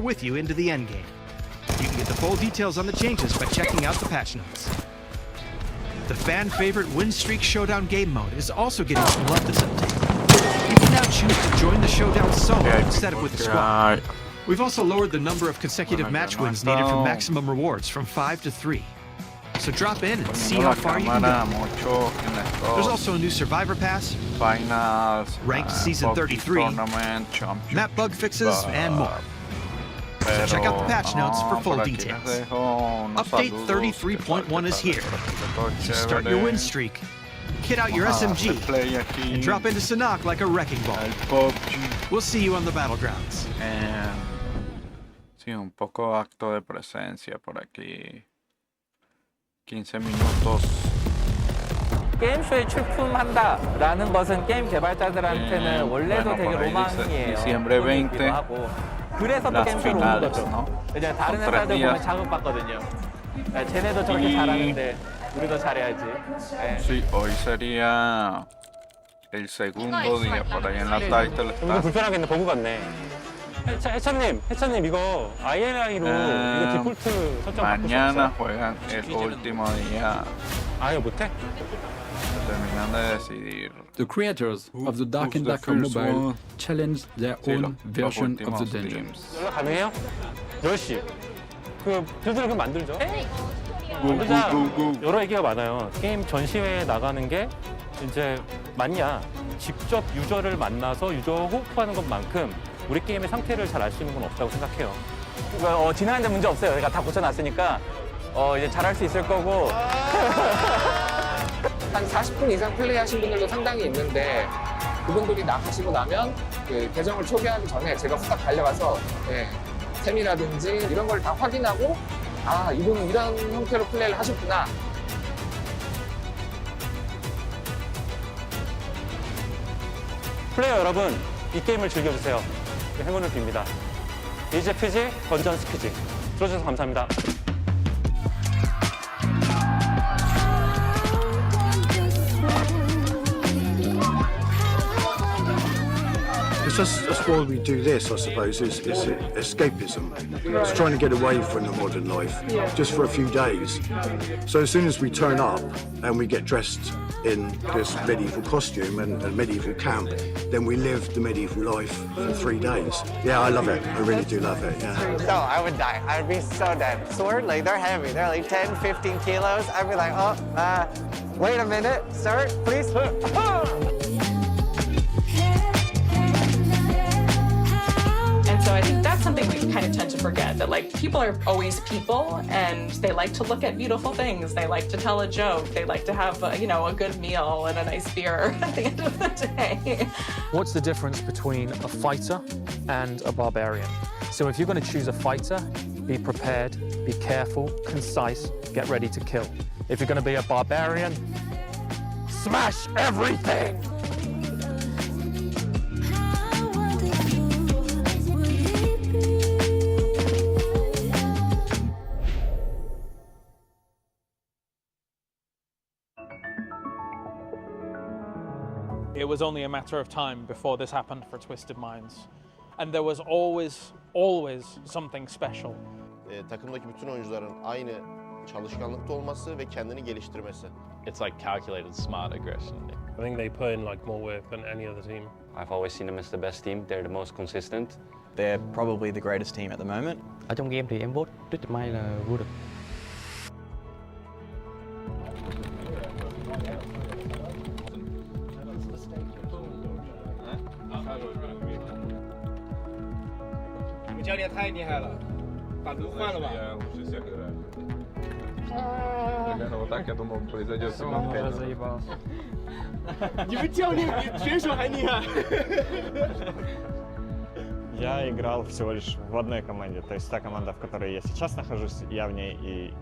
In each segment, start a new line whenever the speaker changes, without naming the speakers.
with you into the endgame. You can get the full details on the changes by checking out the patch notes. The fan-favorite Win Streak Showdown game mode is also getting some love this update. You can now choose to join the showdown solo instead of with the squad. We've also lowered the number of consecutive match wins needed for maximum rewards from 5 to 3. So drop in and see how far you can go. There's also a new Survivor Pass, Ranked Season 33, map bug fixes, and more. So check out the patch notes for full details. Update 33.1 is here. So start your win streak, kit out your SMG, and drop into Sanhok like a wrecking ball. We'll see you on the battlegrounds.
Sí, un poco acto de presencia por aquí. 15 minutos.
게임쇼에 출품한다라는 것은 게임 개발자들한테는 원래도 되게 로망이에요.
Diciembre 20.
하고. 그래서 또 게임쇼로 오는 거죠. 왜냐면 다른 회사들 보면 자극받거든요. 쟤네도 저렇게 잘하는데 우리도 잘해야지.
Sí, hoy sería el segundo día por ahí en la title.
좀 불편하겠네. 버그 같네. 해찬님 이거 ILI로 이거 디폴트 설정 바꾸셨어요?
Mañana juegan el último día.
아, 이거 못해?
Terminan de decidir.
The creators of the Dark and Darker mobile challenged their own version of the dungeon.
연락 가능해요? 10시. 그 빌드를 만들죠. 만들자. 여러 얘기가 많아요. 게임 전시회에 나가는 게 이제 맞냐? 직접 유저를 만나서 유저와 호흡하는 것만큼 우리 게임의 상태를 잘 알 수 있는 건 없다고 생각해요.
지나가는데 문제 없어요. 저희가 다 고쳐놨으니까 이제 잘할 수 있을 거고.
한 40분 이상 플레이하신 분들도 상당히 있는데 그분들이 나가시고 나면 그 계정을 초기화하기 전에 제가 후딱 달려가서 템이라든지 이런 걸 다 확인하고 아, 이분은 이런 형태로 플레이를 하셨구나.
플레이어 여러분, 이 게임을 즐겨주세요. 행운을 빕니다. 이제 피지, 건전 스피지. 들어주셔서 감사합니다.
That's why we do this, I suppose, is escapism. It's trying to get away from the modern life, just for a few days. So as soon as we turn up and we get dressed in this medieval costume and medieval camp, then we live the medieval life for 3 days. Yeah, I love it. I really do love it, yeah.
No, I would die. I'd be so dead. Sword, like, they're heavy. They're like 10, 15 kilos. I'd be like, wait a minute, sir, please.
So I think that's something we kind of tend to forget, that like people are always people and they like to look at beautiful things. They like to tell a joke. They like to have, a good meal and a nice beer at the end of the day.
What's the difference between a fighter and a barbarian? So if you're going to choose a fighter, be prepared, be careful, concise, get ready to kill. If you're going to be a barbarian, smash everything!
It was only a matter of time before this happened for Twisted Minds. And there was always something special.
Takımdaki bütün oyuncuların aynı çalışkanlıkta olması ve kendini geliştirmesi.
It's like calculated, smart aggression.
I think they put in like more work than any other team.
I've always seen them as the best team. They're the most consistent.
They're probably the greatest team at the moment.
Ở trong game thì em vote Twisted Minds là vô địch.
教练太厉害了，把图换了吧。你们教练比选手还厉害。
Я играл всего лишь в одной команде, то есть та команда, в которой я сейчас нахожусь, я в ней и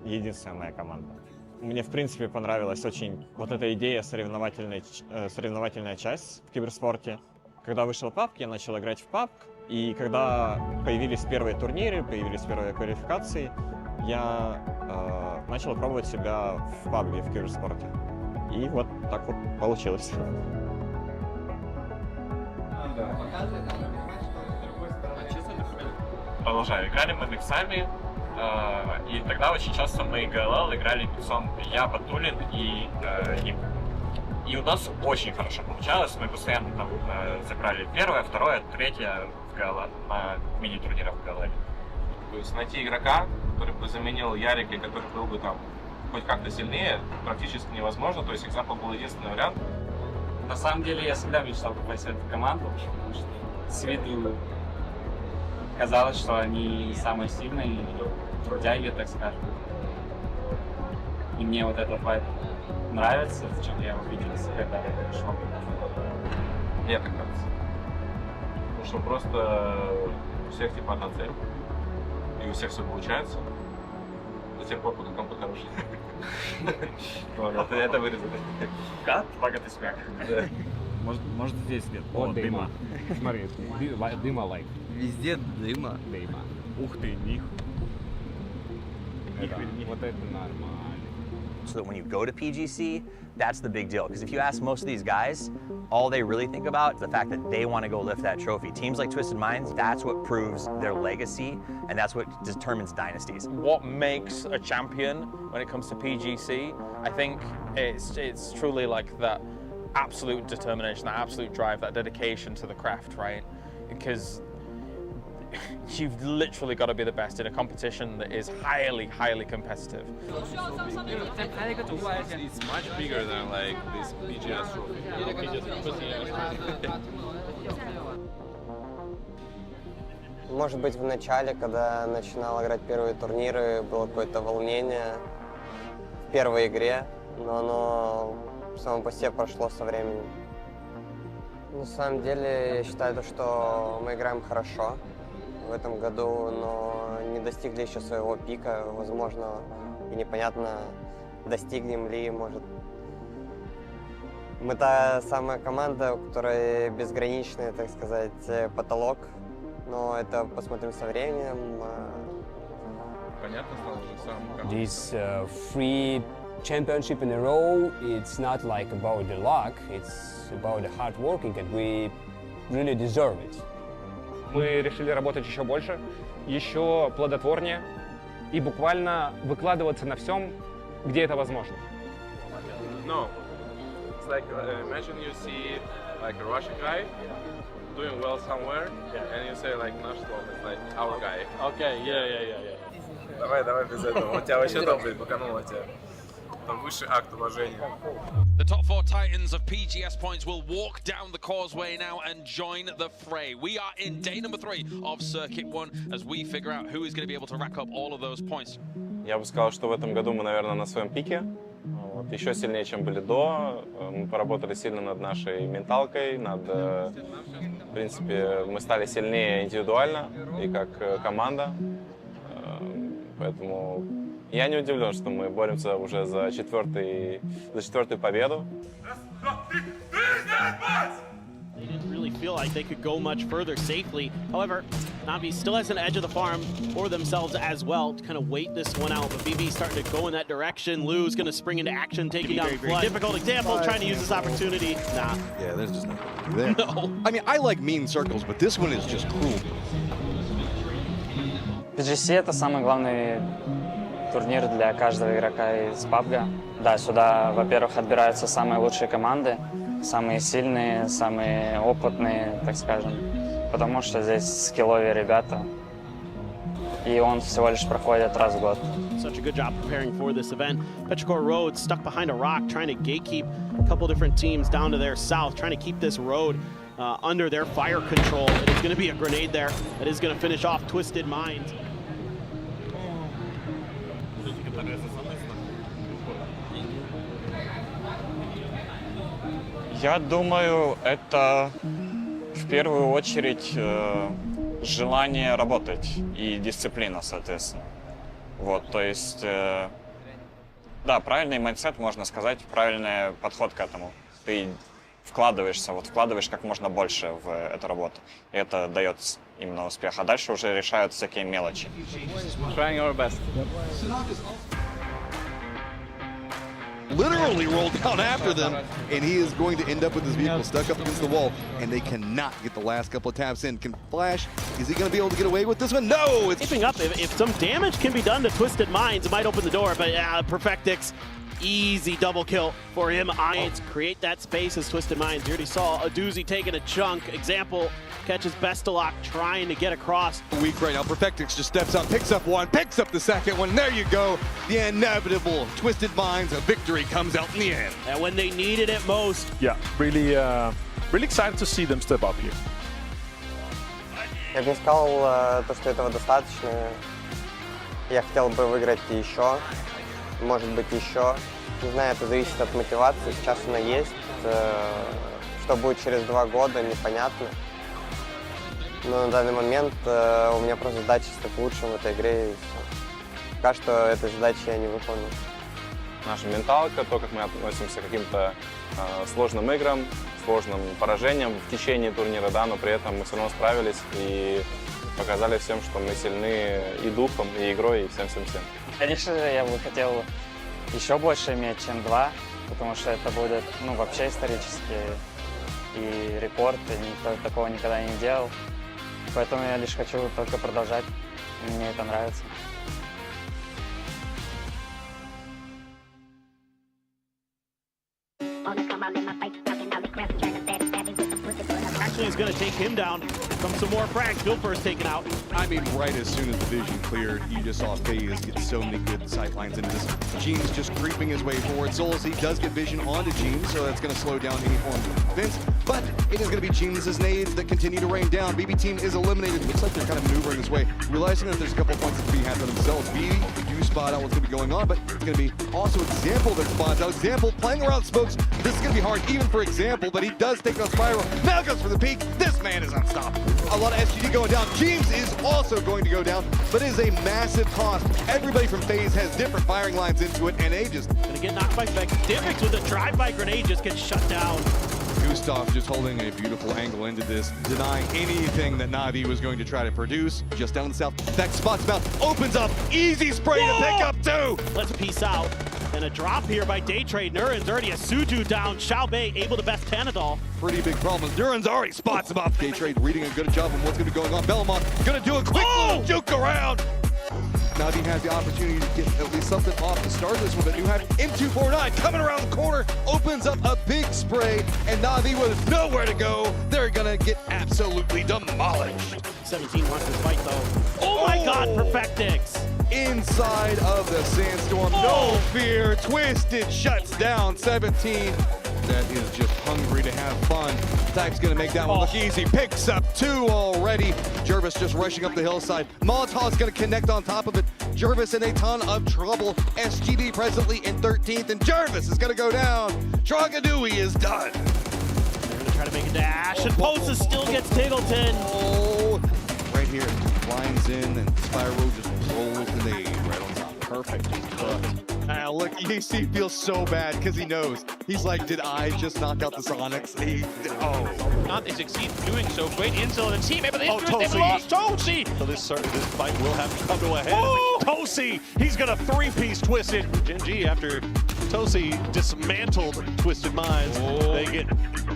единственная моя команда. Мне, в принципе, понравилась очень вот эта идея соревновательная часть в киберспорте. Когда вышел PUBG, я начал играть в PUBG. И когда появились первые турниры, появились первые квалификации, я начал пробовать себя в PUBG, в киберспорте. И вот так вот получилось.
продолжаю. Играли мы миксами, и тогда очень часто мы ГЛЛ играли миксом я, Батулин и Ник. И у нас очень хорошо получалось, мы постоянно там забрали первое, второе, третье в ГЛЛ, на мини-турнирах в ГЛЛ.
То есть найти игрока, который бы заменил Ярика и который был бы там хоть как-то сильнее, практически невозможно. То есть Example был единственный вариант.
На самом деле я всегда мечтал попасть в эту команду, потому что с виду казалось, что они самые сильные трудяги, так скажем. И мне вот этот вайб нравится, в чем я увиделся, когда я пришел.
Мне так кажется. Потому что просто у всех типа одна цель. И у всех все получается. До тех пор, пока компот хороший. Это вырезали.
Гад, богатый смех.
Может здесь нет? О, дыма. Смотри, дыма лайк.
Везде дыма.
Дыма. Ух ты, них. Вот это нормально.
So that when you go to PGC, that's the big deal. Because if you ask most of these guys, all they really think about is the fact that they want to go lift that trophy. Teams like Twisted Minds, that's what proves their legacy, and that's what determines dynasties.
What makes a champion when it comes to PGC, I think it's truly like that absolute determination, that absolute drive, that dedication to the craft, right? Because you've literally got to be the best in a competition that is highly, highly competitive.
It's much bigger than like this BGS trophy.
Может быть, в начале, когда начинал играть первые турниры, было какое-то волнение в первой игре, но оно само по себе прошло со временем. На самом деле, я считаю, что мы играем хорошо в этом году, но не достигли еще своего пика, возможно, и непонятно, достигнем ли, может. Мы та самая команда, у которой безграничный, так сказать, потолок, но это посмотрим со временем.
Понятно стало уже сам.
This three championship in a row, it's not like about the luck, it's about the hard working, and we really deserve it.
Мы решили работать еще больше, еще плодотворнее и буквально выкладываться на всем, где это возможно.
No, it's like imagine you see like a Russian guy doing well somewhere, and you say like наш слов, it's like our guy.
Okay, yeah.
Давай без этого. У тебя вообще там, блин, бакануло тебя. Там высший акт уважения.
The top four titans of PGS points will walk down the causeway now and join the fray. We are in day number 3 of Circuit 1 as we figure out who is going to be able to rack up all of those points.
Я бы сказал, что в этом году мы, наверное, на своем пике. Вот, еще сильнее, чем были до. Мы поработали сильно над нашей менталкой, в принципе, мы стали сильнее индивидуально и как команда. Поэтому я не удивлен, что мы боремся уже за четвертую победу.
They didn't really feel like they could go much further safely. However, Navi still has an edge of the farm for themselves as well to kind of wait this one out. But BB starting to go in that direction. Lou's going to spring into action, taking down Flood. Difficult example, trying to use this opportunity. Nah.
Yeah, there's just nothing there. No. I mean, I like mean circles, but this one is just cruel.
PGC — это самый главный турнир для каждого игрока из PUBG. Да, сюда, во-первых, отбираются самые лучшие команды, самые сильные, самые опытные, так скажем, потому что здесь скилловые ребята, и он всего лишь проходит раз в год.
Such a good job preparing for this event. Petrichor Road stuck behind a rock, trying to gatekeep a couple different teams down to their south, trying to keep this road under their fire control. It is going to be a grenade there that is going to finish off Twisted Minds.
Я думаю, это в первую очередь желание работать и дисциплина, соответственно. Вот, то есть, да, правильный майндсет, можно сказать, правильный подход к этому. Ты вкладываешься, вкладываешь как можно больше в эту работу. И это дает именно успех. А дальше уже решают всякие мелочи.
Trying our best.
literally roll down after them, and he is going to end up with his vehicle stuck up against the wall, and they cannot get the last couple of taps in. Can Flash, is he going to be able to get away with this one? No! It's
keeping up. If some damage can be done to Twisted Minds, it might open the door, but Perfectix, easy double kill for him. Ions create that space as Twisted Minds. You already saw a doozy taking a chunk. Example catches Bestelok trying to get across.
Weak right now. Perfectix just steps up, picks up one, picks up the second one. There you go. The inevitable Twisted Minds. A victory comes out in the end.
And when they needed it most.
Yeah, really excited to see them step up here.
Я бы не сказал, то, что этого достаточно. Я хотел бы выиграть еще. Может быть, еще. Не знаю, это зависит от мотивации. Сейчас она есть. Что будет через 2 года, непонятно. Но на данный момент у меня просто задача стать лучшим в этой игре. И все. Пока что этой задачи я не выполнил.
Наша менталка, то, как мы относимся к каким-то сложным играм, сложным поражениям в течение турнира, да, но при этом мы все равно справились и показали всем, что мы сильны и духом, и игрой, и всем-всем-всем.
Конечно же, я бы хотел еще больше иметь, чем 2, потому что это будет, вообще исторически и рекорд, и никто такого никогда не делал. Поэтому я лишь хочу только продолжать, мне это нравится.
Actually, is going to take him down. Comes some more frags. Filper's taken out.
I mean, right as soon as the vision cleared, you just saw FaZe get so many good sight lines into this. Jeans just creeping his way forward. Souls, he does get vision onto Jeans, so that's going to slow down any form of defense. But it is going to be Jeans' nades that continue to rain down. BB team is eliminated. Looks like they're kind of maneuvering this way, realizing that there's a couple points that BB has for themselves. BB do spot out what's going to be going on, but it's going to be also Example that spots out. Example playing around smokes. This is going to be hard even for Example, but he does take on Spiral. Now goes for the peak. This man is unstoppable. A lot of SGD going down. Jeans is also going to go down, but it is a massive cost. Everybody from FaZe has different firing lines into it, and they just...
Gonna get knocked by Vex. Dimix with a drive-by grenade just gets shut down.
Gustav just holding a beautiful angle into this, denying anything that Na'Vi was going to try to produce. Just down in the south, Vex spots him out, opens up, easy spray to pick up 2.
Let's peace out. And a drop here by Daytrade. Nurin's already a Suju down. Xiaobei able to best Panadol.
Pretty big problem. Nurin's already spots him up. Daytrade reading a good job on what's going to be going on. Bellamont going to do a quick little juke around. Na'Vi has the opportunity to get at least something off to start this with a new hack. M249 coming around the corner, opens up a big spray, and Na'Vi with nowhere to go. They're going to get absolutely demolished.
17 wants to fight though. Oh my god, Perfectix!
Inside of the Sandstorm, no fear, Twisted shuts down 17. That is just hungry to have fun. Type's gonna make that one look easy. Picks up 2 already. Jervis just rushing up the hillside. Molotov's gonna connect on top of it. Jervis in a ton of trouble. SGD presently in 13th, and Jervis is gonna go down. Trogadui is done.
They're gonna try to make a dash, and Posa still gets Tiggleton.
Oh, right here, lines in, and Spyro just rolls the nade right on top. Perfect. Look, EAC feels so bad because he knows. He's like, did I just knock out the Sonics?
Not they succeed in doing so. Great intel on the team, but they've
Tosi.
lost Tosi.
So this fight will have to come to a head. Tosi, he's gonna 3-piece Twisted. Gen G, after Tosi dismantled Twisted Minds, they get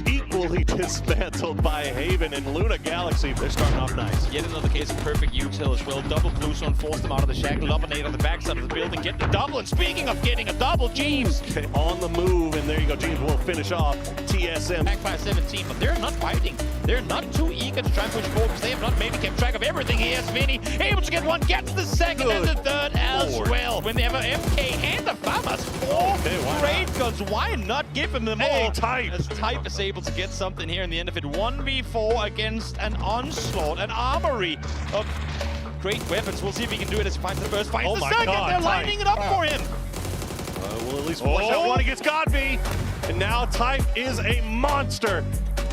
equally dismantled by Haven and Luna Galaxy. They're starting off nice.
Yet another case of perfect util as well. Double Bluestone forced them out of the shackle. Dominate on the backside of the building, get the double. And speaking of getting a double, Jeeves
on the move, and there you go. Jeeves will finish off TSM.
Back by 17, but they're not fighting. They're not too eager to try and push forward because they have not maybe kept track of everything. Here's Vinny, able to get one, gets the second and the third as well. When they have an MK and a FAMAS, 4 great guns. Why not give him them all?
Type.
As Type is able to get something here in the end of it. 1v4 against an onslaught, an armory of great weapons. We'll see if he can do it as he finds the first, finds the second.
God,
they're lining it up for him.
We'll at least push that one against Godby. And now Type is a monster,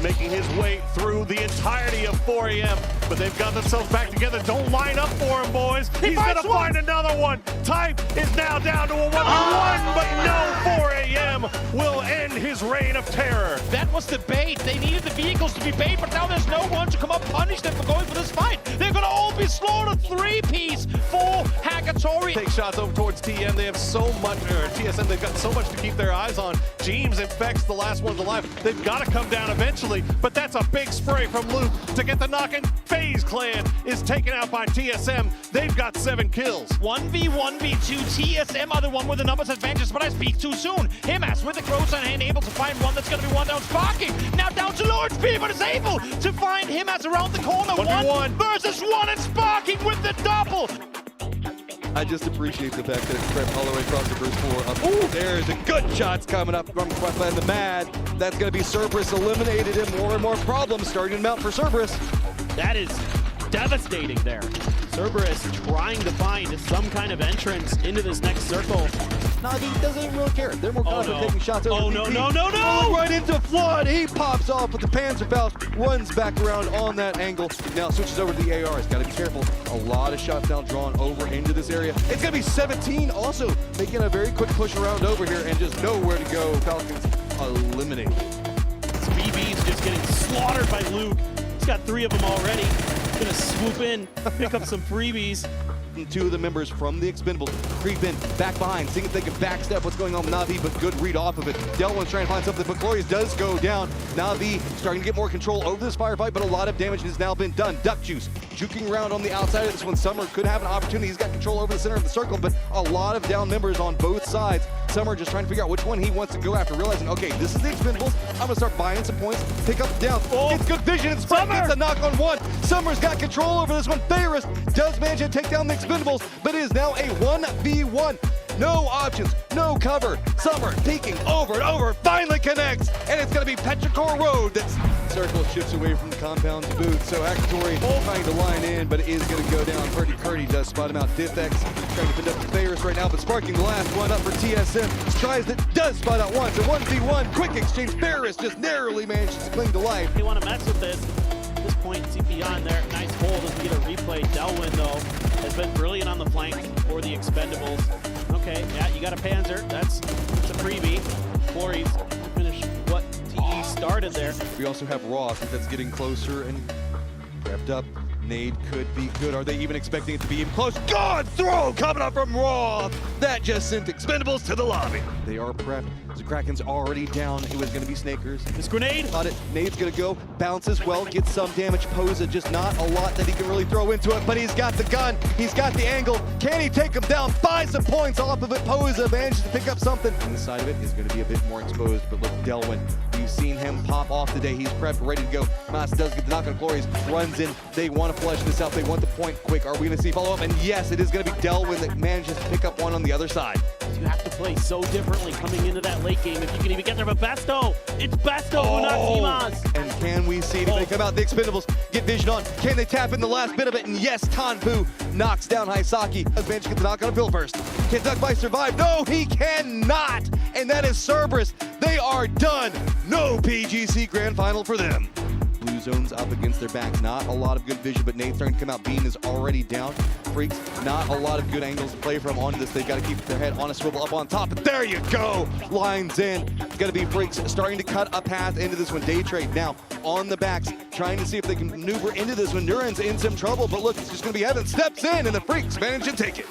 making his way through the entirety of 4 AM. But they've got themselves back together. Don't line up for him, boys. He's gonna find another one. Type is now down to a 1v1, but no 4 AM will end his reign of terror.
That was the bait. They needed the vehicles to be bait, but now there's no one to come up punish them for going for this fight. They're gonna all be slaughtered. 3-piece, 4 hack obligatory.
Take shots over towards TM. They have so much, or TSM, they've got so much to keep their eyes on. James infects the last ones alive. They've got to come down eventually, but that's a big spray from Luke to get the knock-in. FaZe Clan is taken out by TSM. They've got 7 kills.
1v1v2, TSM are the one with the numbers advantage, but I speak too soon. Himas with the crows on hand, able to find one that's going to be one down. Sparking now down to low HP, but is able to find Himas around the corner. 1 versus 1, and Sparking with the double.
I just appreciate the fact that it's crept all the way across the first floor. Ooh, there's a good shots coming up from the Mad. That's going to be Cerberus eliminated, and more problems starting to mount for Cerberus.
That is devastating there. Cerberus trying to find some kind of entrance into this next circle.
Na'Vi doesn't really care. They're more confident taking shots over
no,
VP.
no, no, no!
Rolling right into Flood. He pops off with the Panzerfaust, runs back around on that angle. Now switches over to the AR. He's got to be careful. A lot of shots now drawn over into this area. It's going to be 17 also making a very quick push around over here and just nowhere to go. Falcons eliminated.
BB's just getting slaughtered by Luke. He's got 3 of them already. He's gonna swoop in, pick up some freebies.
2 of the members from the Expendables creep in, back behind, seeing if they can backstep what's going on with Na'Vi, but good read off of it. Delwin's trying to find something, but Glorious does go down. Na'Vi starting to get more control over this firefight, but a lot of damage has now been done. Duck Juice juking around on the outside of this one. Summer could have an opportunity. He's got control over the center of the circle, but a lot of down members on both sides. Summer just trying to figure out which one he wants to go after, realizing, okay, this is the Expendables. I'm going to start buying some points, pick up the down. It's good vision, and Sprite gets a knock on 1. Summer's got control over this one. Ferris does manage to take down the Expendables, but it is now a 1v1. No options, no cover. Summer peeking over and over, finally connects, and it's going to be Petrichor Road. That's circle shifts away from the compound's boot, so Akatory trying to line in, but it is going to go down. Curdy does spot him out. Dithx trying to pick up the Ferris right now, but Sparking the last one up for TSM. Tries it, does spot out one. So 1v1, quick exchange. Ferris just narrowly manages to cling to life.
They want to mess with this. At this point, CP on there. Nice hold as we get a replay. Delwin, though, has been brilliant on the flank for the Expendables. Okay, yeah, you got a Panzer. That's a freebie. Flores finish what TE started there.
We also have Ross that's getting closer and prepped up. Nade could be good. Are they even expecting it to be even close? God, throw coming up from Roth. That just sent Expendables to the lobby. They are prepped. The Kraken's already down. It was going to be Snakers.
This grenade.
Got it. Nade's going to go. Bounces well. Gets some damage. Posa just not a lot that he can really throw into it, but he's got the gun. He's got the angle. Can he take him down? Buy some points off of it. Posa manages to pick up something. Inside of it is going to be a bit more exposed, but look, Delwin. We've seen him pop off today. He's prepped, ready to go. Mas does get the knock on Glorious. Runs in. They want to flush this out. They want the point quick. Are we going to see follow-up? And yes, it is going to be Delwin that manages to pick up one on the other side.
You have to play so differently coming into that late game if you can even get there. But Besto, it's Besto who knocks Himas.
And can we see if they come out? The Expendables get vision on. Can they tap in the last bit of it? And yes, Tanpu knocks down Haisaki. Has managed to get the knock on a Bill first. Can Duck Bite survive? No, he cannot. And that is Cerberus. They are done. No PGC Grand Final for them. Blue zones up against their backs. Not a lot of good vision, but Nate's starting to come out. Bean is already down. Freaks, not a lot of good angles to play from onto this. They've got to keep their head on a swivel up on top. But there you go. Lines in. It's going to be Freaks starting to cut a path into this one. Day Trade now on the backs, trying to see if they can maneuver into this one. Nuren's in some trouble, but look, it's just going to be Evan. Steps in, and the Freaks manage to take it.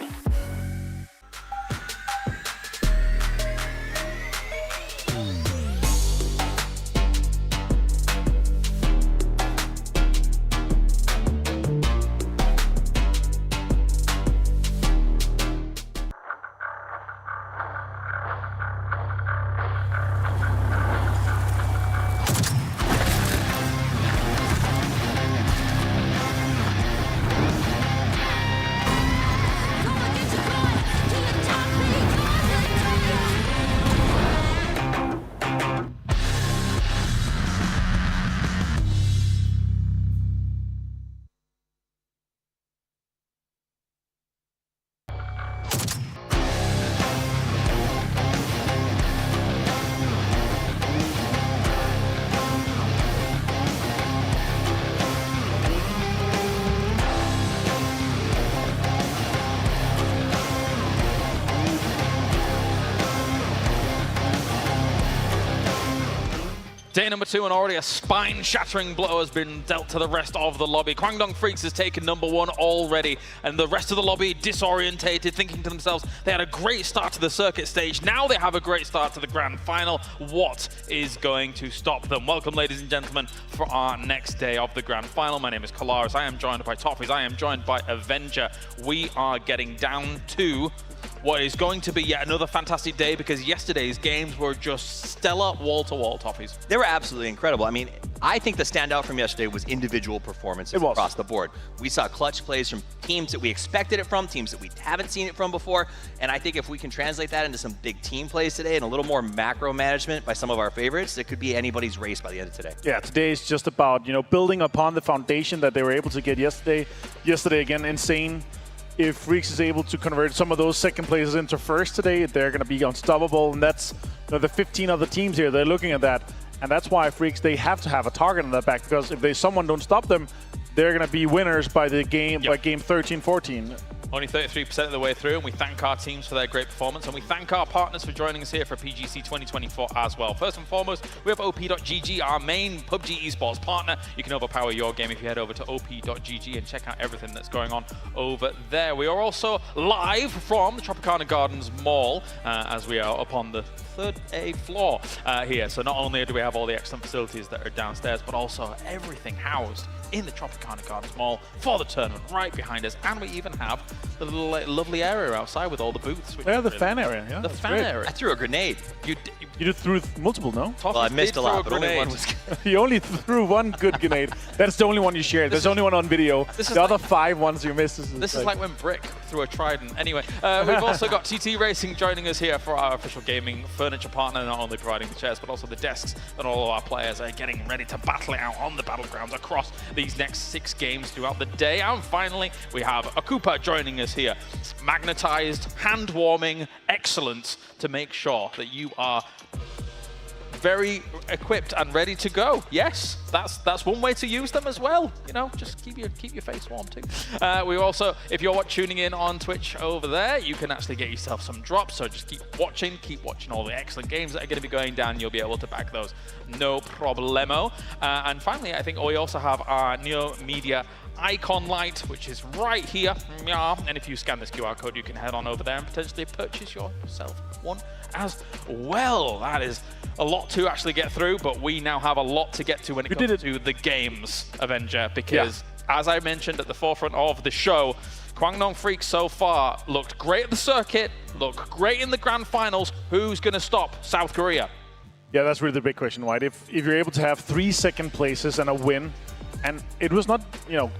Day number 2, and already a spine-shattering blow has been dealt to the rest of the lobby. Kwangdong Freaks has taken number 1 already, and the rest of the lobby disorientated, thinking to themselves they had a great start to the circuit stage. Now they have a great start to the grand final. What is going to stop them? Welcome, ladies and gentlemen, for our next day of the grand final. My name is Kalaris. I am joined by Toffees. I am joined by Avenger. We are getting down to what is going to be yet another fantastic day, because yesterday's games were just stellar wall-to-wall, Toffees.
They were absolutely incredible. I mean, I think the standout from yesterday was individual performances across the board. We saw clutch plays from teams that we expected it from, teams that we haven't seen it from before, and I think if we can translate that into some big team plays today and a little more macro management by some of our favorites, it could be anybody's race by the end of today.
Yeah, today is just about, building upon the foundation that they were able to get yesterday. Yesterday, again, insane. If Freaks is able to convert some of those second places into first today, they're going to be unstoppable. And that's the 15 other teams here. They're looking at that. And that's why Freaks, they have to have a target on their back, because if someone don't stop them, they're going to be winners by the game, by game 13-14.
Only 33% of the way through, and we thank our teams for their great performance, and we thank our partners for joining us here for PGC 2024 as well. First and foremost, we have OP.GG, our main PUBG esports partner. You can overpower your game if you head over to OP.GG and check out everything that's going on over there. We are also live from the Tropicana Gardens Mall, as we are up on the 3rd A floor here. So not only do we have all the excellent facilities that are downstairs, but also everything housed in the Tropicana Gardens Mall for the tournament right behind us. And we even have the little lovely area outside with all the booths.
Yeah, the fan area. Yeah,
the fan area.
I threw a grenade.
You threw multiple, no?
Well, I missed a lot, but only one was
You only threw one good grenade. That's the only one you shared. There's only one on video. The other 5 ones you missed.
This is like when Brick threw a trident. Anyway, we've also got TT Racing joining us here for our official gaming furniture partner, not only providing the chairs, but also the desks that all of our players are getting ready to battle it out on the battlegrounds across these next 6 games throughout the day. And finally, we have Akupa joining us here. Magnetized, hand-warming, excellent to make sure that you are very equipped and ready to go. Yes, that's one way to use them as well. Just keep your face warm too. We also, if you're tuning in on Twitch over there, you can actually get yourself some drops. So just keep watching all the excellent games that are going to be going down. You'll be able to back those, no problemo. And finally, I think we also have our Neo Media icon light, which is right here. And if you scan this QR code, you can head on over there and potentially purchase yourself one as well. That is a lot to actually get through, but we now have a lot to get to when it comes to the games, Avenger, because as I mentioned at the forefront of the show, Kwangdong Freaks so far looked great at the circuit, looked great in the grand finals. Who's going to stop South Korea?
Yeah, that's really the big question, right? If you're able to have 3 second places and a win, and it was not,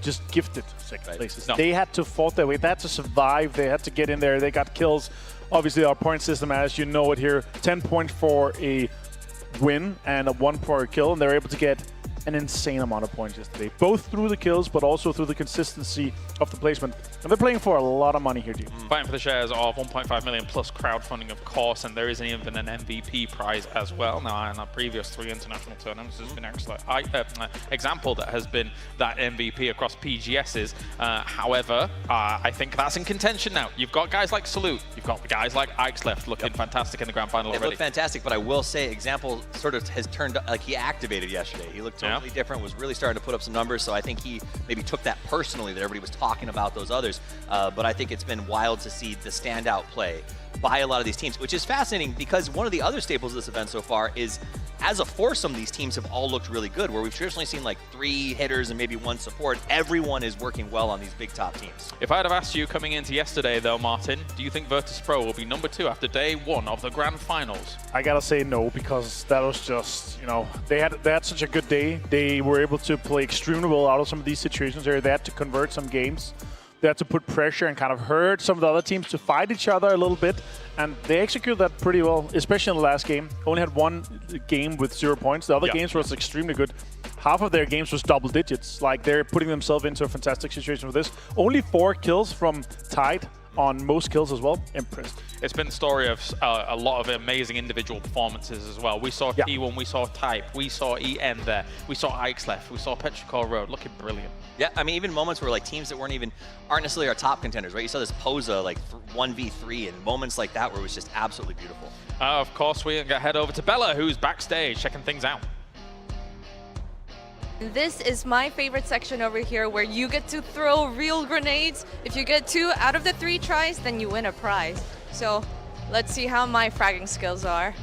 just gifted second places. No. They had to fight their way. They had to survive. They had to get in there. They got kills. Obviously, our point system, as you know it here, 10 points for a win and a 1 for a kill, and they're able to get an insane amount of points yesterday, both through the kills, but also through the consistency of the placement. And they're playing for a lot of money here, dude.
Fighting for the shares of 1.5 million plus crowdfunding, of course, and there isn't even an MVP prize as well. Now, in our previous 3 international tournaments, there's been an excellent example that has been that MVP across PGSs. However, I think that's in contention now. You've got guys like Salute, you've got guys like Ike's looking fantastic in the grand final already.
They look fantastic, but I will say, Example sort of has turned, like he activated yesterday. He looked totally different, was really starting to put up some numbers, so I think he maybe took that personally that everybody was talking about those others. But I think it's been wild to see the standout play by a lot of these teams, which is fascinating because one of the other staples of this event so far is, as a foursome, these teams have all looked really good, where we've traditionally seen like 3 hitters and maybe 1 support. Everyone is working well on these big top teams.
If I'd have asked you coming into yesterday though, Martin, do you think Virtus Pro will be number 2 after day 1 of the grand finals?
I gotta say no, because that was just, they had such a good day. They were able to play extremely well out of some of these situations here. They had to convert some games. They had to put pressure and kind of hurt some of the other teams to fight each other a little bit, and they executed that pretty well, especially in the last game. Only had 1 game with 0 points. The other games was extremely good. Half of their games was double digits. Like, they're putting themselves into a fantastic situation with this. Only 4 kills from Tide on most kills as well. Impressed.
It's been the story of a lot of amazing individual performances as well. We saw T1, we saw Type, we saw EN there, we saw Ike's left, we saw Petrichor Road looking brilliant.
Yeah, I mean, even moments where like teams that aren't necessarily our top contenders, right? You saw this Posa like 1v3 and moments like that where it was just absolutely beautiful.
Of course, we head over to Bella, who's backstage checking things out.
This is my favorite section over here where you get to throw real grenades. If you get 2 out of the 3 tries, then you win a prize. So let's see how my fragging skills are.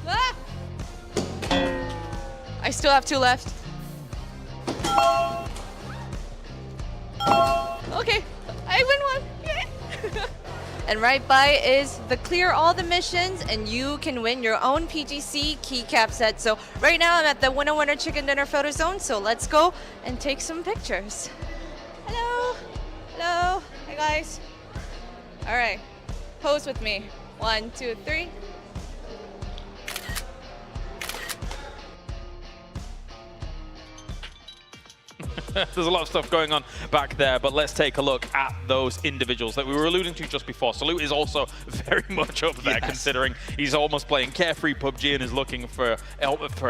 Ah! I still have 2 left. Okay, I win 1. Yeah. And right by is the clear all the missions, and you can win your own PGC keycap set. So right now I'm at the Winner Winner Chicken Dinner photo zone, so let's go and take some pictures. Hello, hello, hi guys. All right, pose with me. 1, 2, 3.
There's a lot of stuff going on back there, but let's take a look at those individuals that we were alluding to just before. Salute is also very much up there, considering he's almost playing carefree PUBG and is looking for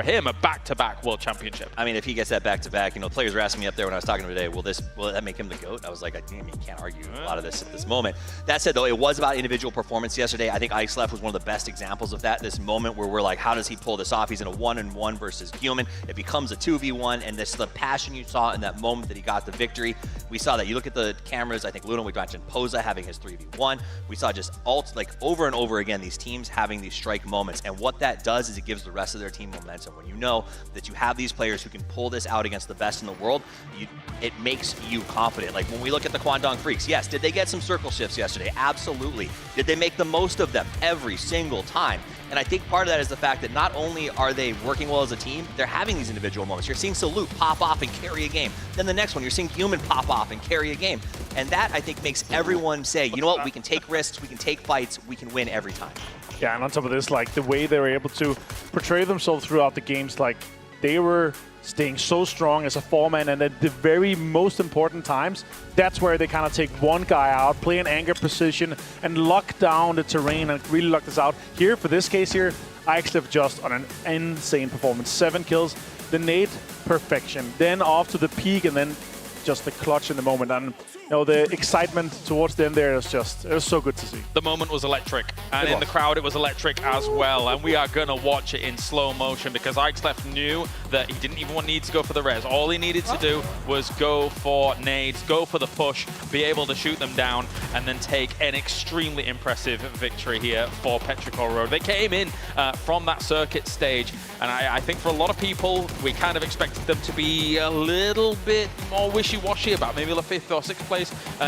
him a back-to-back World Championship.
I mean, if he gets that back-to-back, you know, players were asking me up there when I was talking to him today, will that make him the GOAT? I was like, I mean, you can't argue a lot of this at this moment. That said, though, it was about individual performance yesterday. I think Iceleff was one of the best examples of that. This moment where we're like, how does he pull this off? He's in a 1-on-1 versus Human. It becomes a 2v1, and the passion you saw in that moment that he got the victory. We saw that. You look at the cameras, I think Luna, we mentioned Poza having his 3v1. We saw just over and over again these teams having these strike moments, and what that does is it gives the rest of their team momentum. When you know that you have these players who can pull this out against the best in the world, it makes you confident. Like when we look at the Kwangdong Freaks, yes, did they get some circle shifts yesterday? Absolutely. Did they make the most of them? Every single time. And I think part of that is the fact that not only are they working well as a team, they're having these individual moments. You're seeing Salute pop off and carry a game. Then the next one, you're seeing Human pop off and carry a game. And that, I think, makes everyone say, you know what, we can take risks, we can take fights, we can win every time.
Yeah, and on top of this, like the way they were able to portray themselves throughout the games, like they were staying so strong as a 4-man, and at the very most important times, that's where they kind of take one guy out, play an anchor position, and lock down the terrain and really lock this out. Here, for this case here, Iceleff just on an insane performance. 7 kills, the nade, perfection. Then off to the peak, and then just the clutch in the moment. And you know, the excitement towards the end there is just, it was so good to see.
The moment was electric, and in the crowd it was electric as well, and we are going to watch it in slow motion because Iceleff knew that he didn't even need to go for the res. All he needed to do was go for nades, go for the push, be able to shoot them down, and then take an extremely impressive victory here for Petrichor Road. They came in from that circuit stage, and I think for a lot of people, we kind of expected them to be a little bit more wishy-washy about maybe the 5th or 6th place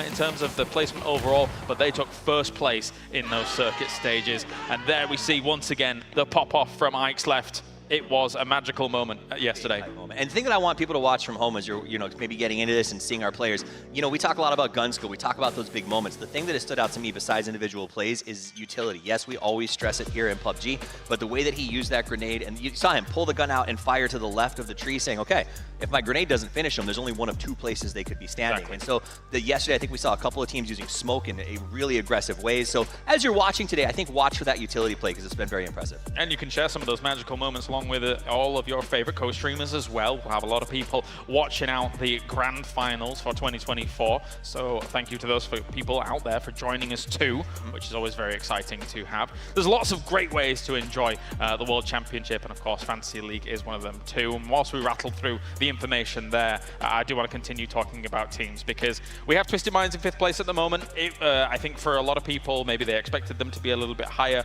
in terms of the placement overall, but they took 1st place in those circuit stages. And there we see once again the pop-off from Iceleff. It was a magical moment yesterday.
And the thing that I want people to watch from home as you're, maybe getting into this and seeing our players, we talk a lot about gun skill, we talk about those big moments. The thing that has stood out to me besides individual plays is utility. Yes, we always stress it here in PUBG, but the way that he used that grenade, and you saw him pull the gun out and fire to the left of the tree saying, okay, if my grenade doesn't finish them, there's only one of 2 places they could be standing. Exactly. And so yesterday, I think we saw a couple of teams using smoke in a really aggressive ways. So as you're watching today, I think watch for that utility play because it's been very impressive.
And you can share some of those magical moments along with all of your favorite co-streamers as well. We'll have a lot of people watching out the grand finals for 2024. So thank you to those people out there for joining us too, which is always very exciting to have. There's lots of great ways to enjoy the World Championship, and of course Fantasy League is one of them too. And whilst we rattled through the information there, I do want to continue talking about teams because we have Twisted Minds in 5th place at the moment. I think for a lot of people, maybe they expected them to be a little bit higher.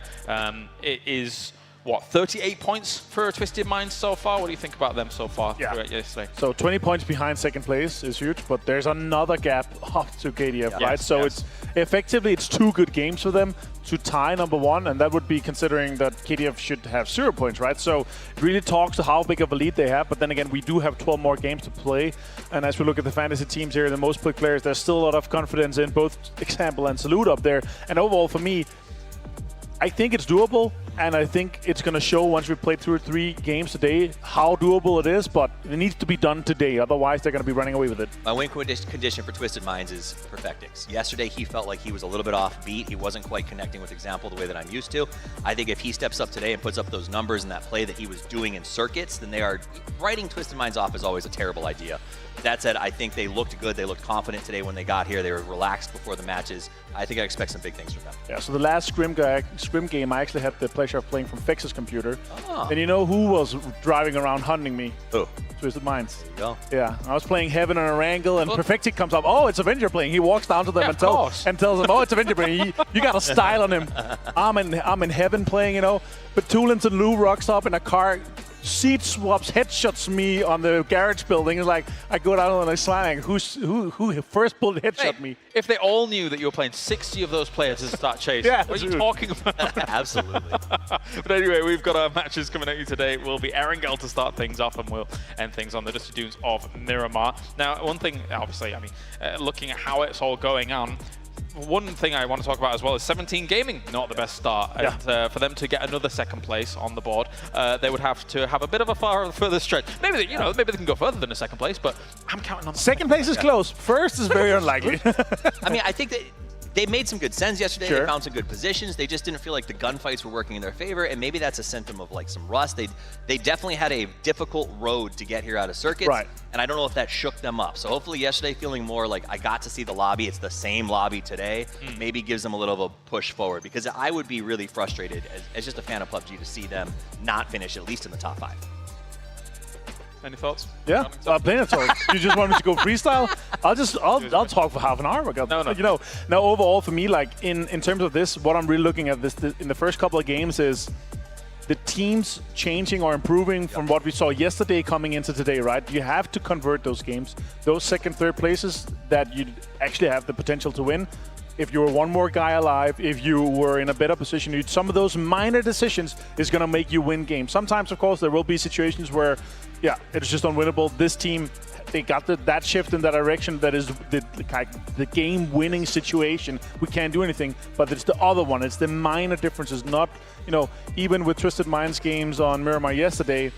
It is, what, 38 points for Twisted Minds so far? What do you think about them so far?
Yeah.
Yesterday?
So 20 points behind 2nd place is huge, but there's another gap up to KDF, right? So it's effectively, it's 2 good games for them to tie number 1, and that would be considering that KDF should have 0 points, right? So it really talks to how big of a lead they have, but then again, we do have 12 more games to play, and as we look at the fantasy teams here, the most played players, there's still a lot of confidence in both Example and Salute up there, and overall for me, I think it's doable, and I think it's going to show once we play 2 or 3 games today how doable it is, but it needs to be done today. Otherwise, they're going to be running away with it.
My win condition for Twisted Minds is Perfectix. Yesterday, he felt like he was a little bit off beat. He wasn't quite connecting with Example the way that I'm used to. I think if he steps up today and puts up those numbers and that play that he was doing in circuits, then they are writing Twisted Minds off is always a terrible idea. That said, I think they looked good. They looked confident today when they got here. They were relaxed before the matches. I think I expect some big things from them.
Yeah, so the last scrim game, I actually had the pleasure of playing from Fex's computer.
Oh.
And you know who was driving around hunting me?
Who?
Twisted Minds.
There you go.
Yeah, I was playing Heaven on a Wrangle, and Perfecti comes up. Oh, it's Avenger playing. He walks down to them and tells them, oh, it's Avenger playing. You got a style on him. I'm in Heaven playing, you know. But Tulins and Lou rocks up in a car, seat swaps, headshots me on the garage building. It's like I go down and I slang. Who first bullet headshot me?
If they all knew that you were playing 60 of those players to start chasing,
Yeah,
what are you talking about?
Absolutely.
But anyway, we've got our matches coming at you today. We'll be Erangel to start things off, and we'll end things on the Dusty Dunes of Miramar. Now, one thing, obviously, I mean, looking at how it's all going on, one thing I want to talk about as well is 17 Gaming, not the best start.
Yeah.
And for them to get another second place on the board, they would have to have a bit of a further stretch. Maybe they, maybe they can go further than a second place, but I'm counting on
second place is close. First is very unlikely.
I mean, I think that they made some good sends yesterday.
Sure.
They found some good positions. They just didn't feel like the gunfights were working in their favor, and maybe that's a symptom of like some rust. They definitely had a difficult road to get here out of circuits,
Right.
and I don't know if that shook them up. So hopefully yesterday, feeling more like I got to see the lobby. It's the same lobby today. Maybe gives them a little of a push forward, because I would be really frustrated as just a fan of PUBG to see them not finish at least in the top 5.
Any thoughts?
Yeah, plenty of talk. You just want me to go freestyle? I'll talk for half an hour.
No.
You know, now overall for me, like in terms of this, what I'm really looking at this in the first couple of games is the teams changing or improving from what we saw yesterday coming into today, right? You have to convert those games, those second, third places that you actually have the potential to win. If you were one more guy alive, if you were in a better position, some of those minor decisions is going to make you win games. Sometimes, of course, there will be situations where, yeah, it's just unwinnable. This team, they got that shift in that direction that is the game-winning situation. We can't do anything, but it's the other one. It's the minor differences, not, even with Twisted Minds games on Miramar yesterday,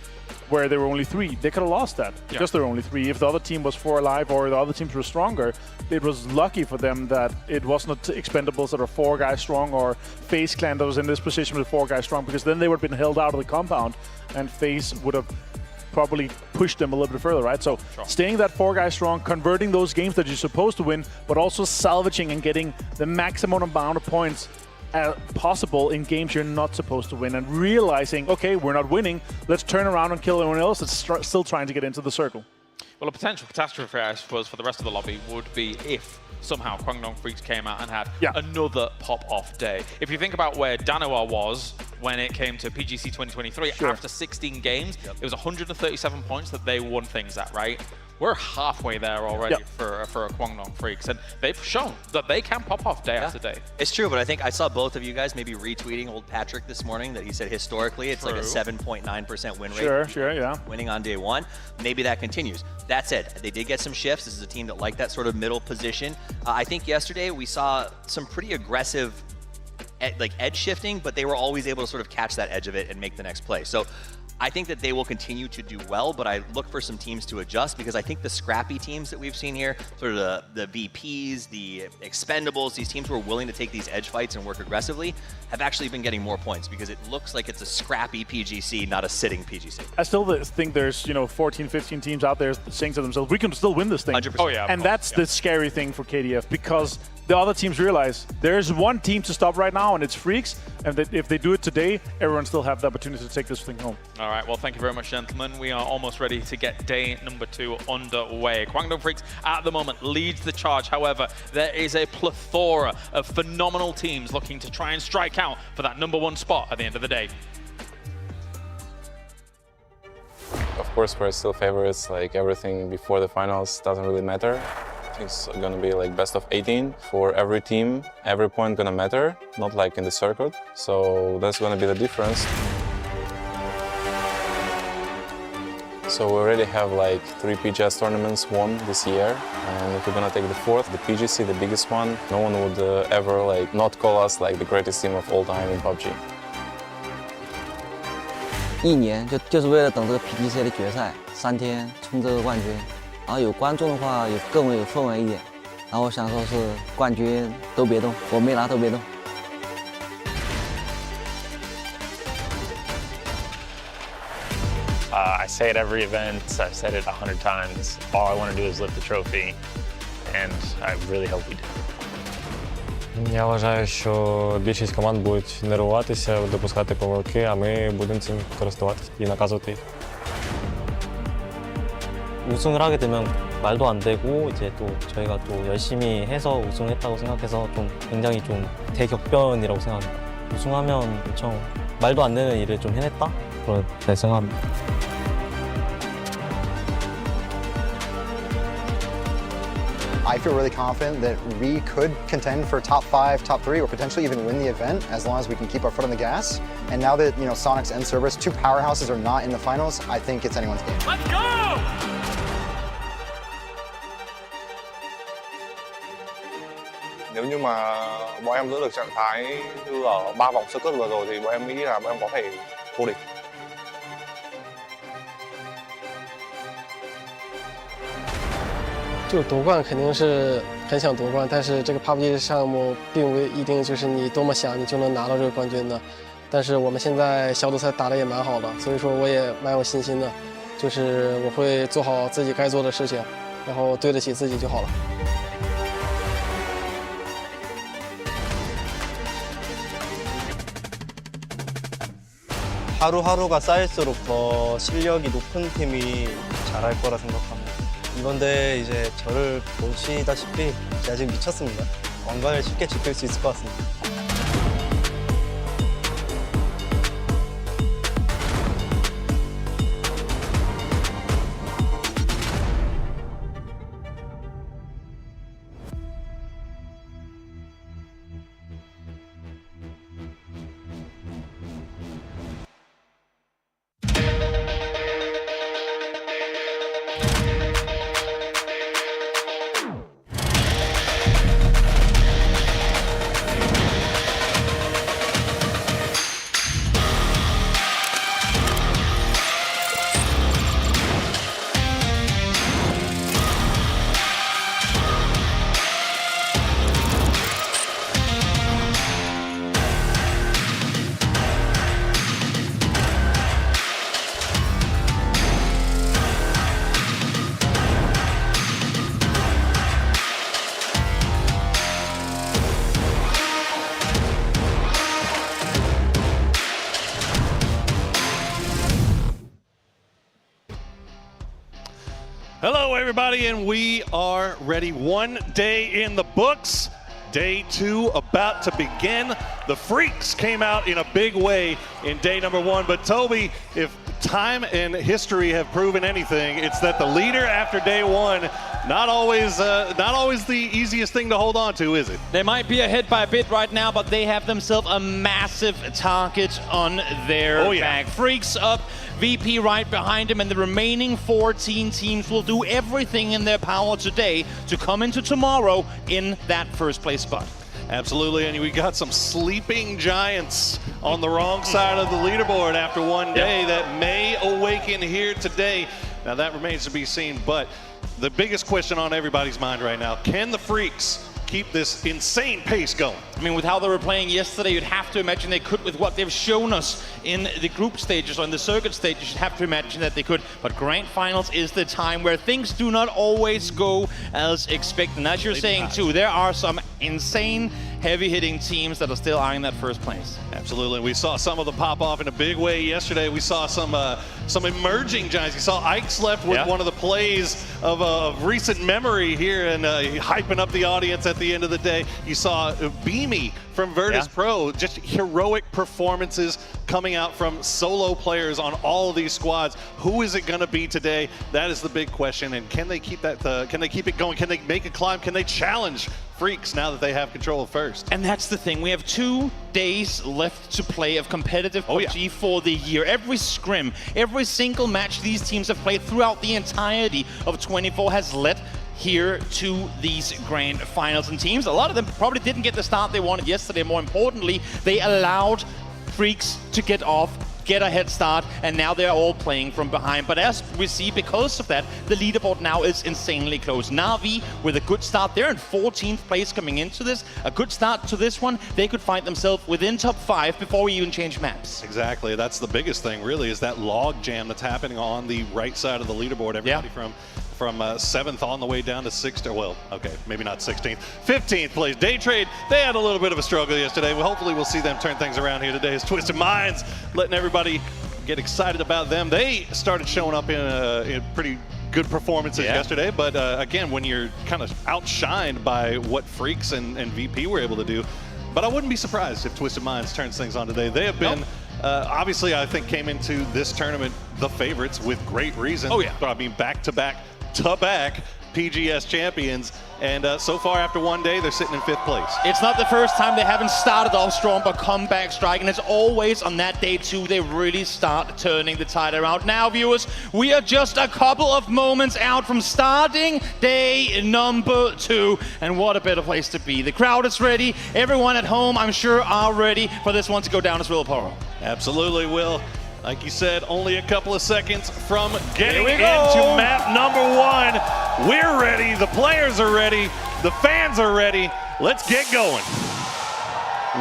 where there were only 3. They could have lost that because there were only 3. If the other team was 4 alive or the other teams were stronger, it was lucky for them that it wasn't Expendables that are 4 guys strong or FaZe Clan that was in this position with 4 guys strong, because then they would have been held out of the compound and FaZe would have probably pushed them a little bit further, right? So staying that 4 guys strong, converting those games that you're supposed to win, but also salvaging and getting the maximum amount of points possible in games you're not supposed to win, and realizing, okay, we're not winning, let's turn around and kill everyone else that's still trying to get into the circle.
Well, a potential catastrophe, I suppose, for the rest of the lobby would be if somehow Kwangdong Freaks came out and had another pop-off day. If you think about where Danoa was when it came to PGC 2023, after 16 games, it was 137 points that they won things at, right? We're halfway there already for a Kwangdong Freaks, and they've shown that they can pop off day after day.
It's true, but I think I saw both of you guys maybe retweeting old Patrick this morning that he said historically it's like a 7.9% win rate.
Sure, yeah.
Winning on day 1. Maybe that continues. That said, they did get some shifts. This is a team that liked that sort of middle position. I think yesterday we saw some pretty aggressive edge shifting, but they were always able to sort of catch that edge of it and make the next play. So I think that they will continue to do well, but I look for some teams to adjust, because I think the scrappy teams that we've seen here, sort of the VPs, the Expendables, these teams who are willing to take these edge fights and work aggressively, have actually been getting more points, because it looks like it's a scrappy PGC, not a sitting PGC.
I still think there's 14, 15 teams out there saying to themselves, we can still win this thing.
100%.
Oh, yeah.
And that's the scary thing for KDF, because the other teams realize there's one team to stop right now, and it's Freaks. And that if they do it today, everyone still have the opportunity to take this thing home.
All right, well, thank you very much, gentlemen. We are almost ready to get day number 2 underway. Kwangdong Freaks at the moment leads the charge. However, there is a plethora of phenomenal teams looking to try and strike out for that number 1 spot at the end of the day.
Of course, we're still favorites. Like, everything before the finals doesn't really matter. It's gonna be like best of 18 for every team. Every point gonna matter, not like in the circuit. So that's gonna be the difference. So we already have like 3 PGS tournaments won this year, and if we're gonna take the 4th, the PGC, the biggest one, no one would ever like not call us like the greatest team of all time in PUBG.
1年就是为了等这个 PGC 的决赛，3天冲这个冠军。然后有观众的话，更有氛围一点。然后我想说是冠军都别动，我没拿都别动。
I
I say it every event, I've said it 100 times. All I want to do is lift the trophy, and I really hope we do.
Я вважаю, що більшість команд будуть нервуватися, допускати помилки, а ми будемо цим користуватися і наказувати їх.
우승을 하게 되면 말도 안 되고 이제 또 저희가 또 열심히 해서 우승했다고 생각해서 좀 굉장히 좀 대격변이라고 생각합니다. 우승하면 엄청 말도 안 되는 일을 좀 해냈다? 그렇게 생각합니다.
I feel really confident that we could contend for top 5, top 3, or potentially even win the event as long as we can keep our foot on the gas. And now that, Sonic's and Cerberus, two powerhouses are not in the finals, I think it's anyone's game.
Let's go!
Nếu như mà bọn em giữ được trạng thái như ở 3 vòng sơ cướp vừa rồi thì bọn em nghĩ là bọn em có thể vô địch.
就夺冠肯定是很想夺冠，但是这个 pubg 项目并不一定就是你多么想你就能拿到这个冠军的。但是我们现在小组赛打得也蛮好的，所以说我也蛮有信心的，就是我会做好自己该做的事情，然后对得起自己就好了。
하루하루가 쌓일수록 더 실력이 높은 팀이 잘할 거라 생각합니다. 이번 대회 이제 저를 보시다시피 제가 지금 미쳤습니다. 왕관을 쉽게 지킬 수 있을 것 같습니다.
Hello, everybody, and we are ready. 1 day in the books. Day 2 about to begin. The Freaks came out in a big way in day number 1. But Toby, if time and history have proven anything, it's that the leader after day 1, not always the easiest thing to hold on to, is it?
They might be ahead by a bit right now, but they have themselves a massive target on their back. Freaks up, VP right behind him, and the remaining 14 teams will do everything in their power today to come into tomorrow in that first place spot.
Absolutely, and we got some sleeping giants on the wrong side of the leaderboard after 1 day that may awaken here today. Now that remains to be seen, but the biggest question on everybody's mind right now, can the Freaks keep this insane pace going?
I mean, with how they were playing yesterday, you'd have to imagine they could. With what they've shown us in the group stages or in the circuit stages, you'd have to imagine that they could. But Grand Finals is the time where things do not always go as expected. And as you're saying too, there are some insane heavy-hitting teams that are still eyeing that first place.
Absolutely. We saw some of them pop off in a big way yesterday. We saw some emerging giants. You saw Ike's left with one of the plays of recent memory here and hyping up the audience at the end of the day. You saw Beamy from Virtus Pro, just heroic performances coming out from solo players on all of these squads. Who is it going to be today? That is the big question. And can they keep that? Can they keep it going? Can they make a climb? Can they challenge Freaks now that they have control of first?
And that's the thing. We have 2 days left to play of competitive PUBG for the year. Every scrim, every single match these teams have played throughout the entirety of 24 has led here to these Grand Finals. And teams, a lot of them probably didn't get the start they wanted yesterday. More importantly, they allowed Freaks to get off
get a head start, and now they're all playing from behind. But as we see, because of that, the leaderboard now is insanely close. Na'Vi with a good start. They're in 14th place coming into this. A good start to this one. They could find themselves within top 5 before we even change maps.
Exactly. That's the biggest thing, really, is that log jam that's happening on the right side of the leaderboard. Everybody from 7th on the way down to 6th, well, okay, maybe not 16th, 15th place. Day Trade, they had a little bit of a struggle yesterday. Well, hopefully we'll see them turn things around here today as Twisted Minds letting everybody get excited about them. They started showing up in pretty good performances yesterday, but again, when you're kind of outshined by what Freaks and VP were able to do, but I wouldn't be surprised if Twisted Minds turns things on today. They have been, obviously, I think, came into this tournament the favorites with great reason.
Oh, yeah.
I mean, back-to-back PGS champions, and so far after one day they're sitting in 5th place.
It's not the first time they haven't started off strong but come back striking. It's always on that day 2 they really start turning the tide around. Now, viewers, we are just a couple of moments out from starting day number 2, and what a better place to be. The crowd is ready. Everyone at home, I'm sure, are ready for this one to go down as well, Poro.
Absolutely, Will. Like you said, only a couple of seconds from getting into map number 1. We're ready, the players are ready, the fans are ready. Let's get going.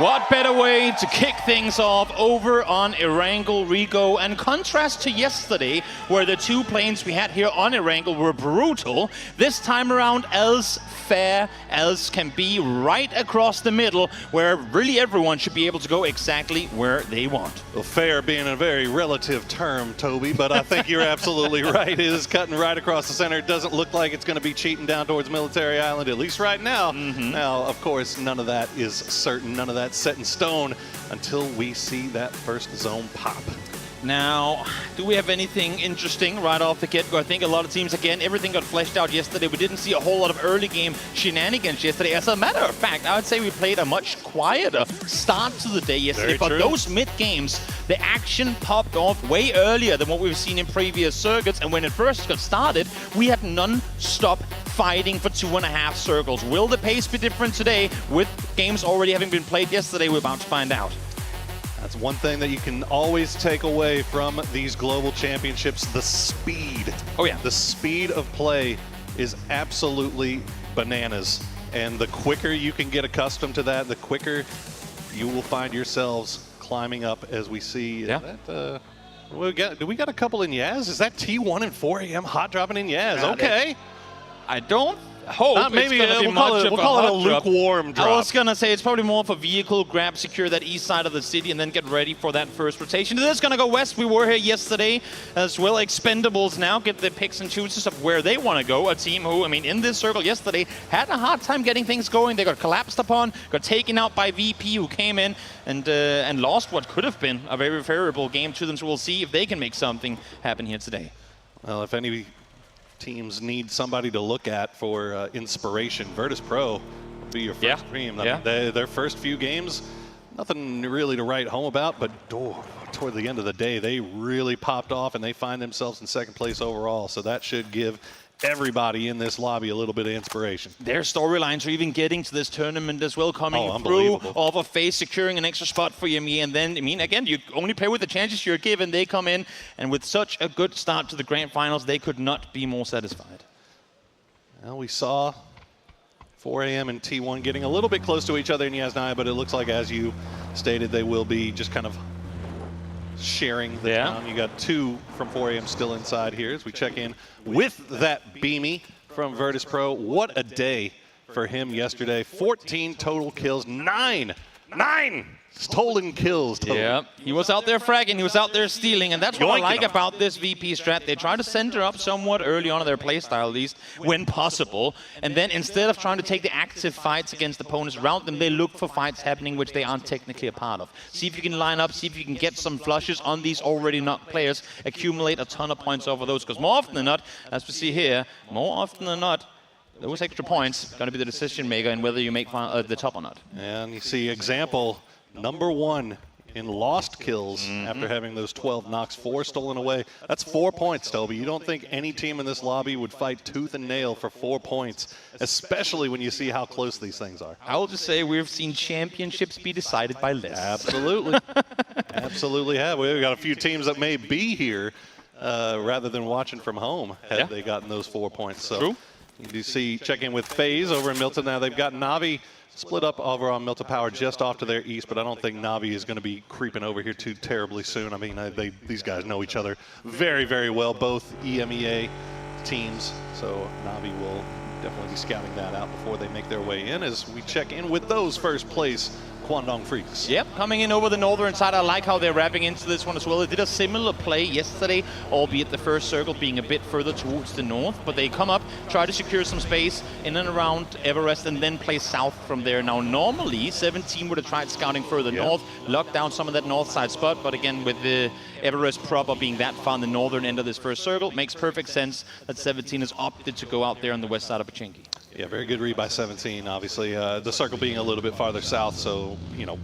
What better way to kick things off over on Erangel Rigo, and contrast to yesterday where the 2 planes we had here on Erangel were brutal. This time around, as fair as can be, right across the middle where really everyone should be able to go exactly where they want.
Well, fair being a very relative term, Toby, but I think you're absolutely right. It is cutting right across the center. It doesn't look like it's going to be cheating down towards Military Island, at least right now. Now, of course, none of that is certain. None of that set in stone until we see that first zone pop.
Now, do we have anything interesting right off the get-go? I think a lot of teams, again, everything got fleshed out yesterday. We didn't see a whole lot of early game shenanigans yesterday. As a matter of fact, I would say we played a much quieter start to the day yesterday. But those mid-games, the action popped off way earlier than what we've seen in previous circuits. And when it first got started, we had non-stop fighting for 2.5 circles. Will the pace be different today with games already having been played yesterday? We're about to find out.
That's one thing that you can always take away from these global championships, the speed.
Oh, yeah.
The speed of play is absolutely bananas. And the quicker you can get accustomed to that, the quicker you will find yourselves climbing up as we see that. Do we got a couple in Yaz? Is that T1 and 4 AM hot dropping in Yaz? Okay.
I don't hope
maybe
it's
we'll call it a lukewarm drop.
I was going to say it's probably more of a vehicle grab, secure that east side of the city, and then get ready for that first rotation. It is going to go west. We were here yesterday as well. Expendables now get the picks and chooses of where they want to go. A team who, I mean, in this circle yesterday had a hard time getting things going. They got collapsed upon, got taken out by VP, who came in and lost what could have been a very favorable game to them. So we'll see if they can make something happen here today.
Well, if any teams need somebody to look at for inspiration, Virtus.pro will be your first team. Their first few games, nothing really to write home about, but toward the end of the day, they really popped off and they find themselves in 2nd place overall. So that should give everybody in this lobby a little bit of inspiration.
Their storylines are even getting to this tournament as well, coming through off of FaZe, securing an extra spot for Yami, and then, I mean, again, you only play with the chances you're given. They come in, and with such a good start to the grand finals, they could not be more satisfied.
Well, we saw 4 AM and T1 getting a little bit close to each other in Yasnaya, but it looks like, as you stated, they will be just kind of sharing the town. You got 2 from 4 AM still inside here as we check in with that Beamy from Virtus.pro. What a day for him yesterday. 14 total kills, 9 stolen kills.
Yeah, he was out there fragging, he was out there stealing, and that's what I like about this VP strat. They try to center up somewhat early on in their playstyle, at least, when possible. And then instead of trying to take the active fights against opponents around them, they look for fights happening which they aren't technically a part of. See if you can line up, see if you can get some flushes on these already knocked players, accumulate a ton of points over those, because more often than not, as we see here, more often than not, those extra points going to be the decision maker in whether you make the top or not.
And you see example number 1 in lost kills after having those 12 knocks, 4 stolen away. That's 4 points, Toby. You don't think any team in this lobby would fight tooth and nail for 4 points, especially when you see how close these things are.
I will just say we've seen championships be decided by less.
Absolutely. Absolutely have. We've got a few teams that may be here rather than watching from home had they gotten those 4 points. So
True.
You do see, check in with FaZe over in Milton. Now they've got Na'Vi split up over on Milton Power just off to their east, but I don't think Na'Vi is going to be creeping over here too terribly soon. I mean, these guys know each other very, very well, both EMEA teams. So Na'Vi will definitely be scouting that out before they make their way in as we check in with those first place Kwangdong Freaks.
Yep, coming in over the northern side. I like how they're wrapping into this one as well. They did a similar play yesterday, albeit the first circle being a bit further towards the north, but they come up, try to secure some space in and around Everest, and then play south from there. Now, normally, 17 would have tried scouting further north, locked down some of that north side spot, but again, with the Everest proper being that far on the northern end of this first circle, it makes perfect sense that 17 has opted to go out there on the west side of Pachinki.
Yeah, very good read by 17, obviously. The circle being a little bit farther south, so, you know,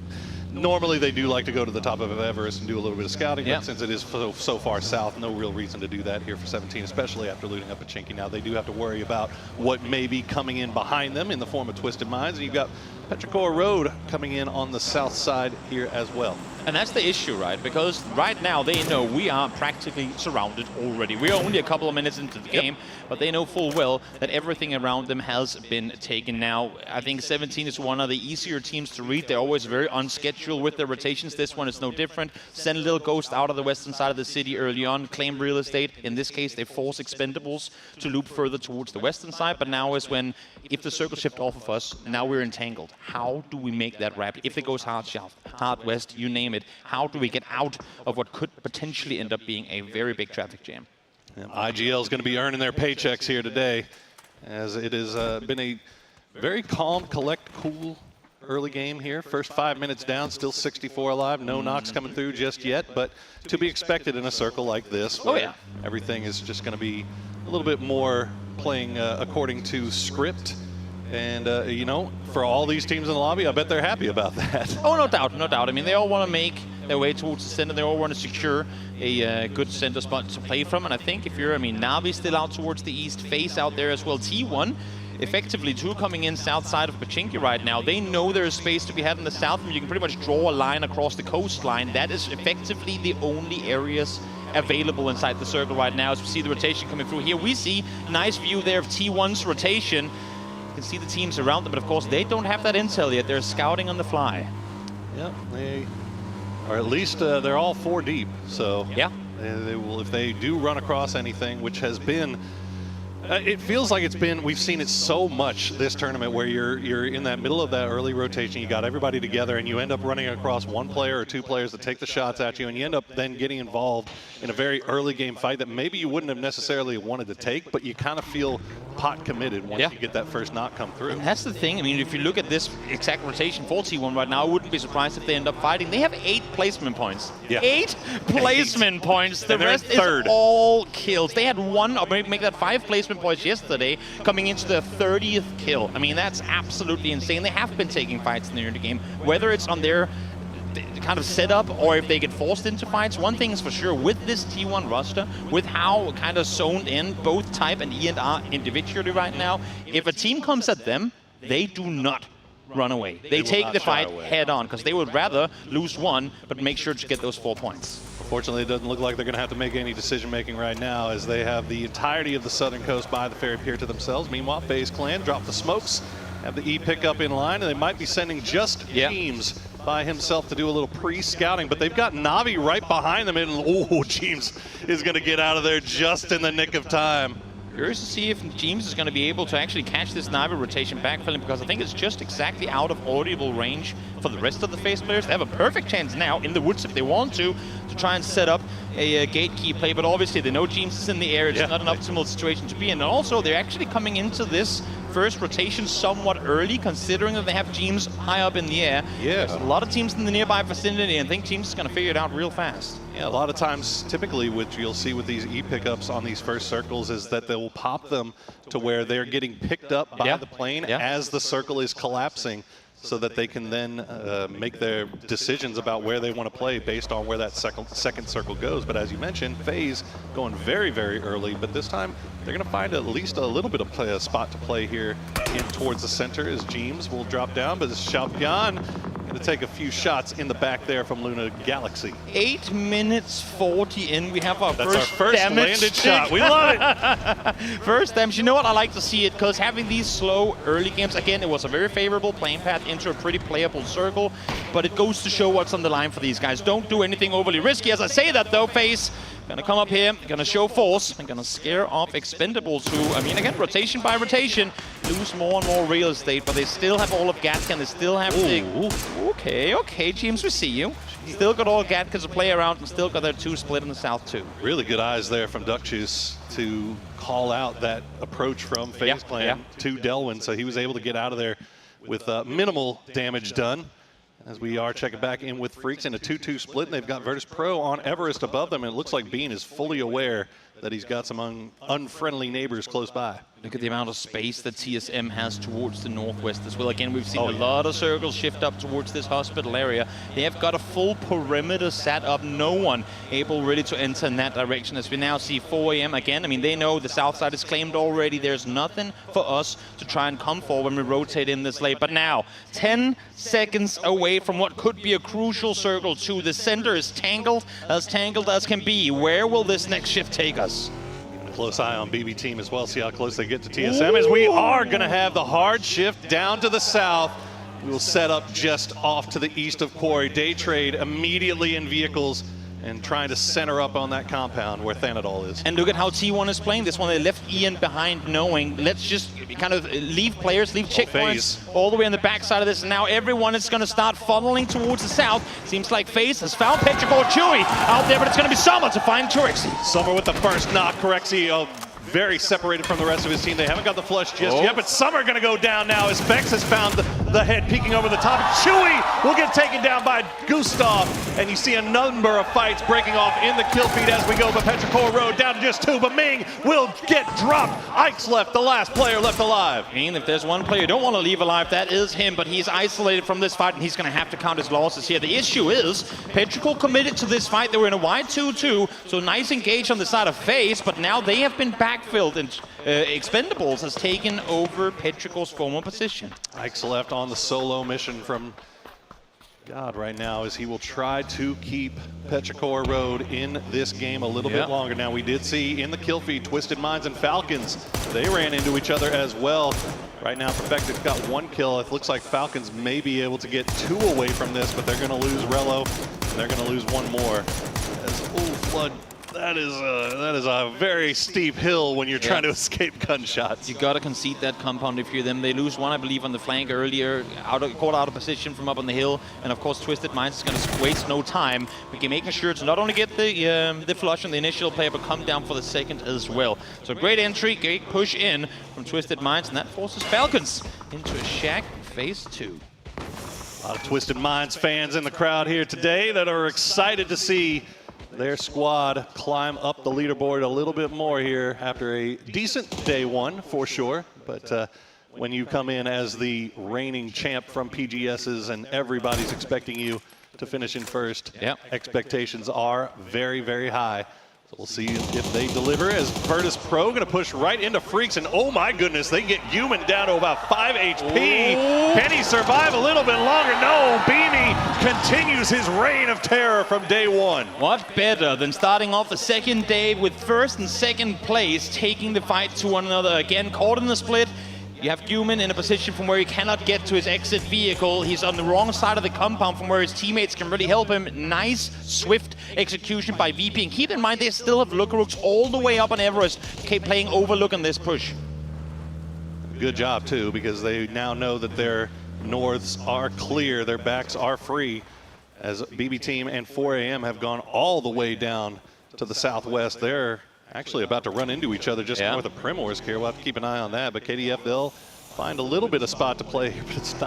normally they do like to go to the top of Everest and do a little bit of scouting, but since it is so far south, no real reason to do that here for 17, especially after looting up Pachinki. Now, they do have to worry about what may be coming in behind them in the form of Twisted Minds, and you've got Petrichor Road coming in on the south side here as well.
And that's the issue, right? Because right now they know we are practically surrounded already. We're only a couple of minutes into the game, but they know full well that everything around them has been taken now. I think 17 is one of the easier teams to read. They're always very unscheduled with their rotations. This one is no different. Send a little ghost out of the western side of the city early on, claim real estate. In this case, they force expendables to loop further towards the western side, but now is when, if the circle shift off of us, now we're entangled. How do we make that rapid? If it goes hard south, hard west, you name it, how do we get out of what could potentially end up being a very big traffic jam?
IGL is going to be earning their paychecks here today, as it has been a very calm, cool early game here. First 5 minutes down, still 64 alive. No knocks coming through just yet, but to be expected in a circle like this, where everything is just going to be a little bit more playing according to script. And, you know, for all these teams in the lobby, I bet they're happy about that.
Oh, no doubt, no doubt. I mean, they all want to make their way towards the center. They all want to secure a good center spot to play from. And I think if you're, Na'Vi still out towards the east, FaZe out there as well. T1, effectively, two coming in south side of Pachinki right now. They know there's space to be had in the south, and you can pretty much draw a line across the coastline. That is effectively the only areas available inside the circle right now. As we see the rotation coming through here, we see nice view there of T1's rotation. You can see the teams around them, but of course they don't have that intel yet. They're scouting on the fly.
Yeah, or at least they're all 4 deep. So they will, if they do run across anything, which has been, it feels like we've seen it so much this tournament, where you're in that middle of that early rotation, you got everybody together, and you end up running across one player or 2 players that take the shots at you, and you end up then getting involved in a very early game fight that maybe you wouldn't have necessarily wanted to take, but you kind of feel pot committed once you get that first knock come through.
And that's the thing. I mean, if you look at this exact rotation for T1 right now, I wouldn't be surprised if they end up fighting. They have 8 placement points. 8 placement points. The rest is all kills. They had 1, or maybe make that 5 placement points yesterday, coming into the 30th kill. I mean, that's absolutely insane. They have been taking fights in the early game, whether it's on their kind of setup or if they get forced into fights. One thing is for sure, with this T1 roster, with how kind of zoned in both Type and E&R individually right now, if a team comes at them, they do not run away. They take the fight head on, because they would rather lose 1 but make sure to get those 4 points.
Unfortunately, it doesn't look like they're going to have to make any decision-making right now, as they have the entirety of the southern coast by the ferry pier to themselves. Meanwhile, FaZe Clan drop the smokes, have the E pickup in line, and they might be sending just James by himself to do a little pre-scouting, but they've got Na'Vi right behind them, and James is going to get out of there just in the nick of time.
Curious to see if James is going to be able to actually catch this Na'Vi rotation backfilling, because I think it's just exactly out of audible range for the rest of the FaZe players. They have a perfect chance now in the woods if they want to try and set up a gate key play, but obviously they know James is in the air. It's not an optimal situation to be in. And also, they're actually coming into this first rotation somewhat early, considering that they have James high up in the air. There's a lot of teams in the nearby vicinity, and I think James is going to figure it out real fast.
Yeah, a lot of times, typically, what you'll see with these E pickups on these first circles is that they will pop them to where they're getting picked up by the plane as the circle is collapsing. so that they can then make their decisions about where they want to play based on where that second circle goes. But as you mentioned, FaZe going very, very early, but this time they're going to find at least a little bit of a spot to play here in towards the center as James will drop down, but it's Xiaopian going to take a few shots in the back there from Luna Galaxy.
8 minutes 40 in. We have our
That's
first damage
landed shot. We love it.
First damage. You know what? I like to see it because having these slow early games, again, it was a very favorable playing path into a pretty playable circle, but it goes to show what's on the line for these guys. Don't do anything overly risky. As I say that though, FaZe gonna come up here, gonna show force, and gonna scare off Expendables who, I mean, again, rotation by rotation, lose more and more real estate, but they still have all of Gatkin, they still have Okay, James, we see you. Still got all Gatkins to play around and still got their 2 split in the south too.
Really good eyes there from Duckjuice to call out that approach from FaZe Clan to Delwyn, so he was able to get out of there with minimal damage done. As we are checking back in with Freaks in a 2-2 split, and they've got Virtus Pro on Everest above them, and it looks like Bean is fully aware that he's got some unfriendly neighbors close by.
Look at the amount of space that TSM has towards the northwest as well. Again, we've seen a lot of circles shift up towards this hospital area. They have got a full perimeter set up. No one able really to enter in that direction. As we now see 4 AM again, I mean, they know the south side is claimed already. There's nothing for us to try and come for when we rotate in this late. But now, 10 seconds away from what could be a crucial circle 2. The center is tangled as can be. Where will this next shift take us?
Close eye on BB team as well, see how close they get to TSM, as we are going to have the hard shift down to the south. We will set up just off to the east of Quarry. Day trade immediately in vehicles and trying to center up on that compound where Thanadol is.
And look at how T1 is playing this one. They left Ian behind knowing, let's just kind of leave players, leave checkpoints all the way on the backside of this. And now everyone is going to start funneling towards the south. Seems like FaZe has found Petrichor Chewy out there, but it's going to be Summer to find Turexy.
Summer with the first knock. Corexy very separated from the rest of his team. They haven't got the flush just yet, but Summer going to go down now as Vex has found the head peeking over the top. Chewy will get taken down by Gustav, and you see a number of fights breaking off in the kill feed as we go, but Petrichor Road down to just 2, but Ming will get dropped. Ike's left, the last player left alive.
And if there's one player you don't want to leave alive, that is him, but he's isolated from this fight, and he's going to have to count his losses here. The issue is, Petrichor committed to this fight. They were in a wide 2-2, so nice engage on the side of FaZe, but now they have been backfilled, and Expendables has taken over Petrichor's former position.
Ike's left on the solo mission from God right now as he will try to keep Petrichor Road in this game a little bit longer. Now, we did see in the kill feed Twisted Minds and Falcons. They ran into each other as well. Right now, Perfected's got 1 kill. It looks like Falcons may be able to get 2 away from this, but they're going to lose Rello, and they're going to lose 1 more. As Flood, that is a very steep hill when you're trying to escape gunshots.
You gotta concede that compound if you're them. They lose 1, I believe, on the flank earlier, caught out of position from up on the hill, and of course Twisted Minds is gonna waste no time. We can making sure to not only get the flush on the initial player, but come down for the second as well. So great entry, great push in from Twisted Minds, and that forces Falcons into a shack phase 2.
A lot of Twisted Minds fans in the crowd here today that are excited to see their squad climb up the leaderboard a little bit more here after a decent day 1 for sure. But when you come in as the reigning champ from PGS's and everybody's expecting you to finish in first, expectations are very, very high. So we'll see if they deliver as Virtus Pro going to push right into Freaks, and oh my goodness, they get Human down to about 5 HP. Can he survive a little bit longer? No, Beanie continues his reign of terror from day 1.
What better than starting off the second day with first and second place, taking the fight to one another again, caught in the split. You have Human in a position from where he cannot get to his exit vehicle. He's on the wrong side of the compound from where his teammates can really help him. Nice, swift execution by VP. And keep in mind, they still have Lookarooks all the way up on Everest, playing Overlook on this push.
Good job, too, because they now know that their norths are clear, their backs are free, as BB Team and 4 AM have gone all the way down to the southwest. They're actually about to run into each other just north of Primorsk here. We'll have to keep an eye on that. But KDF, they'll find a little bit of spot to play, but it's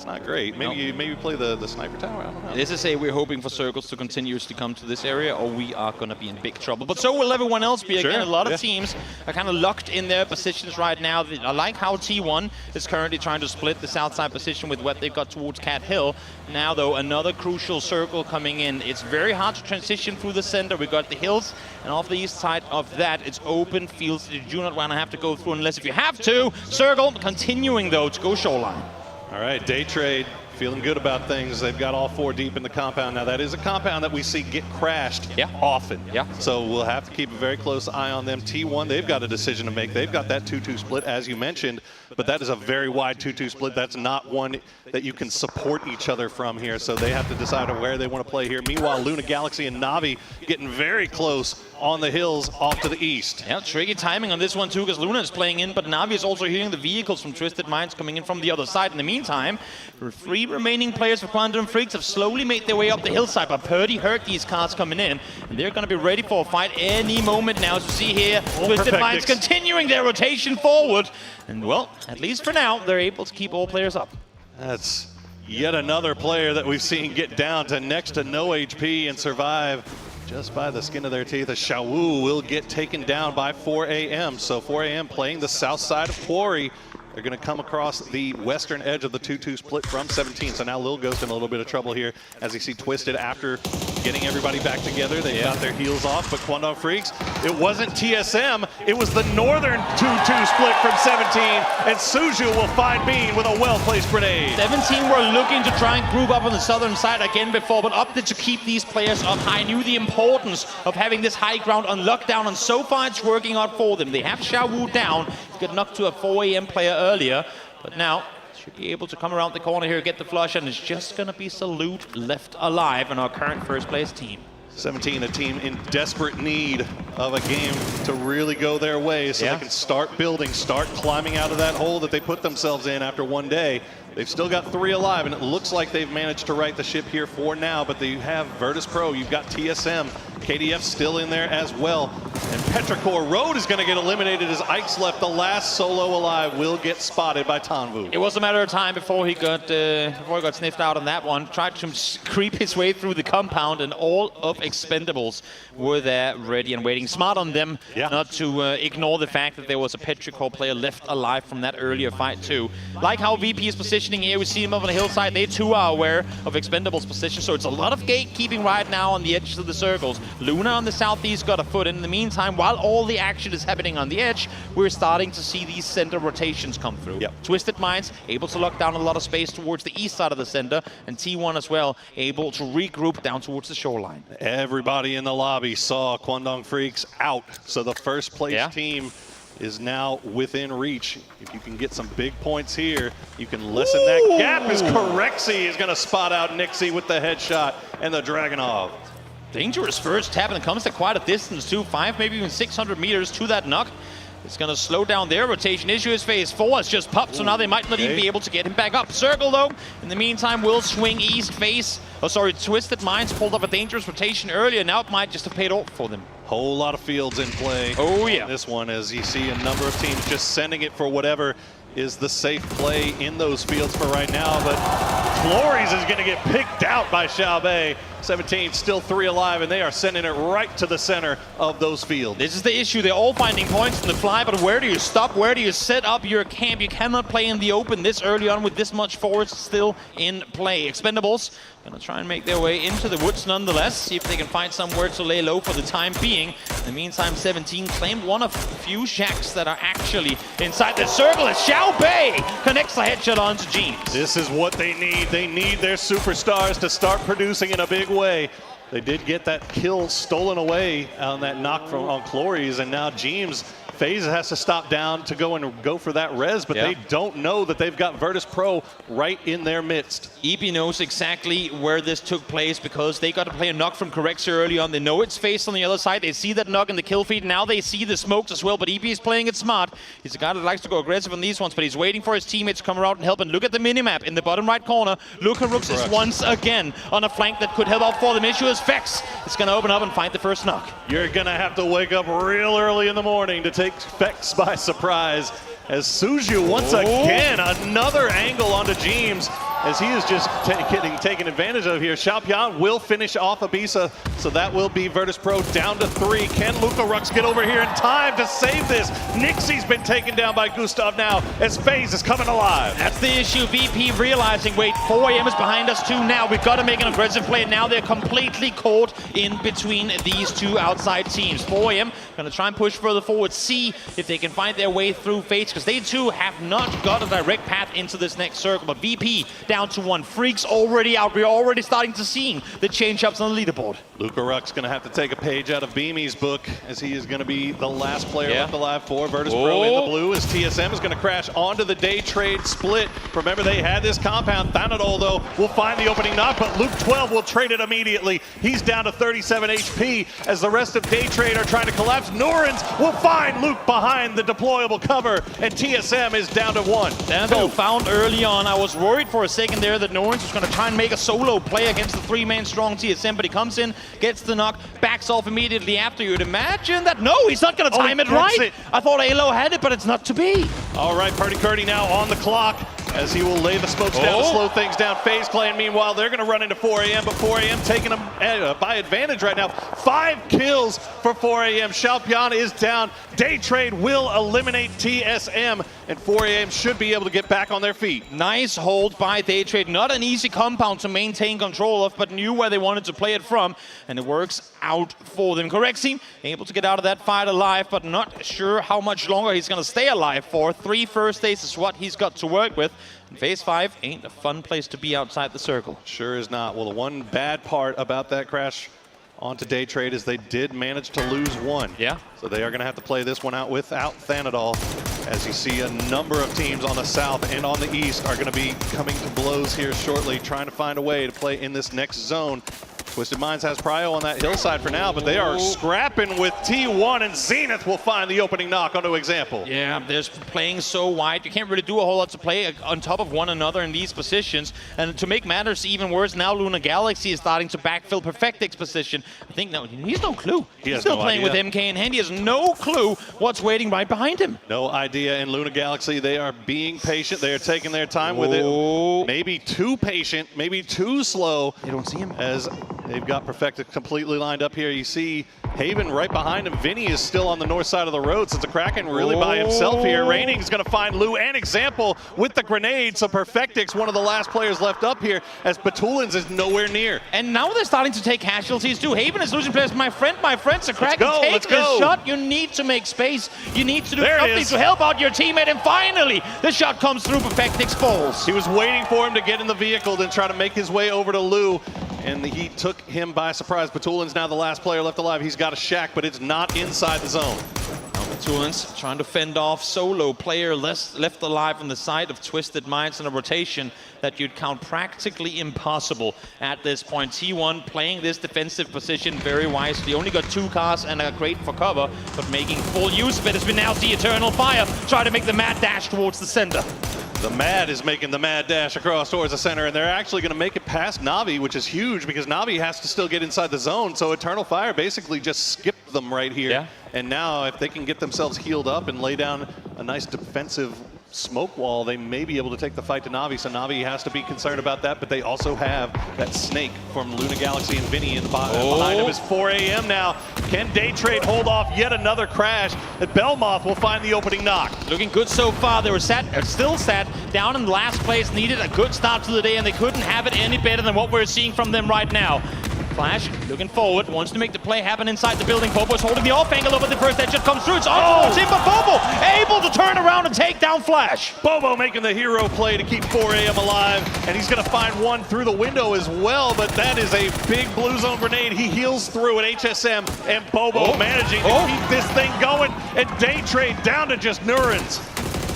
not great. Maybe play the sniper tower. I don't know.
This is we're hoping for circles to continuously come to this area, or we are going to be in big trouble. But so will everyone else be. Again, a lot of teams are kind of locked in their positions right now. I like how T1 is currently trying to split the south side position with what they've got towards Cat Hill. Now, though, another crucial circle coming in. It's very hard to transition through the center. We've got the hills, and off the east side of that, it's open fields that you do not want to have to go through unless if you have to. Circle continuing, though, to go shoreline.
All right, day trade. Feeling good about things. They've got all 4 deep in the compound. Now, that is a compound that we see get crashed often. So we'll have to keep a very close eye on them. T1, they've got a decision to make. They've got that 2-2 split, as you mentioned, but that is a very wide 2-2 split. That's not one that you can support each other from here, so they have to decide on where they want to play here. Meanwhile, Luna Galaxy and Navi getting very close on the hills off to the east.
Yeah, tricky timing on this one too, because Luna is playing in, but Navi is also hearing the vehicles from Twisted Minds coming in from the other side. In the meantime, 3 remaining players for Quantum Freaks have slowly made their way up the hillside, but Purdy heard these cars coming in, and they're going to be ready for a fight any moment now. So see here, Twisted Minds continuing their rotation forward, and well, at least for now, they're able to keep all players up.
That's yet another player that we've seen get down to next to no HP and survive just by the skin of their teeth. A Xiaowu will get taken down by 4AM. So 4AM playing the south side of Quarry. They're going to come across the western edge of the 2-2 split from 17. So now Lil Ghost in a little bit of trouble here as you see Twisted after getting everybody back together. They got their heels off, but Quandong Freaks, it wasn't TSM, it was the northern 2-2 split from 17, and Suju will find Bean with a well-placed grenade.
17 were looking to try and group up on the southern side again before, but opted to keep these players up high. Knew the importance of having this high ground on lockdown, and so far it's working out for them. They have Xiaowu down. He got knocked to a 4AM player earlier, but now should be able to come around the corner here, get the flush, and it's just going to be Salute left alive in our current first place team.
17, a team in desperate need of a game to really go their way so they can start building, start climbing out of that hole that they put themselves in after one day. They've still got 3 alive, and it looks like they've managed to right the ship here for now, but you have Virtus Pro, you've got TSM, KDF still in there as well, and Petrichor Road is going to get eliminated as Ike's left. The last solo alive will get spotted by Tanvu.
It was a matter of time before he got sniffed out on that one. Tried to creep his way through the compound, and all of Expendables were there ready and waiting. Smart on them not to ignore the fact that there was a Petrichor player left alive from that earlier fight too. Like how VP is positioning here, we see him up on the hillside. They too are aware of Expendables' position, so it's a lot of gatekeeping right now on the edges of the circles. Luna on the southeast got a foot in. In the meantime, while all the action is happening on the edge, we're starting to see these center rotations come through. Twisted Minds able to lock down a lot of space towards the east side of the center, and T1 as well able to regroup down towards the shoreline.
Everybody in the lobby saw Quandong Freaks out, so the first place team is now within reach. If you can get some big points here, you can lessen that gap as Correxy is going to spot out Nixie with the headshot and the Dragunov.
Dangerous first tap, and it comes to quite a distance too, 500, maybe even 600 meters to that knock. It's going to slow down their rotation. Issue is phase 4 has just popped, so now they might not even be able to get him back up. Circle, though, in the meantime, will swing east face. Oh, sorry, Twisted Minds pulled up a dangerous rotation earlier. Now it might just have paid off for them.
Whole lot of fields in play.
Oh, yeah.
This one, as you see a number of teams just sending it for whatever is the safe play in those fields for right now, but Flores is going to get picked out by Xiaobei. 17, still 3 alive, and they are sending it right to the center of those fields.
This is the issue. They're all finding points in the fly, but where do you stop? Where do you set up your camp? You cannot play in the open this early on with this much force still in play. Expendables going to try and make their way into the woods nonetheless, see if they can find somewhere to lay low for the time being. In the meantime, 17 claimed one of a few shacks that are actually inside the circle as Xiaobei connects the headshot onto Jeans.
This is what they need. They need their superstars to start producing in a big way. They did get that kill stolen away on that knock on Clories, and now James FaZe has to stop down to go for that res, but they don't know that they've got Virtus Pro right in their midst.
EP knows exactly where this took place because they got to play a knock from Correxer early on. They know it's FaZe on the other side. They see that knock in the kill feed. Now they see the smokes as well, but EP is playing it smart. He's a guy that likes to go aggressive on these ones, but he's waiting for his teammates to come around and help. And look at the minimap in the bottom right corner. Luka Rooks is once again on a flank that could help out for them. Issue is Vex. It's going to open up and find the first knock.
You're going to have to wake up real early in the morning to take Vex by surprise as Suju once again, another angle onto James, as he is just getting taken advantage of here. Xiaopian will finish off Abisa, so that will be Virtus Pro down to 3. Can Lucarux get over here in time to save this? Nixie's been taken down by Gustav now as FaZe is coming alive.
That's the issue. VP realizing, wait, 4AM is behind us too now. We've got to make an aggressive play. Now they're completely caught in between these two outside teams. 4AM going to try and push further forward, see if they can find their way through FaZe, because they too have not got a direct path into this next circle. But VP down to 1. Freaks already out. We're already starting to see the change-ups on the leaderboard.
Lucarux going to have to take a page out of Beamy's book, as he is going to be the last player left alive for Virtus Pro in the blue, as TSM is going to crash onto the day trade split. Remember, they had this compound. Thanadol, though, will find the opening knock, but Luke 12 will trade it immediately. He's down to 37 HP as the rest of day trade are trying to collapse. Norins will find Luke behind the deployable cover, and TSM is down to 1.
Thanadol found early on. I was worried for a second there that Norins was going to try and make a solo play against the 3-man strong TSM, but he comes in, gets the knock, backs off immediately after. You'd imagine that, no, he's not going to time it right. I thought Alo had it, but it's not to be.
All right, Purdy Curdy now on the clock, as he will lay the smokes down to slow things down. FaZe Clan, meanwhile, they're going to run into 4AM, but 4AM taking them by advantage right now. 5 kills for 4AM. Xiaopian is down. Day Trade will eliminate TSM, and 4AM should be able to get back on their feet.
Nice hold by Day Trade. Not an easy compound to maintain control of, but knew where they wanted to play it from, and it works out for them. Corexi able to get out of that fight alive, but not sure how much longer he's going to stay alive for. 3 first days is what he's got to work with. And Phase 5 ain't a fun place to be outside the circle.
Sure is not. Well, the one bad part about that crash onto Day Trade is they did manage to lose 1.
Yeah.
So they are going to have to play this one out without Thanadol, as you see a number of teams on the south and on the east are going to be coming to blows here shortly, trying to find a way to play in this next zone. Twisted Minds has Prio on that hillside for now, but they are scrapping with T1, and Zenith will find the opening knock onto Example.
Yeah, they're playing so wide. You can't really do a whole lot to play on top of one another in these positions. And to make matters even worse, now Luna Galaxy is starting to backfill Perfectix position. I think no, he's no clue. He's still playing with MK in hand. He has no clue what's waiting right behind him.
No idea. In Luna Galaxy, they are being patient. They are taking their time with it. Maybe too patient, maybe too slow.
They don't see him.
As they've got Perfectix completely lined up here. You see Haven right behind him. Vinny is still on the north side of the road, since the Kraken really by himself here. Raining's going to find Lou and Example with the grenade. So Perfectix, one of the last players left up here, as Batulins is nowhere near.
And now they're starting to take casualties too. Haven is losing players. My friends, the Kraken take the shot. You need to make space. You need to do something to help out your teammate. And finally, the shot comes through. Perfectix falls.
He was waiting for him to get in the vehicle, then try to make his way over to Lou. And he took him by surprise. Batulin's now the last player left alive. He's got a shack, but it's not inside the zone.
Batulins trying to fend off solo player left alive on the side of Twisted Minds in a rotation that you'd count practically impossible at this point. T1 playing this defensive position very wisely. Only got 2 cars and a crate for cover, but making full use of it as we now see Eternal Fire try to make the mad dash towards the center.
The Mad is making the mad dash across towards the center, and they're actually going to make it past Na'Vi, which is huge because Na'Vi has to still get inside the zone. So Eternal Fire basically just skipped them right here.
Yeah.
And now if they can get themselves healed up and lay down a nice defensive smoke wall, they may be able to take the fight to Na'Vi. So Na'Vi has to be concerned about that, but they also have that snake from Luna Galaxy and Vinny in the behind him. Is 4AM now. Can Day Trade hold off yet another crash? And Belmoth will find the opening knock.
Looking good so far. They were still sat down in last place, needed a good start to the day, and they couldn't have it any better than what we're seeing from them right now. Flash looking forward, wants to make the play happen inside the building. Bobo's holding the off angle over the first headshot comes through. It's on towards him, but Bobo able to turn around and take down Flash.
Bobo making the hero play to keep 4AM alive, and he's going to find one through the window as well, but that is a big blue zone grenade. He heals through at HSM, and Bobo managing to keep this thing going, and Day Trade down to just Nurins.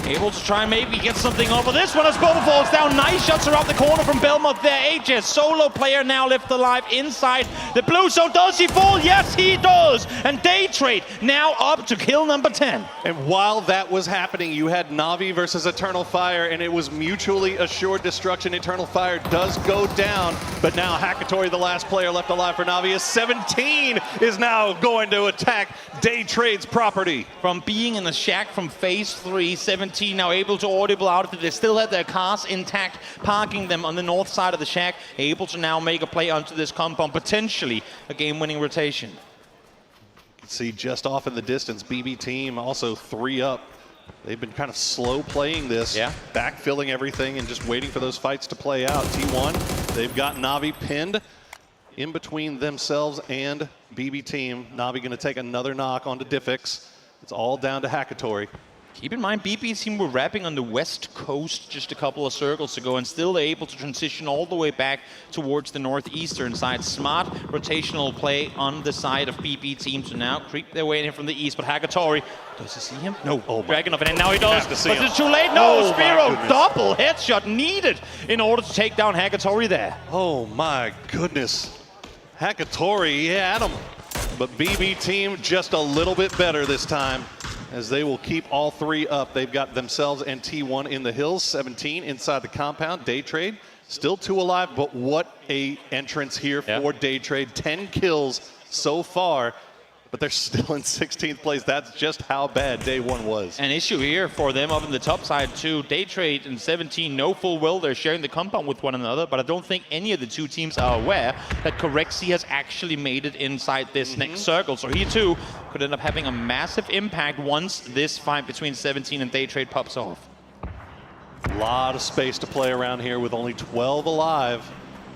Able to try and maybe get something over this one as Bobo falls down. Nice shots around the corner from Belmont there. HS, solo player now left alive inside the blue zone. Does he fall? Yes, he does. And Day Trade now up to kill number 10.
And while that was happening, you had Na'Vi versus Eternal Fire, and it was mutually assured destruction. Eternal Fire does go down, but now Hakatori, the last player left alive for Na'Vi, is 17, is now going to attack Day Trade's property.
From being in the shack from Phase 3, 17 17 now able to audible out of it. They still had their cars intact, parking them on the north side of the shack, able to now make a play onto this compound, potentially a game-winning rotation.
You can see just off in the distance, BB team also 3 up. They've been kind of slow playing this, backfilling everything and just waiting for those fights to play out. T1, they've got Na'Vi pinned in between themselves and BB team. Na'Vi going to take another knock onto Diffix. It's all down to Hakatori.
Keep in mind, BP team were wrapping on the west coast just a couple of circles ago, and still they're able to transition all the way back towards the northeastern side. Smart rotational play on the side of BP team to now creep their way in from the east. But Hakatori, does he see him? No.
Oh,
Dragunov, and now he does. But
him.
it's too late. No,
Oh,
Spiro, double headshot needed in order to take down Hakatori there.
Oh my goodness. Hakatori, he had him. But BB team just a little bit better this time, as they will keep all 3 up. They've got themselves and T1 in the hills, 17 inside the compound. Day Trade, still 2 alive, but what a entrance here for Day Trade. 10 kills so far, but they're still in 16th place. That's just how bad day 1 was.
An issue here for them up in the top side too. Day Trade and 17 know full well they're sharing the compound with one another, but I don't think any of the 2 teams are aware that Corexi has actually made it inside this next circle. So he too could end up having a massive impact once this fight between 17 and Day Trade pops off.
A lot of space to play around here with only 12 alive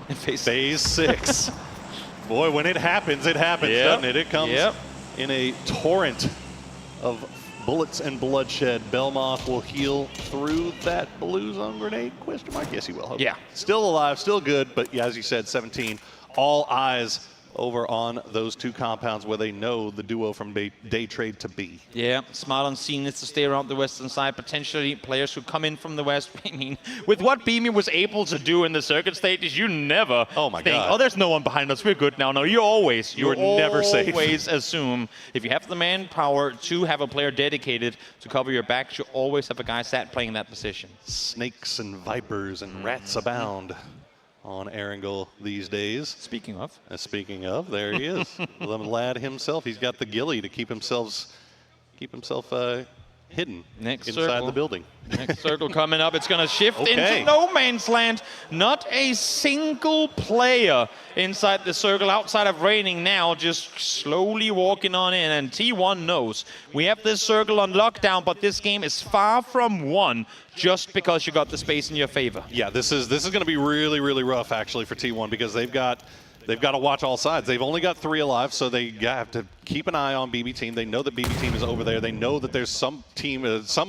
in phase 6. Boy, when it happens, doesn't it? It comes in a torrent of bullets and bloodshed. Belmoth will heal through that blue zone grenade? Question mark? Yes, he will.
Yeah.
Still alive, still good, but yeah, as you said, 17. All eyes over on those 2 compounds where they know the duo from Day Trade to be.
Yeah, smart on scene is to stay around the western side. Potentially players who come in from the west. I mean, with what Beamy was able to do in the circuit stages, you never think, oh, there's no one behind us, we're good now. No, you
never safe.
Always assume if you have the manpower to have a player dedicated to cover your back, you always have a guy sat playing that position.
Snakes and vipers and rats abound on Erangel these days.
Speaking of,
there he is. The lad himself. He's got the ghillie to keep himself hidden inside the building.
Next circle coming up. It's going to shift into no man's land. Not a single player inside the circle outside of Raining now, just slowly walking on in. And T1 knows we have this circle on lockdown, but this game is far from won just because you got the space in your favor.
Yeah, this is going to be really, really rough actually for T1 because they've got to watch all sides. They've only got 3 alive, so they have to keep an eye on BB team. They know that BB team is over there. They know that there's some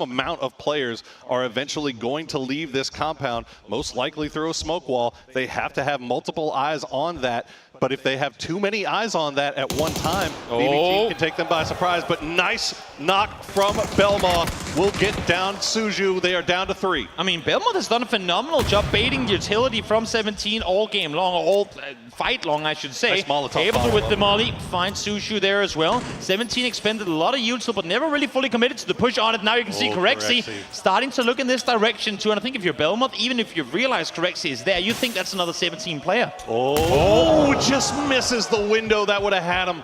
amount of players are eventually going to leave this compound, most likely through a smoke wall. They have to have multiple eyes on that. But if they have too many eyes on that at one time, BB team can take them by surprise. But nice knock from Belmoth will get down Suju. They are down to 3.
I mean, Belmoth has done a phenomenal job baiting utility from 17 all game long, all fight long, I should say.
Nice Molotov
able to, with the molly, find Suju there as well. 17 expended a lot of util, but never really fully committed to the push on it. Now you can see Corexi starting to look in this direction too. And I think if you're Belmoth, even if you realize Corexi is there, you think that's another 17 player.
Just misses the window that would have had him.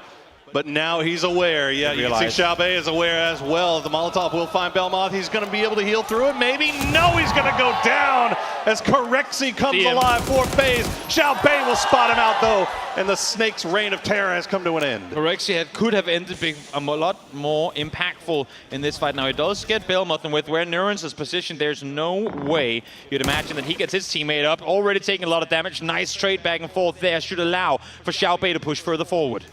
But now he's aware. Yeah, you can see Xiaobei is aware as well. The Molotov will find Belmoth. He's going to be able to heal through it. Maybe. No, he's going to go down as Corexi comes alive for phase. Xiaobei will spot him out, though. And the Snake's reign of terror has come to an end.
Corexi could have ended being a lot more impactful in this fight. Now, he does get Belmoth, and with where Neurons is positioned, there's no way you'd imagine that he gets his teammate up. Already taking a lot of damage. Nice trade back and forth there. Should allow for Xiaobei to push further forward.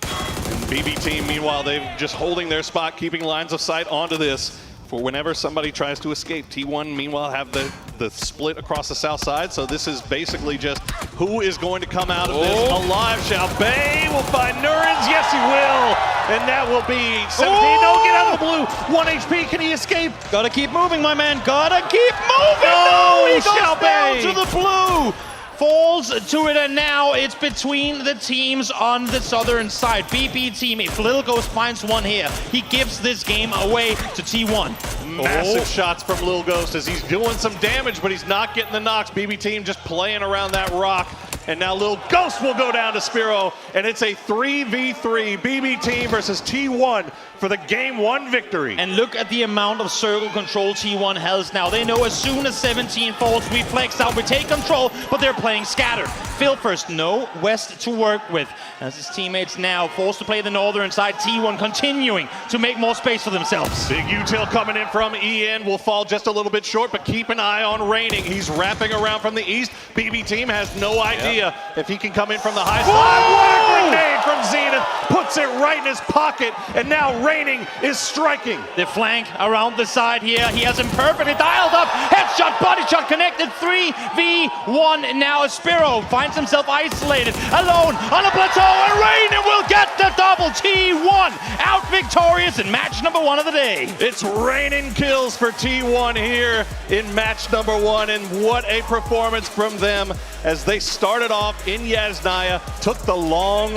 BB team, meanwhile, they're just holding their spot, keeping lines of sight onto this for whenever somebody tries to escape. T1, meanwhile, have the split across the south side, so this is basically just who is going to come out of this alive. Xiaobei will find Neurons. Yes, he will. And that will be 17. No, get out of the blue. 1 HP. Can he escape?
Gotta keep moving, my man. Gotta keep moving. No, he goes down to the blue. Falls to it, and now it's between the teams on the southern side. BP team, if Little Ghost finds one here, he gives this game away to T1.
Massive shots from Little Ghost as he's doing some damage, but he's not getting the knocks. BB team just playing around that rock. And now Lil Ghost will go down to Spiro, and it's a 3v3 BB team versus T1 for the game 1 victory.
And look at the amount of circle control T1 has now. They know as soon as 17 falls, we flex out, we take control, but they're playing scattered. Phil first, no West to work with. As his teammates now forced to play the northern side, T1 continuing to make more space for themselves.
Big util coming in from EN will fall just a little bit short, but keep an eye on Raining. He's wrapping around from the east. BB team has no idea if he can come in from the high side. What a grenade from Zenith! Puts it right in his pocket, and now Raining is striking.
The flank around the side here. He has him perfectly dialed up. Headshot, body shot connected. 3v1. Now Spiro finds himself isolated, alone on a plateau, and Raining will get the double. T1 out victorious in match number 1 of the day.
It's Raining kills for T1 here in match number 1, and what a performance from them as they started off in Yasnaya, took the long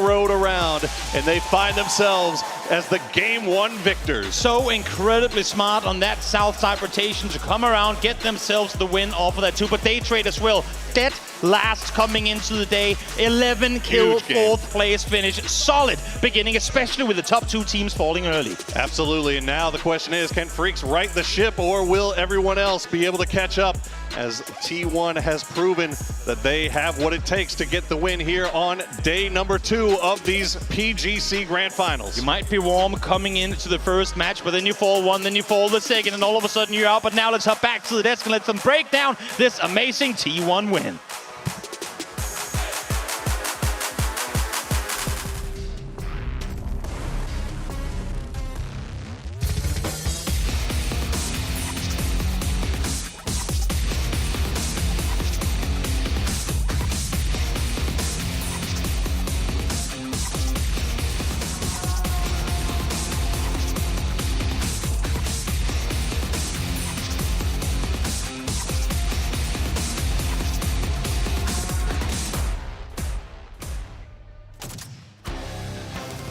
road around, and they find themselves as the game 1 victors.
So incredibly smart on that south side rotation to come around, get themselves the win off of that too, but they trade as well. Dead last coming into the day, 11 kill, 4th place finish. Solid beginning, especially with the top 2 teams falling early.
Absolutely, and now the question is, can Freaks right the ship, or will everyone else be able to catch up, as T1 has proven that they have what it takes to get the win here on day number 2 of these PGC Grand Finals.
You might be warm coming into the first match, but then you fall 1, then you fall the second, and all of a sudden you're out. But now let's hop back to the desk and let them break down this amazing T1 win.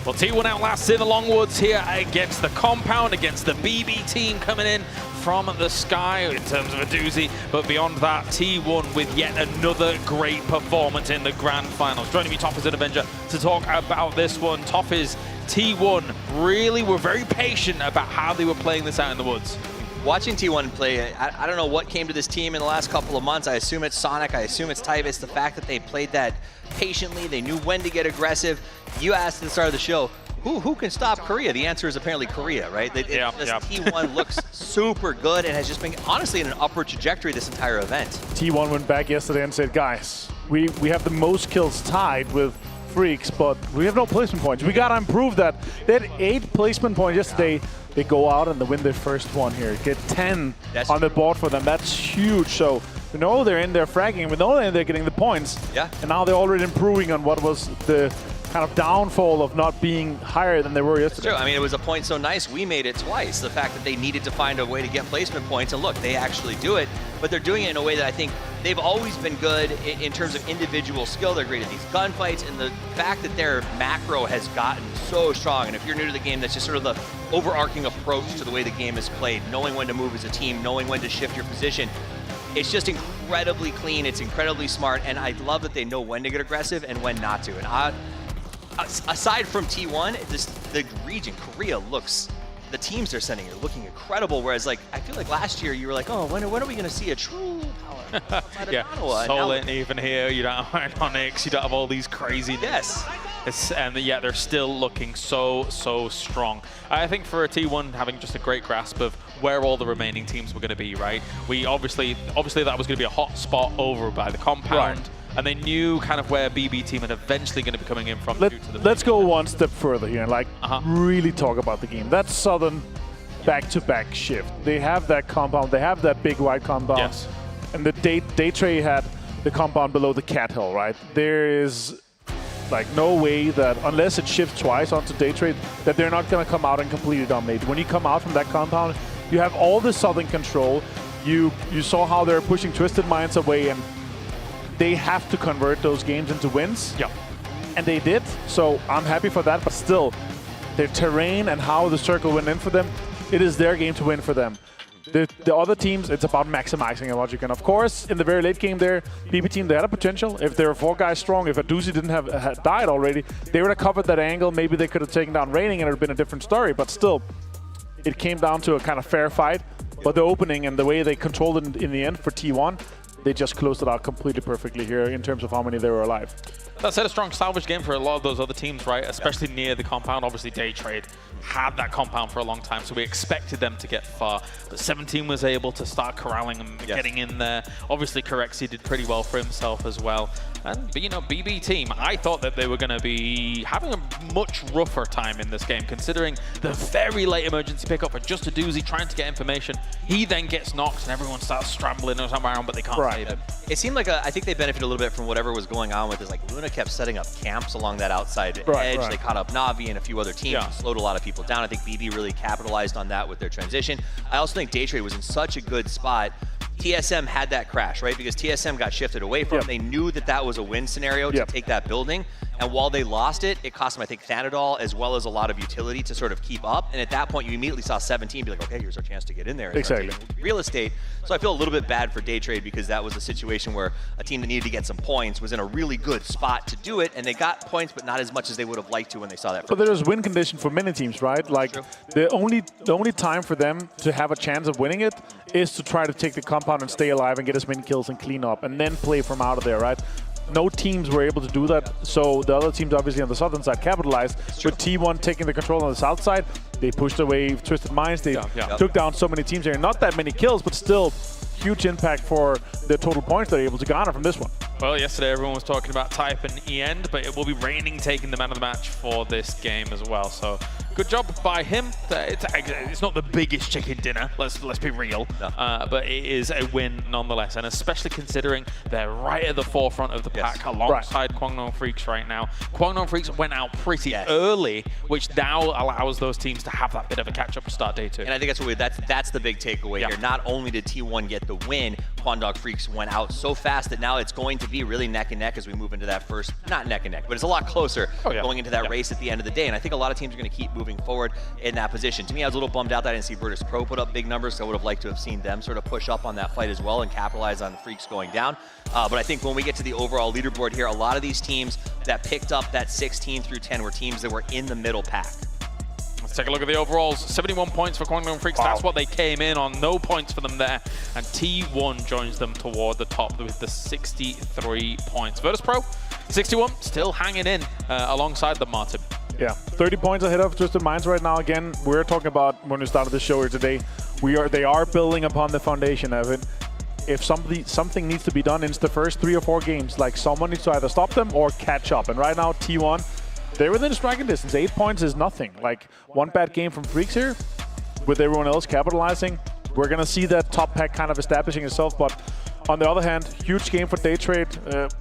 Well, T1 outlasts in the Longwoods here against the Compound, against the BB team coming in from the sky in terms of a doozy. But beyond that, T1 with yet another great performance in the Grand Finals. Joining me, Toff is an Avenger, to talk about this one. Toff is T1 really were very patient about how they were playing this out in the woods.
Watching T1 play, I don't know what came to this team in the last couple of months. I assume it's Sonic, I assume it's Type. It's the fact that they played that patiently. They knew when to get aggressive. You asked at the start of the show, who can stop Korea? The answer is apparently Korea, right? T1 looks super good and has just been, honestly, in an upward trajectory this entire event.
T1 went back yesterday and said, guys, we have the most kills tied with Freaks, but we have no placement points. We got to improve that. They had 8 placement points yesterday. They go out and they win their first one here. Get 10 on the board for them. That's huge. So we know they're in there fragging. We know they're getting the points.
Yeah.
And now they're already improving on what was the kind of downfall of not being higher than they were yesterday.
Sure. I mean, it was a point so nice, we made it twice. The fact that they needed to find a way to get placement points, and look, they actually do it, but they're doing it in a way that I think they've always been good in terms of individual skill. They're great at these gunfights, and the fact that their macro has gotten so strong, and if you're new to the game, that's just sort of the overarching approach to the way the game is played, knowing when to move as a team, knowing when to shift your position. It's just incredibly clean, it's incredibly smart, and I love that they know when to get aggressive and when not to. And aside from T1, the region, Korea, looks, the teams they're sending are looking incredible, whereas like I feel like last year you were like, oh, when are we going to see a true power?
Solent even here, you don't have Onyx, you don't have all these crazy.
Yes.
And yet they're still looking so strong. I think for a T1 having just a great grasp of where all the remaining teams were going to be, right? We obviously that was going to be a hot spot over by the Compound. Right. And they knew kind of where BB team are eventually going to be coming in from.
Let's go one step further here and like really talk about the game. That Southern back-to-back shift. They have that Compound. They have that big white Compound.
Yes.
And the Daytray had the Compound below the Cat Hill, right? There is like no way that unless it shifts twice onto Daytray that they're not going to come out and completely dominate. When you come out from that Compound, you have all the Southern control. You saw how they're pushing Twisted Minds away, and they have to convert those games into wins.
Yeah.
And they did, so I'm happy for that, but still, their terrain and how the circle went in for them, it is their game to win for them. the other teams, it's about maximizing what you can. Of course, in the very late game there, BB team, they had a potential. If they were 4 guys strong, if Aduzi didn't have died already, they would have covered that angle. Maybe they could have taken down Raining and it would have been a different story. But still, it came down to a kind of fair fight. But the opening and the way they controlled it in the end for T1, they just closed it out completely perfectly here in terms of how many they were alive.
That said, a strong salvage game for a lot of those other teams, right? Especially near the compound. Obviously, Day Trade had that compound for a long time, so we expected them to get far. But 17 was able to start corralling and getting in there. Obviously, Corexi did pretty well for himself as well. And, you know, BB team, I thought that they were going to be having a much rougher time in this game, considering the very late emergency pickup for just Aduzi trying to get information. He then gets knocked and everyone starts scrambling around, but they can't save him.
It seemed like I think they benefited a little bit from whatever was going on with this. Like Luna kept setting up camps along that outside edge. They caught up Na'Vi and a few other teams and slowed a lot of people down. I think BB really capitalized on that with their transition. I also think Day Trade was in such a good spot. TSM had that crash, right? Because TSM got shifted away from it. They knew that that was a win scenario to take that building. And while they lost it, it cost them, I think, Thanadol as well as a lot of utility to sort of keep up. And at that point, you immediately saw 17 be like, okay, here's our chance to get in there. And
exactly.
Real estate. So I feel a little bit bad for Day Trade because that was a situation where a team that needed to get some points was in a really good spot to do it. And they got points, but not as much as they would have liked to when they saw that.
But there's win condition for many teams, right? Like the only time for them to have a chance of winning it is to try to take the compound and stay alive and get as many kills and clean up and then play from out of there, right? No teams were able to do that, so the other teams obviously on the southern side capitalized. With T1 taking the control on the south side, they pushed away Twisted Minds, they took down so many teams here. Not that many kills, but still huge impact for the total points they're able to garner from this one.
Well, yesterday everyone was talking about Type and E-End, but it will be Raining taking the man of the match for this game as well. So good job by him. It's not the biggest chicken dinner, let's be real, but it is a win nonetheless, and especially considering they're right at the forefront of the pack alongside Kwangnon Freaks right now. Kwangnon Freaks went out pretty early, which now allows those teams to have that bit of a catch-up to start day 2.
And I think that's the big takeaway here. Not only did T1 get the win, Kwangnon Freaks went out so fast that now it's going to be really neck and neck as we move into that first, not neck and neck, but it's a lot closer going into that race at the end of the day. And I think a lot of teams are going to keep moving forward in that position. To me, I was a little bummed out that I didn't see Virtus Pro put up big numbers, so I would have liked to have seen them sort of push up on that fight as well and capitalize on Freaks going down. But I think when we get to the overall leaderboard here, a lot of these teams that picked up that 16 through 10 were teams that were in the middle pack.
Let's take a look at the overalls. 71 points for Kwangnon Freaks. That's what they came in on. No points for them there. And T1 joins them toward the top with the 63 points. Virtus Pro, 61, still hanging in alongside them, Martin.
Yeah, 30 points ahead of Twisted Minds right now. Again, we're talking about when we started the show here today. They are building upon the foundation of it. If something needs to be done in the first 3 or 4 games, like someone needs to either stop them or catch up. And right now, T1, they're within striking distance. 8 points is nothing. Like one bad game from Freaks here, with everyone else capitalizing. We're gonna see that top pack kind of establishing itself. But on the other hand, huge game for Day Trade.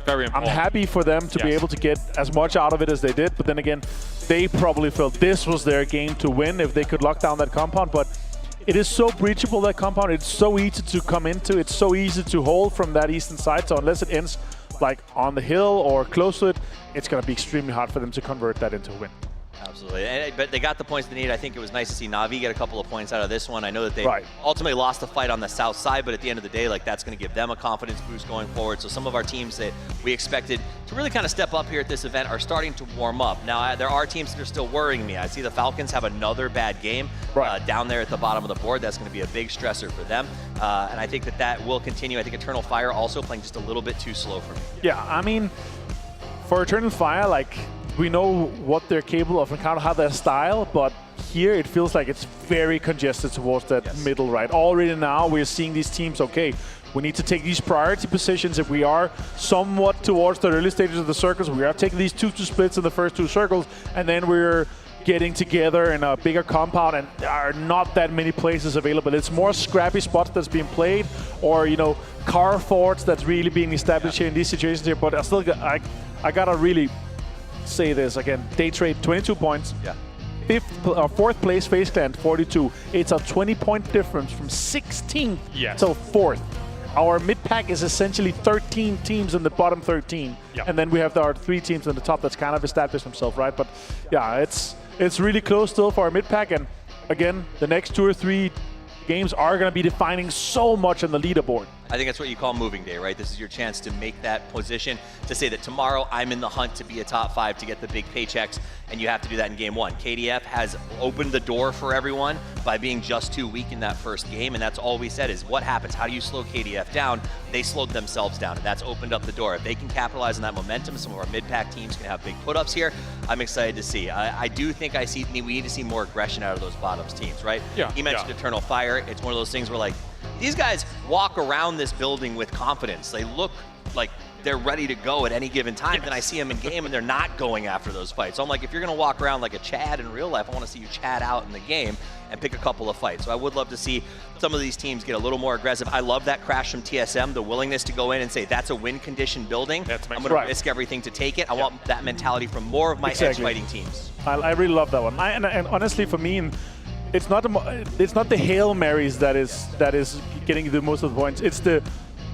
Very important.
I'm happy for them to be able to get as much out of it as they did. But then again, they probably felt this was their game to win if they could lock down that compound. But it is so breachable, that compound. It's so easy to come into. It's so easy to hold from that eastern side. So unless it ends like on the hill or close to it, it's going to be extremely hard for them to convert that into a win.
Absolutely, but they got the points they need. I think it was nice to see Na'Vi get a couple of points out of this one. I know that they ultimately lost the fight on the south side, but at the end of the day, like that's going to give them a confidence boost going forward. So some of our teams that we expected to really kind of step up here at this event are starting to warm up. Now, there are teams that are still worrying me. I see the Falcons have another bad game down there at the bottom of the board. That's going to be a big stressor for them, and I think that will continue. I think Eternal Fire also playing just a little bit too slow for me.
Yeah, I mean, for Eternal Fire, like, we know what they're capable of and kind of how their style, but here it feels like it's very congested towards that middle right. Already now we're seeing these teams, okay, we need to take these priority positions. If we are somewhat towards the early stages of the circles, we are taking these 2 splits in the first 2 circles, and then we're getting together in a bigger compound, and there are not that many places available. It's more scrappy spots that's being played, or, you know, car forts that's really being established here in these situations here. But I gotta really say this again. Day Trade, 22 points. 4th place Face Clan, 42. It's a 20-point difference from 16th till 4th. Our mid-pack is essentially 13 teams in the bottom 13. And then we have our 3 teams in the top that's kind of established themselves, right? But yeah, it's really close still for our mid-pack. And again, the next 2 or 3 games are going to be defining so much in the leaderboard.
I think that's what you call moving day, right? This is your chance to make that position, to say that tomorrow I'm in the hunt to be a top 5 to get the big paychecks, and you have to do that in game 1. KDF has opened the door for everyone by being just too weak in that first game, and that's all we said is what happens? How do you slow KDF down? They slowed themselves down, and that's opened up the door. If they can capitalize on that momentum, some of our mid-pack teams can have big put-ups here. I'm excited to see. I do think we need to see more aggression out of those bottoms teams, right?
Yeah.
He mentioned Eternal Fire. It's one of those things where, like, these guys walk around this building with confidence. They look like they're ready to go at any given time. Then I see them in game and they're not going after those fights. So I'm like, if you're going to walk around like a Chad in real life, I want to see you Chad out in the game and pick a couple of fights. So I would love to see some of these teams get a little more aggressive. I love that crash from TSM, the willingness to go in and say, that's a win condition building. I'm going to risk everything to take it. I want that mentality from more of my edge fighting teams.
I really love that one. And honestly, for me, it's not the Hail Marys that is getting the most of the points. It's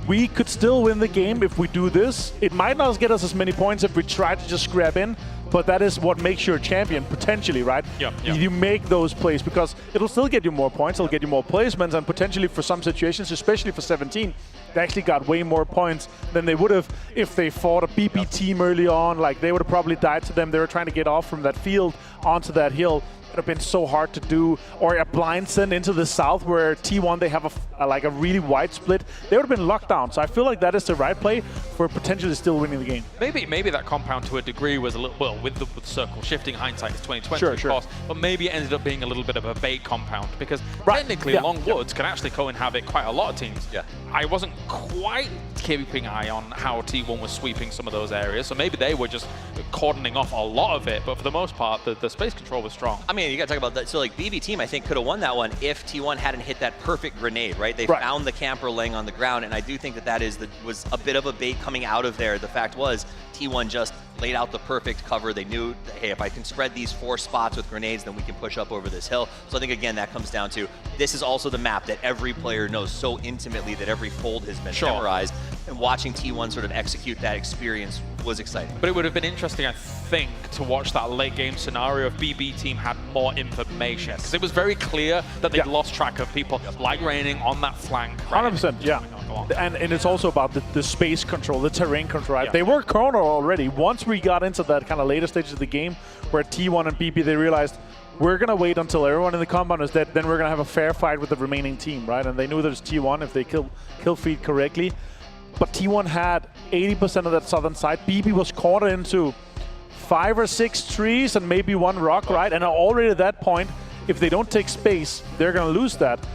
we could still win the game if we do this. It might not get us as many points if we try to just grab in, but that is what makes you a champion, potentially, right?
Yeah.
You make those plays because it'll still get you more points, it'll get you more placements, and potentially for some situations, especially for 17, they actually got way more points than they would have if they fought a BP team early on. Like, they would have probably died to them. They were trying to get off from that field onto that hill. It would have been so hard to do. Or a blind send into the south where T1, they have a really wide split. They would have been locked down. So I feel like that is the right play for potentially still winning the game.
Maybe that compound to a degree was a little, well, with the circle shifting, hindsight is 2020, of course, but maybe it ended up being a little bit of a bait compound because technically Long Woods can actually co-inhabit quite a lot of teams.
Yeah.
I wasn't quite keeping an eye on how T1 was sweeping some of those areas, so maybe they were just cordoning off a lot of it, but for the most part, the space control was strong.
I mean, you got to talk about that. So, like, BB team, I think, could have won that one if T1 hadn't hit that perfect grenade, right? They found the camper laying on the ground, and I do think that was a bit of a bait coming out of there. The fact was, T1 just laid out the perfect cover. They knew, hey, if I can spread these 4 spots with grenades, then we can push up over this hill. So I think, again, that comes down to, this is also the map that every player knows so intimately that every fold has been memorized. And watching T1 sort of execute that experience was exciting.
But it would have been interesting, I think, to watch that late game scenario if BB team had more information. Because it was very clear that they'd lost track of people like raining on that flank.
100%, yeah. And it's also about the space control, the terrain control. Right? They were cornered already. Once we got into that kind of later stages of the game where T1 and BB, they realized we're going to wait until everyone in the compound is dead, then we're going to have a fair fight with the remaining team, right? And they knew there's T1 if they kill feed correctly. But T1 had 80% of that southern side. BB was caught into 5 or 6 trees and maybe 1 rock, right? And already at that point, if they don't take space, they're going to lose that.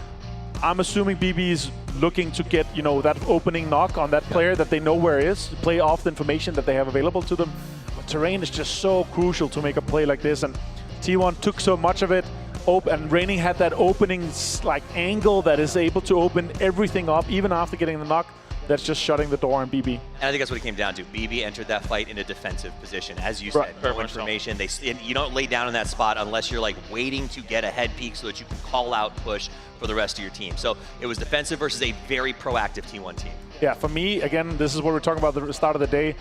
I'm assuming BB is looking to get, that opening knock on that player that they know where it is, to play off the information that they have available to them. But terrain is just so crucial to make a play like this, and T1 took so much of it, and Raining had that opening angle that is able to open everything up, even after getting the knock. That's just shutting the door on BB.
And I think that's what it came down to. BB entered that fight in a defensive position. As you said, no information. You don't lay down in that spot unless you're waiting to get a head peek so that you can call out push for the rest of your team. So it was defensive versus a very proactive T1 team.
Yeah, for me, again, this is what we're talking about at the start of the day.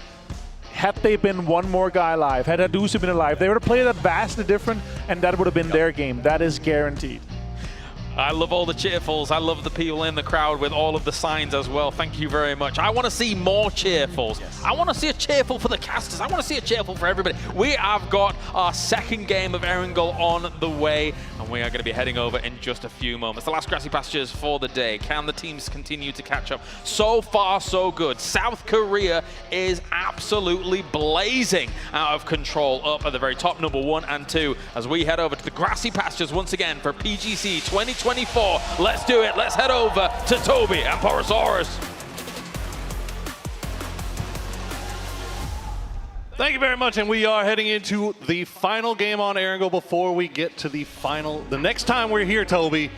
Had they been one more guy alive, had Adusi been alive, they would have played that vastly different, and that would have been their game. That is guaranteed.
I love all the cheerfuls. I love the people in the crowd with all of the signs as well. Thank you very much. I want to see more cheerfuls. Yes. I want to see a cheerful for the casters. I want to see a cheerful for everybody. We have got our second game of Erangel on the way, and we are going to be heading over in just a few moments. The last grassy pastures for the day. Can the teams continue to catch up? So far, so good. South Korea is absolutely blazing out of control up at the very top, number 1 and 2, as we head over to the grassy pastures once again for PGC 2024. Let's do it. Let's head over to Toby and Porosaurus.
Thank you very much, and we are heading into the final game on Erangel. Before we get to the next time we're here, Toby,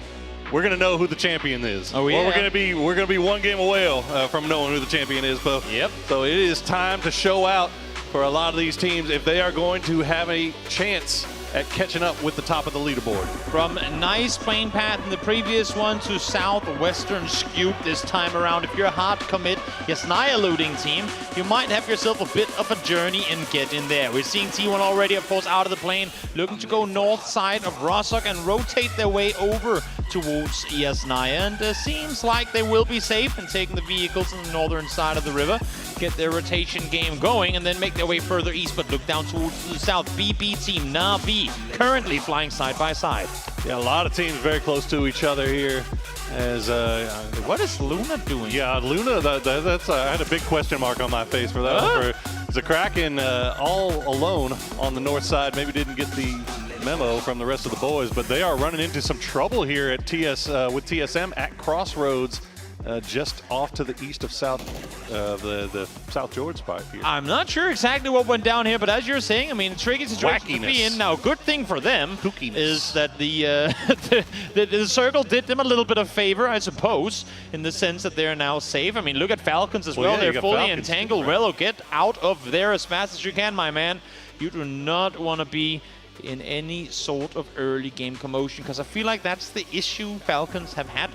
we're gonna know who the champion is.
Oh yeah.
Well, we're gonna be one game away from knowing who the champion is, Bo.
Yep.
So it is time to show out for a lot of these teams if they are going to have a chance at catching up with the top of the leaderboard.
From nice playing path in the previous one to southwestern Scoop this time around. If you're a hard commit, Yasnaya looting team, you might have yourself a bit of a journey and get in there. We're seeing T1 already, of course, out of the plane, looking to go north side of Rostock and rotate their way over towards Yasnaya, and seems like they will be safe in taking the vehicles on the northern side of the river, get their rotation game going, and then make their way further east, but look down towards the south. BP team Na'Vi currently flying side by side.
Yeah, a lot of teams very close to each other here. As
what is Luna doing?
Yeah, Luna. That's I had a big question mark on my face for that one. For Kraken all alone on the north side. Maybe didn't get the memo from the rest of the boys, but they are running into some trouble here at with TSM at Crossroads. Just off to the east of the South George spot here.
I'm not sure exactly what went down here, but as you're saying, I mean, tricky situation to be in. Now, good thing for them is that the circle did them a little bit of favor, I suppose, in the sense that they're now safe. I mean, look at Falcons as well.
Yeah,
they're fully entangled. Relo, get out of there as fast as you can, my man. You do not want to be in any sort of early game commotion, because I feel like that's the issue Falcons have had.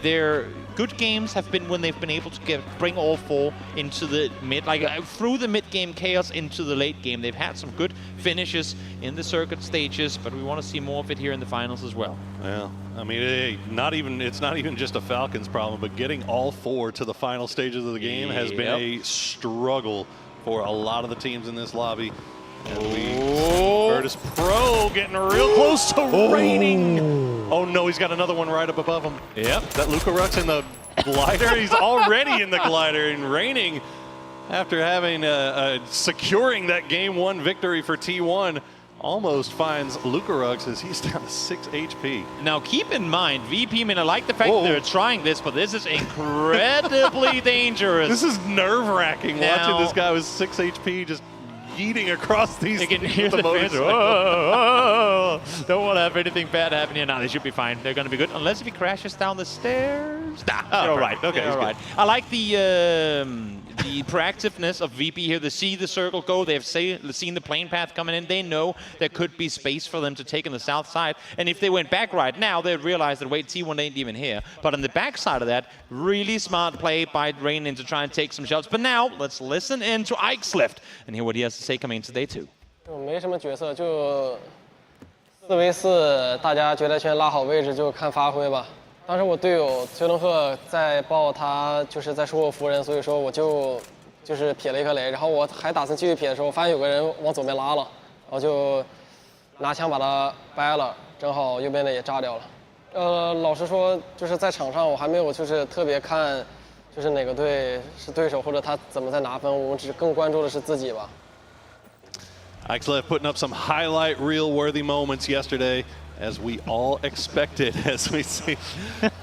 Their good games have been when they've been able to bring all four into the mid, through the mid-game chaos into the late game. They've had some good finishes in the circuit stages, but we want to see more of it here in the finals as well.
Well, I mean, it's not even just a Falcons problem, but getting all four to the final stages of the game has been a struggle for a lot of the teams in this lobby. Virtus Pro getting real close to raining. Oh no, he's got another one right up above him. Yep, that Luka Ruck's in the glider. He's already in the glider, and raining after having securing that game 1 victory for T1. Almost finds Luka Rux as he's down to 6 HP.
Now keep in mind, VP, I mean, I like the fact that they're trying this, but this is incredibly dangerous.
This is nerve-wracking watching this guy with 6 HP just yeeting across these.
You can hear the fans. Don't want to have anything bad happen here. Now they should be fine. They're going to be good, unless if he crashes down the stairs. Nah, they're all right.
Okay,
all right. I like the proactiveness of VP here. They see the circle go. They've seen the plane path coming in. They know there could be space for them to take on the south side. And if they went back right now, they'd realize that, wait, T1 ain't even here. But on the back side of that, really smart play by Rainin to try and take some shots. But now, let's listen in to Eichslift and hear what he has to say coming into day 2.
没什么角色，就4 v 4，大家决赛圈拉好位置就看发挥吧。当时我队友崔龙赫在报，他就是在说我服人，所以说我就是撇了一颗雷，然后我还打算继续撇的时候，发现有个人往左边拉了，然后就拿枪把他掰了，正好右边的也炸掉了。老实说，就是在场上我还没有就是特别看，就是哪个队是对手或者他怎么在拿分，我只更关注的是自己吧。
Eichslev putting up some highlight reel-worthy moments yesterday, as we all expected, as we see.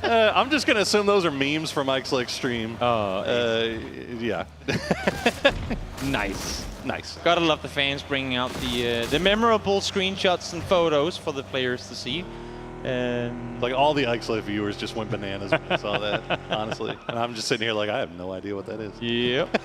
I'm just going to assume those are memes from Eichslev's stream. Yeah.
Nice.
Nice.
Gotta love the fans bringing out the memorable screenshots and photos for the players to see.
Like all the Eichslev viewers just went bananas when they saw that, honestly. And I'm just sitting here like, I have no idea what that is.
Yep.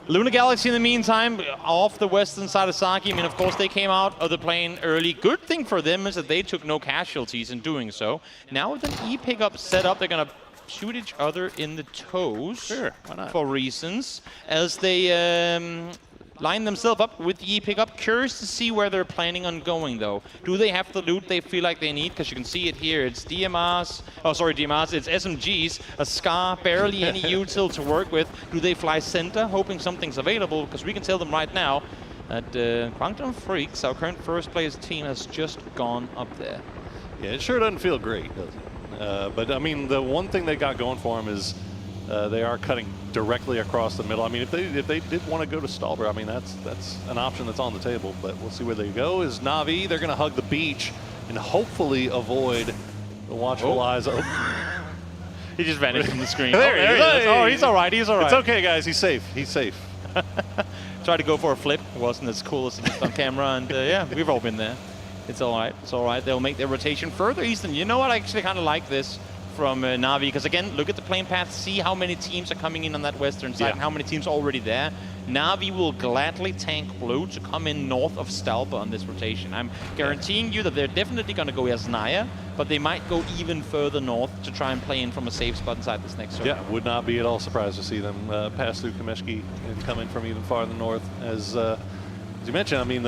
Luna Galaxy, in the meantime, off the western side of Saki. I mean, of course, they came out of the plane early. Good thing for them is that they took no casualties in doing so. Now with an E-pickup set up, they're going to shoot each other in the toes.
Sure, why not?
For reasons. As they line themselves up with the E-pickup. Curious to see where they're planning on going, though. Do they have the loot they feel like they need? Because you can see it here. It's DMRs. Oh, sorry, DMRs. It's SMGs. A SCAR. Barely any util to work with. Do they fly center, hoping something's available? Because we can tell them right now that Quantum Freaks, our current first place team, has just gone up there.
Yeah, it sure doesn't feel great, does it? But, I mean, the one thing they got going for them is they are cutting directly across the middle. I mean, if they did want to go to Stalber, I mean, that's an option that's on the table. But we'll see where they go. Is Na'Vi, they're going to hug the beach and hopefully avoid the watchful eyes.
He just vanished from the screen.
There he is.
Oh, he's all right. He's all right.
It's okay, guys. He's safe. He's safe.
Tried to go for a flip. It wasn't as cool as it looked on camera. And yeah, we've all been there. It's all right. It's all right. They'll make their rotation further east. And you know what? I actually kind of like this from Na'Vi, because again, look at the plane path, see how many teams are coming in on that western side, and how many teams are already there. Na'Vi will gladly tank blue to come in north of Stalber on this rotation. I'm guaranteeing you that they're definitely going to go Yasnaya, but they might go even further north to try and play in from a safe spot inside this next circle.
Yeah, would not be at all surprised to see them pass through Kameshki and come in from even farther north. As you mentioned, I mean,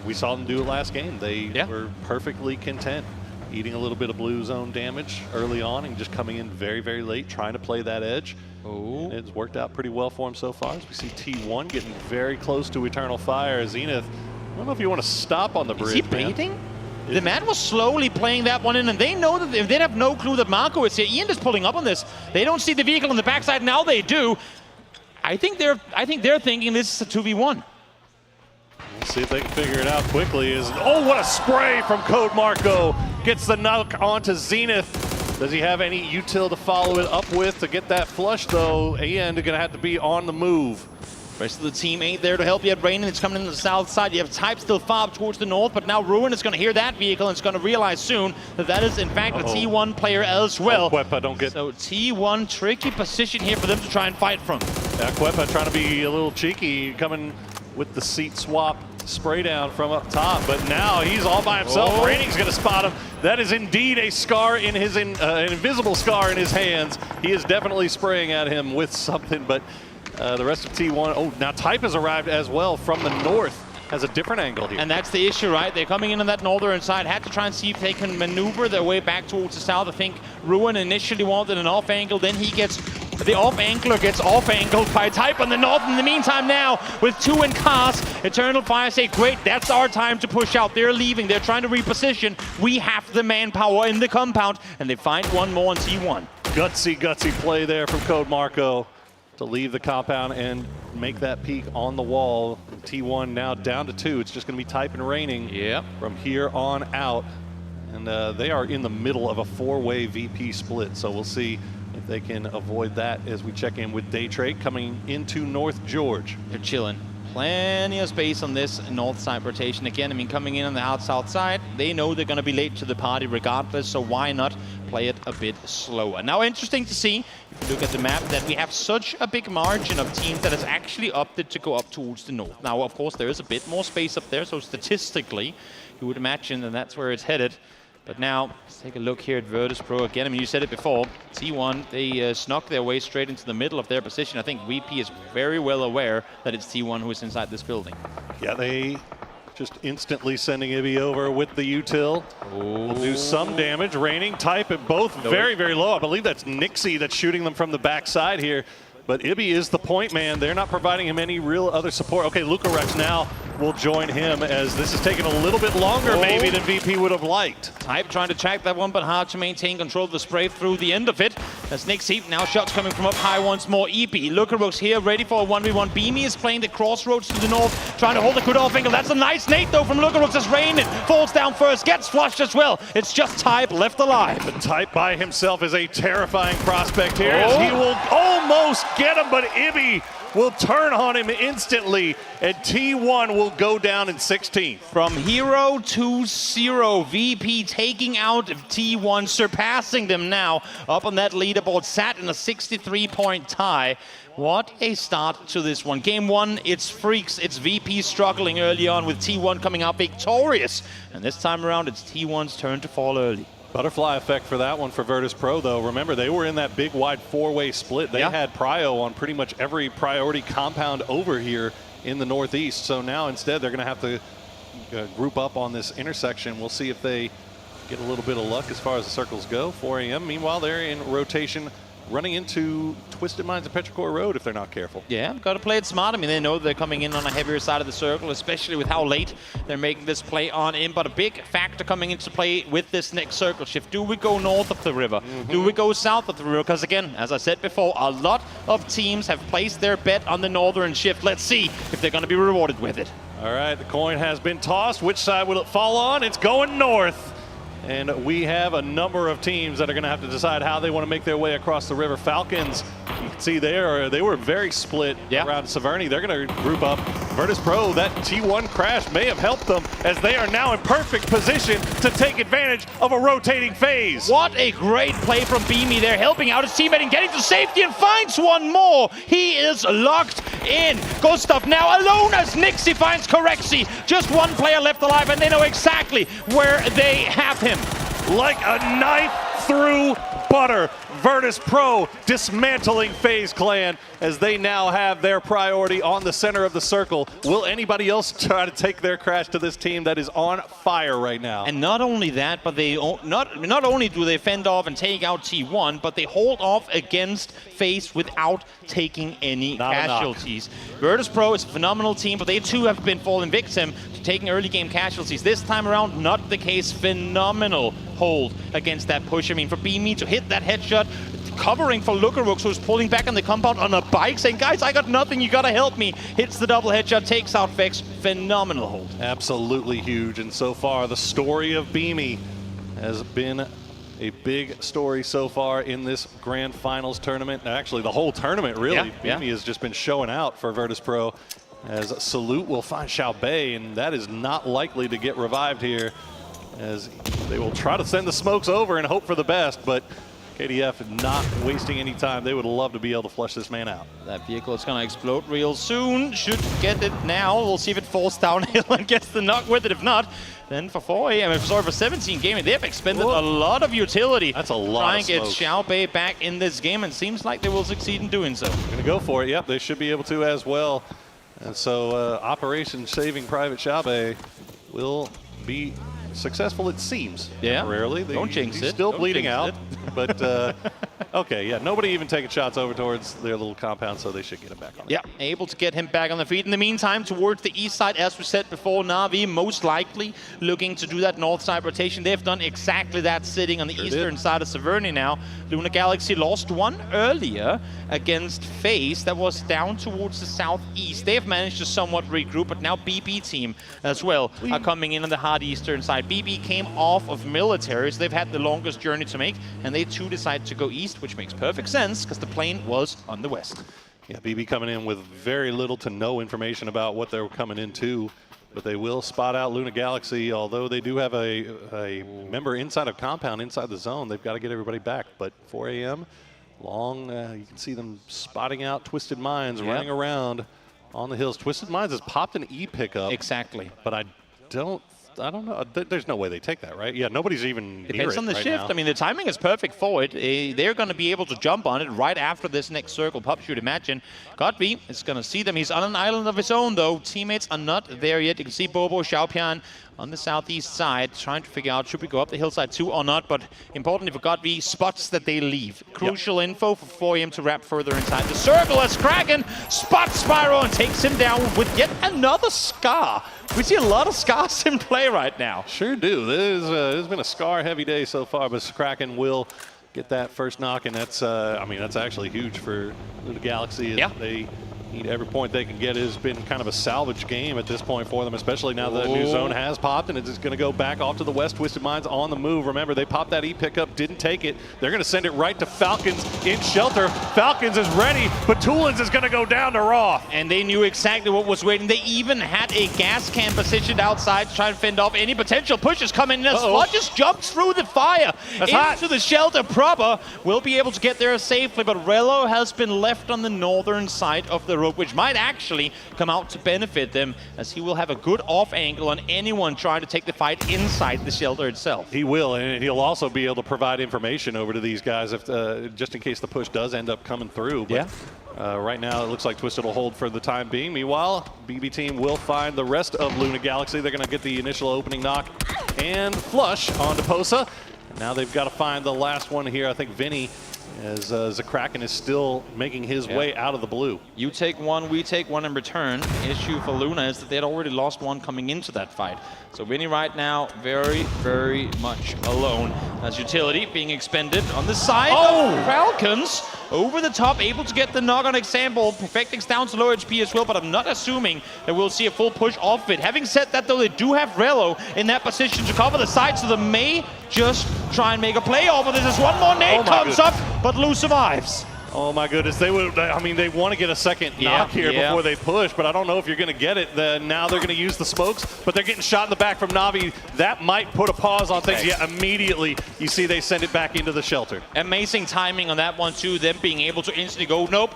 we saw them do it last game. They were perfectly content eating a little bit of blue zone damage early on and just coming in very, very late, trying to play that edge. And it's worked out pretty well for him so far. As we see T1 getting very close to Eternal Fire. Zenith, I don't know if you want to stop on the bridge.
Is he baiting? The man was slowly playing that one in, and they know that they have no clue that Marco is here. Ian is pulling up on this. They don't see the vehicle on the backside. Now they do. I think they're thinking this is a 2v1.
We'll see if they can figure it out quickly. Oh, what a spray from Code Marco. Gets the knock onto Zenith. Does he have any util to follow it up with to get that flush, though? Ian is going to have to be on the move.
Rest of the team ain't there to help yet. Rainen is coming in the south side. You have Type still far up towards the north, but now Ruin is going to hear that vehicle and is going to realize soon that that is, in fact, a T1 player as well.
Quepa, don't get...
So T1, tricky position here for them to try and fight from.
Yeah, Quepa trying to be a little cheeky, coming with the seat swap spray down from up top, but now he's all by himself. Raining's going to spot him. That is indeed a scar in his, an invisible scar in his hands. He is definitely spraying at him with something, but the rest of T1, oh, now Type has arrived as well from the north. Has a different angle here.
And that's the issue, right? They're coming in on that northern side. Had to try and see if they can maneuver their way back towards the south. I think Ruin initially wanted an off angle, then he gets... The off-angler gets off-angled by Type on the north. In the meantime now, with 2 in cars, Eternal Fire say, great, that's our time to push out. They're leaving. They're trying to reposition. We have the manpower in the compound, and they find one more on T1.
Gutsy play there from Code Marco to leave the compound and make that peak on the wall. T1 now down to 2. It's just going to be Type and Raining from here on out. And they are in the middle of a 4-way VP split, so we'll see if they can avoid that as we check in with Daytrade coming into North George.
They're chilling. Plenty of space on this north side rotation. Again, I mean, coming in on the south side, they know they're going to be late to the party regardless, so why not play it a bit slower? Now, interesting to see, if you look at the map, that we have such a big margin of teams that has actually opted to go up towards the north. Now, of course, there is a bit more space up there, so statistically, you would imagine that that's where it's headed. But now, let's take a look here at Virtus Pro again. I mean, you said it before, T1, they snuck their way straight into the middle of their position. I think VP is very well aware that it's T1 who is inside this building.
Yeah, they just instantly sending Ibby over with the util. Will do some damage. Raining, Type at both very, very low. I believe that's Nixie that's shooting them from the backside here. But Ibby is the point man. They're not providing him any real other support. Okay, Luca Rex now will join him as this is taking a little bit longer maybe than VP would have liked.
Type trying to track that one, but hard to maintain control of the spray through the end of it. That's Nixie. Now shots coming from up high once more. EP. Luca Rex here, ready for a 1v1. Beamy is playing the crossroads to the north, trying to hold a good off angle. That's a nice nade though from Luca Rex as Rainen falls down first, gets flushed as well. It's just Type left alive.
But Type by himself is a terrifying prospect here as he will almost get him, but Ibby will turn on him instantly, and T1 will go down in 16th.
From hero to 0, VP taking out T1, surpassing them now up on that leaderboard, sat in a 63-point tie. What a start to this one. Game 1, it's Freaks, it's VP struggling early on with T1 coming out victorious. And this time around, it's T1's turn to fall early.
Butterfly effect for that one for Virtus Pro, though. Remember, they were in that big, wide 4-way split. They had Prio on pretty much every priority compound over here in the Northeast. So now, instead, they're going to have to group up on this intersection. We'll see if they get a little bit of luck as far as the circles go. 4 a.m. Meanwhile, they're in rotation, running into Twisted Minds and Petrichor Road if they're not careful.
Yeah, got to play it smart. I mean, they know they're coming in on a heavier side of the circle, especially with how late they're making this play on in. But a big factor coming into play with this next circle shift. Do we go north of the river? Do we go south of the river? Because again, as I said before, a lot of teams have placed their bet on the northern shift. Let's see if they're going to be rewarded with it.
All right, the coin has been tossed. Which side will it fall on? It's going north. And we have a number of teams that are going to have to decide how they want to make their way across the river. Falcons, you can see they were very split around Severny. They're going to group up. Virtus Pro, that T1 crash may have helped them as they are now in perfect position to take advantage of a rotating phase.
What a great play from Beamy there, helping out his teammate and getting to safety and finds one more. He is locked in. Gustav now alone as Nixie finds Correxy. Just one player left alive and they know exactly where they have him.
Like a knife through butter. Virtus Pro dismantling FaZe Clan as they now have their priority on the center of the circle. Will anybody else try to take their crash to this team that is on fire right now?
And not only that, but they not only do they fend off and take out T1, but they hold off against FaZe without taking any casualties. Virtus Pro is a phenomenal team, but they too have been falling victim to taking early game casualties. This time around, not the case. Phenomenal hold against that push. I mean, for BME to hit that headshot, covering for Lukarux, who's pulling back on the compound on a bike, saying, guys, I got nothing, you gotta help me. Hits the double headshot, takes out Vex. Phenomenal hold.
Absolutely huge. And so far, the story of BME has been a big story so far in this Grand Finals tournament. Actually, the whole tournament, really. BME has just been showing out for Virtus Pro, as Salute will find Xiaobei, and that is not likely to get revived here, as they will try to send the smokes over and hope for the best, but KDF not wasting any time. They would love to be able to flush this man out.
That vehicle is going to explode real soon. Should get it now. We'll see if it falls downhill and gets the knock with it. If not, then for 4AM, sorry, for 17 Gaming, they've expended a lot of utility.
That's a lot
trying
of
to get
smoke.
Xiaobei back in this game, and seems like they will succeed in doing so.
Going to go for it. Yep, they should be able to as well. And so Operation Saving Private Xiaobei will be successful, it seems.
Yeah.
Temporarily.
Don't jinx
he's
it.
Still
Don't
bleeding
jinx
out.
it.
But okay, yeah, nobody even taking shots over towards their little compound, so they should get him back on.
Yeah, able to get him back on the feet. In the meantime, towards the east side, as we said before, Na'Vi most likely looking to do that north side rotation. They've done exactly that, sitting on the eastern side of Severny now. Luna Galaxy lost one earlier against FaZe that was down towards the southeast. They've managed to somewhat regroup, but now BB team as well are coming in on the hard eastern side. BB came off of military, so they've had the longest journey to make, and they too decided to go east, which makes perfect sense because the plane was on the west.
Yeah, BB coming in with very little to no information about what they're coming into, but they will spot out Luna Galaxy, although they do have a member inside of compound, inside the zone. They've got to get everybody back, but 4AM, long, you can see them spotting out Twisted Minds running around on the hills. Twisted Minds has popped an E pickup.
Exactly.
But I don't know. There's no way they take that, right? Yeah, nobody's even
Depends on the
right
shift.
now.
I mean, the timing is perfect for it. They're going to be able to jump on it right after this next circle. Pub, you'd imagine. Godby is going to see them. He's on an island of his own, though. Teammates are not there yet. You can see Bobo, Xiaopian on the southeast side, trying to figure out should we go up the hillside too or not. But importantly for Godby, spots that they leave. Crucial info for 4AM to wrap further inside the circle as Kraken spots Spyro and takes him down with yet another Scar. We see a lot of Scars in play right now.
Sure do. There's been a Scar-heavy day so far, but Kraken will get that first knock, and that's I mean, that's actually huge for the Galaxy.
Yeah.
They need every point they can get. It has been kind of a salvage game at this point for them, especially now that the new zone has popped, and it's going to go back off to the west. Twisted Minds on the move. Remember, they popped that E pickup, didn't take it. They're going to send it right to Falcons in shelter. Falcons is ready, but Toolins is going to go down to Roth.
And they knew exactly what was waiting. They even had a gas can positioned outside to try and fend off any potential pushes coming in. As Flood just jumps through the fire into the shelter proper. Will be able to get there safely, but Relo has been left on the northern side of the rope, which might actually come out to benefit them, as he will have a good off angle on anyone trying to take the fight inside the shelter itself.
He will, and he'll also be able to provide information over to these guys if just in case the push does end up coming through. But, right now, it looks like Twisted will hold for the time being. Meanwhile, BB team will find the rest of Luna Galaxy. They're going to get the initial opening knock and flush onto Posa. Now they've got to find the last one here. I think Vinny, as Zakraken is still making his way out of the blue.
You take one, we take one in return. Issue for Luna is that they had already lost one coming into that fight. So Vinny right now very, very much alone. As utility being expended on the side of Falcons. Over the top, able to get the knock on example. Perfectix down to low HP as well, but I'm not assuming that we'll see a full push off it. Having said that, though, they do have Relo in that position to cover the side, so they may just try and make a play off of this. As one more nade comes up, but Lou survives.
Oh my goodness, they would. I mean, they want to get a second knock here before they push, but I don't know if you're going to get it. Now they're going to use the smokes, but they're getting shot in the back from Na'Vi. That might put a pause on things. Yeah, immediately you see they send it back into the shelter.
Amazing timing on that one too. Them being able to instantly go, nope,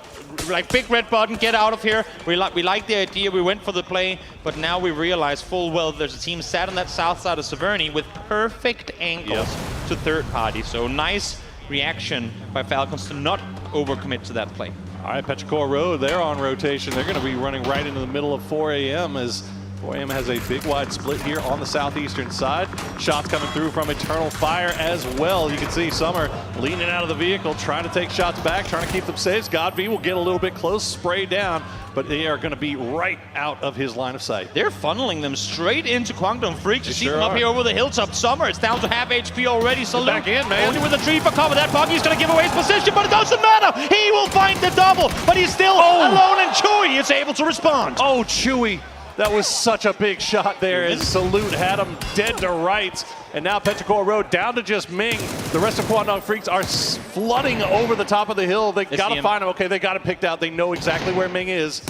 like big red button, get out of here. We like the idea. We went for the play, but now we realize full well there's a team sat on that south side of Severny with perfect angles to third party. So nice reaction by Falcons to not overcommit to that play.
All right, Petrichor Road, they're on rotation. They're going to be running right into the middle of 4 a.m. as 4 a.m. has a big wide split here on the southeastern side. Shots coming through from Eternal Fire as well. You can see Summer leaning out of the vehicle, trying to take shots back, trying to keep them safe. godv will get a little bit close, spray down, but they are going to be right out of his line of sight.
They're funneling them straight into Guangdong Freaks. You see
sure
them up
are.
here over the hilltop. Summer, it's down to half HP already. So
back in, man.
Only with a tree for cover. That puggy's going to give away his position, but it doesn't matter. He will find the double, but he's still alone, and Chewy is able to respond.
Oh, Chewy. That was such a big shot there as Salute had him dead to rights. And now Petrichor Road down to just Ming. The rest of Guangdong Freaks are flooding over the top of the hill. They got to find him. Okay, they got it picked out. They know exactly where Ming is.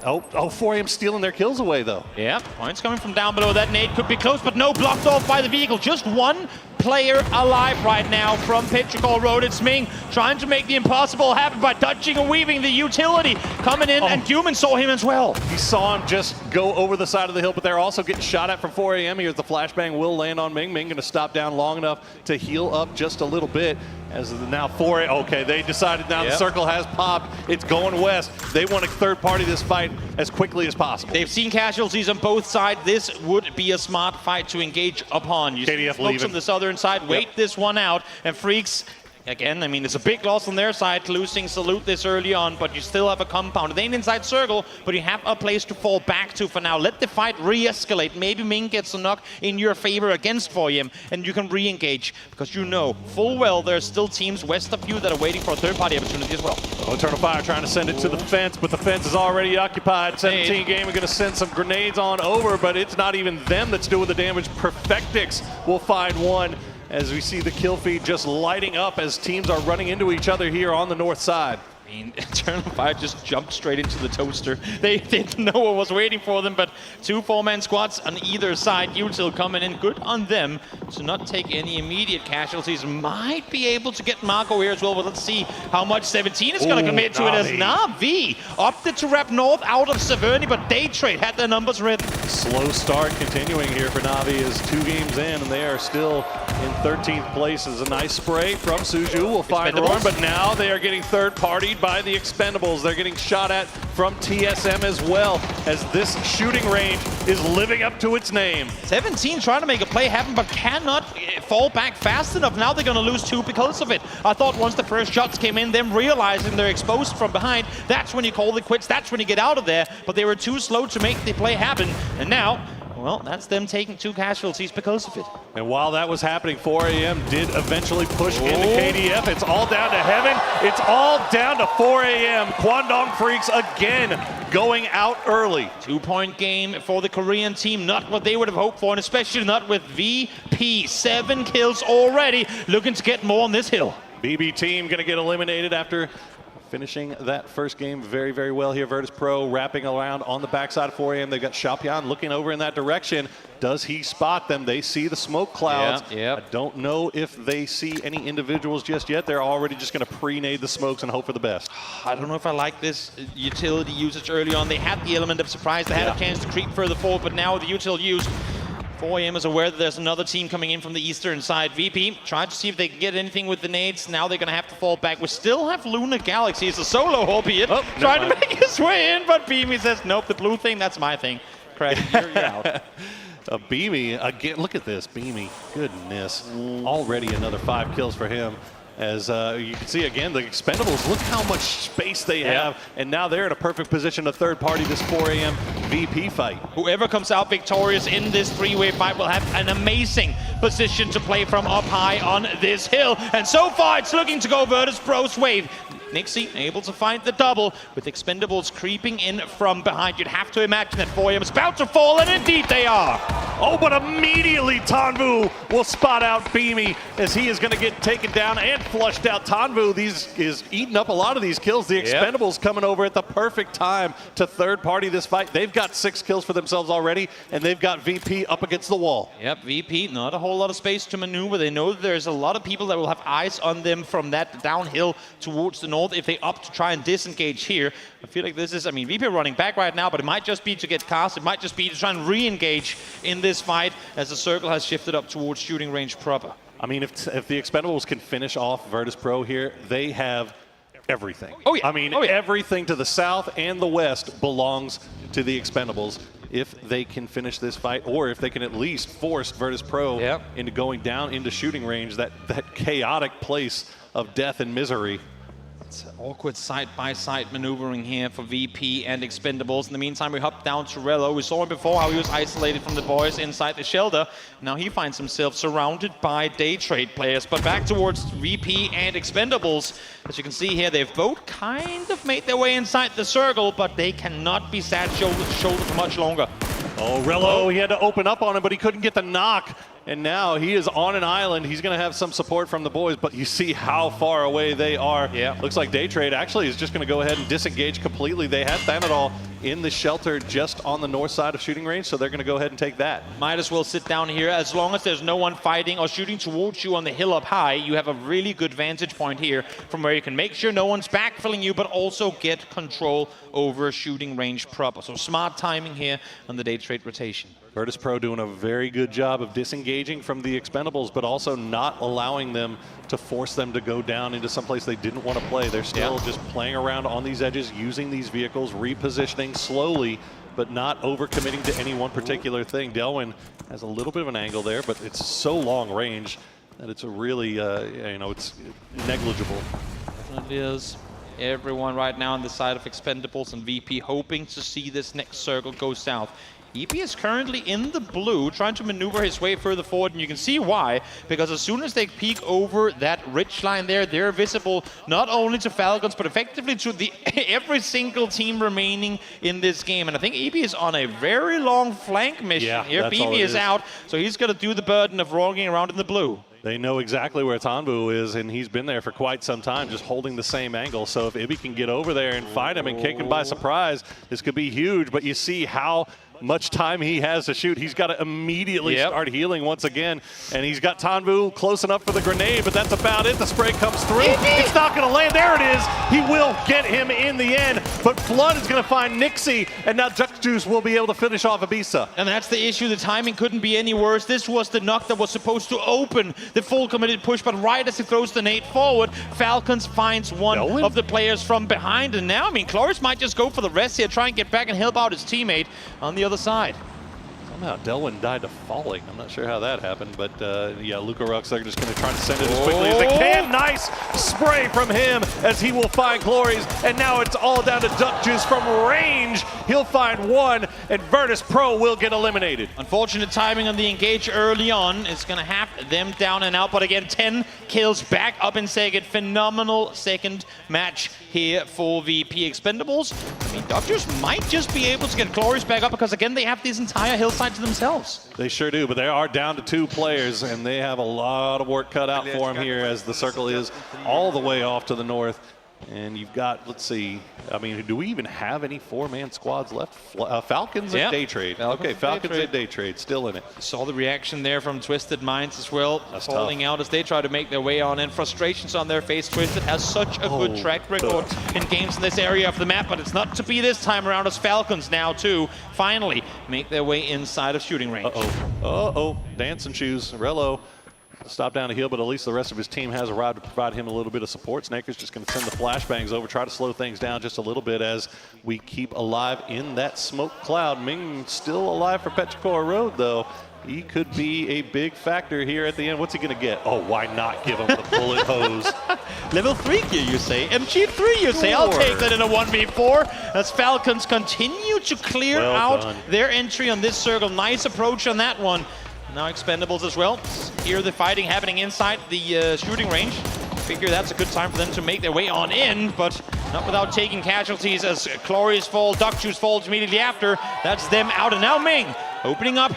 Oh, 4 a.m. stealing their kills away, though.
Yeah, points coming from down below. That nade could be close, but no, blocked off by the vehicle. Just one player alive right now from Petrichor Road. It's Ming trying to make the impossible happen by dodging and weaving the utility. Coming in, and Human saw him as well.
He saw him just go over the side of the hill, but they're also getting shot at from 4 a.m. Here's the flashbang will land on Ming. Ming going to stop down long enough to heal up just a little bit. As now 4 a.m. Okay, they decided now the circle has popped. It's going west. They want to third party this fight as quickly as possible.
They've seen casualties on both sides. This would be a smart fight to engage upon. You see folks on the southern side wait this one out, and Freaks, again, I mean, it's a big loss on their side, losing Salute this early on, but you still have a compound. They ain't inside circle, but you have a place to fall back to for now. Let the fight re-escalate. Maybe Ming gets a knock in your favor against 4am, and you can re-engage, because you know full well there's still teams west of you that are waiting for a third-party opportunity as well.
Eternal Fire trying to send it to the fence, but the fence is already occupied. 17 game, we're going to send some grenades on over, but it's not even them that's doing the damage. Perfectix will find one, as we see the kill feed just lighting up as teams are running into each other here on the north side.
I mean, Eternal Fire just jumped straight into the toaster. They didn't know what was waiting for them, but 2 4-man squads on either side. Util coming in, good on them to not take any immediate casualties. Might be able to get Marco here as well, but let's see how much 17 is going to commit to it as Na'Vi opted to wrap north out of Severny, but Day Trade had their numbers written.
Slow start continuing here for Na'Vi as 2 games in, and they are still in 13th place. As a nice spray from Suju will find Roarn, but now they are getting third-partied by the Expendables. They're getting shot at from TSM as well, as this shooting range is living up to its name.
17 trying to make a play happen, but cannot fall back fast enough. Now they're going to lose 2 because of it. I thought once the first shots came in, them realizing they're exposed from behind, that's when you call the quits, that's when you get out of there. But they were too slow to make the play happen. And now, well, that's them taking 2 casualties because of it.
And while that was happening, 4 a.m. did eventually push into KDF. It's all down to heaven. It's all down to 4 a.m. Guangdong Freaks again going out early.
2-point game for the Korean team. Not what they would have hoped for, and especially not with VP. 7 kills already. Looking to get more on this hill.
BB team going to get eliminated after finishing that first game very, very well here. Virtus Pro wrapping around on the backside of 4 a.m. They've got Xiaopian looking over in that direction. Does he spot them? They see the smoke clouds. I don't know if they see any individuals just yet. They're already just going to pre-nade the smokes and hope for the best.
I don't know if I like this utility usage early on. They had the element of surprise. They had a chance to creep further forward, but now with the util used, 4am is aware that there's another team coming in from the eastern side. VP tried to see if they can get anything with the nades. Now they're going to have to fall back. We still have Lunar Galaxy. It's a solo, albeit trying to make his way in, but Beamy says, nope, the blue thing, that's my thing. Craig, you're out.
Beamy, again, look at this, Beamy, goodness. Already another 5 kills for him. As you can see again, the Expendables, look how much space they have, and now they're in a perfect position to third party this 4 a.m. VP fight.
Whoever comes out victorious in this 3-way fight will have an amazing position to play from up high on this hill. And so far, it's looking to go Virtus Pro's way. Nixie able to find the double with Expendables creeping in from behind. You'd have to imagine that 4am is about to fall, and indeed they are.
Oh, but immediately Tanvu will spot out Beamy as he is going to get taken down and flushed out. Tanvu is eating up a lot of these kills. The Expendables coming over at the perfect time to third party this fight. They've got 6 kills for themselves already, and they've got VP up against the wall.
Yep, VP, not a whole lot of space to maneuver. They know that there's a lot of people that will have eyes on them from that downhill towards the north if they opt to try and disengage here. I feel like this is, I mean, VP running back right now, but it might just be to get cast. It might just be to try and re-engage in this fight as the circle has shifted up towards shooting range proper.
I mean, if the Expendables can finish off Virtus Pro here, they have everything.
Oh, yeah.
I mean, everything to the south and the west belongs to the Expendables if they can finish this fight, or if they can at least force Virtus Pro into going down into shooting range, that chaotic place of death and misery.
It's awkward side-by-side maneuvering here for VP and Expendables. In the meantime, we hop down to Rello. We saw him before, how he was isolated from the boys inside the shelter. Now he finds himself surrounded by day trade players. But back towards VP and Expendables. As you can see here, they've both kind of made their way inside the circle, but they cannot be sat shoulder to shoulder for much longer.
Oh, Rello, he had to open up on him, but he couldn't get the knock. And now he is on an island. He's going to have some support from the boys, but you see how far away they are. Yeah. Looks like Day Trade actually is just going to go ahead and disengage completely. They had Thanadol in the shelter just on the north side of shooting range, so they're going to go ahead and take that.
Might as well sit down here. As long as there's no one fighting or shooting towards you on the hill up high, you have a really good vantage point here from where you can make sure no one's backfilling you, but also get control over shooting range proper. So smart timing here on the Day Trade rotation.
Virtus Pro doing a very good job of disengaging from the Expendables, but also not allowing them to force them to go down into someplace they didn't want to play. They're still just playing around on these edges, using these vehicles, repositioning slowly, but not overcommitting to any one particular thing. Delwyn has a little bit of an angle there, but it's so long range that it's a really, you know, it's negligible.
Definitely is. Everyone right now on the side of Expendables and VP hoping to see this next circle go south. EP is currently in the blue, trying to maneuver his way further forward, and you can see why. Because as soon as they peek over that ridge line there, they're visible not only to Falcons, but effectively to the every single team remaining in this game. And I think EP is on a very long flank mission here. BB is out, so he's going to do the burden of walking around in the blue.
They know exactly where Tanbu is, and he's been there for quite some time, just holding the same angle. So if Ibi can get over there and find him and kick him by surprise, this could be huge. But you see how much time he has to shoot. He's got to immediately start healing once again. And he's got Tanbu close enough for the grenade, but that's about it. The spray comes through. It's not going to land. There it is. He will get him in the end. But Flood is going to find Nixie, and now Duck Juice will be able to finish off Ibiza.
And that's the issue. The timing couldn't be any worse. This was the knock that was supposed to open the full committed push, but right as he throws the nade forward, Falcons finds one of the players from behind. And now, I mean, Cloris might just go for the rest here, try and get back and help out his teammate on the other side.
Somehow Delwyn died to falling. I'm not sure how that happened, but yeah, Luka Rux, they're just going to try to send it as quickly as they can. Nice spray from him as he will find Glories, and now it's all down to Duck Juice from range. He'll find one, and Virtus Pro will get eliminated.
Unfortunate timing on the engage early on. It's going to have them down and out, but again, 10 kills back up in second. Phenomenal second match here for VP Expendables. I mean, Duck Juice might just be able to get Glories back up, because again, they have this entire hillside to themselves.
They sure do, but they are down to 2 players, and they have a lot of work cut out for them here as the circle is all the way off to the north. And you've got, let's see, I mean, do we even have any 4-man squads left? Falcons and Day Trade. Okay, Falcons and Day Trade still in it.
Saw the reaction there from Twisted Minds as well, falling out as they try to make their way on in. Frustrations on their face. Twisted has such a good track record in games in this area of the map, but it's not to be this time around, as Falcons now too finally make their way inside of shooting range.
Dancing shoes, Rello. Stop down a hill, but at least the rest of his team has arrived to provide him a little bit of support. Snaker's just going to send the flashbangs over, try to slow things down just a little bit as we keep alive in that smoke cloud. Ming still alive for Petrichor Road, though. He could be a big factor here at the end. What's he going to get? Oh, why not give him the bullet hose?
Level 3 gear, you say. MG3, you say. I'll take that in a 1v4 as Falcons continue to clear out their entry on this circle. Nice approach on that one. Now Expendables as well. Here the fighting happening inside the shooting range. Figure that's a good time for them to make their way on in, but not without taking casualties as Glories fall, Duck Juice falls immediately after. That's them out, and now Ming opening up,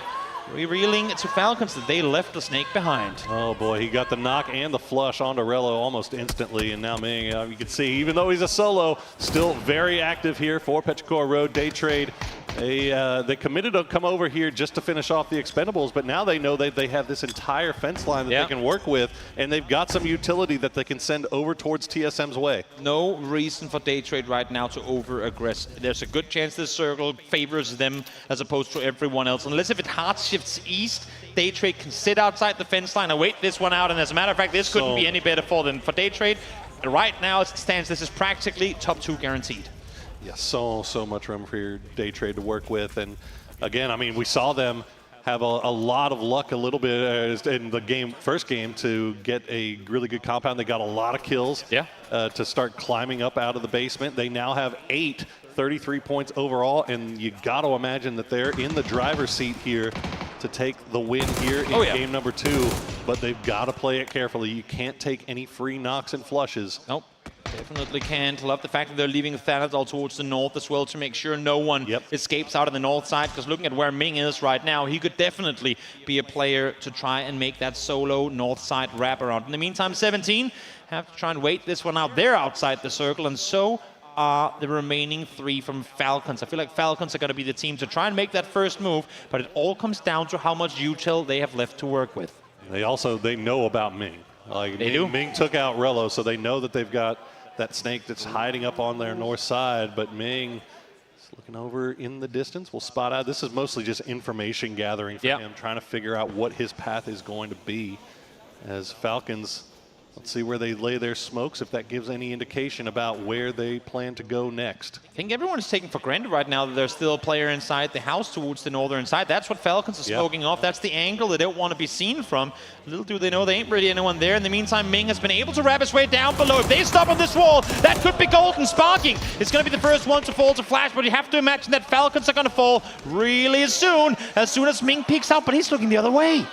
revealing to Falcons that they left the snake behind.
Oh boy, he got the knock and the flush onto Rello almost instantly, and now Ming, you can see, even though he's a solo, still very active here for Petrichor Road. Day Trade They committed to come over here just to finish off the expendables, but now they know that they have this entire fence line that they can work with, and they've got some utility that they can send over towards TSM's way.
No reason for Day Trade right now to over-aggress. There's a good chance this circle favors them as opposed to everyone else. Unless if it hard shifts east, Day Trade can sit outside the fence line and wait this one out, and as a matter of fact, this couldn't be any better for Day Trade. Right now, as it stands, this is practically top 2 guaranteed.
Yeah, so much room for your Day Trade to work with. And again, I mean, we saw them have a lot of luck a little bit in the first game to get a really good compound. They got a lot of kills to start climbing up out of the basement. They now have 33 points overall, and you got to imagine that they're in the driver's seat here to take the win here in game number 2. But they've got to play it carefully. You can't take any free knocks and flushes.
Nope. Definitely can't. Love the fact that they're leaving Thanadol towards the north as well to make sure no one escapes out of the north side, because looking at where Ming is right now, he could definitely be a player to try and make that solo north side wraparound. In the meantime, 17 have to try and wait this one out. They're outside the circle, and so are the remaining 3 from Falcons. I feel like Falcons are going to be the team to try and make that first move, but it all comes down to how much util they have left to work with.
They know about Ming. Like Ming took out Rello, so they know that they've got that snake that's hiding up on their north side, but Ming is looking over in the distance. We'll spot out. This is mostly just information gathering for him, trying to figure out what his path is going to be. As Falcons, let's see where they lay their smokes, if that gives any indication about where they plan to go next.
I think everyone is taking for granted right now that there's still a player inside the house towards the northern side. That's what Falcons are smoking off. That's the angle they don't want to be seen from. Little do they know there ain't really anyone there. In the meantime, Ming has been able to wrap his way down below. If they stop on this wall, that could be golden. Sparking is going to be the first one to fall to Flash, but you have to imagine that Falcons are going to fall really soon as Ming peeks out, but he's looking the other way.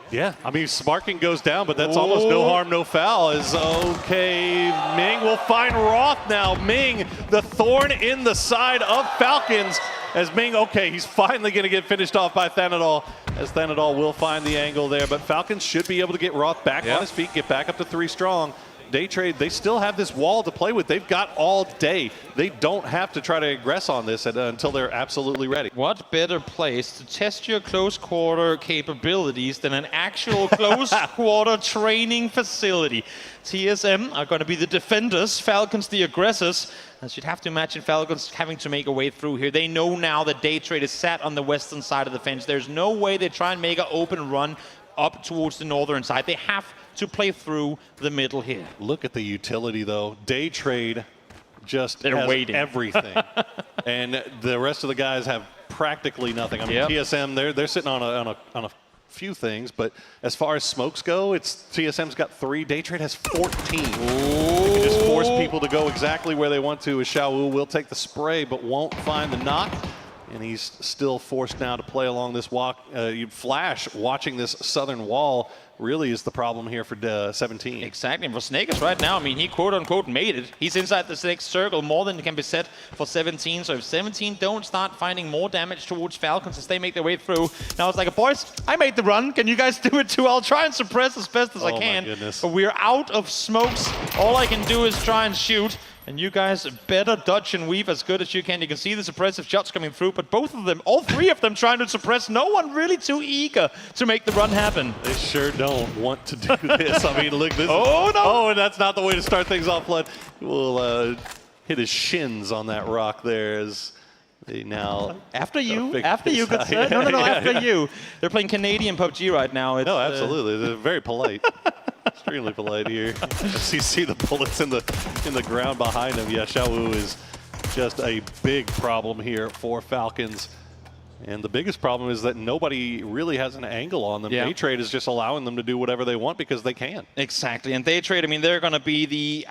Yeah, I mean, Sparking goes down, but that's almost no harm, no foul. Ming will find Roth now. Ming, the thorn in the side of Falcons. As Ming, he's finally going to get finished off by Thanadol, as Thanadol will find the angle there. But Falcons should be able to get Roth back on his feet, get back up to 3 strong. Day Trade, they still have this wall to play with. They've got all day. They don't have to try to aggress on this until they're absolutely ready.
What better place to test your close quarter capabilities than an actual close quarter training facility? TSM are going to be the defenders, Falcons the aggressors. As you'd have to imagine Falcons having to make a way through here. They know now that Day Trade is sat on the western side of the fence. There's no way they try and make an open run up towards the northern side. They have to play through the middle here.
Look at the utility, though. Day Trade just has
waiting.
Everything. And the rest of the guys have practically nothing. I mean, TSM, they're sitting on a few things, but as far as smokes go, TSM's got 3. Day Trade has 14. They can just force people to go exactly where they want to. As Xiaowu will take the spray, but won't find the knock. And he's still forced now to play along this walk. Flash watching this southern wall really is the problem here for 17.
Exactly, and for Snakers right now, I mean, he quote-unquote made it. He's inside the Snake circle more than can be said for 17. So if 17 don't start finding more damage towards Falcons as they make their way through, now it's like, boys, I made the run. Can you guys do it too? I'll try and suppress as best as I can.
My goodness.
But we're out of smokes. All I can do is try and shoot. And you guys better dodge and weave as good as you can. You can see the suppressive shots coming through, but both of them, all 3 of them trying to suppress. No one really too eager to make the run happen.
They sure don't want to do this. I mean, look, this
no!
Oh, and that's not the way to start things off, Flood. We'll hit his shins on that rock there as they now...
After you, good sir. No, after you. They're playing Canadian PUBG right now.
No, absolutely. They're very polite. Extremely polite here. As you see the bullets in the ground behind him. Yeah, Xiaowu is just a big problem here for Falcons. And the biggest problem is that nobody really has an angle on them. Day Trade is just allowing them to do whatever they want because they can.
Exactly. And Day Trade, I mean, they're going to be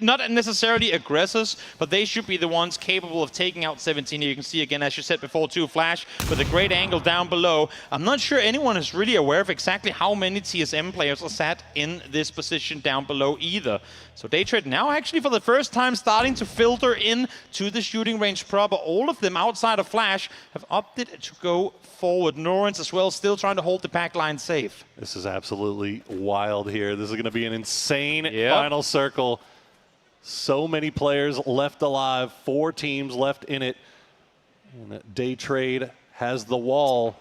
not necessarily aggressors, but they should be the ones capable of taking out 17. You can see again, as you said before, too, Flash with a great angle down below. I'm not sure anyone is really aware of exactly how many TSM players are sat in this position down below either. So Day Trade now actually for the first time starting to filter in to the shooting range proper. All of them outside of Flash have opted to go forward. Norrens as well, still trying to hold the pack line safe.
This is absolutely wild here. This is going to be an insane final circle. So many players left alive, 4 teams left in it. And Day Trade has the wall.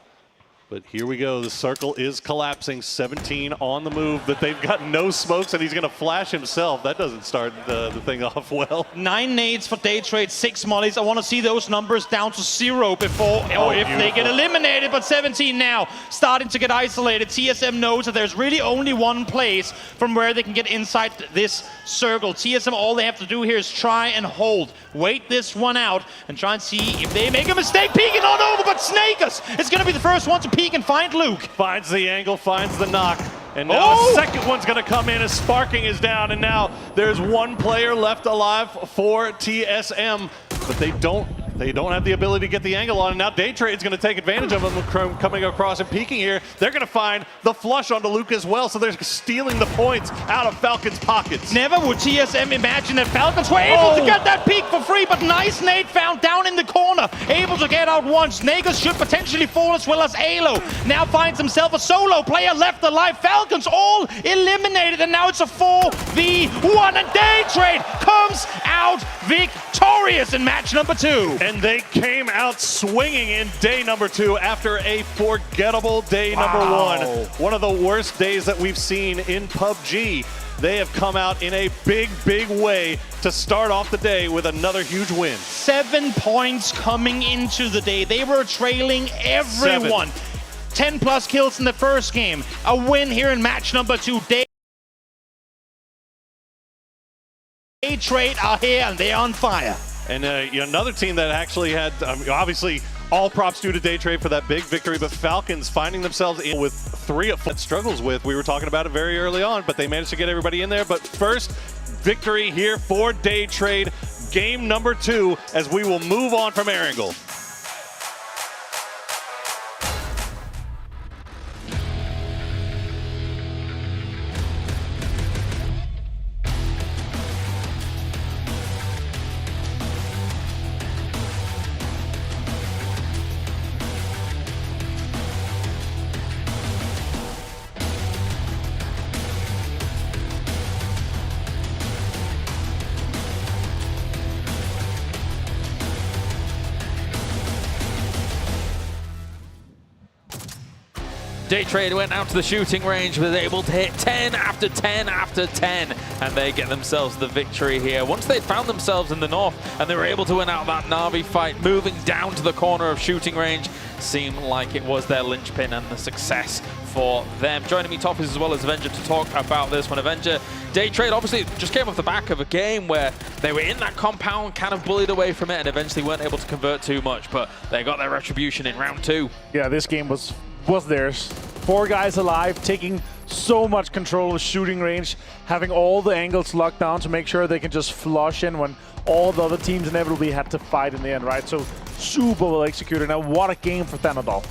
But here we go. The circle is collapsing. 17 on the move, but they've got no smokes, and he's going to flash himself. That doesn't start the thing off well.
9 nades for Day Trade, 6 mollies. I want to see those numbers down to 0 before, or if they get eliminated. But 17 now, starting to get isolated. TSM knows that there's really only one place from where they can get inside this circle. TSM, all they have to do here is try and hold. Wait this one out and try and see if they make a mistake. Peeking on over, but Snakers is going to be the first one to peek and find Luke.
Finds the angle, finds the knock. And now a second one's going to come in as Sparking is down. And now there's one player left alive for TSM. But they don't have the ability to get the angle on. And now Day Trade's going to take advantage of them coming across and peeking here. They're going to find the flush onto Luke as well. So they're stealing the points out of Falcon's pockets.
Never would TSM imagine that Falcons were able to get that peek for free, but nice nade found down in the corner. Able to get out once. Nagers should potentially fall as well as Alo. Now finds himself a solo player left alive. Falcons all eliminated, and now it's a 4v1, and Day Trade comes out victorious in match number 2.
And they came out swinging in day number 2 after a forgettable day number 1. One of the worst days that we've seen in PUBG. They have come out in a big, big way to start off the day with another huge win.
7 points coming into the day. They were trailing everyone. 10 plus kills in the first game. A win here in match number 2. Day Trade are here and they're on fire.
And another team that actually had, obviously, all props due to Day Trade for that big victory, but Falcons finding themselves in with 3 of 4 struggles with. We were talking about it very early on, but they managed to get everybody in there. But first, victory here for Day Trade, game number 2, as we will move on from Erangel.
Day Trade went out to the shooting range, was able to hit 10 after 10 after 10, and they get themselves the victory here. Once they found themselves in the north and they were able to win out that Na'Vi fight, moving down to the corner of shooting range seemed like it was their linchpin and the success for them. Joining me, Toffees, as well as Avenger, to talk about this one. Avenger, Day Trade obviously just came off the back of a game where they were in that compound, kind of bullied away from it, and eventually weren't able to convert too much, but they got their retribution in round 2.
Yeah, this game was theirs. 4 guys alive, taking so much control of shooting range, having all the angles locked down to make sure they can just flush in when all the other teams inevitably had to fight in the end, right? So super well executed. Now, what a game for Thanadol.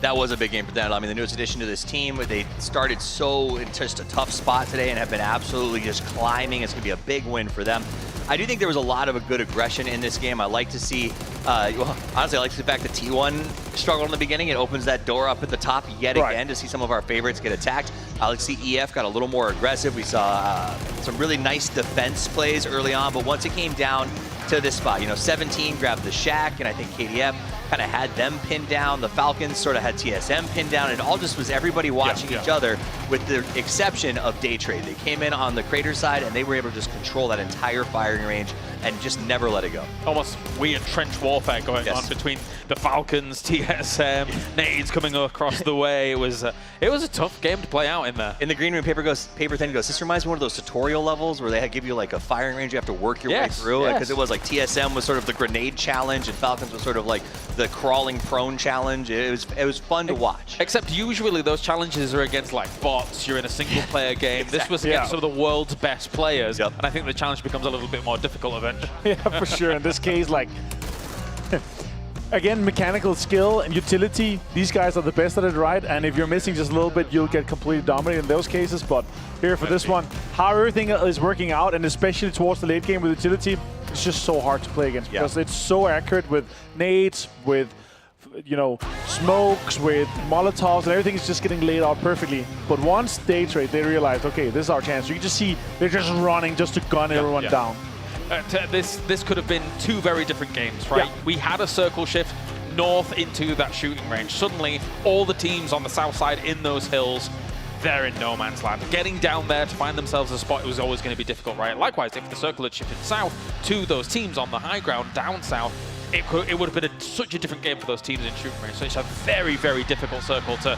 That was a big game for them. I mean, the newest addition to this team, they started so in just a tough spot today and have been absolutely just climbing. It's going to be a big win for them. I do think there was a lot of a good aggression in this game. I like to see, well, honestly, I like the fact that T1 struggled in the beginning. It opens that door up at the top yet again to see some of our favorites get attacked. I like to see EF got a little more aggressive. We saw some really nice defense plays early on, but once it came down to this spot, 17 grabbed the Shack, and I think KDF kind of had them pinned down. The Falcons sort of had TSM pinned down. It all just was everybody watching each other, with the exception of Day Trade. They came in on the Crater side, and they were able to just control that entire firing range and just never let it go.
Almost weird trench warfare going on between the Falcons, TSM, nades coming across the way. It was a tough game to play out in there.
In the green room, Paper Thin goes, this reminds me of one of those tutorial levels where they give you like a firing range you have to work your way through. Because it was like TSM was sort of the grenade challenge and Falcons was sort of like the crawling prone challenge. It was fun to watch.
Except usually those challenges are against like bots. You're in a single player game. This was against some of the world's best players. And I think the challenge becomes a little bit more difficult eventually.
Yeah, for sure. In this case, like, again, mechanical skill and utility, these guys are the best at it, right? And if you're missing just a little bit, you'll get completely dominated in those cases. But here for this one, how everything is working out, and especially towards the late game with utility, it's just so hard to play against because it's so accurate with nades, with smokes, with Molotovs, and everything is just getting laid out perfectly. But once Day Trade, they realized, okay, this is our chance. You can just see they're just running just to gun everyone down.
this could have been two very different games, right?
Yeah.
We had a circle shift north into that shooting range. Suddenly, all the teams on the south side in those hills, they're in no man's land. Getting down there to find themselves a spot was always going to be difficult, right? Likewise, if the circle had shifted south to those teams on the high ground down south, it would have been such a different game for those teams in shooting range. So it's a very, very difficult circle to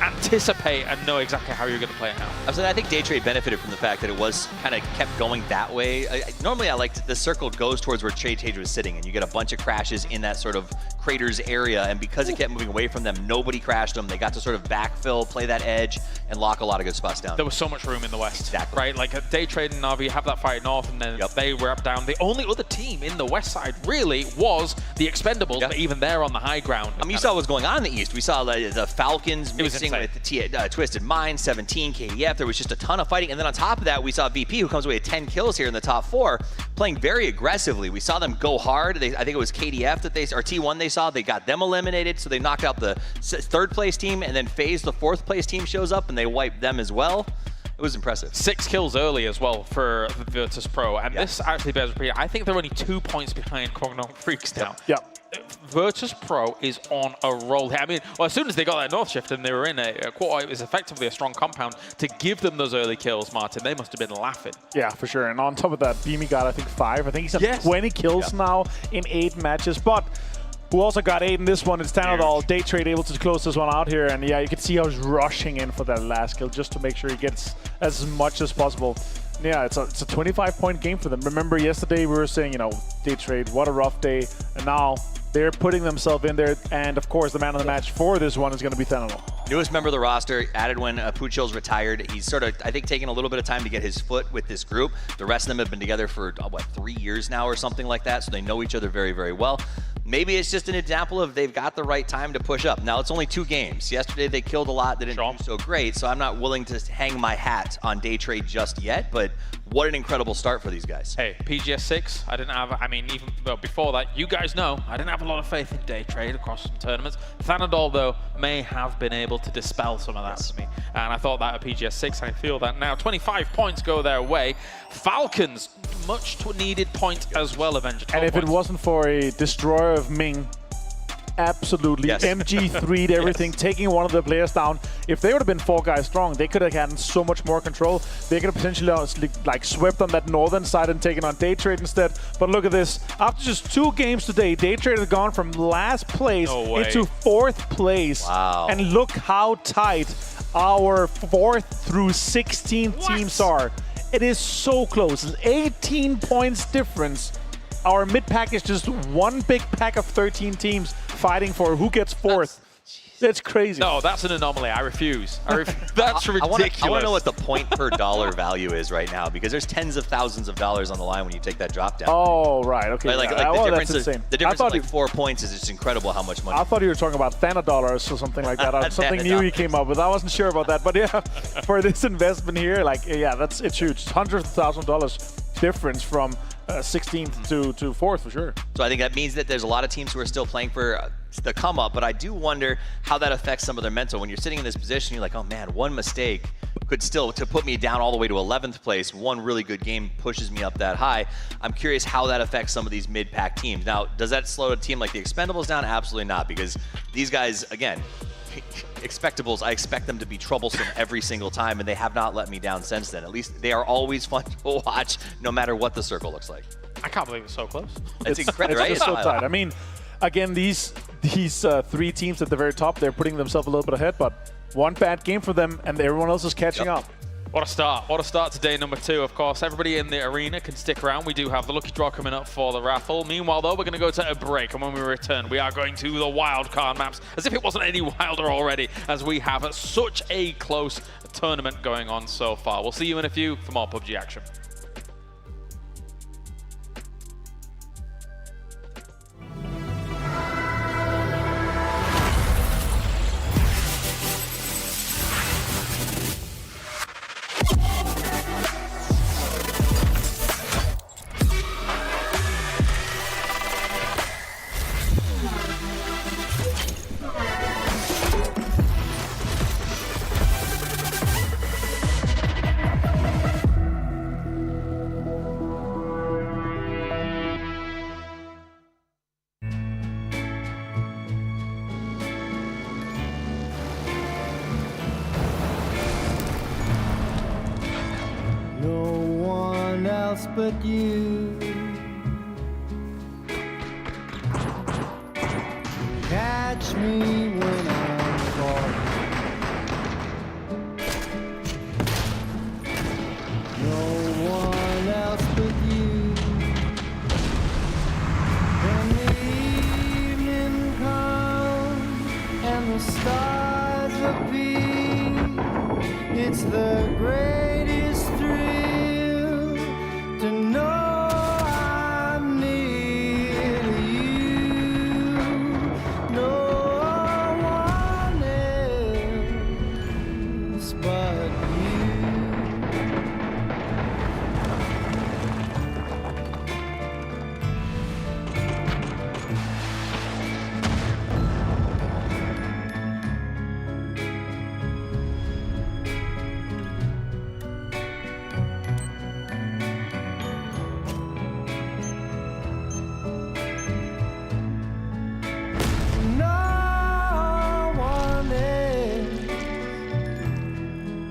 anticipate and know exactly how you're going to play it out.
I think Day Trade benefited from the fact that it was kind of kept going that way. Normally, I liked the circle goes towards where Day Trade was sitting, and you get a bunch of crashes in that sort of craters area. And because it kept moving away from them, nobody crashed them. They got to sort of backfill, play that edge, and lock a lot of good spots down.
There was so much room in the west, right? Like Day Trade and Na'Vi have that fight north, and then they were up down. The only other team in the west side really was the Expendables, but even they're on the high ground.
I mean, you saw what was going on in the east. We saw the Falcons mixing with the Twisted Mind, 17 KDF. There was just a ton of fighting. And then on top of that, we saw VP, who comes away with 10 kills here in the top 4, playing very aggressively. We saw them go hard. I think it was KDF or T1 they saw. They got them eliminated, so they knocked out the 3rd place team, and then FaZe, the 4th place team, shows up, and they wiped them as well. It was impressive.
6 kills early as well for Virtus Pro. And this actually bears repeating. I think they're only 2 points behind Cognac Freaks now.
Yeah.
Virtus Pro is on a roll here. I mean, well, as soon as they got that north shift and they were in a quarter, it was effectively a strong compound to give them those early kills, Martin. They must have been laughing.
Yeah, for sure. And on top of that, Beamy got, I think, 5. I think he's at 20 kills now in 8 matches. But who also got 8 in this one is Tanadol. Day Trade able to close this one out here. And yeah, you can see how he's rushing in for that last kill just to make sure he gets as much as possible. Yeah, it's a 25-point game for them. Remember yesterday we were saying, you know, Day Trade, what a rough day. And now they're putting themselves in there. And of course, the man of the match for this one is going to be Tanadol.
Newest member of the roster, added when Puchil's retired. He's sort of, I think, taking a little bit of time to get his foot with this group. The rest of them have been together for, what, 3 years now or something like that, so they know each other very, very well. Maybe it's just an example of they've got the right time to push up. Now, it's only 2 games. Yesterday, they killed a lot. They didn't do so great, so I'm not willing to hang my hat on Day Trade just yet, but what an incredible start for these guys.
Hey, PGS 6, I didn't have, I mean, even before that, you guys know, I didn't have a lot of faith in Day Trade across some tournaments. Thanadol, though, may have been able to dispel some of that for me. And I thought that at PGS 6, I feel that now 25 points go their way. Falcons, much needed point as well, Avenger.
And if it wasn't for a destroyer of Ming, absolutely MG3'd everything, taking one of the players down. If they would have been 4 guys strong, they could have gotten so much more control. They could have potentially like swept on that northern side and taken on Day Trade instead. But look at this. After just 2 games today, Day Trade has gone from last place into 4th place.
Wow.
And look how tight our 4th through 16th teams are. It is so close. 18 points difference. Our mid-pack is just one big pack of 13 teams fighting for who gets 4th. That's crazy.
No, that's an anomaly. I refuse. That's ridiculous.
I want to know what the point per dollar value is right now, because there's tens of thousands of dollars on the line when you take that drop down.
Oh, right. Okay.
Like the difference of like 4 points is just incredible how much money.
I thought you were talking about Thanadollars or something like that. Something new you came up with. I wasn't sure about that. But yeah, for this investment here, like, yeah, it's huge. $100,000 difference from 16th to 4th for sure.
So I think that means that there's a lot of teams who are still playing for the come up, but I do wonder how that affects some of their mental. When you're sitting in this position, you're like, oh man, one mistake could still to put me down all the way to 11th place. One really good game pushes me up that high. I'm curious how that affects some of these mid-pack teams. Now, does that slow a team like the Expendables down? Absolutely not, because these guys, again, Expectables, I expect them to be troublesome every single time, and they have not let me down since then. At least they are always fun to watch, no matter what the circle looks like.
I can't believe it's so close.
It's incredible, right?
It's just so tight. I mean, again, these 3 teams at the very top, they're putting themselves a little bit ahead, but one bad game for them, and everyone else is catching up.
What a start. What a start to day number 2, of course. Everybody in the arena can stick around. We do have the lucky draw coming up for the raffle. Meanwhile, though, we're going to go to a break. And when we return, we are going to the wild card maps, as if it wasn't any wilder already, as we have such a close tournament going on so far. We'll see you in a few for more PUBG action.
else but you. Catch me when I'm falling. No one else but you. Then the evening comes and the stars appear. It's the greatest thrill to know I'm near to you. No one else but you. No one else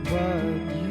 but you.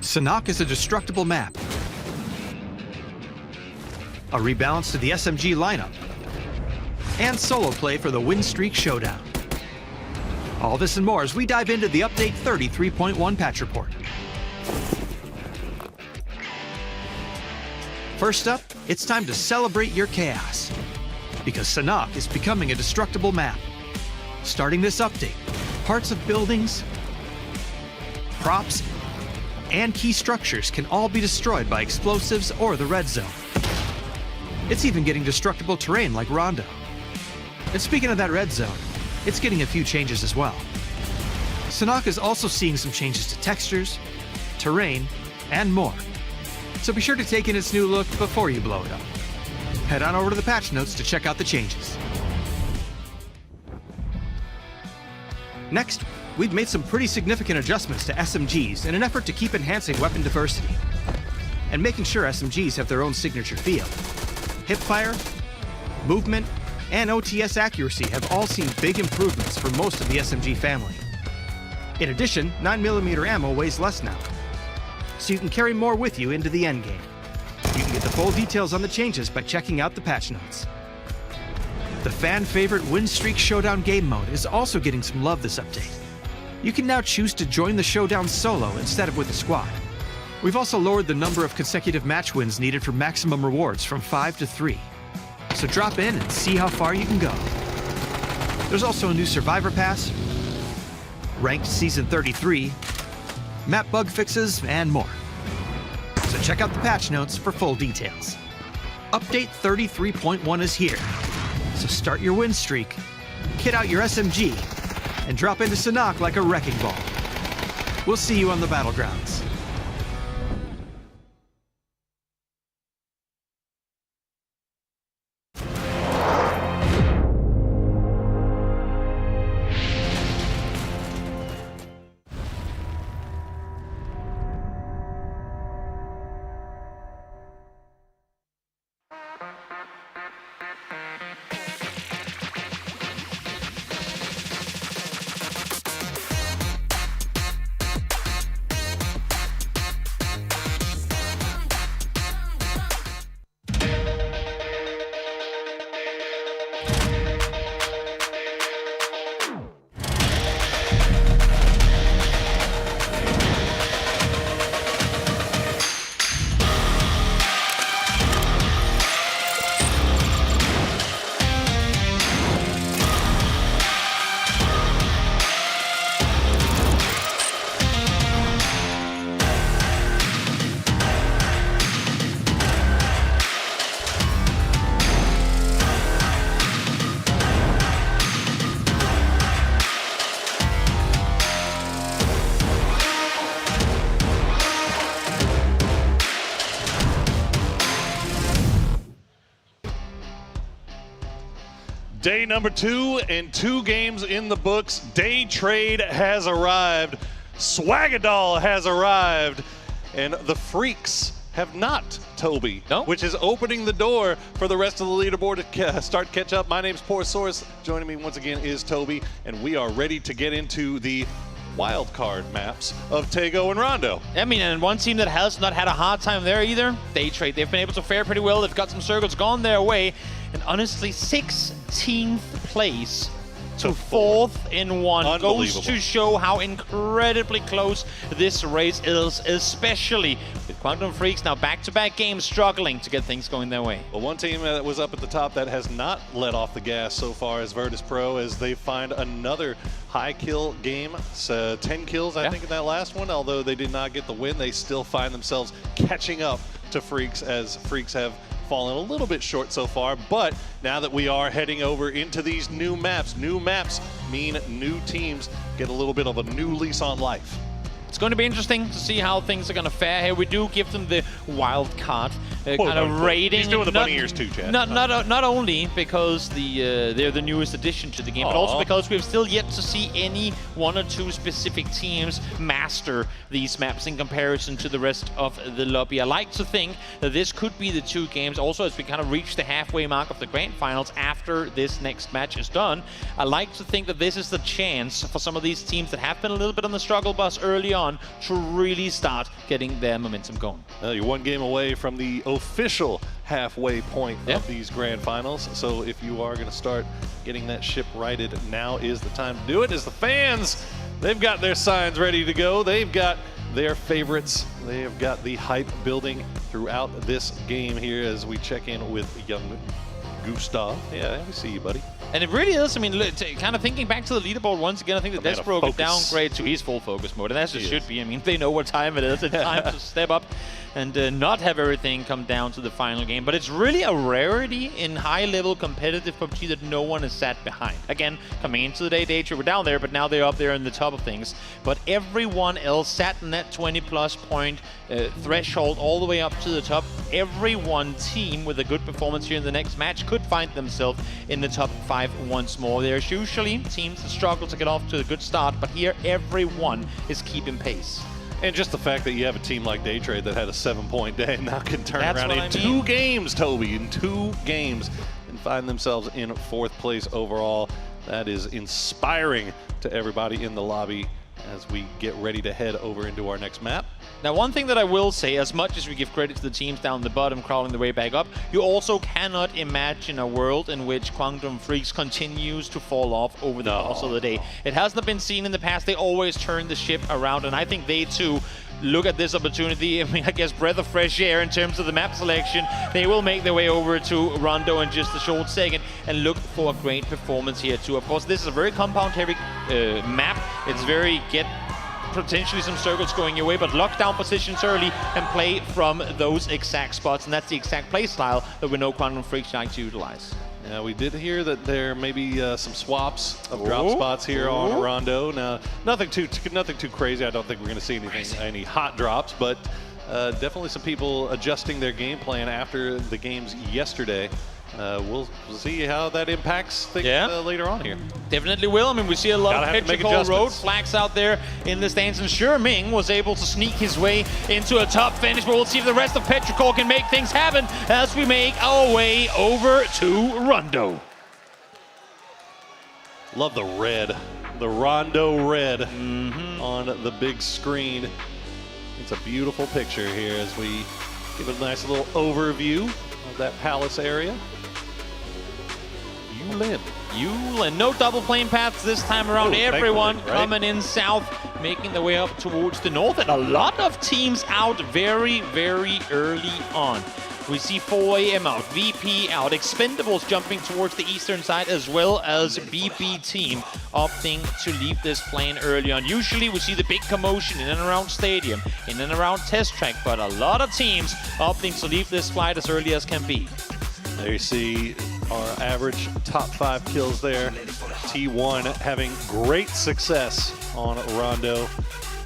Sanhok is a destructible map. A rebalance to the SMG lineup. And solo play for the Win Streak Showdown. All this and more as we dive into the Update 33.1 patch report. First up, it's time to celebrate your chaos. Because Sanhok is becoming a destructible map. Starting this update, parts of buildings, props, and key structures can all be destroyed by explosives or the red zone. It's even getting destructible terrain like Rondo. And speaking of that red zone, it's getting a few changes as well. Sanhok is also seeing some changes to textures, terrain, and more. So be sure to take in its new look before you blow it up. Head on over to the patch notes to check out the changes. Next, we've made some pretty significant adjustments to SMGs in an effort to keep enhancing weapon diversity and making sure SMGs have their own signature feel. Hipfire, movement, and OTS accuracy have all seen big improvements for most of the SMG family. In addition, 9mm ammo weighs less now, so you can carry more with you into the endgame. You can get the full details on the changes by checking out the patch notes. The fan-favorite Win Streak Showdown game mode is also getting some love this update. You can now choose to join the showdown solo instead of with a squad. We've also lowered the number of consecutive match wins needed for maximum rewards from 5 to 3. So drop in and see how far you can go. There's also a new Survivor Pass, ranked Season 33, map bug fixes, and more. So check out the patch notes for full details. Update 33.1 is here. So start your win streak, kit out your SMG, and drop into Sanhok like a wrecking ball. We'll see you on the battlegrounds.
Day number 2 and 2 games in the books. Day trade has arrived. Swaggadol has arrived. And the Freaks have not, Toby.
No?
Which is opening the door for the rest of the leaderboard to start catch up. My name's Poor Source. Joining me once again is Toby. And we are ready to get into the wild card maps of Tego and Rondo.
I mean, and one team that has not had a hard time there either, Day Trade. They've been able to fare pretty well. They've got some circles gone their way. And honestly, 16th place to 4th in 1 goes to show how incredibly close this race is, especially with Quantum Freaks now back-to-back games struggling to get things going their way.
Well, one team that was up at the top that has not let off the gas so far is Virtus Pro, as they find another high kill game. So 10 kills, I think, in that last one. Although they did not get the win, they still find themselves catching up to Freaks, as Freaks have fallen a little bit short so far. But now that we are heading over into these new maps mean new teams get a little bit of a new lease on life.
It's going to be interesting to see how things are going to fare here. We do give them the wild card kind of rating.
He's doing the bunny ears too, Chad.
Not only because they're the newest addition to the game, but also because we've still yet to see any 1 or 2 specific teams master these maps in comparison to the rest of the lobby. I like to think that this could be the 2 games. Also, as we kind of reach the halfway mark of the grand finals after this next match is done, I like to think that this is the chance for some of these teams that have been a little bit on the struggle bus early on to really start getting their momentum going.
You're 1 game away from the official halfway point of these grand finals. So if you are going to start getting that ship righted, now is the time to do it. As the fans, they've got their signs ready to go. They've got their favorites. They have got the hype building throughout this game here as we check in with young Gustav. Yeah, I see you, buddy.
And it really is, I mean, kind of thinking back to the leaderboard once again, I think that Despro could downgrade to his full focus mode, and as it should be. I mean, they know what time it is. It's time to step up and not have everything come down to the final game. But it's really a rarity in high-level competitive PUBG that no one is sat behind. Again, coming into the Day Trade, we're down there, but now they're up there in the top of things. But everyone else sat in that 20-plus point threshold all the way up to the top. Every one team with a good performance here in the next match could find themselves in the top 5 once more. There's usually teams that struggle to get off to a good start, but here everyone is keeping pace.
And just the fact that you have a team like Day Trade that had a 7-point day and now can turn around in 2 games, Toby, in 2 games, and find themselves in 4th place overall. That is inspiring to everybody in the lobby as we get ready to head over into our next map.
Now, one thing that I will say, as much as we give credit to the teams down the bottom crawling their way back up, you also cannot imagine a world in which Quantum Freaks continues to fall off over the course of the day. It has not been seen in the past. They always turn the ship around, and I think they too look at this opportunity. I mean, I guess breath of fresh air in terms of the map selection. They will make their way over to Rondo in just a short second and look for a great performance here too. Of course, this is a very compound-heavy map. It's very potentially some circles going your way, but lock down positions early and play from those exact spots, and that's the exact play style that we know Quantum Freaks like to utilize.
Yeah, we did hear that there may be some swaps of drop spots here on Rondo. Now, nothing too crazy. I don't think we're going to see any hot drops, but definitely some people adjusting their game plan after the games yesterday. We'll see how that impacts things later on here.
Definitely will. I mean, we see a lot of Petrichor road flags out there in the stands, and Sure Ming was able to sneak his way into a top finish, but we'll see if the rest of Petrichor can make things happen as we make our way over to Rondo.
Love the red, the Rondo red on the big screen. It's a beautiful picture here as we give a nice little overview of that palace area.
Yulin. No double plane paths this time around. Everyone coming in south, making their way up towards the north, and a lot of teams out very, very early on. We see 4AM out, VP out, Expendables jumping towards the eastern side, as well as BB team opting to leave this plane early on. Usually we see the big commotion in and around stadium, in and around test track, but a lot of teams opting to leave this flight as early as can be.
There you see our average top 5 kills there. T1 having great success on Rondo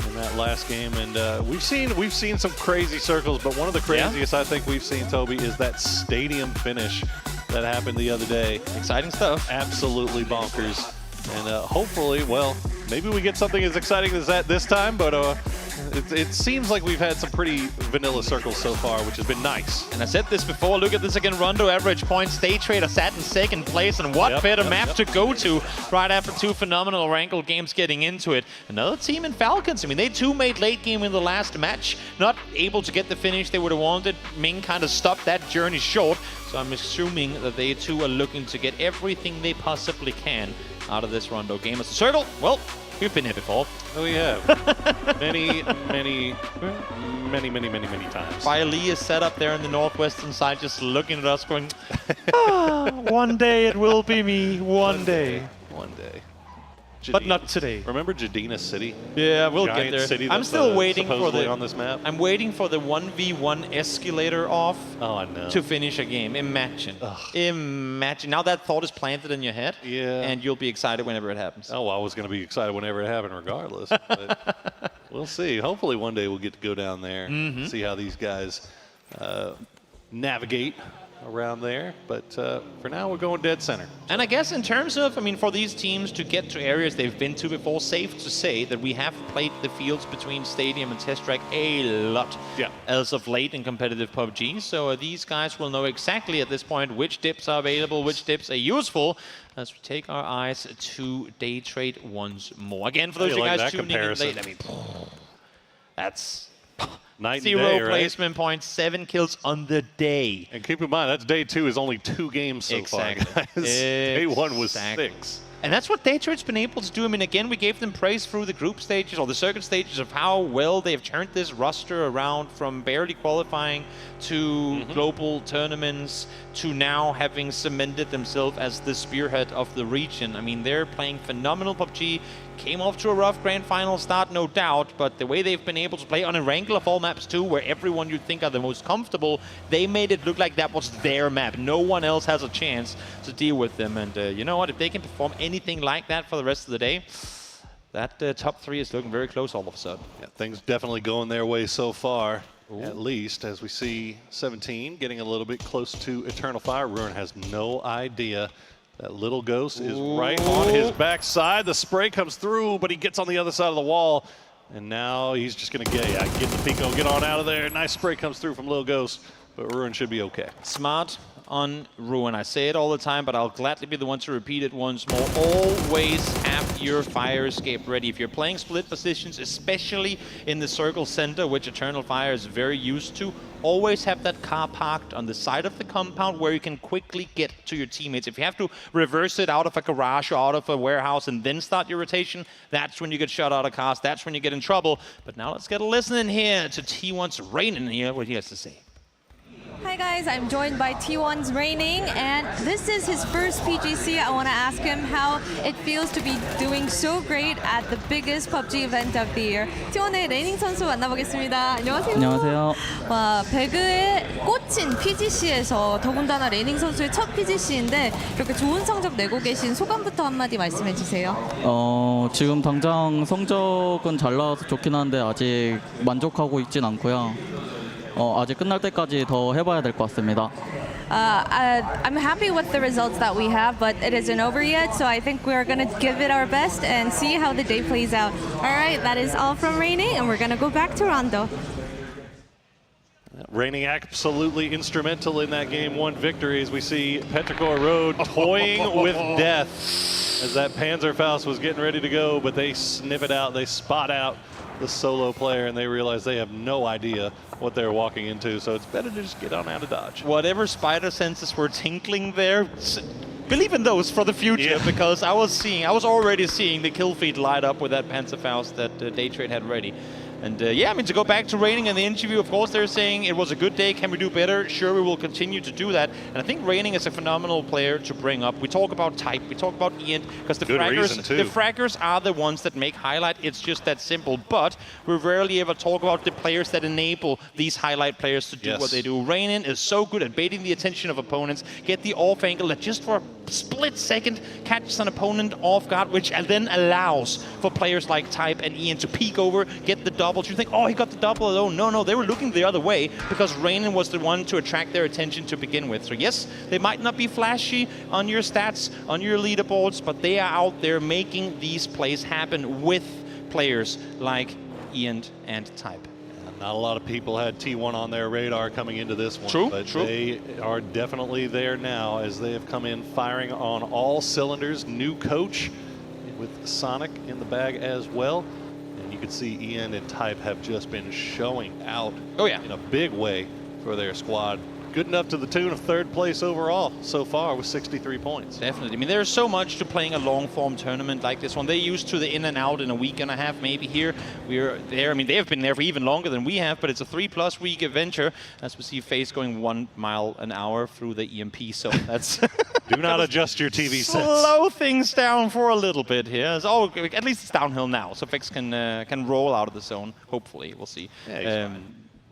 in that last game, and we've seen some crazy circles, but one of the craziest I think we've seen, Toby, is that stadium finish that happened the other day.
Exciting stuff.
Absolutely bonkers. And hopefully, well, maybe we get something as exciting as that this time, but it seems like we've had some pretty vanilla circles so far, which has been nice.
And I said this before, look at this again, Rondo average points. Day Trader sat in second place, and what better map to go to right after 2 phenomenal ranked games getting into it. Another team in Falcons. I mean, they too made late game in the last match, not able to get the finish they would have wanted. Ming kind of stopped that journey short, so I'm assuming that they too are looking to get everything they possibly can out of this Rondo game. As a circle, well, we've been here before.
Oh, we have. many times.
Lee is set up there in the northwestern side, just looking at us going, one day it will be me, one day.
One day.
But not today.
Remember Jadina City?
Yeah, we'll
Giant
get there.
City
I'm still waiting for
the on this map.
I'm waiting for the 1v1 escalator off.
Oh, I know.
To finish a game. Imagine. Imagine. Now that thought is planted in your head.
Yeah.
And you'll be excited whenever it happens.
Oh, well, I was going to be excited whenever it happened, regardless. But we'll see. Hopefully, one day we'll get to go down there, see how these guys navigate around there, but for now we're going dead center.
And I guess in terms of, I mean, for these teams to get to areas they've been to before, safe to say that we have played the fields between Stadium and Test Track a lot as of late in competitive PUBG, so these guys will know exactly at this point which dips are available, which dips are useful, as we take our eyes to Day Trade once more. Again, for those of you guys tuning in late, I mean, that's...
Night
0
and day,
placement points, 7 kills on the day.
And keep in mind, that's day 2 is only 2 games so far, guys. Day 1 was 6.
And that's what Day Trade's been able to do. I mean, again, we gave them praise through the group stages or the circuit stages of how well they've turned this roster around from barely qualifying to global tournaments to now having cemented themselves as the spearhead of the region. I mean, they're playing phenomenal PUBG. Came off to a rough grand final start, no doubt, but the way they've been able to play on a wrangle of all maps too, where everyone you'd think are the most comfortable, they made it look like that was their map. No one else has a chance to deal with them. And you know what? If they can perform anything like that for the rest of the day, that top 3 is looking very close all of a sudden.
Yeah, things definitely going their way so far, at least, as we see 17 getting a little bit close to Eternal Fire. Ruin has no idea. That little ghost is right on his backside. The spray comes through, but he gets on the other side of the wall. And now he's just going to get the Pico, get on out of there. Nice spray comes through from Little Ghost, but Ruin should be okay.
Smart on Ruin. I say it all the time, but I'll gladly be the one to repeat it once more. Always have your fire escape ready. If you're playing split positions, especially in the circle center, which Eternal Fire is very used to, always have that car parked on the side of the compound where you can quickly get to your teammates. If you have to reverse it out of a garage or out of a warehouse and then start your rotation, that's when you get shot out of cars. That's when you get in trouble. But now let's get a listen in here to T1's Rain in here, what he has to say.
Hi guys, I'm joined by T1's Raining, and this is his first PGC. I want to ask him how it feels to be doing so great at the biggest PUBG event of the year. T1의 레이닝 선수 만나보겠습니다. 안녕하세요.
안녕하세요.
와, 배그에 꽂힌 PGC에서 더군다나 레이닝 선수의 첫 PGC인데 이렇게 좋은 성적 내고 계신 소감부터 한마디 말씀해 주세요.
지금 당장 성적은 잘 나와서 좋긴 한데 아직 만족하고 있진 않고요. 아직 끝날 때까지 더 해봐야 될 것 같습니다.
I'm happy with the results that we have, but it isn't over yet, so I think we're going to give it our best and see how the day plays out. All right, that is all from Raining, and we're going to go back to Rondo.
Raining absolutely instrumental in that Game 1 victory as we see Petrichor Road toying with death as that Panzerfaust was getting ready to go, but they sniff it out, they spot out the solo player, and they realize they have no idea what they're walking into, so it's better to just get on out of Dodge.
Whatever spider senses were tinkling there, believe in those for the future, because I was already seeing the kill feed light up with that Panzerfaust that Day Trade had ready. And yeah, I mean, to go back to Raining in the interview, of course, they're saying it was a good day. Can we do better? Sure, we will continue to do that. And I think Raining is a phenomenal player to bring up. We talk about type, we talk about Ian, because the fraggers are the ones that make highlight. It's just that simple. But we rarely ever talk about the players that enable these highlight players to do what they do. Raining is so good at baiting the attention of opponents, get the off angle that just for split second catches an opponent off guard, which then allows for players like Type and Ian to peek over, get the doubles. You think, oh, he got the double alone. No, they were looking the other way because Reinin was the one to attract their attention to begin with. So yes, they might not be flashy on your stats, on your leaderboards, but they are out there making these plays happen with players like Ian and Type.
Not a lot of people had T1 on their radar coming into this one.
True,
but
true.
They are definitely there now as they have come in firing on all cylinders. New coach with Sonic in the bag as well. And you can see Ian and Type have just been showing out in a big way for their squad. Good enough to the tune of 3rd place overall so far with 63 points.
Definitely. I mean, there's so much to playing a long-form tournament like this one. They're used to the in and out in a week and a half, maybe here. We're there. I mean, they have been there for even longer than we have, but it's a 3+ week adventure. As we see FaZe going 1 mile an hour through the EMP, so that's...
Do not adjust your TV sets.
Slow things down for a little bit here. Oh, at least it's downhill now, so FaZe can roll out of the zone. Hopefully, we'll see.
Yeah,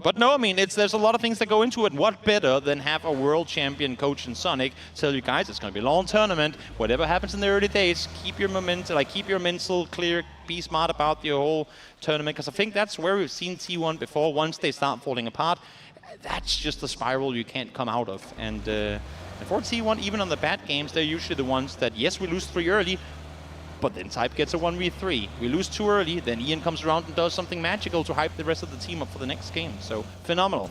but no, I mean, there's a lot of things that go into it. What better than have a world champion coach in Sonic tell you guys it's going to be a long tournament. Whatever happens in the early days, keep your momentum, keep your mental clear, be smart about your whole tournament. Because I think that's where we've seen T1 before. Once they start falling apart, that's just a spiral you can't come out of. And for T1, even on the bad games, they're usually the ones that, yes, we lose 3 early, but then Type gets a 1v3. We lose 2 early, then Ian comes around and does something magical to hype the rest of the team up for the next game. So, phenomenal.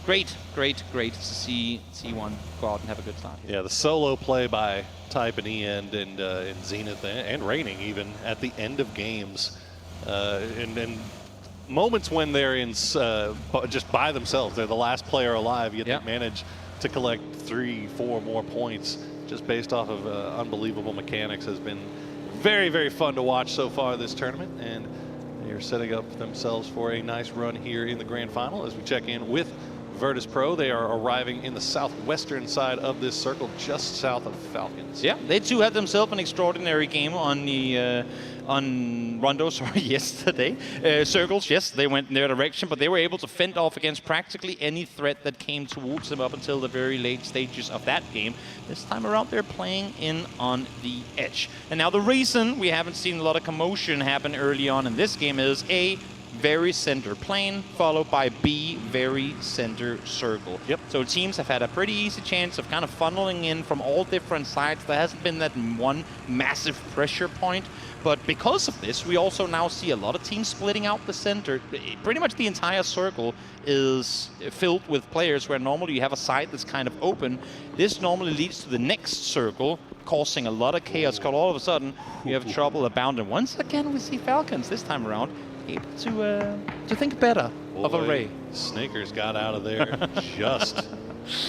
Great to see T1 go out and have a good start here.
Yeah, the solo play by Type and Ian and Zenith and Reinin even at the end of games. And moments when they're in just by themselves, they're the last player alive, yet they manage to collect 3-4 more points just based off of unbelievable mechanics has been very, very fun to watch so far this tournament, and they're setting up themselves for a nice run here in the grand final as we check in with Virtus Pro. They are arriving in the southwestern side of this circle, just south of Falcons.
Yeah, they too had themselves an extraordinary game on the on Rondo, yesterday. Circles, yes, they went in their direction, but they were able to fend off against practically any threat that came towards them up until the very late stages of that game. This time around, they're playing in on the edge. And now the reason we haven't seen a lot of commotion happen early on in this game is A, very center plane, followed by B, very center circle.
Yep.
So teams have had a pretty easy chance of kind of funneling in from all different sides. There hasn't been that one massive pressure point. But because of this, we also now see a lot of teams splitting out the center. Pretty much the entire circle is filled with players where normally you have a side that's kind of open. This normally leads to the next circle, causing a lot of chaos, because all of a sudden you have trouble abound. And once again, we see Falcons this time around able to think better of Array.
Snakers got out of there just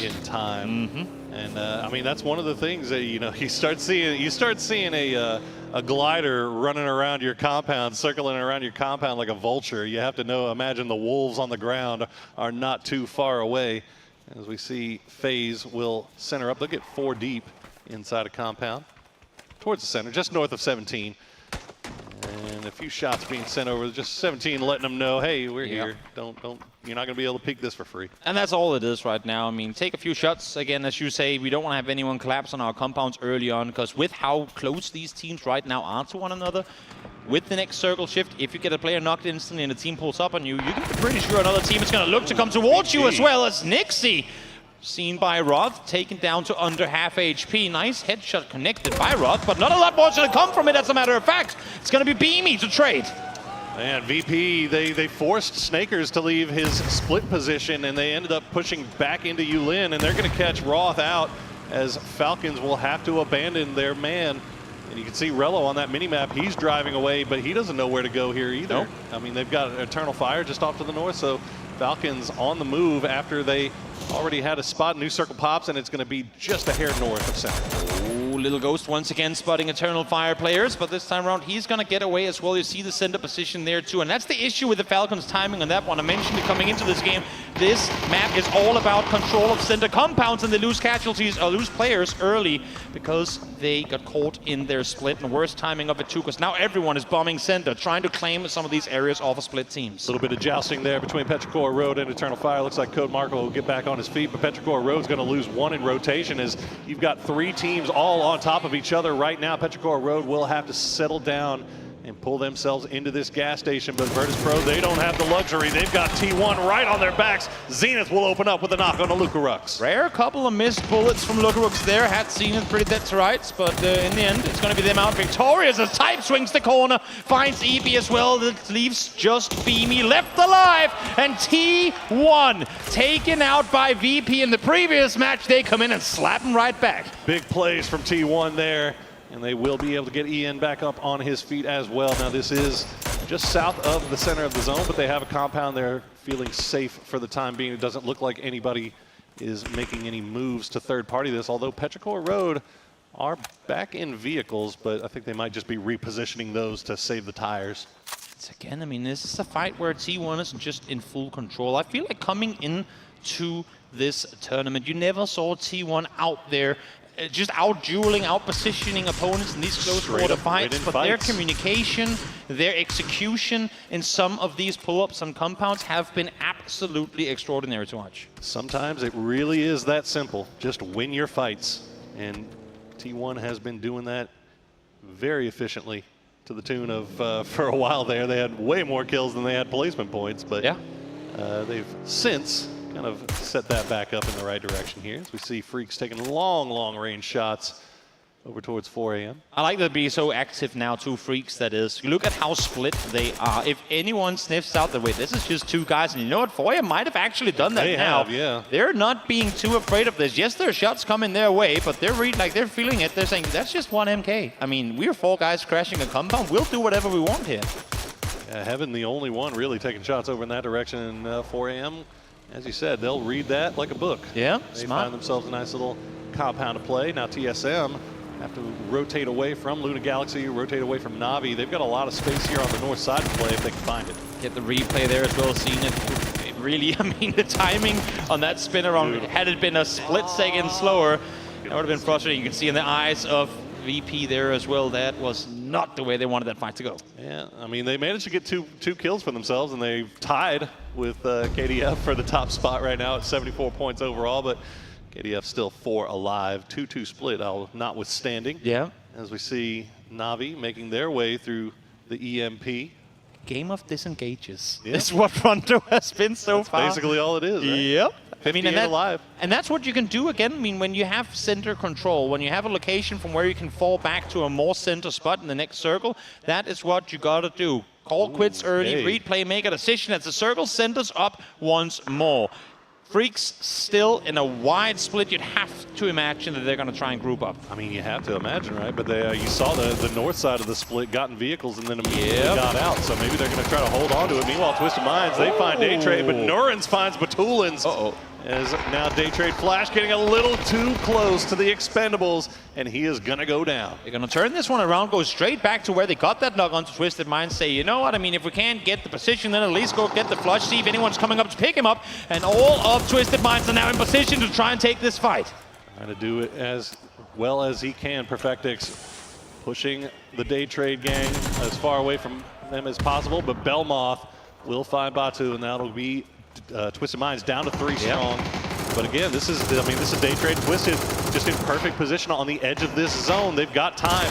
in time. And I mean, that's one of the things that you start seeing a glider running around your compound, circling around your compound like a vulture. You have to imagine the wolves on the ground are not too far away. As we see FaZe will center up. They'll get 4 deep inside a compound towards the center, just north of 17. And a few shots being sent over, just 17 letting them know, hey, we're here. Don't, you're not going to be able to peek this for free.
And that's all it is right now. I mean, take a few shots. Again, as you say, we don't want to have anyone collapse on our compounds early on, because with how close these teams right now are to one another, with the next circle shift, if you get a player knocked instantly and the team pulls up on you, you can be pretty sure another team is going to look to come towards you as well as Nixie. Seen by Roth, taken down to under half HP. Nice headshot connected by Roth, but not a lot more is going to come from it, as a matter of fact. It's going to be Beamy to trade.
And VP, they forced Snakers to leave his split position, and they ended up pushing back into Yulin, and they're going to catch Roth out as Falcons will have to abandon their man. And you can see Rello on that minimap. He's driving away, but he doesn't know where to go here either.
Nope.
I mean, they've got Eternal Fire just off to the north, so Falcons on the move after they already had a spot. New circle pops, and it's going to be just a hair north of center.
Oh, Little Ghost once again spotting Eternal Fire players, but this time around he's going to get away as well. You see the center position there too, and that's the issue with the Falcons' timing on that one. I mentioned it coming into this game. This map is all about control of center compounds, and they lose casualties or lose players early because they got caught in their split, and worst timing of it too, because now everyone is bombing center, trying to claim some of these areas off of split teams.
A little bit of jousting there between Petrichor Road and Eternal Fire. Looks like Code Marco will get back back on his feet, but Petrichor Road's going to lose one in rotation as you've got 3 teams all on top of each other right now. Petrichor Road will have to settle down and pull themselves into this gas station, but Virtus Pro, they don't have the luxury. They've got T1 right on their backs. Zenith will open up with a knock on the Lucarux.
Rare couple of missed bullets from Lucarux there. Had Zenith pretty dead to rights, but in the end, it's going to be them out victorious as Type swings the corner, finds EB as well. That leaves just Beamy left alive, and T1 taken out by VP in the previous match. They come in and slap him right back.
Big plays from T1 there. And they will be able to get Ian back up on his feet as well. Now this is just south of the center of the zone, but they have a compound there feeling safe for the time being. It doesn't look like anybody is making any moves to third party this, although Petrichor Road are back in vehicles, but I think they might just be repositioning those to save the tires.
It's again, I mean, this is a fight where T1 is just in full control. I feel like coming into this tournament, you never saw T1 out there just out-dueling, out-positioning opponents in these close quarter fights, but their communication, their execution in some of these pull-ups and compounds have been absolutely extraordinary to watch.
Sometimes it really is that simple. Just win your fights. And T1 has been doing that very efficiently to the tune of, for a while there, they had way more kills than they had placement points, but yeah. They've since kind of set that back up in the right direction here as we see Freaks taking long range shots over towards 4 AM.
I like to be so active now, 2 Freaks that is. Look at how split they are. If anyone sniffs out that, wait, this is just 2 guys, and you know what, 4 AM might have actually done that now.
Yeah.
They're not being too afraid of this. Yes, their shots coming their way, but they're they're feeling it. They're saying, that's just 1 MK. I mean, we're 4 guys crashing a compound. We'll do whatever we want here.
Heaven, the only one really taking shots over in that direction in 4 AM. As you said, they'll read that like a book.
Yeah,
they find themselves a nice little compound to play. Now TSM have to rotate away from Luna Galaxy, rotate away from Navi. They've got a lot of space here on the north side to play if they can find it.
Get the replay there as well, seeing it really, I mean, the timing on that spin around, had it been a split second slower, that would have been frustrating. You can see in the eyes of VP there as well, that was not the way they wanted that fight to go.
Yeah, I mean, they managed to get two kills for themselves, and they've tied with KDF for the top spot right now at 74 points overall, but KDF still 4 alive, 2-2 split, notwithstanding.
Yeah.
As we see Navi making their way through the EMP.
Game of disengages. Yep. Is what Rondo has been so far.
That's basically all it is, right?
Yep. I mean,
alive.
And that's what you can do again. I mean, when you have center control, when you have a location from where you can fall back to a more center spot in the next circle, that is what you got to do. Call quits early, read play, make a decision as the circle centers up once more. Freaks still in a wide split. You'd have to imagine that they're going to try and group up.
I mean, you have to imagine, right? But they, you saw the north side of the split got in vehicles and then immediately got out. So maybe they're going to try to hold on to it. Meanwhile, Twisted Minds, they find Daytrade, but Nurens finds Batulins. As now Daytrade Flash getting a little too close to the Expendables, and he is going to go down.
They're going to turn this one around, go straight back to where they got that knock onto Twisted Minds, say, you know what, I mean, if we can't get the position, then at least go get the flush, see if anyone's coming up to pick him up, and all of Twisted Minds are now in position to try and take this fight.
Trying to do it as well as he can, Perfectix pushing the Daytrade gang as far away from them as possible, but Belmoth will find Batu, and that'll be Twisted Minds down to 3 strong. But again, this is Daytrade Twisted just in perfect position on the edge of this zone. They've got time.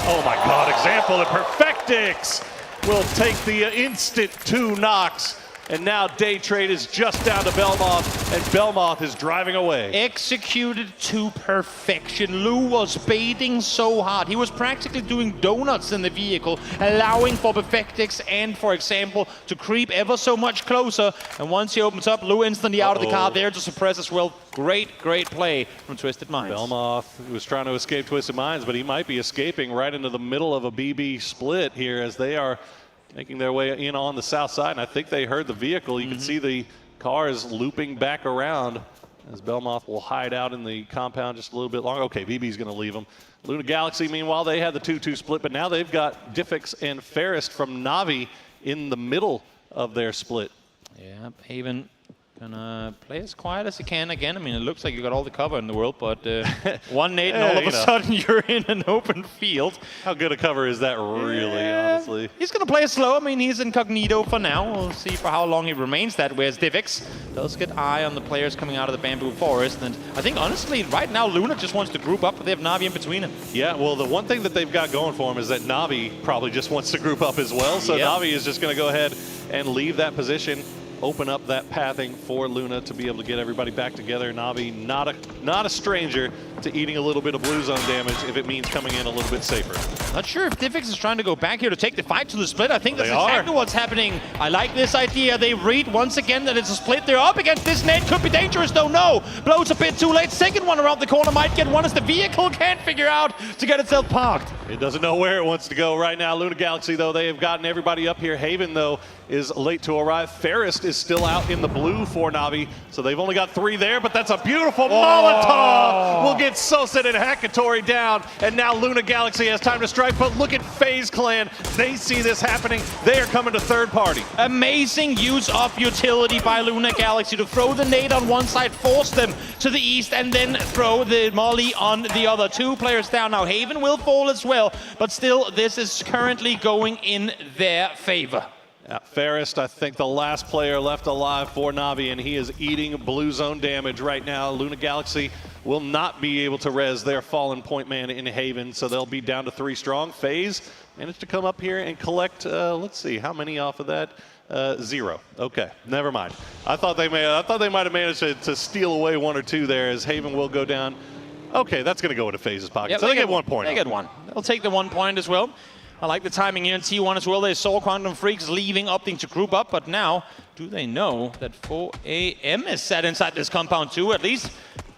Oh my God, example, and Perfectix will take the instant 2 knocks. And now Daytrade is just down to Belmoth, and Belmoth is driving away.
Executed to perfection. Lou was baiting so hard. He was practically doing donuts in the vehicle, allowing for Perfectix and, for example, to creep ever so much closer. And once he opens up, Lou instantly out of the car there to suppress as well. Great play from Twisted Minds.
Belmoth was trying to escape Twisted Minds, but he might be escaping right into the middle of a BB split here as they are making their way in on the south side, and I think they heard the vehicle. You can see the cars looping back around as Belmoth will hide out in the compound just a little bit longer. Okay, BB's going to leave them. Luna Galaxy, meanwhile, they had the 2-2 split, but now they've got Diffix and Ferrist from Navi in the middle of their split.
Yeah, Haven Gonna play as quiet as he can again. I mean, it looks like you got all the cover in the world, but one nade and all of a sudden you're in an open field.
How good a cover is that, really, honestly?
He's gonna play it slow. I mean, he's incognito for now. We'll see for how long he remains that way, as Divix does get eye on the players coming out of the bamboo forest. And I think, honestly, right now, Luna just wants to group up, but they have Na'Vi in between them.
Yeah, well, the one thing that they've got going for him is that Na'Vi probably just wants to group up as well. So Na'Vi is just gonna go ahead and leave that position, open up that pathing for Luna to be able to get everybody back together. Na'Vi not a stranger to eating a little bit of blue zone damage if it means coming in a little bit safer.
Not sure if Divix is trying to go back here to take the fight to the split. I think that's exactly what's happening. I like this idea. They read once again that it's a split. They're up against this nade. Could be dangerous though. No. Blows a bit too late. Second one around the corner might get one as the vehicle can't figure out to get itself parked.
It doesn't know where it wants to go right now. Luna Galaxy, though, they have gotten everybody up here. Haven, though, is late to arrive. Ferrist is still out in the blue for Na'Vi, so they've only got 3 there, but that's a beautiful Molotov. We'll get Soset and Hakatori down, and now Luna Galaxy has time to strike, but look at FaZe Clan. They see this happening. They are coming to third party.
Amazing use of utility by Luna Galaxy to throw the nade on one side, force them to the east, and then throw the molly on the other. 2 players down now. Haven will fall as well, but still, this is currently going in their favor.
Yeah, Ferrist, I think the last player left alive for Na'Vi, and he is eating blue zone damage right now. Luna Galaxy will not be able to res their fallen point man in Haven, so they'll be down to 3 strong. FaZe managed to come up here and collect, let's see, how many off of that? 0. Okay, never mind. I thought they might have managed to steal away 1 or 2 there, as Haven will go down. Okay, that's going to go into FaZe's pocket.
Yep,
so they get 1 point.
They get 1. They'll take the 1 point as well. I like the timing here in T1 as well. They saw Quantum Freaks leaving, opting to group up, but now, do they know that 4 AM is set inside this compound too? At least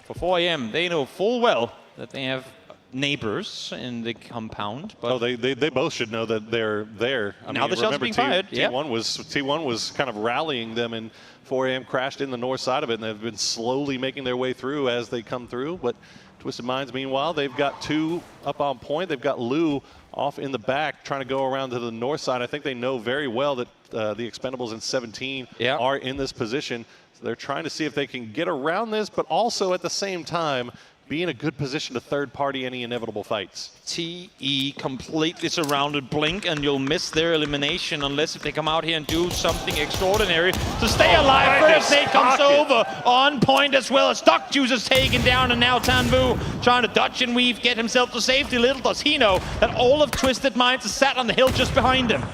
for 4 AM, they know full well that they have neighbors in the compound. But
they both should know that they're there. I
now
mean,
the shot's being fired.
T1 was kind of rallying them, and 4 AM crashed in the north side of it, and they've been slowly making their way through as they come through. But Twisted Minds, meanwhile, they've got 2 up on point. They've got Lou off in the back trying to go around to the north side. I think they know very well that the Expendables in 17 are in this position. So they're trying to see if they can get around this, but also at the same time be in a good position to third party any inevitable fights.
TE completely surrounded. Blink and you'll miss their elimination unless if they come out here and do something extraordinary to stay alive. First nade comes over on point as well as Duck Juice is taken down, and now Tanvu trying to dodge and weave, get himself to safety. Little does he know that all of Twisted Minds is sat on the hill just behind him.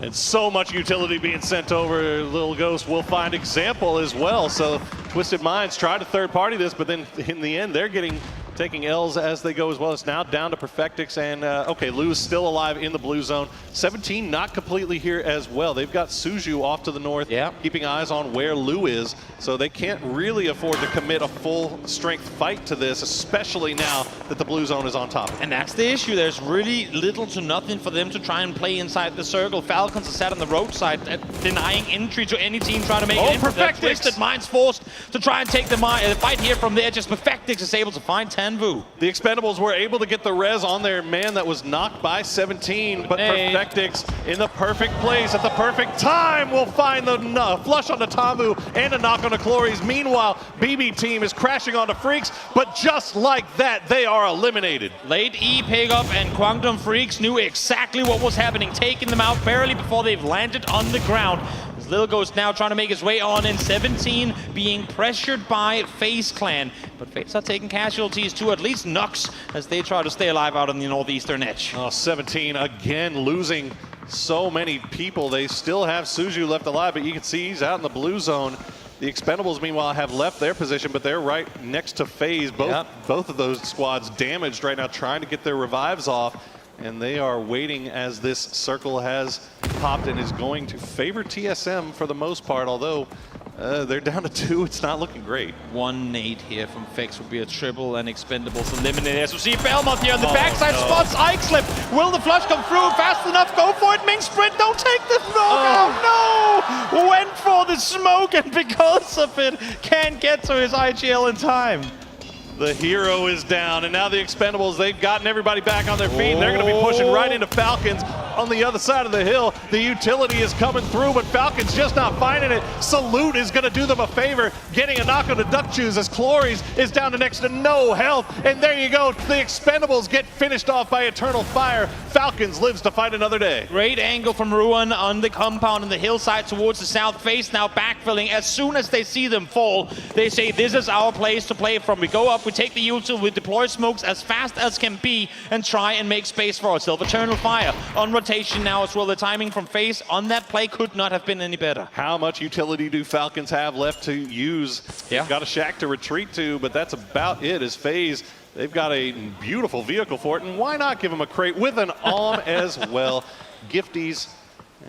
And so much utility being sent over. Little Ghost will find example as well. So Twisted Minds try to third party this, but then in the end, they're taking L's as they go as well. It's now down to Perfectix, and okay, Lou's still alive in the blue zone. 17 not completely here as well. They've got Suju off to the north, keeping eyes on where Lou is, so they can't really afford to commit a full strength fight to this, especially now that the blue zone is on top.
And that's the issue. There's really little to nothing for them to try and play inside the circle. Falcons are sat on the roadside, denying entry to any team trying to make it in.
Perfectix!
Twisted Minds forced to try and take the fight here from there. Just Perfectix is able to find Tanvu.
The Expendables were able to get the res on their man that was knocked by 17, but Perfectix in the perfect place at the perfect time will find the flush on the Tamu and a knock on the Clories. Meanwhile, BB team is crashing onto Freaks, but just like that, they are eliminated.
Late E pickup, and Quantum Freaks knew exactly what was happening, taking them out barely before they've landed on the ground. Little Ghost now trying to make his way on in 17, being pressured by FaZe Clan. But FaZe are taking casualties to at least Nux as they try to stay alive out on the northeastern edge.
Oh, 17 again losing so many people. They still have Suju left alive, but you can see he's out in the blue zone. The Expendables, meanwhile, have left their position, but they're right next to FaZe. Both of those squads damaged right now, trying to get their revives off. And they are waiting as this circle has popped and is going to favor TSM for the most part, although they're down to 2. It's not looking great.
1 nade here from Fex would be a triple, and Expendables eliminated. As we see Belmont here on the backside, spots Ike Slip. Will the flush come through fast enough? Go for it, Ming Sprint. Don't take the smoke. Oh no! Went for the smoke, and because of it, can't get to his IGL in time.
The hero is down, and now the Expendables, they've gotten everybody back on their feet, and they're going to be pushing right into Falcons. on the other side of the hill. The utility is coming through, but Falcons just not finding it. Salute is going to do them a favor, getting a knock on the duck shoes as Clories is down to next to no health. And there you go. The Expendables get finished off by Eternal Fire. Falcons lives to fight another day.
Great angle from Ruin on the compound on the hillside towards the south face, now backfilling. As soon as they see them fall, they say this is our place to play from. We go up, we take the util, we deploy smokes as fast as can be and try and make space for ourselves. Eternal Fire on rotation now as well. The timing from FaZe on that play could not have been any better.
How much utility do Falcons have left to use?
Yeah.
Got a shack to retreat to, but that's about it as FaZe. They've got a beautiful vehicle for it, and why not give them a crate with an ARM as well? Gifties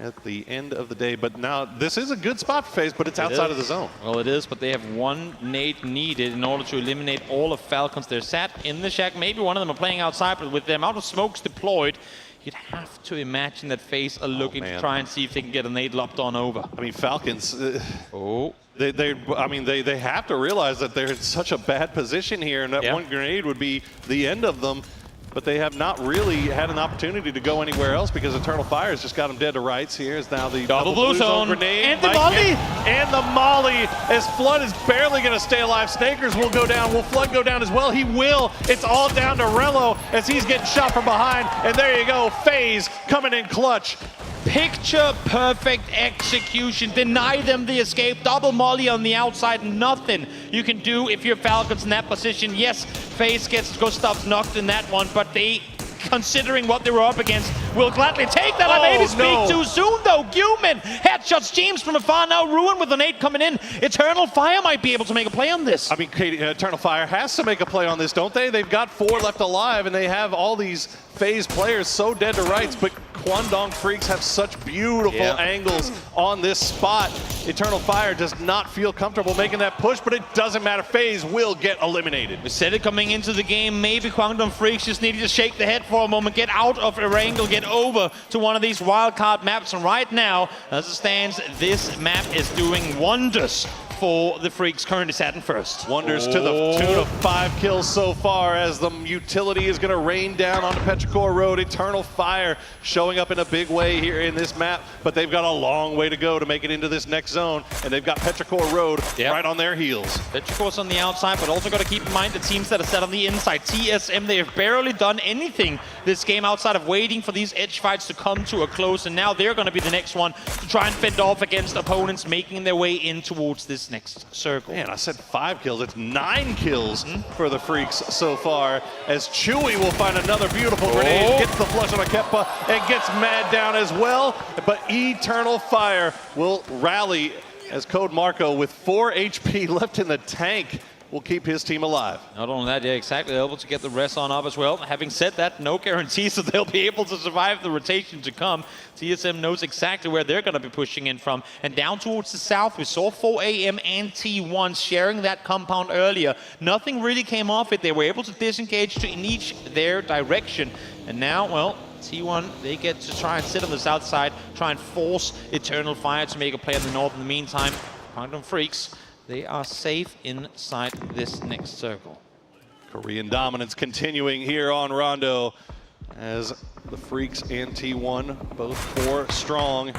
at the end of the day, but now this is a good spot for FaZe, but it's outside of the zone.
Well, it is, but they have one nade needed in order to eliminate all of Falcons. They're sat in the shack. Maybe one of them are playing outside, but with the amount of smokes deployed, you'd have to imagine that FaZe are looking to try and see if they can get a nade lopped on over.
I mean, Falcons. They have to realize that they're in such a bad position here, and that one grenade would be the end of them. But they have not really had an opportunity to go anywhere else because Eternal Fire has just got them dead to rights. Here's now the
double blue zone
grenade.
And the molly!
And the molly, as Flood is barely going to stay alive. Snakers will go down. Will Flood go down as well? He will. It's all down to Rello as he's getting shot from behind. And there you go, FaZe coming in clutch.
Picture perfect execution. Deny them the escape. Double molly on the outside. Nothing you can do if you're Falcons in that position. Yes, FaZe gets Gustav's knocked in that one, but they, considering what they were up against, will gladly take that. I maybe speak too soon though. Guman headshots James from afar. Now Ruin with an 8 coming in. Eternal Fire might be able to make a play on this.
I mean, Eternal Fire has to make a play on this, don't they? They've got 4 left alive, and they have all these FaZe players so dead to rights, but Kwangdong Freaks have such beautiful angles on this spot. Eternal Fire does not feel comfortable making that push, but it doesn't matter. FaZe will get eliminated.
We said it coming into the game. Maybe Kwangdong Freaks just needed to shake the head for a moment, get out of Erangel, get over to one of these wildcard maps. And right now, as it stands, this map is doing wonders for the Freaks, currently sat in first.
Wonders to the tune of 5 kills so far as the utility is going to rain down onto Petrichor Road. Eternal Fire showing up in a big way here in this map, but they've got a long way to go to make it into this next zone, and they've got Petrichor Road right on their heels.
Petrichor's on the outside, but also got to keep in mind the teams that are set on the inside. TSM, they have barely done anything this game outside of waiting for these edge fights to come to a close, and now they're going to be the next one to try and fend off against opponents making their way in towards this next circle.
Man, I said 5 kills. It's 9 kills for the Freaks so far, as Chewy will find another beautiful grenade, gets the flush on a Keppa, and gets Mad down as well. But Eternal Fire will rally as Code Marco, with 4 HP left in the tank, will keep his team alive.
Not only that, exactly, able to get the rest on up as well. Having said that, no guarantees that they'll be able to survive the rotation to come. TSM knows exactly where they're going to be pushing in from. And down towards the south, we saw 4AM and T1 sharing that compound earlier. Nothing really came off it. They were able to disengage in each their direction. And now, well, T1, they get to try and sit on the south side, try and force Eternal Fire to make a play in the north. In the meantime, Kwangdong Freaks, they are safe inside this next circle.
Korean dominance continuing here on Rondo as the Freaks and T1, both 4 strong, in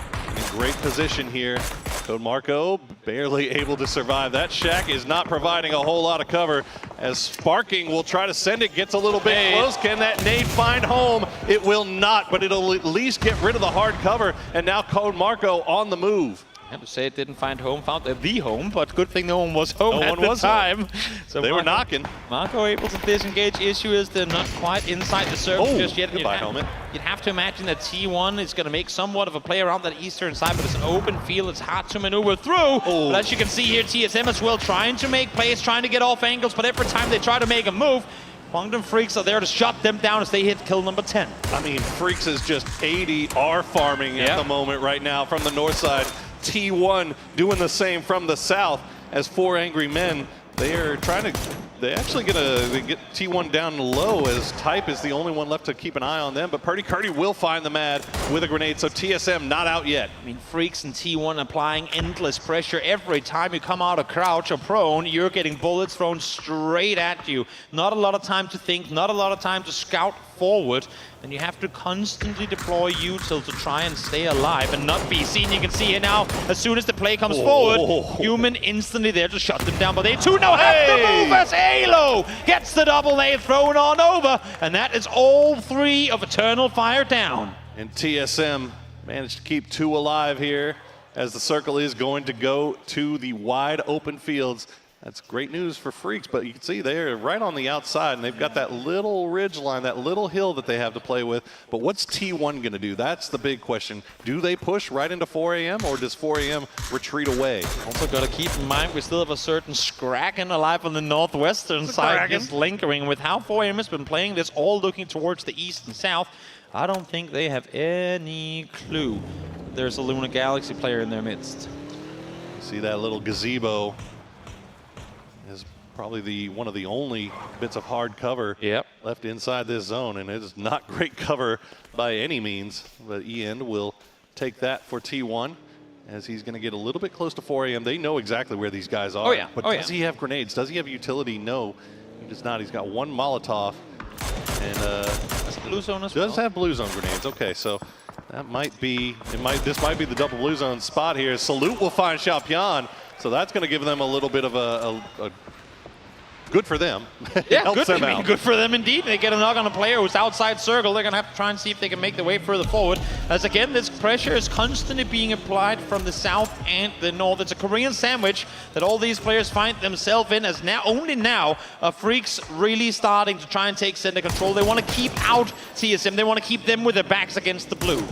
great position here. Code Marco barely able to survive. That shack is not providing a whole lot of cover as Sparking will try to send it, gets a little bit close. Can that nade find home? It will not, but it'll at least get rid of the hard cover. And now Code Marco on the move.
I have to say it didn't find home, found the home, but good thing no one was home at the time.
So they were knocking.
Marco able to disengage. Issue is they're not quite inside the circle just yet.
Goodbye, helmet.
You'd have to imagine that T1 is going to make somewhat of a play around that eastern side, but it's an open field. It's hard to maneuver through. But as you can see here, TSM as well trying to make plays, trying to get off angles, but every time they try to make a move, Kwangdong Freaks are there to shut them down as they hit kill number 10.
I mean, Freaks is just 80 R farming at the moment right now from the north side. T1 doing the same from the south as 4 angry men. They're actually gonna get T1 down low as Type is the only one left to keep an eye on them, but Purdy Curdy will find the Mad with a grenade, so TSM not out yet.
I mean, Freaks and T1 applying endless pressure. Every time you come out of crouch or prone, you're getting bullets thrown straight at you. Not a lot of time to think, not a lot of time to scout forward, then you have to constantly deploy util to try and stay alive and not be seen. You can see here now, as soon as the play comes forward, Human instantly there to shut them down. But they too now have to move as Halo gets the double they've thrown on over. And that is all 3 of Eternal Fire down.
And TSM managed to keep 2 alive here as the circle is going to go to the wide open fields. That's great news for Freaks, but you can see they're right on the outside, and they've got that little ridge line, that little hill that they have to play with. But what's T1 going to do? That's the big question. Do they push right into 4 AM, or does 4 AM retreat away?
Also got to keep in mind we still have a certain Scracken alive on the northwestern side, just lingering with how 4 AM has been playing this, all looking towards the east and south. I don't think they have any clue there's a Lunar Galaxy player in their midst.
See that little gazebo is probably one of the only bits of hard cover left inside this zone, and it is not great cover by any means. But Ian will take that for T1 as he's going to get a little bit close to 4 AM. They know exactly where these guys are. But does he have grenades? Does he have utility? No, he does not. He's got 1 Molotov. And
that's a blue zone as well.
Does have blue zone grenades. Okay, so that might be this might be the double blue zone spot here. Salute will find Xiaopian, so that's going to give them a little bit of a good for them.
Yeah, good for them indeed. They get a knock on a player who's outside circle. They're going to have to try and see if they can make their way further forward. As again, this pressure is constantly being applied from the south and the north. It's a Korean sandwich that all these players find themselves in, as only now Freaks really starting to try and take center control. They want to keep out TSM. They want to keep them with their backs against the blue.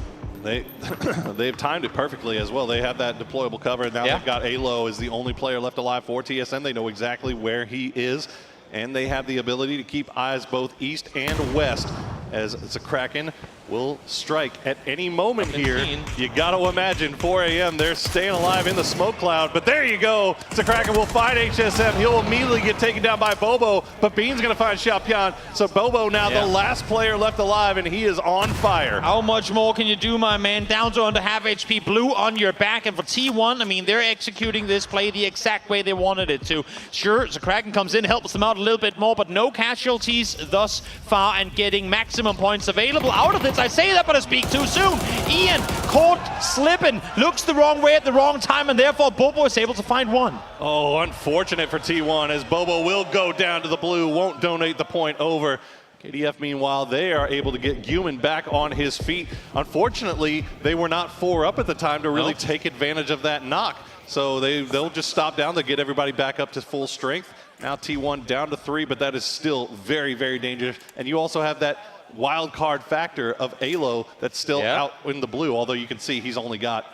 They've timed it perfectly as well. They have that deployable cover, and now they've got Alo as the only player left alive for TSM. They know exactly where he is, and they have the ability to keep eyes both east and west as Kraken will strike at any moment here. You got to imagine 4 AM, they're staying alive in the smoke cloud, but there you go. Kraken will find HSM. He'll immediately get taken down by Bobo, but Bean's going to find Xiaopian. So Bobo now the last player left alive, and he is on fire.
How much more can you do, my man? Down to under half HP, blue on your back, and for T1, I mean, they're executing this play the exact way they wanted it to. Sure, Kraken comes in, helps them out a little bit more, but no casualties thus far, and getting maximum points available out of this. I say that, but I speak too soon. Ian caught slipping, looks the wrong way at the wrong time, and therefore Bobo is able to find 1.
Oh, unfortunate for T1 as Bobo will go down to the blue, won't donate the point over. KDF, meanwhile, they are able to get Human back on his feet. Unfortunately, they were not 4 up at the time to really take advantage of that knock. So they'll just stop down to get everybody back up to full strength. Now T1 down to 3, but that is still very, very dangerous. And you also have that wild card factor of Alo that's still out in the blue, although you can see he's only got,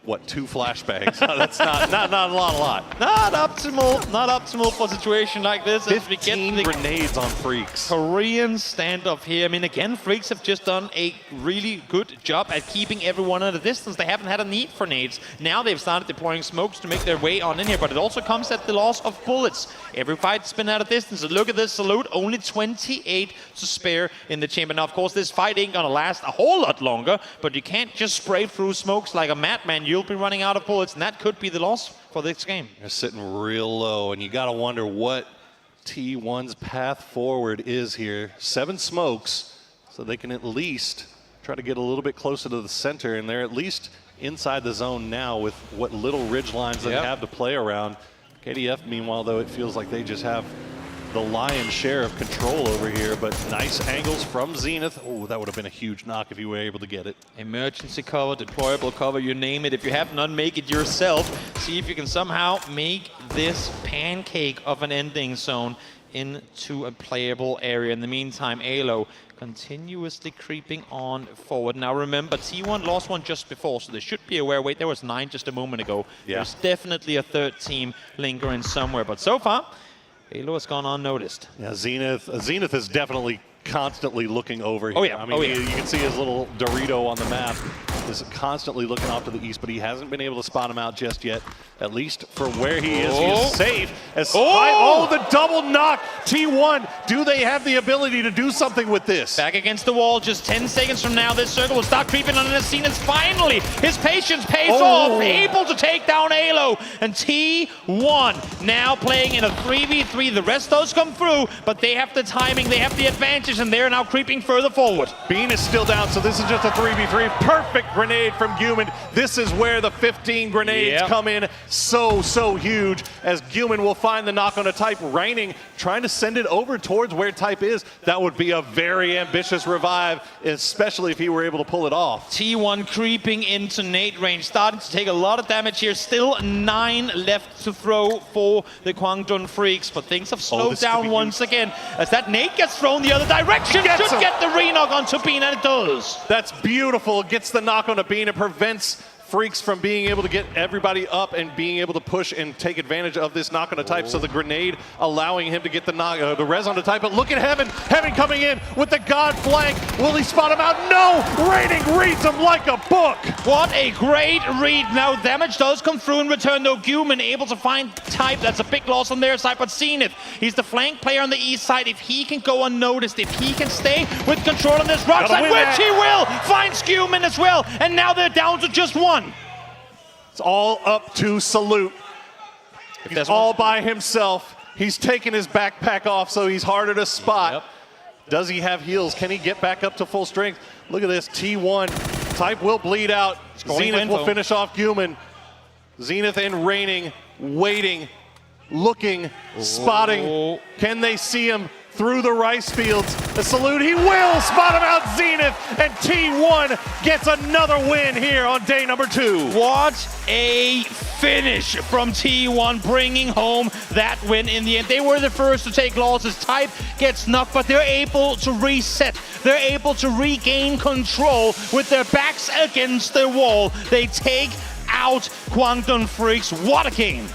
what, 2 flashbangs. That's not a lot.
Not optimal for a situation like this.
15 grenades on Freaks.
Korean standoff here. I mean, again, Freaks have just done a really good job at keeping everyone at a distance. They haven't had a need for nades. Now they've started deploying smokes to make their way on in here, but it also comes at the loss of bullets. Every fight's been at a distance. Look at this salute, only 28 to spare in the chamber. Now, of course, this fight ain't gonna last a whole lot longer, but you can't just spray through smokes like a madman. You'll be running out of bullets, and that could be the loss for this game.
They're sitting real low, and you got to wonder what T1's path forward is here. 7 smokes, so they can at least try to get a little bit closer to the center, and they're at least inside the zone now with what little ridge lines they have to play around. KDF, meanwhile, though, it feels like they just have the lion's share of control over here, but nice angles from Zenith. Oh, that would have been a huge knock if you were able to get it.
Emergency cover, deployable cover, you name it. If you have none, make it yourself. See if you can somehow make this pancake of an ending zone into a playable area. In the meantime, Alo continuously creeping on forward. Now remember, T1 lost one just before, so they should be aware. Wait, there was 9 just a moment ago. There's definitely a 3rd team lingering somewhere, but so far, Alo has gone unnoticed.
Yeah, Zenith is definitely constantly looking over here.
Oh yeah,
I mean, you can see his little Dorito on the map. is constantly looking off to the east, but he hasn't been able to spot him out just yet. At least for where he is safe. The double knock. T1, do they have the ability to do something with this?
Back against the wall, just 10 seconds from now, this circle will start creeping on Nascent. Finally, his patience pays off, able to take down Halo. And T1 now playing in a 3v3. The rest of those come through, but they have the timing, they have the advantage, and they're now creeping further forward.
Bean is still down, so this is just a 3v3. Perfect grenade from Guman. This is where the 15 grenades come in. So huge, as Guman will find the knock on a Type. Raining, trying to send it over towards where Type is. That would be a very ambitious revive, especially if he were able to pull it off.
T1 creeping into nade range, starting to take a lot of damage here. Still 9 left to throw for the Guangdong Freaks, but things have slowed down once again as that nade gets thrown the other direction. Should get the re-knock onto Bean, and it does.
That's beautiful. Gets the knock on a Bean. It prevents Freaks from being able to get everybody up and being able to push and take advantage of this knock on a Type. So the grenade allowing him to get the knock, the res on the Type. But look at Heaven. Heaven coming in with the God flank. Will he spot him out? No! Raining reads him like a book.
What a great read. Now damage does come through in return though. Guman able to find Type. That's a big loss on their side, but Zenith, he's the flank player on the east side. If he can go unnoticed, if he can stay with control on this rock side, which he will, finds Guman as well. And now they're down to just 1.
It's all up to Salute. He's all by himself. He's taking his backpack off, so he's harder to spot. Does he have heals? Can he get back up to full strength? Look at this, T1. Type will bleed out. Zenith will finish off Guman. Zenith and Raining, waiting, looking, spotting. Can they see him through the rice fields? The Salute, he will spot him out, Zenith, and T1 gets another win here on day number 2.
What a finish from T1, bringing home that win in the end. They were the first to take losses. Type gets knocked, but they're able to reset. They're able to regain control with their backs against the wall. They take out Guangdong Freaks. What a game.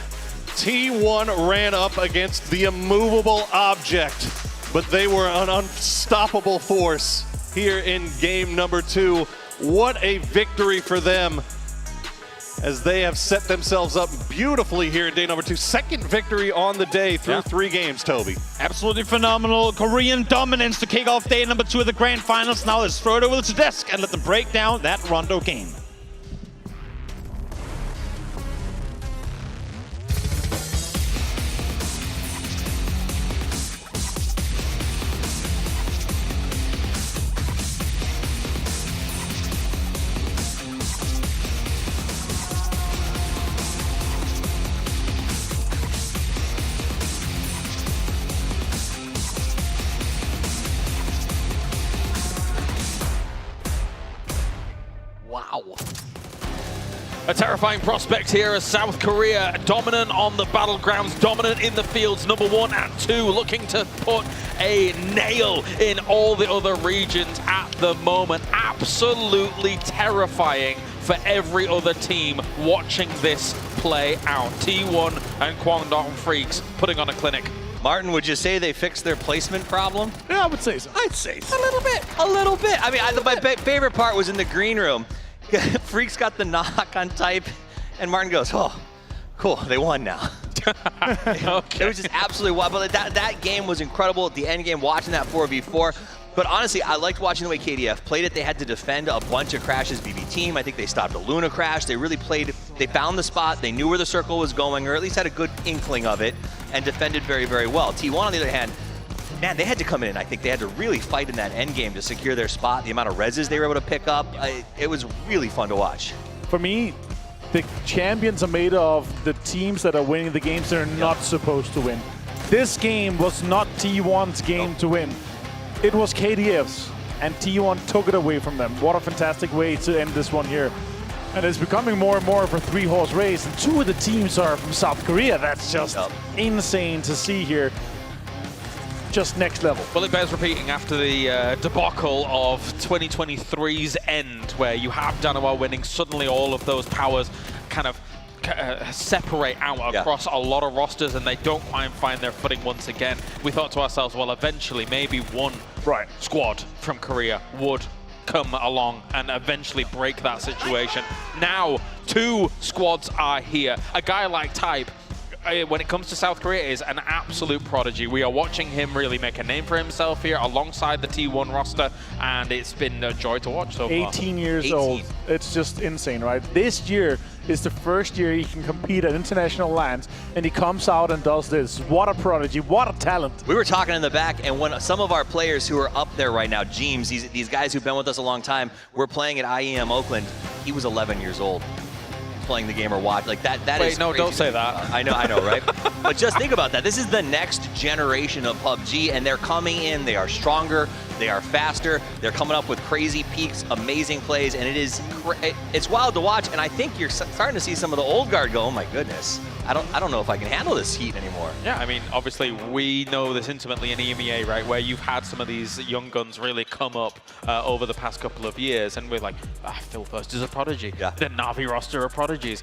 T1 ran up against the immovable object, but they were an unstoppable force here in game number 2. What a victory for them, as they have set themselves up beautifully here in day number 2. Second victory on the day through 3 games, Toby.
Absolutely phenomenal. Korean dominance to kick off day number 2 of the grand finals. Now let's throw it over to Desk and let them break down that Rondo game.
A terrifying prospect here as South Korea dominant on the battlegrounds, dominant in the fields, number 1 and 2, looking to put a nail in all the other regions at the moment. Absolutely terrifying for every other team watching this play out. T1 and Guangdong Freaks putting on a clinic.
Martin, would you say they fixed their placement problem?
Yeah, I would say so. I'd say so.
A little bit. I mean, my favorite part was in the green room. Freaks got the knock on Type, and Martin goes, oh, cool, they won now. It was just absolutely wild. But that game was incredible. At the end game, watching that 4v4. But honestly, I liked watching the way KDF played it. They had to defend a bunch of crashes, BB team. I think they stopped a Luna crash. They really played, they found the spot. They knew where the circle was going, or at least had a good inkling of it, and defended very, very well. T1, on the other hand, man, they had to come in. I think they had to really fight in that end game to secure their spot. The amount of reses they were able to pick up, it was really fun to watch.
For me, the champions are made of the teams that are winning the games they're not supposed to win. This game was not T1's game to win. It was KDF's, and T1 took it away from them. What a fantastic way to end this one here. And it's becoming more and more of a 3-horse race, and 2 of the teams are from South Korea. That's just insane to see here. Just next level.
Well, it bears repeating after the debacle of 2023's end, where you have Danawa winning, suddenly all of those powers kind of separate out across a lot of rosters, and they don't quite find their footing once again. We thought to ourselves, well, eventually maybe one squad from Korea would come along and eventually break that situation. Now, 2 squads are here. A guy like Type, when it comes to South Korea, is an absolute prodigy. We are watching him really make a name for himself here alongside the T1 roster, and it's been a joy to watch so far.
18 years old. It's just insane, right? This year is the first year he can compete at international lands, and he comes out and does this. What a prodigy, what a talent.
We were talking in the back, and when some of our players who are up there right now, James, these guys who've been with us a long time, were playing at IEM Oakland. He was 11 years old. Playing the game or watch like that. Wait, is
no,
crazy.
Don't say that.
I know, right? But just think about that. This is the next generation of PUBG, and they're coming in. They are stronger. They are faster. They're coming up with crazy peaks, amazing plays, and it's wild to watch. And I think you're starting to see some of the old guard go, oh my goodness, I don't know if I can handle this heat anymore.
Yeah, I mean, obviously we know this intimately in EMEA, right, where you've had some of these young guns really come up over the past couple of years, and we're like, Phil First is a prodigy.
Yeah.
The Na'Vi roster are prodigies.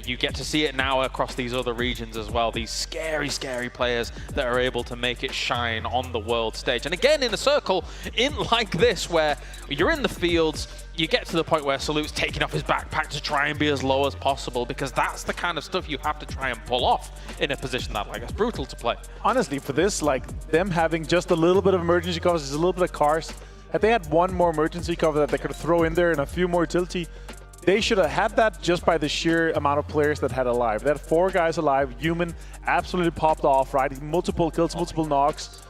You get to see it now across these other regions as well. These scary, scary players that are able to make it shine on the world stage. And again, in a circle, in like this, where you're in the fields, you get to the point where Salute's taking off his backpack to try and be as low as possible, because that's the kind of stuff you have to try and pull off in a position that it's brutal to play.
Honestly, for this, like them having just a little bit of emergency covers, just a little bit of cars, if they had one more emergency cover that they could throw in there and a few more tilty, they should have had that just by the sheer amount of players that had alive. They had 4 guys alive. Human absolutely popped off, right? Multiple kills, multiple knocks,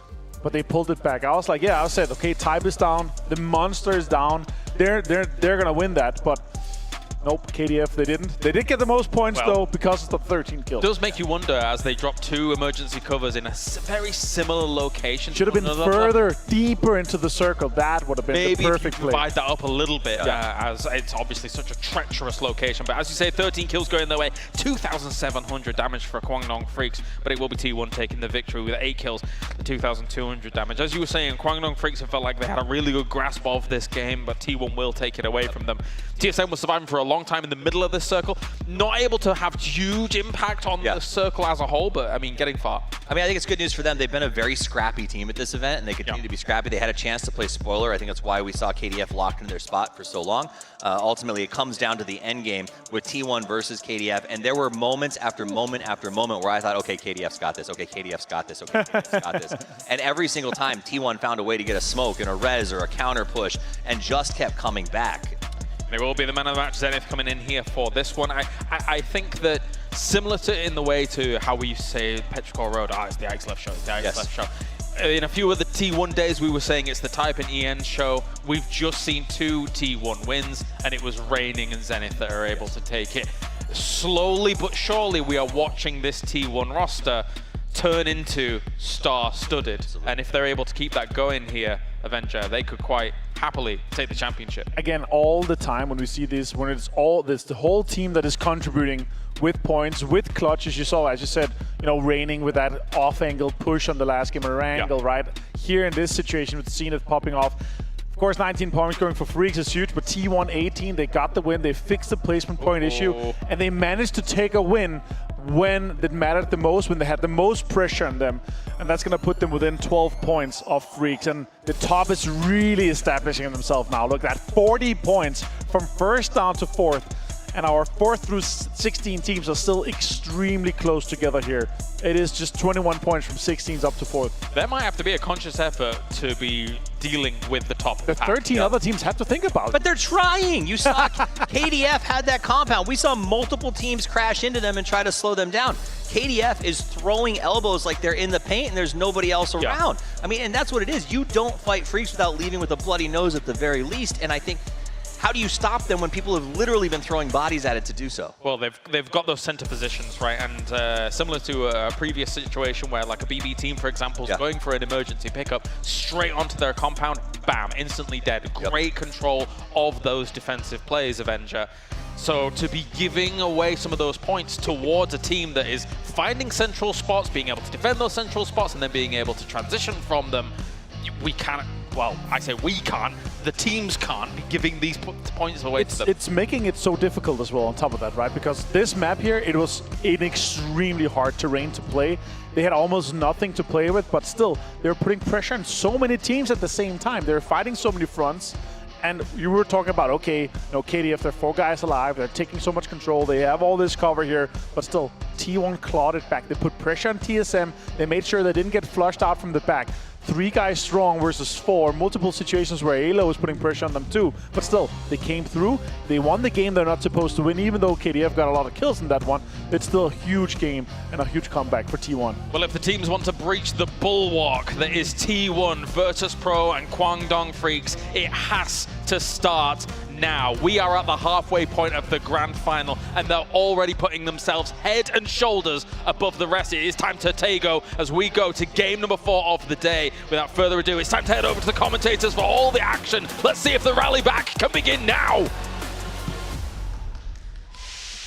but they pulled it back. I was like, yeah, I said, okay, Type is down, the monster is down. They're gonna win that, but nope, KDF, they didn't. They did get the most points, though, because of the 13 kills.
It does make you wonder, as they drop 2 emergency covers in a very similar location.
Should have been further, deeper into the circle. That would have been the perfect play.
Maybe divide that up a little bit, as it's obviously such a treacherous location. But as you say, 13 kills going their way, 2,700 damage for Kwangdong Freaks, but it will be T1 taking the victory with 8 kills, the 2,200 damage. As you were saying, Kwangdong Freaks have felt like they had a really good grasp of this game, but T1 will take it away from them. TSM was surviving for a long time in the middle of this circle, not able to have huge impact on the circle as a whole, but I mean, getting far.
I mean, I think it's good news for them. They've been a very scrappy team at this event, and they continue to be scrappy. They had a chance to play spoiler. I think that's why we saw KDF locked in their spot for so long. Ultimately, it comes down to the end game with T1 versus KDF, and there were moments after moment after moment where I thought, okay, KDF's got this, okay, KDF's got this, okay, KDF's got this. And every single time, T1 found a way to get a smoke and a res or a counter push and just kept coming back.
They will be the man of the match, Zenith, coming in here for this one. I think that similar to in the way to how we say Petrichor Road, it's the Ike's Left show, it's the Ike's Left show. In a few of the T1 days, we were saying it's the Type and EN show. We've just seen 2 T1 wins, and it was Reigning and Zenith that are able to take it. Slowly but surely, we are watching this T1 roster turn into star-studded. And if they're able to keep that going here, Avenger, they could quite happily take the championship.
Again, all the time when we see this, when it's all this, the whole team that is contributing with points, with clutches. You saw, as you said, you know, Reigning with that off-angle push on the last game, or angle, right? Here in this situation with Zenith popping off. Of course, 19 points going for Freaks is huge, but T1 18, they got the win. They fixed the placement point issue, and they managed to take a win when it mattered the most, when they had the most pressure on them. And that's going to put them within 12 points of Freaks. And the top is really establishing themselves now. Look, that 40 points from first down to fourth. And our 4th through 16 teams are still extremely close together here. It is just 21 points from 16s up to 4th.
There might have to be a conscious effort to be dealing with the top.
The 13 other teams have to think about it.
But they're trying. You saw KDF had that compound. We saw multiple teams crash into them and try to slow them down. KDF is throwing elbows like they're in the paint and there's nobody else around. I mean, and that's what it is. You don't fight Freaks without leaving with a bloody nose at the very least. And I think, how do you stop them when people have literally been throwing bodies at it to do so?
Well, they've got those center positions, right? And similar to a previous situation where, like, a BB team, for example, is going for an emergency pickup straight onto their compound, bam, instantly dead. Great control of those defensive plays, Avenger. So to be giving away some of those points towards a team that is finding central spots, being able to defend those central spots, and then being able to transition from them, we can't. Well, I say we can't. The teams can't be giving these points away to them.
It's making it so difficult as well on top of that, right? Because this map here, it was an extremely hard terrain to play. They had almost nothing to play with, but still, they were putting pressure on so many teams at the same time. They were fighting so many fronts, And you were talking about, okay, KDF, they're 4 guys alive, they're taking so much control, they have all this cover here, but still, T1 clawed it back. They put pressure on TSM, they made sure they didn't get flushed out from the back. 3 guys strong versus 4, multiple situations where Alo was putting pressure on them too, but still, they came through, they won the game they're not supposed to win, even though KDF got a lot of kills in that one. It's still a huge game and a huge comeback for T1.
Well, if the teams want to breach the bulwark that is T1, Virtus Pro and Kwangdong Freaks, it has to start now. We are at the halfway point of the grand final, and they're already putting themselves head and shoulders above the rest. It is time to Tago as we go to game number 4 of the day. Without further ado, it's time to head over to the commentators for all the action. Let's see if the rally back can begin now.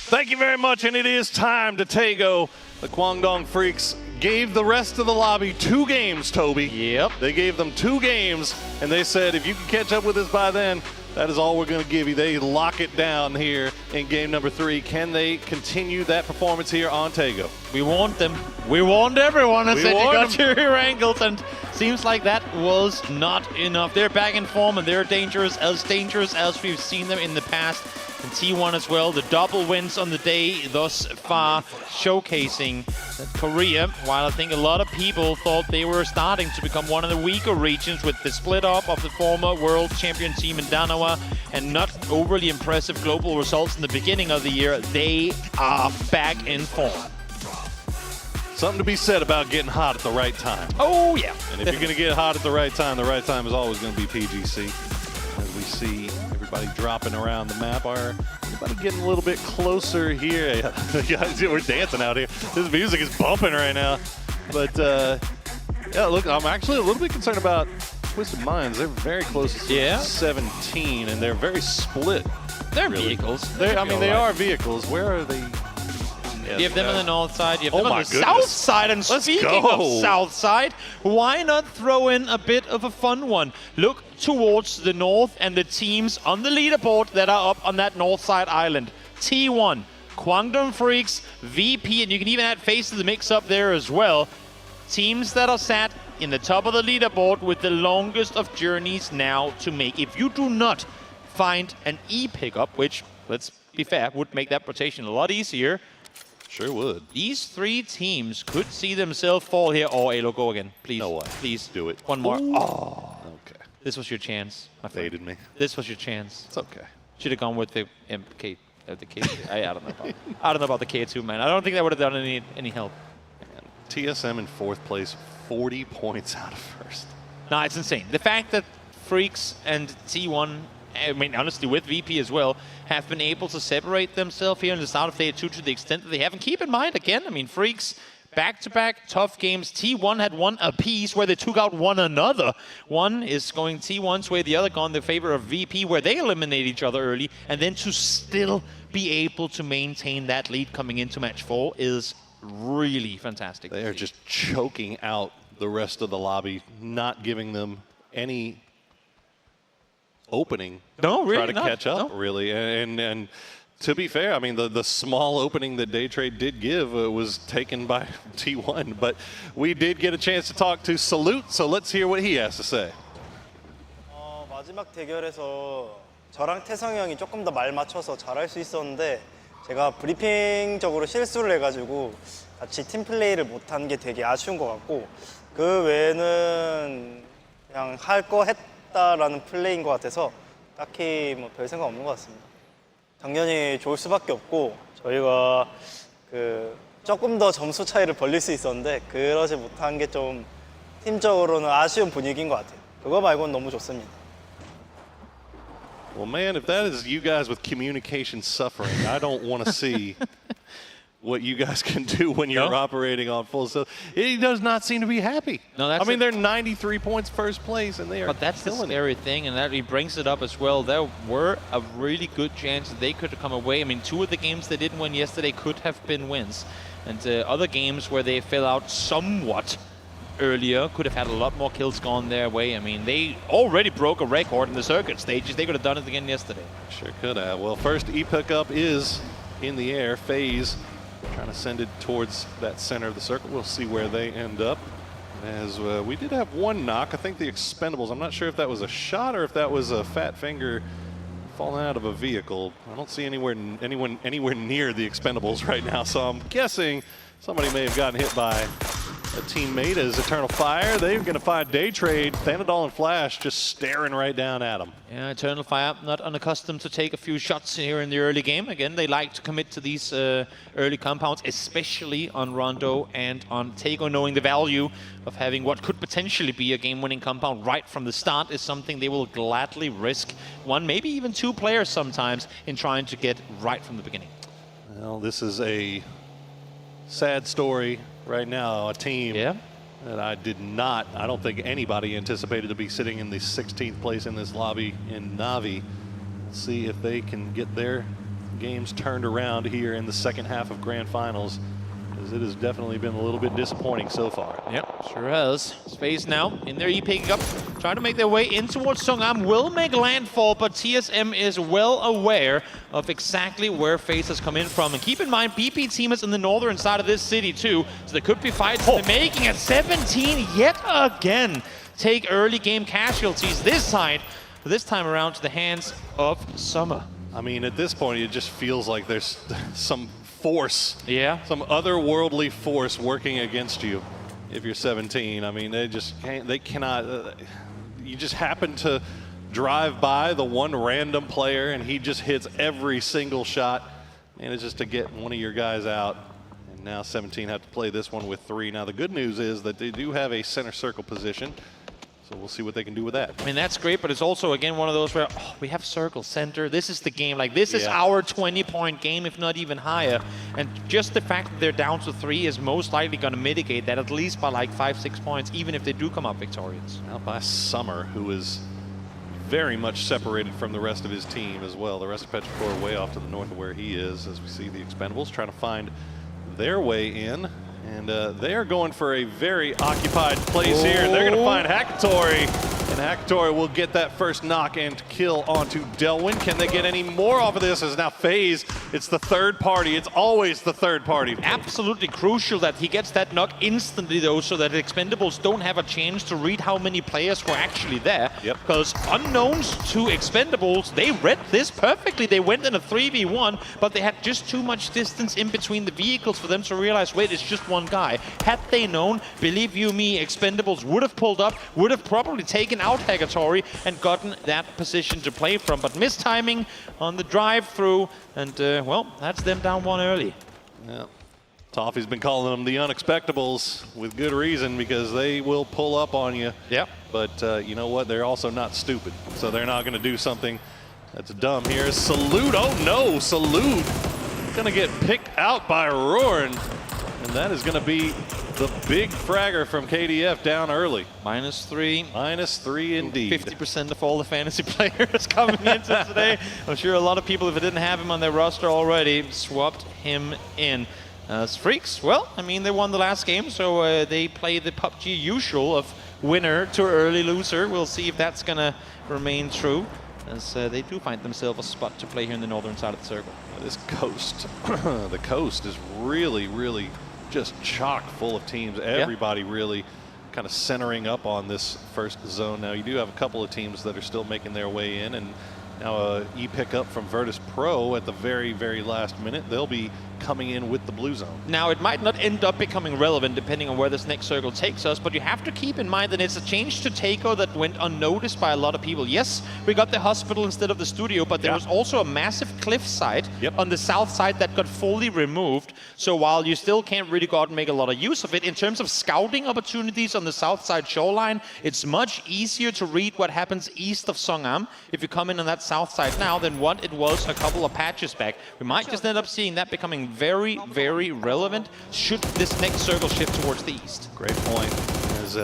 Thank you very much, and it is time to Tago. The Kwangdong Freaks gave the rest of the lobby 2 games, Toby.
Yep.
They gave them 2 games, and they said, if you can catch up with us by then, that is all we're going to give you. They lock it down here in game number 3. Can they continue that performance here on Tago?
We warned them. We warned everyone and said you got
them.
your ear angled, and seems like that was not enough. They're back in form, and they're dangerous as we've seen them in the past. And T1 as well, the double wins on the day thus far, showcasing that Korea, while I think a lot of people thought they were starting to become one of the weaker regions with the split up of the former world champion team in Danawa and not overly impressive global results in the beginning of the year, they are back in form.
Something to be said about getting hot at the right time.
Oh, yeah.
And if you're going to get hot at the right time is always going to be PGC. As we see everybody dropping around the map. Everybody getting a little bit closer here. Guys, we're dancing out here. This music is bumping right now. But, yeah, look, I'm actually a little bit concerned about Twisted Minds. They're very close to 17, and they're very split.
They're vehicles.
I mean, they are vehicles. Where are they?
You have them on the north side, you have them on the
goodness.
south side, and
Let's
speaking
go.
of south side, why not throw in a bit of a fun one? Look towards the north and the teams on the leaderboard that are up on that north side island. T1, Kwangdong Freaks, VP, and you can even add Face to the mix up there as well. Teams that are sat in the top of the leaderboard with the longest of journeys now to make. If you do not find an E pickup, which, let's be fair, would make that rotation a lot easier,
sure would.
these 3 teams could see themselves fall here. Oh, Alo, go again. Please.
No way.
Please.
Do it.
One more.
Ooh.
Oh.
Okay.
This was your chance.
Faded me.
This was your chance.
It's okay.
Should have gone with the MK. The K. I don't know about. I don't know about the K2, man. I don't think that would have done any help.
And TSM in 4th place, 40 points out of first.
No, it's insane. The fact that Freaks and T1, I mean, honestly, with VP as well, have been able to separate themselves here in the start of Day 2 to the extent that they have. And keep in mind, again, I mean, Freaks, back-to-back tough games. T1 had one apiece where they took out one another. One is going T1's way, the other gone in favor of VP, where they eliminate each other early. And then to still be able to maintain that lead coming into match 4 is really fantastic.
They are just choking out the rest of the lobby, not giving them any opening.
No, really
try to
not.
catch up, really. And to be fair, I mean, the small opening that Daytrade did give was taken by T1, but we did get a chance to talk to Salute, so let's hear what he has to say.
마지막 대결에서 저랑 태성이 형이 조금 더 말 맞춰서 잘할 수 있었는데 제가 브리핑적으로 실수를 해가지고 같이 팀 플레이를 못한 게 되게 아쉬운 것 같고 그 외에는 그냥 할 거 했다라는 플레이인 것 같아서 딱히 뭐 별 생각 없는 것 같습니다. 당연히 좋을 수밖에 없고 저희가 조금 더 점수 차이를 벌릴 수 있었는데 그러지 못한 게 좀 팀적으로는 아쉬운 분위기인 것 같아요. 그거 말고는 너무 좋습니다.
Well, man, if that is you guys with communication suffering, I don't want to see what you guys can do when you're operating on full. So he does not seem to be happy.
No, that's
I mean, they're 93 points first place, and they are
But that's the scary thing, and that he brings it up as well. There were a really good chance that they could have come away. I mean, 2 of the games they didn't win yesterday could have been wins. And other games where they fell out somewhat earlier could have had a lot more kills gone their way. I mean, they already broke a record in the circuit stages. They could have done it again yesterday.
Sure could have. Well, first E-pickup is in the air. FaZe trying to send it towards that center of the circle. We'll see where they end up. As we did have one knock, I think the Expendables. I'm not sure if that was a shot or if that was a fat finger falling out of a vehicle. I don't see anyone anywhere near the Expendables right now, so I'm guessing somebody may have gotten hit by a teammate. As Eternal Fire, they're going to find Day Trade. Thanadol and Flash just staring right down at him.
Yeah, Eternal Fire not unaccustomed to take a few shots here in the early game. Again, they like to commit to these early compounds, especially on Rondo and on Tego, knowing the value of having what could potentially be a game-winning compound right from the start is something they will gladly risk one, maybe even two players sometimes in trying to get right from the beginning.
Well, this is a sad story right now. A team that I don't think anybody anticipated to be sitting in the 16th place in this lobby in Na'Vi. Let's see if they can get their games turned around here in the second half of Grand Finals, as it has definitely been a little bit disappointing so far.
Yep, sure has. Space now in their E picking up, trying to make their way in towards Songam, will make landfall, but TSM is well aware of exactly where FaZe has come in from. And keep in mind, PP team is in the northern side of this city too, so there could be fights. They're making it 17 yet again. Take early game casualties this time around to the hands of Summer.
I mean, at this point, it just feels like there's some force, some otherworldly force working against you if you're 17. I mean, they cannot, you just happen to drive by the one random player and he just hits every single shot, and it's just to get one of your guys out. And now 17 have to play this one with 3. Now the good news is that they do have a center circle position, so we'll see what they can do with that.
I mean, that's great, but it's also, again, one of those where we have circle center. This is the game. Like, this is our 20-point game, if not even higher. And just the fact that they're down to 3 is most likely going to mitigate that, at least by like 5-6 points, even if they do come up victorious.
Now by Summer, who is very much separated from the rest of his team as well. The rest of Petrichor way off to the north of where he is, as we see the Expendables trying to find their way in. And they are going for a very occupied place here. They're going to find Hackatory, and Hackatory will get that first knock and kill onto Delwyn. Can they get any more off of this? As now FaZe, it's the third party. It's always the third party.
Absolutely crucial that he gets that knock instantly, though, so that Expendables don't have a chance to read how many players were actually there. Because unknowns to Expendables, they read this perfectly. They went in a 3v1, but they had just too much distance in between the vehicles for them to realize, wait, it's just one guy. Had they known, believe you me, Expendables would have pulled up, would have probably taken out Hackatory and gotten that position to play from. But mistiming on the drive-through, and well, that's them down 1 early.
Yeah. Toffee's been calling them the Unexpectables with good reason, because they will pull up on you.
Yep.
But you know what? They're also not stupid, so they're not going to do something that's dumb here. Salute. Oh no, Salute going to get picked out by Roarin'. And that is going to be the big fragger from KDF down early.
-3.
-3 indeed.
50% of all the fantasy players coming into today. I'm sure a lot of people, if they didn't have him on their roster already, swapped him in. As Freaks, well, I mean, they won the last game, so they play the PUBG usual of winner to early loser. We'll see if that's going to remain true, as they do find themselves a spot to play here in the northern side of the circle.
This coast, the coast is really, really just chock full of teams. Everybody really kind of centering up on this first zone. Now you do have a couple of teams that are still making their way in, and now a e-pickup from Virtus Pro at the very, very last minute. They'll be coming in with the blue zone.
Now, it might not end up becoming relevant depending on where this next circle takes us, but you have to keep in mind that it's a change to Taiko that went unnoticed by a lot of people. Yes, we got the hospital instead of the studio, but there was also a massive cliff side on the south side that got fully removed. So while you still can't really go out and make a lot of use of it, in terms of scouting opportunities on the south side shoreline, it's much easier to read what happens east of Songam if you come in on that south side now than what it was a couple of patches back. We might just end up seeing that becoming very, very relevant should this next circle shift towards the east.
Great point. As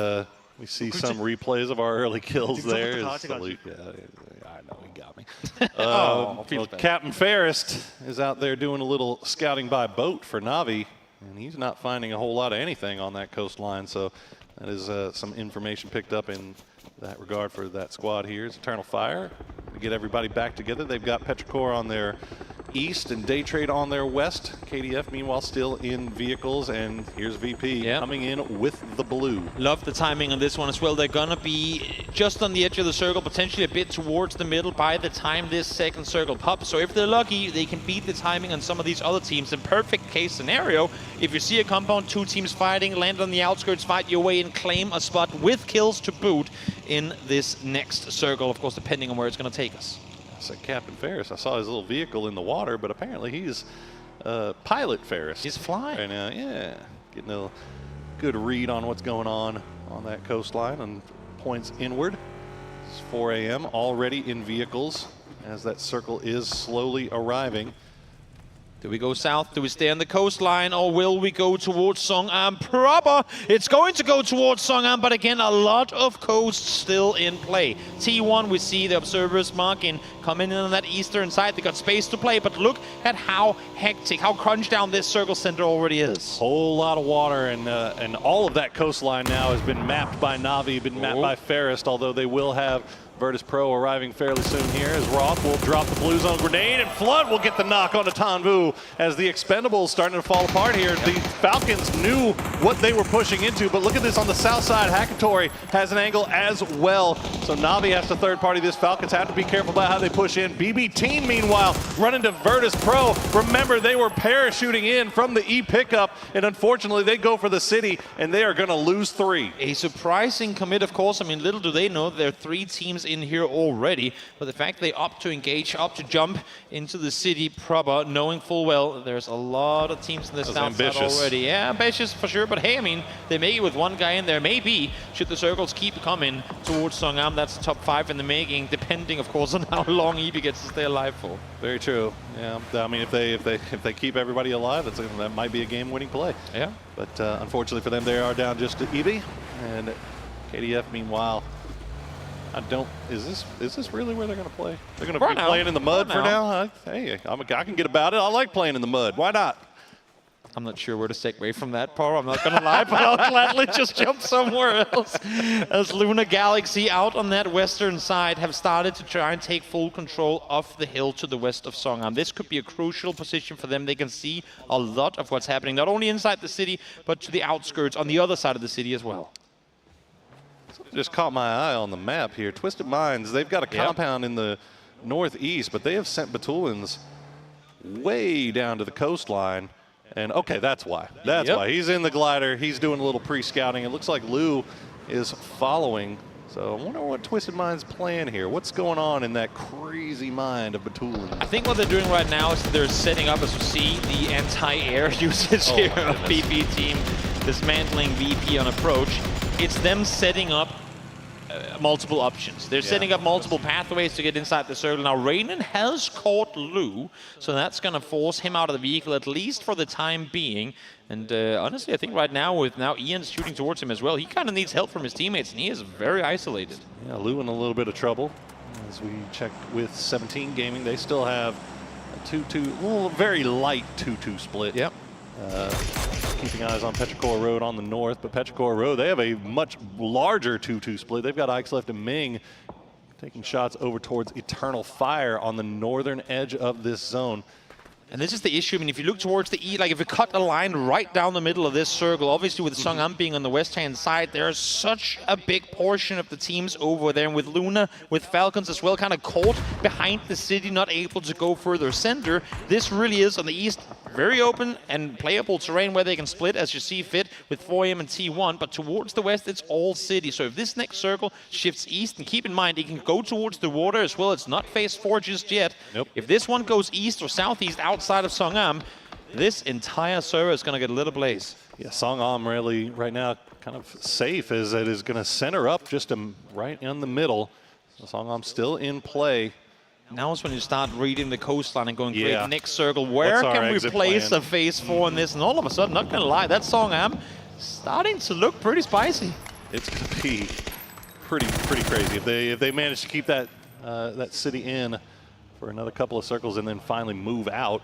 we see some replays of our early kills there. Salute. I know, he got me. Well, Captain Fairest is out there doing a little scouting by boat for Na'Vi, and he's not finding a whole lot of anything on that coastline, so that is some information picked up in that regard for that squad here. It's Eternal Fire to get everybody back together. They've got Petrichor on their east and Day Trade on their west. KDF, meanwhile, still in vehicles, and here's VP coming in with the blue.
Love the timing on this one as well. They're gonna be just on the edge of the circle, potentially a bit towards the middle by the time this second circle pops. So if they're lucky, they can beat the timing on some of these other teams. In perfect case scenario, if you see a compound, two teams fighting, land on the outskirts, fight your way and claim a spot with kills to boot in this next circle, of course, depending on where it's gonna take us.
I said Captain Ferris. I saw his little vehicle in the water, but apparently he's Pilot Ferris.
He's flying.
Right now, yeah. Getting a good read on what's going on that coastline and points inward. It's 4 a.m. already in vehicles as that circle is slowly arriving.
Do we go south? Do we stay on the coastline? Or will we go towards Songam proper? It's going to go towards Songam, but again, a lot of coast still in play. T1, we see the observers marking coming in on that eastern side. They got space to play, but look at how hectic, how crunched down this circle center already is.
Whole lot of water, and all of that coastline now has been mapped by Na'Vi, been mapped by Ferris, although they will have Virtus Pro arriving fairly soon here as Roth will drop the blue zone grenade, and Flood will get the knock onto Tanvu as the Expendables starting to fall apart here. The Falcons knew what they were pushing into, but look at this on the south side. Hackatory has an angle as well. So Na'Vi has to third party this. Falcons have to be careful about how they push in. BB Team, meanwhile, running to Virtus Pro. Remember, they were parachuting in from the E pickup, and unfortunately, they go for the city, and they are going to lose 3.
A surprising commit, of course. I mean, little do they know there are 3 teams in here already, but the fact they opt to engage, opt to jump into the city proper, knowing full well there's a lot of teams in the south side already. Yeah, ambitious for sure, but hey, I mean, they make it with 1 guy in there. Maybe, should the circles keep coming towards Songam, that's top 5 in the making, depending, of course, on how long EB gets to stay alive for.
Very true. Yeah, I mean, if they keep everybody alive, that might be a game-winning play.
Yeah.
But unfortunately for them, they are down just to EB, and KDF, meanwhile, is this really where they're going to play? They're going to be playing in the mud for now? Hey, I can get about it. I like playing in the mud. Why not?
I'm not sure where to segue from that, Paul. I'm not going to lie, but I'll gladly just jump somewhere else. As Luna Galaxy out on that western side have started to try and take full control of the hill to the west of Songam. This could be a crucial position for them. They can see a lot of what's happening, not only inside the city, but to the outskirts on the other side of the city as well.
Just caught my eye on the map here. Twisted Minds, they've got a compound in the northeast, but they have sent Batulans way down to the coastline. And okay, that's why. That's why. He's in the glider. He's doing a little pre-scouting. It looks like Lou is following. So I wonder what Twisted Mind's plan here. What's going on in that crazy mind of Batulans?
I think what they're doing right now is they're setting up, as you see, the anti-air usage here of PP team, dismantling VP on approach. It's them setting up multiple options. They're setting up multiple pathways to get inside the circle. Now, Raynon has caught Lou, so that's going to force him out of the vehicle, at least for the time being. And honestly, I think right now, with Ian's shooting towards him as well, he kind of needs help from his teammates, and he is very isolated.
Yeah, Lou in a little bit of trouble. As we check with 17 Gaming, they still have a 2-2, well, very light 2-2 split.
Yep.
Keeping eyes on Petrichor Road on the north, but Petrichor Road, they have a much larger 2-2 split. They've got Ike's left and Ming taking shots over towards Eternal Fire on the northern edge of this zone.
And this is the issue. I mean, if you look towards the E, like if you cut a line right down the middle of this circle, obviously with Songam being on the west-hand side, there's such a big portion of the teams over there. And with Luna, with Falcons as well, kind of caught behind the city, not able to go further center. This really is on the east, very open and playable terrain where they can split as you see fit with 4M and T1. But towards the west, it's all city. So if this next circle shifts east, and keep in mind, it can go towards the water as well. It's not phase 4 just yet.
Nope.
If this one goes east or southeast outside of Songam, this entire server is going to get a little blaze.
Yeah, Songam really right now kind of safe as it is going to center up just right in the middle. So Songam still in play.
Now is when you start reading the coastline and going, great, next circle, where can we place a phase 4 in this? And all of a sudden, not going to lie, that Songam starting to look pretty spicy.
It's going to be pretty crazy if they manage to keep that that city in for another couple of circles and then finally move out.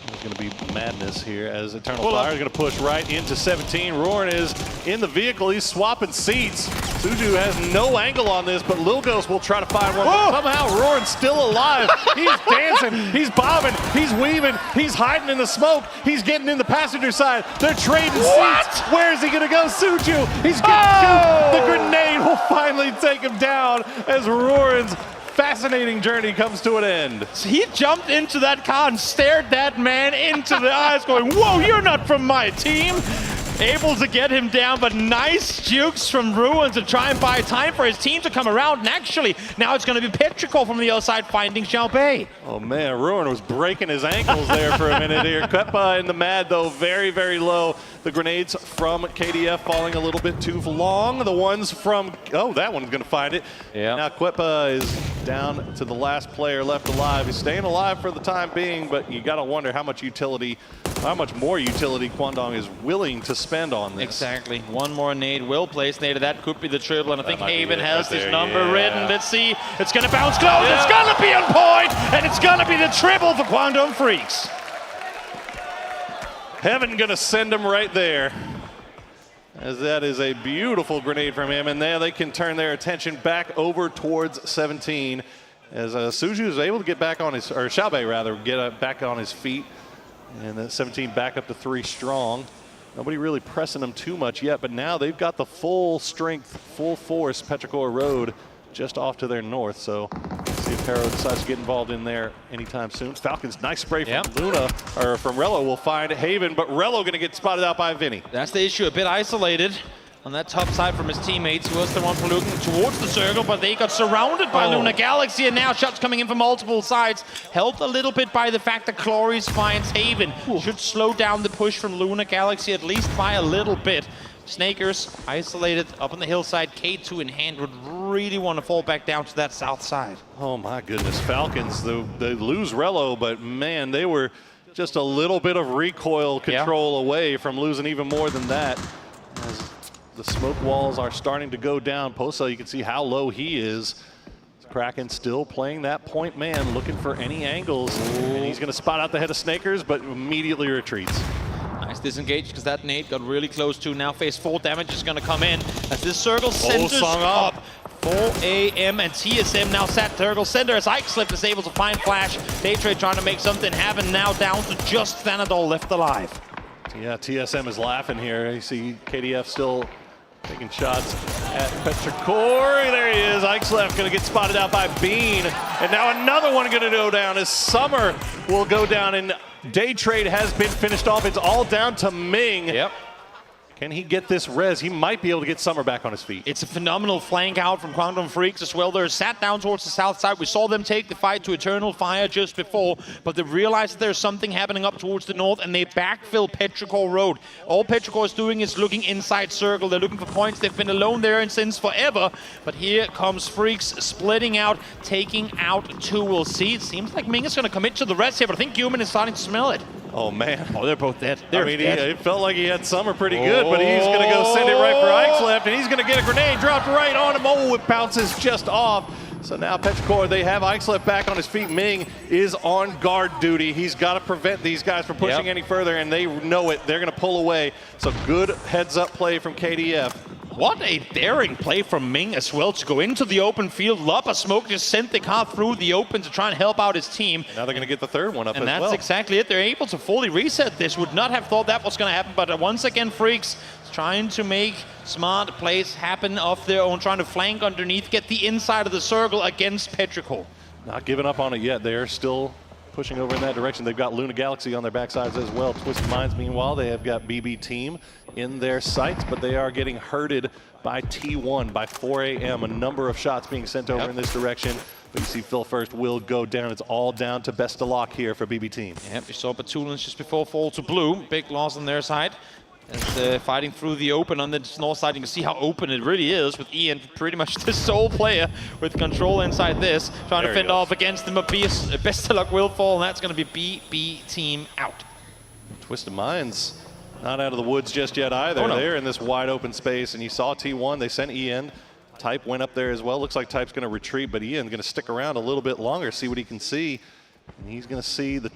There's going to be madness here as Eternal Fire is going to push right into 17. Roarin is in the vehicle. He's swapping seats. Suju has no angle on this, but Lil Ghost will try to find one. But somehow Roarin's still alive. He's dancing. He's bobbing. He's weaving. He's hiding in the smoke. He's getting in the passenger side. They're trading seats. Where is he going to go? Suju. He's getting the grenade will finally take him down as Roarin's fascinating journey comes to an end.
He jumped into that car and stared that man into the eyes going, whoa, you're not from my team. Able to get him down, but nice jukes from Ruin to try and buy time for his team to come around. And actually, now it's going to be Petrichor from the other side finding Xiaobei.
Oh man, Ruin was breaking his ankles there for a minute here. Kwepa in the mad though, very, very low. The grenades from KDF falling a little bit too long. The ones from, oh, that one's going to find it. Yeah. Now Kwepa is down to the last player left alive. He's staying alive for the time being, but you got to wonder how much more utility Kwangdong is willing to spend on this.
Exactly. One more nade will place. Nade, that could be the triple, and I think Haven has his number written. Let's see. It's going to bounce close. It's going to be on point, and it's going to be the triple for Kwangdong Freaks.
Heaven going to send him right there, as that is a beautiful grenade from him. And now they can turn their attention back over towards 17, as Suju is able to get back on his, or Xiaobei rather, get back on his feet. And 17 back up to 3 strong. Nobody really pressing them too much yet, but now they've got the full strength, full force Petrichor Road just off to their north. So let's see if Haro decides to get involved in there anytime soon. Falcons, nice spray from Luna, or from Rello will find Haven, but Rello going to get spotted out by Vinny.
That's the issue, a bit isolated on that top side from his teammates, who was the one looking towards the circle, but they got surrounded by Luna Galaxy, and now shots coming in from multiple sides. Helped a little bit by the fact that Chloris finds Haven. Should slow down the push from Luna Galaxy at least by a little bit. Snakers isolated up on the hillside. K2 in hand would really want to fall back down to that south side.
Oh my goodness, Falcons, they lose Rello, but man, they were just a little bit of recoil control away from losing even more than that. As the smoke walls are starting to go down. Posa, you can see how low he is. Kraken still playing that point man, looking for any angles. And he's going to spot out the head of Snakers, but immediately retreats.
Nice disengage, because that nade got really close to. Now phase 4 damage is going to come in as this circle centers up. 4 AM and TSM now sat circle center as Ikeslip is able to find Flash. Daytrade trying to make something happen, now down to just Thanadol left alive.
Yeah, TSM is laughing here. You see KDF still taking shots at Petrichor. There he is. Ikeslef going to get spotted out by Bean. And now another one going to go down as Summer will go down, and Day Trade has been finished off. It's all down to Ming.
Yep.
Can he get this res? He might be able to get Summer back on his feet.
It's a phenomenal flank out from Kwangdong Freaks as well. They're sat down towards the south side. We saw them take the fight to Eternal Fire just before, but they realized that there's something happening up towards the north, and they backfill Petrichor Road. All Petrichor is doing is looking inside circle. They're looking for points. They've been alone there since forever, but here comes Freaks splitting out, taking out 2. We'll see. It seems like Ming is going to commit to the rest here, but I think Human is starting to smell it.
Oh, man.
Oh, they're both dead.
It felt like he had Summer pretty good, but he's going to go send it right for Ikeslef, and he's going to get a grenade dropped right on him. Oh, it bounces just off. So now Petrichor, they have Ikeslef back on his feet. Ming is on guard duty. He's got to prevent these guys from pushing any further, and they know it. They're going to pull away. So good heads-up play from KDF.
What a daring play from Ming as well to go into the open field. Lapa Smoke just sent the car through the open to try and help out his team.
Now they're going to get the third one up as well.
And that's exactly it. They're able to fully reset this. Would not have thought that was going to happen, but once again, Freaks trying to make smart plays happen of their own, trying to flank underneath, get the inside of the circle against Petrichor.
Not giving up on it yet. They're still pushing over in that direction. They've got Luna Galaxy on their backsides as well. Twisted Minds, meanwhile, they have got BB Team in their sights, but they are getting herded by T1 by 4 AM. A number of shots being sent over in this direction. But you see Phil First will go down. It's all down to best of luck here for BB Team.
Yep, you saw Batulans just before fall to blue. Big loss on their side. As fighting through the open on the north side, you can see how open it really is, with Ian pretty much the sole player with control inside this, trying to fend off against the Mabius. Best of luck will fall, and that's going to be BB Team out.
Twisted Minds not out of the woods just yet either. They're in this wide open space, and you saw T1. They sent Ian. Type went up there as well. Looks like Type's going to retreat, but Ian going to stick around a little bit longer, see what he can see. And he's going to see the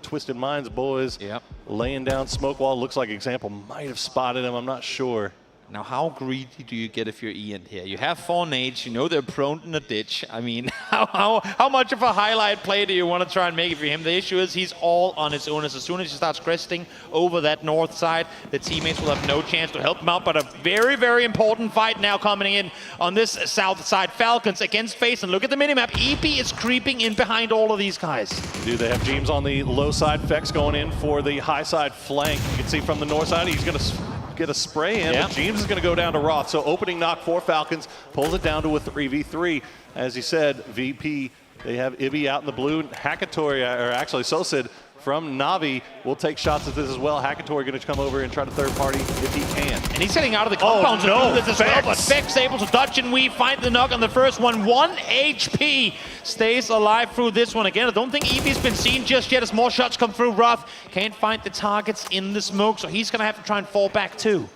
Twisted Minds boys laying down smoke wall. Looks like Example might have spotted him. I'm not sure.
Now, how greedy do you get if you're Ian here? You have 4 nades, you know they're prone in a ditch. I mean, how much of a highlight play do you want to try and make it for him? The issue is he's all on his own. As soon as he starts cresting over that north side, the teammates will have no chance to help him out. But a very, very important fight now coming in on this south side. Falcons against FaZe, and look at the minimap. EP is creeping in behind all of these guys.
Do they have James on the low side? Fex going in for the high side flank. You can see from the north side, he's going to get a spray in, but James is going to go down to Roth. So opening knock for Falcons, pulls it down to a 3v3. As he said, VP, they have Ibby out in the blue. Hackatory, or actually Sosid from Na'Vi will take shots at this as well. Hackatory going to come over and try to third party if he can.
And he's heading out of the compound to do this as well, but Fex able to dodge and weave, find the knock on the first one. 1 HP stays alive through this one. Again, I don't think Evie's been seen just yet as more shots come through. Roth can't find the targets in the smoke, so he's going to have to try and fall back too.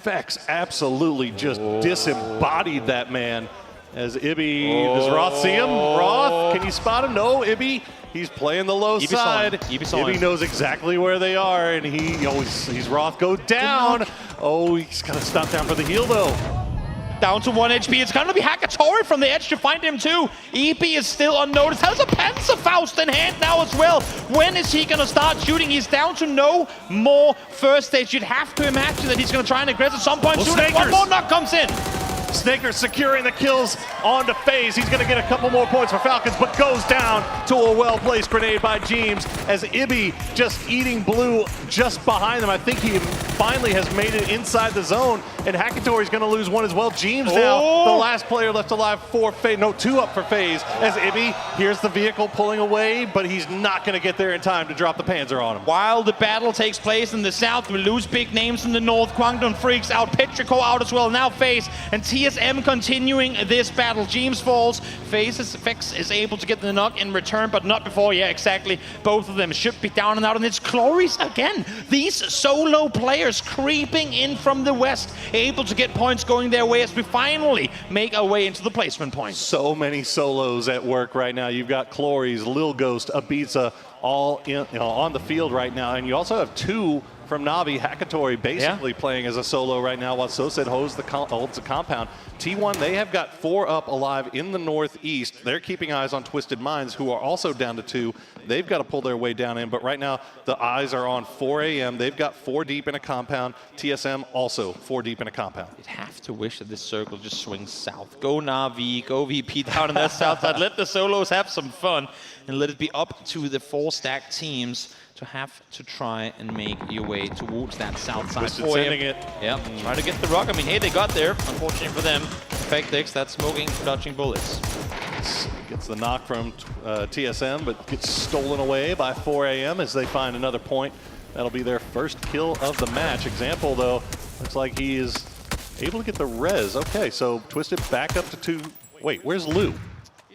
Fex absolutely just disembodied that man. As Ibby, does Roth see him? Roth, can you spot him? No, Ibby, he's playing the low side. Ibby knows exactly where they are, and he's Roth go down. Oh, he's got to stop down for the heal though.
Down to 1 HP. It's going to be Hackatory from the edge to find him too. EP is still unnoticed. Has a Panzerfaust in hand now as well. When is he going to start shooting? He's down to no more first stage. You'd have to imagine that he's going to try and aggress at some point. One more knock comes in.
Snaker securing the kills onto FaZe. He's going to get a couple more points for Falcons, but goes down to a well-placed grenade by James as Ibby just eating blue just behind them. I think he finally has made it inside the zone, and Hackatory's going to lose one as well. James now, the last player left alive for FaZe. No, 2 up for FaZe as Ibby here's the vehicle pulling away, but he's not going to get there in time to drop the Panzer on him.
While the battle takes place in the south, we lose big names in the north. Kwangdong Freaks out, Petrico out as well. Now FaZe and TSM continuing this battle. James falls. Fex is able to get the knock in return, but not before. Yeah, exactly. Both of them should be down and out, and it's Clories again. These solo players creeping in from the west, able to get points going their way as we finally make our way into the placement points.
So many solos at work right now. You've got Clories, Lil Ghost, Ibiza, all in, on the field right now, and you also have 2 from Na'Vi. Hackatory basically playing as a solo right now while Sosid holds the compound. T1, they have got 4 up alive in the northeast. They're keeping eyes on Twisted Minds, who are also down to 2. They've got to pull their way down in, but right now the eyes are on 4 AM. They've got 4 deep in a compound. TSM also 4 deep in a compound.
You'd have to wish that this circle just swings south. Go Na'Vi, go VP down on that south side. Let the solos have some fun, and let it be up to the 4 stacked teams to have to try and make your way towards that south side.
Sending it.
Yep, try to get the rock. I mean, hey, they got there. Unfortunately for them, Fectix, that's smoking, dodging bullets.
Gets the knock from TSM, but gets stolen away by 4 AM as they find another point. That'll be their first kill of the match. Example, though, looks like he is able to get the res. Okay, so Twisted back up to 2. Wait, where's Lou?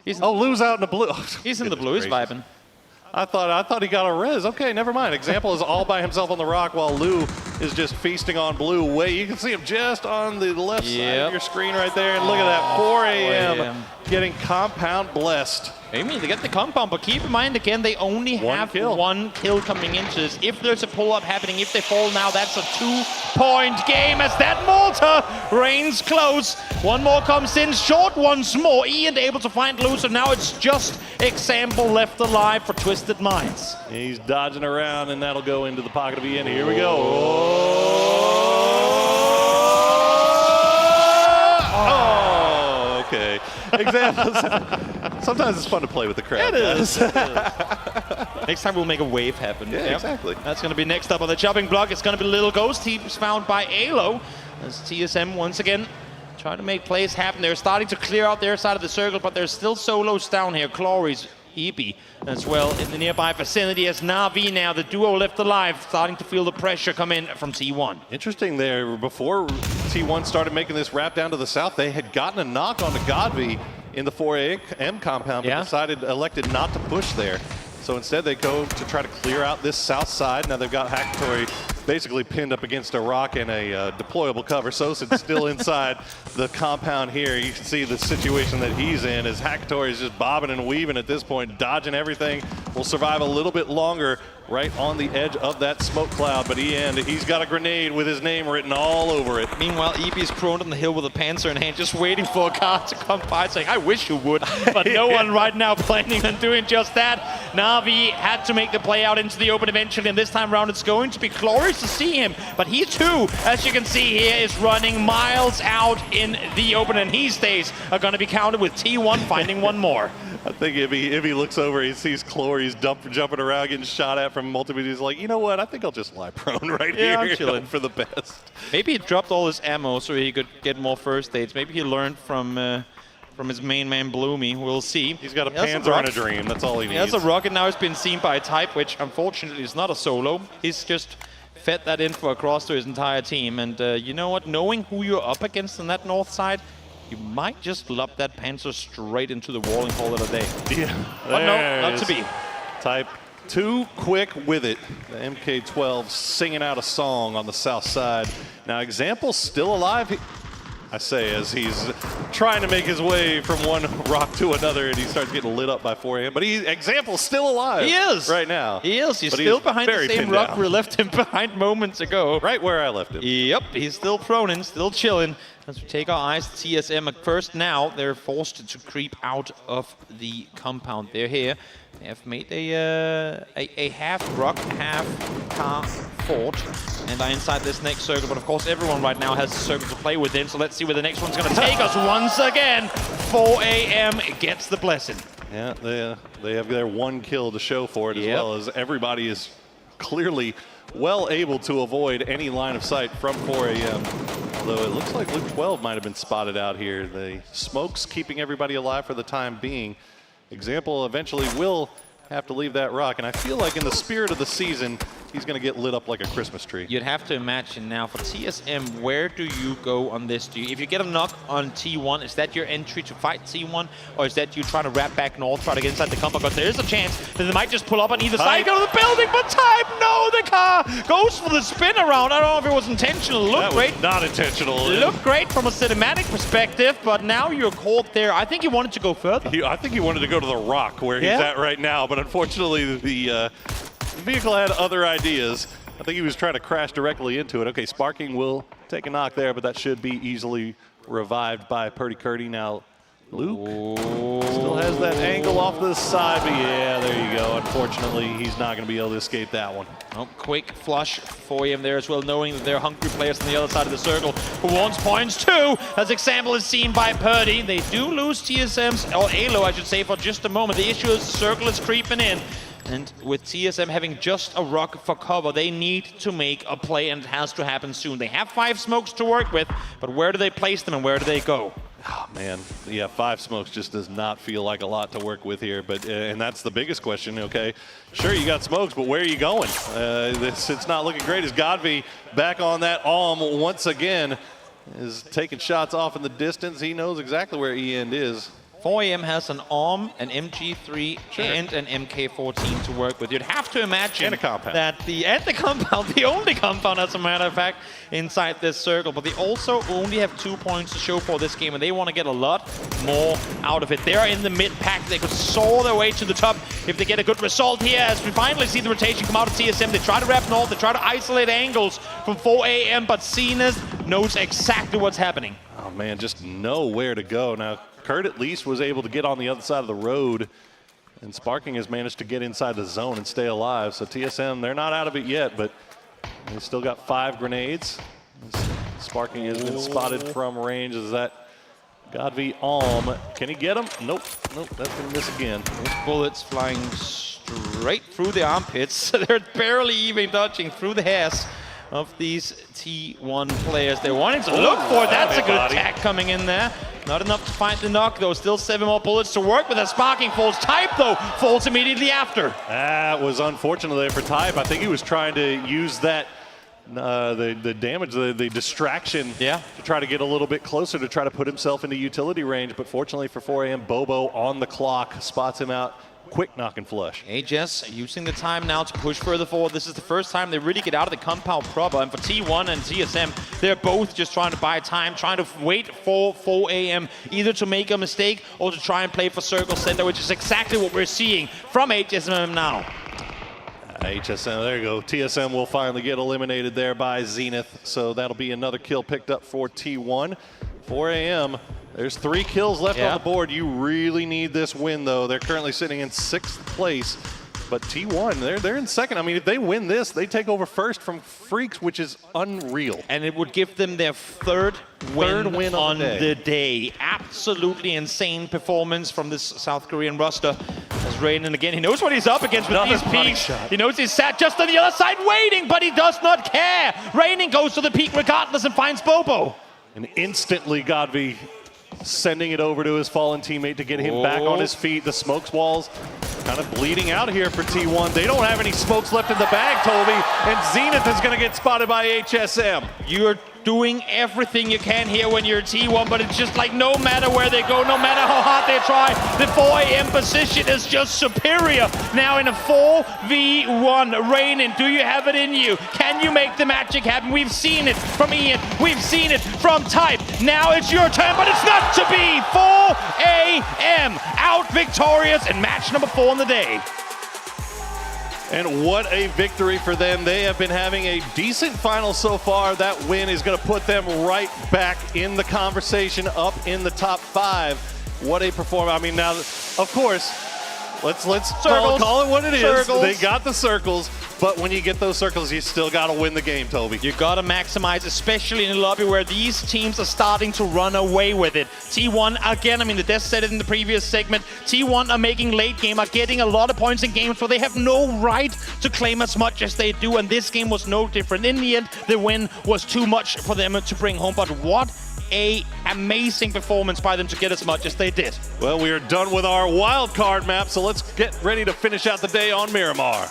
Lou's out in the blue.
He's in the blue, he's vibing.
I thought he got a res. Okay, never mind. Example is all by himself on the rock while Lou is just feasting on blue. You can see him just on the left side of your screen right there. And look at that, 4 AM getting compound blessed.
I mean, they get the compound, but keep in mind, again, they only have 1 kill coming into this. If there's a pull-up happening, if they fall now, that's a 2-point game as that mortar reigns close. 1 more comes in, short once more. Ian able to find Lou, so now it's just Example left alive for Twisted Minds.
He's dodging around, and that'll go into the pocket of Ian. Here we go. Oh, okay. Examples. Sometimes it's fun to play with the crowd.
It is. Next time we'll make a wave happen.
Yeah, exactly.
That's going to be next up on the chopping block. It's going to be Little Ghost. He's found by Alo as TSM once again trying to make plays happen. They're starting to clear out their side of the circle, but there's still solos down here. Clories, EP as well in the nearby vicinity as Na'Vi now, the duo left alive, starting to feel the pressure come in from T1.
Interesting there, before T1 started making this wrap down to the south, they had gotten a knock onto Godby in the 4 AM compound, but elected not to push there. So instead they go to try to clear out this south side. Now they've got Hackatory basically pinned up against a rock and a deployable cover. Sosa's still inside the compound here. You can see the situation that he's in as Hackatory is just bobbing and weaving at this point, dodging everything. Will survive a little bit longer right on the edge of that smoke cloud, but he's got a grenade with his name written all over it.
Meanwhile, EP is prone on the hill with a Panzer in hand, just waiting for a car to come by, saying, I wish you would, but no one right now planning on doing just that. Na'Vi had to make the play out into the open eventually, and this time around it's going to be glorious to see him, but he too, as you can see here, is running miles out in the open, and his days are going to be counted with T1 finding one more.
I think if he looks over, he sees Clory's jumping around, getting shot at from multiple. He's like, you know what? I think I'll just lie prone right here.
I'm chilling
for the best.
Maybe he dropped all his ammo so he could get more first aids. Maybe he learned from his main man Bloomy. We'll see.
He's got a Panzer and a dream. That's all he needs.
He has a rocket now. He's been seen by a Type, which unfortunately is not a solo. He's just fed that info across to his entire team. And you know what? Knowing who you're up against on that north side, you might just lob that Panzer straight into the wall and call it a day.
Yeah.
But no, not to be.
Type too quick with it. The MK12 singing out a song on the south side. Now, Example's still alive. I say as he's trying to make his way from one rock to another, and he starts getting lit up by 4 AM. But Example's still alive.
He is.
Right now.
He is. He's still behind the same rock we left him behind moments ago.
Right where I left him.
Yep. He's still proning, still chilling. As we take our eyes to TSM at first now, they're forced to creep out of the compound. They're here. They have made a half rock, half car fort, and are inside this next circle. But of course, everyone right now has a circle to play within. So let's see where the next one's going to take us once again. 4 AM gets the blessing.
Yeah, they have their one kill to show for it, as well as everybody is clearly well able to avoid any line of sight from 4 AM. Although it looks like Luke 12 might have been spotted out here. The smoke's keeping everybody alive for the time being. Example eventually will have to leave that rock, and I feel like in the spirit of the season, he's going to get lit up like a Christmas tree.
You'd have to imagine now for TSM, where do you go on this? If you get a knock on T1, is that your entry to fight T1, or is that you trying to wrap back north, try to get inside the compound? Because there is a chance that they might just pull up on either side, go to the building, but Type, no, the car goes for the spin around. I don't know if it was intentional. Looked great.
Not intentional.
Looked great from a cinematic perspective, but now you're caught there. I think he wanted to go further.
I think he wanted to go to the rock where he's at right now, but unfortunately the vehicle had other ideas. I think he was trying to crash directly into it. Okay, Sparking will take a knock there, but that should be easily revived by Purdy Curdy. Now, Luke still has that angle off to the side, but yeah, there you go. Unfortunately, he's not going to be able to escape that one.
Oh, quick flush for him there as well, knowing that there are hungry players on the other side of the circle who wants points too. As example is seen by Purdy. They do lose TSM's, or Alo I should say, for just a moment. The issue is the circle is creeping in. And with TSM having just a rock for cover, they need to make a play, and it has to happen soon. They have 5 smokes to work with, but where do they place them and where do they go?
Oh, man. Yeah, 5 smokes just does not feel like a lot to work with here. But and that's the biggest question, okay? Sure, you got smokes, but where are you going? It's not looking great as Godby back on that ARM once again is taking shots off in the distance. He knows exactly where E-End is.
4 AM has an ARM, an MG3, and an MK14 to work with. You'd have to imagine
and a compound.
That the compound, the only compound as a matter of fact, inside this circle. But they also only have 2 points to show for this game, and they want to get a lot more out of it. They're in the mid-pack. They could soar their way to the top if they get a good result here. As we finally see the rotation come out of TSM, they try to wrap north, they try to isolate angles from 4 AM, but Cenas knows exactly what's happening.
Oh, man, just nowhere to go. Now, Kurt at least was able to get on the other side of the road, and Sparking has managed to get inside the zone and stay alive. So TSM, they're not out of it yet, but they still got 5 grenades. Sparking has been spotted from range. Is that Godby Alm? Can he get him? Nope, that's gonna miss again.
Those bullets flying straight through the armpits. They're barely even dodging through the hairs of these T1 players. They're wanting to look for it. That's a good attack coming in there. Not enough to find the knock, though. Still 7 more bullets to work with. As Sparking falls, Type, though, falls immediately after.
That was unfortunate there for Type. I think he was trying to use that, the damage, the distraction to try to get a little bit closer to try to put himself into utility range. But fortunately for 4 AM, Bobo on the clock spots him out quick knock and flush.
HS using the time now to push further forward. This is the first time they really get out of the compound proper. And for T1 and TSM, they're both just trying to buy time, trying to wait for 4 AM, either to make a mistake or to try and play for circle center, which is exactly what we're seeing from HSM now.
HSM, there you go. TSM will finally get eliminated there by Zenith. So that'll be another kill picked up for T1. 4 AM. There's 3 kills left on the board. You really need this win, though. They're currently sitting in 6th place. But T1, they're in 2nd. I mean, if they win this, they take over 1st from Freaks, which is unreal.
And it would give them their third win on the day. Absolutely insane performance from this South Korean roster. As Rainen again, he knows what he's up against with these peaks. He knows he's sat just on the other side waiting, but he does not care. Rainen goes to the peak regardless and finds Bobo.
And instantly, Godby sending it over to his fallen teammate to get him back on his feet. The smokes walls kind of bleeding out here for T1. They don't have any smokes left in the bag, Toby, and Zenith is going to get spotted by HSM.
You're doing everything you can here when you're T1, but it's just like no matter where they go, no matter how hard they try, the 4 AM position is just superior. Now in a 4v1, Rainen, do you have it in you? Can you make the magic happen? We've seen it from Ian, we've seen it from Type. Now it's your turn, but it's not to be. 4 AM out victorious in match number 4 on the day.
And what a victory for them. They have been having a decent final so far. That win is going to put them right back in the conversation, up in the top 5. What a performance. I mean, now, of course, let's call it what it is.
Circles.
They got the circles, but when you get those circles, you still got to win the game, Toby.
You got to maximize, especially in a lobby where these teams are starting to run away with it. T1, again, I mean, the Death said it in the previous segment, T1 are making late game, are getting a lot of points in games where they have no right to claim as much as they do, and this game was no different. In the end, the win was too much for them to bring home, but what a amazing performance by them to get as much as they did.
Well, we are done with our wild card map, so let's get ready to finish out the day on Miramar.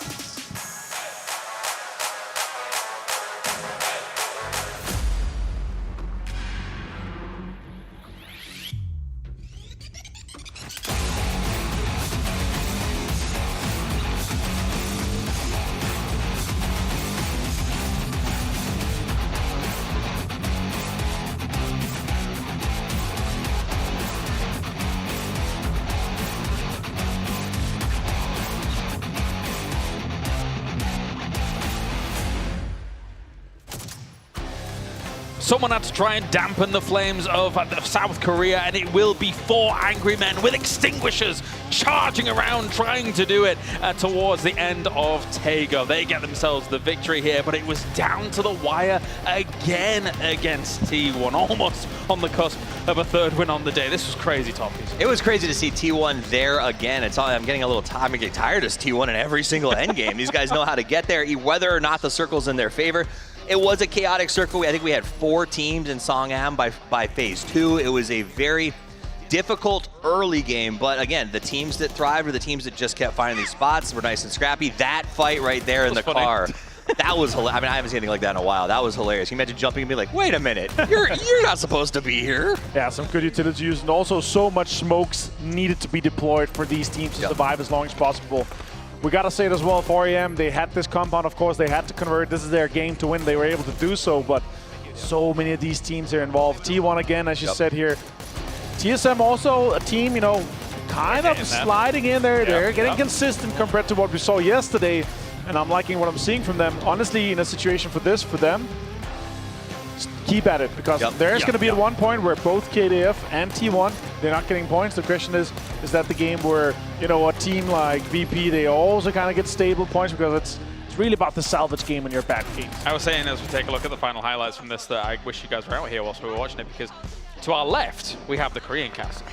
Someone had to try and dampen the flames of South Korea, and it will be 4 angry men with extinguishers charging around trying to do it towards the end of Takeoff. They get themselves the victory here, but it was down to the wire again against T1, almost on the cusp of a 3rd win on the day. This was crazy, Toppies.
It was crazy to see T1 there again. I'm getting a little I'm getting tired of T1 in every single endgame. These guys know how to get there, whether or not the circle's in their favor. It was a chaotic circle. I think we had 4 teams in Songam by phase 2. It was a very difficult early game, but again, the teams that thrived were the teams that just kept finding these spots, were nice and scrappy. That fight right there in the car, that was hilarious. I mean, I haven't seen anything like that in a while. That was hilarious. Can you imagine jumping and being like, wait a minute, you're not supposed to be here?
Yeah, some good utility use, and also so much smokes needed to be deployed for these teams to survive as long as possible. We got to say it as well, 4 AM, they had this compound, of course, they had to convert. This is their game to win. They were able to do so, but so many of these teams are involved. T1 again, as you said here. TSM also a team, you know, kind of sliding in there. They're getting consistent compared to what we saw yesterday, and I'm liking what I'm seeing from them. Honestly, in a situation for them, keep at it, because there's going to be at one point where both KDF and T1, they're not getting points. The question is that the game where, you know, a team like VP, they also kind of get stable points, because it's really about the salvage game in your bad games.
I was saying as we take a look at the final highlights from this that I wish you guys were out here whilst we were watching it, because to our left, we have the Korean caster.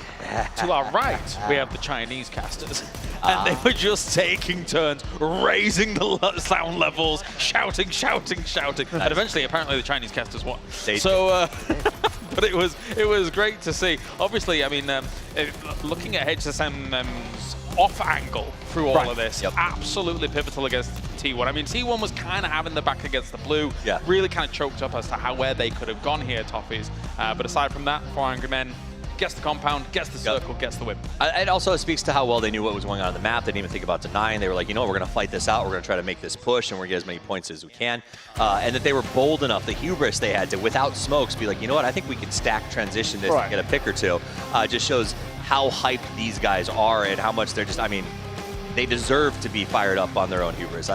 To our right, we have the Chinese casters. And they were just taking turns, raising the sound levels, shouting. And eventually, apparently, the Chinese casters won. So, but it was great to see. Obviously, I mean, looking at HSM's off angle through all of this, absolutely pivotal against T1. I mean, T1 was kind of having the back against the blue, really kind of choked up as to where they could have gone here, Toffees. But aside from that, 4 angry men, gets the compound, gets the circle, gets the win.
It also speaks to how well they knew what was going on the map. They didn't even think about denying. They were like, you know what, we're going to fight this out. We're going to try to make this push, and we're going to get as many points as we can. And that they were bold enough, the hubris they had to, without smokes, be like, you know what, I think we can stack transition this and get a pick or two. Just shows how hyped these guys are and how much they're just, I mean, they deserve to be fired up on their own hubris.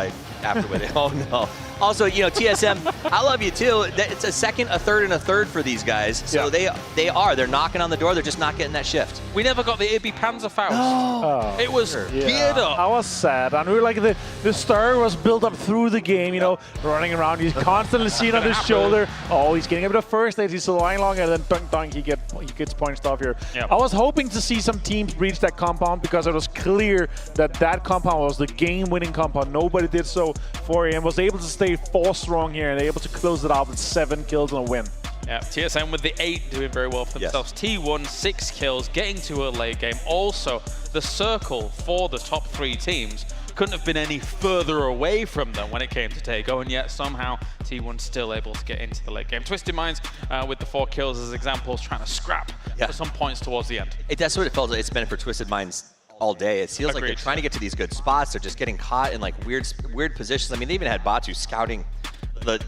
After with it. Oh no. Also, you know, TSM, I love you too. It's a second, a third, and a third for these guys. So they're knocking on the door. They're just not getting that shift.
We never got the Ibby Panzerfaust.
Oh,
it was geared up.
I was sad. And we were like, the star was built up through the game, you know, running around. He's constantly seen on his shoulder. Oh, he's getting a bit of first aid. He's lying long, and then dunk, he gets punched off here. Yep. I was hoping to see some teams breach that compound because it was clear that compound was the game-winning compound. Nobody did so. 4AM was able to stay 4 strong here and able to close it out with 7 kills and a win.
Yeah, TSM with the 8 doing very well for themselves. T1, 6 kills, getting to a late game. Also, the circle for the top 3 teams couldn't have been any further away from them when it came to Tago, and yet somehow T1 still able to get into the late game. Twisted Minds with the 4 kills as examples, trying to scrap for some points towards the end.
That's what it felt like it's been for Twisted Minds all day. It feels like they're trying to get to these good spots. They're just getting caught in like weird positions. I mean, they even had Batu scouting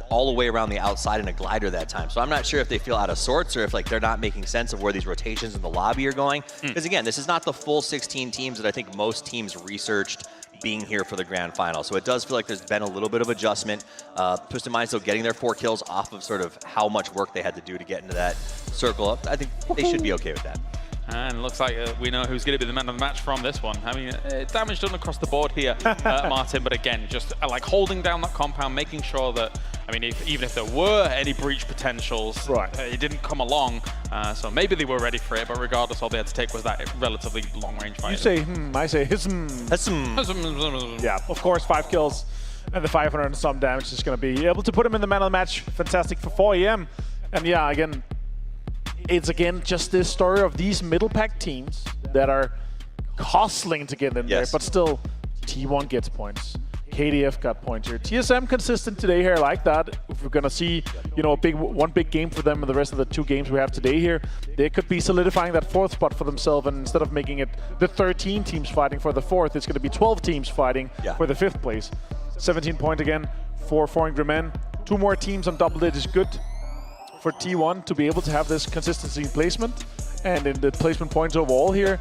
all the way around the outside in a glider that time. So I'm not sure if they feel out of sorts or if like they're not making sense of where these rotations in the lobby are going. Because again, this is not the full 16 teams that I think most teams researched being here for the grand final. So it does feel like there's been a little bit of adjustment. Twisted Minds still getting their 4 kills off of sort of how much work they had to do to get into that circle. I think they should be okay with that.
And it looks like we know who's going to be the man of the match from this one. I mean, damage done across the board here, Martin. But again, just like holding down that compound, making sure that, I mean, even if there were any breach potentials, it didn't come along. So maybe they were ready for it, but regardless, all they had to take was that relatively long-range fight.
You say I say Yeah, of course, 5 kills and the 500 and some damage is going to be able to put him in the man of the match. Fantastic for 4AM. And yeah, again, it's again just this story of these middle pack teams that are hustling to get in there, but still T1 gets points. KDF got points here. TSM consistent today here like that. If we're gonna see, you know, one big game for them in the rest of the 2 games we have today here, they could be solidifying that 4th spot for themselves, and instead of making it the 13 teams fighting for the 4th, it's gonna be 12 teams fighting for the 5th place. 17 points again for Angry Men. 2 more teams on double digits is good for T1 to be able to have this consistency in placement and in the placement points overall here.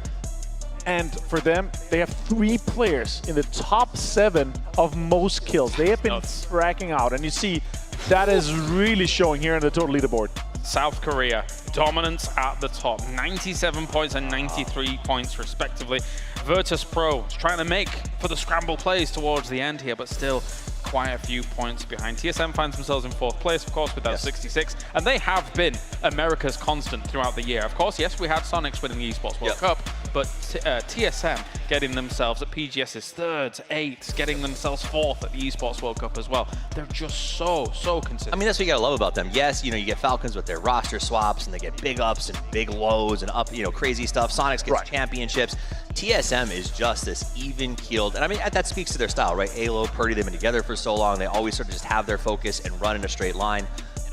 And for them, they have 3 players in the top 7 of most kills. They have been racking out, and you see that is really showing here in the total leaderboard.
South Korea, dominance at the top, 97 points and 93 points respectively. Virtus Pro is trying to make for the scramble plays towards the end here, but still quite a few points behind. TSM finds themselves in 4th place, of course, with that 66, and they have been America's constant throughout the year. Of course, yes, we had Sonics winning the Esports World Cup, but TSM getting themselves at PGS's 3rd, 8th, getting themselves 4th at the Esports World Cup as well. They're just so consistent.
I mean, that's what you gotta love about them. Yes, you know, you get Falcons with their roster swaps, and they get big ups and big lows and up, you know, crazy stuff. Sonics gets championships. TSM is just this even-keeled, and I mean, that speaks to their style, right? Alo, Purdy, they've been together for so long. They always sort of just have their focus and run in a straight line.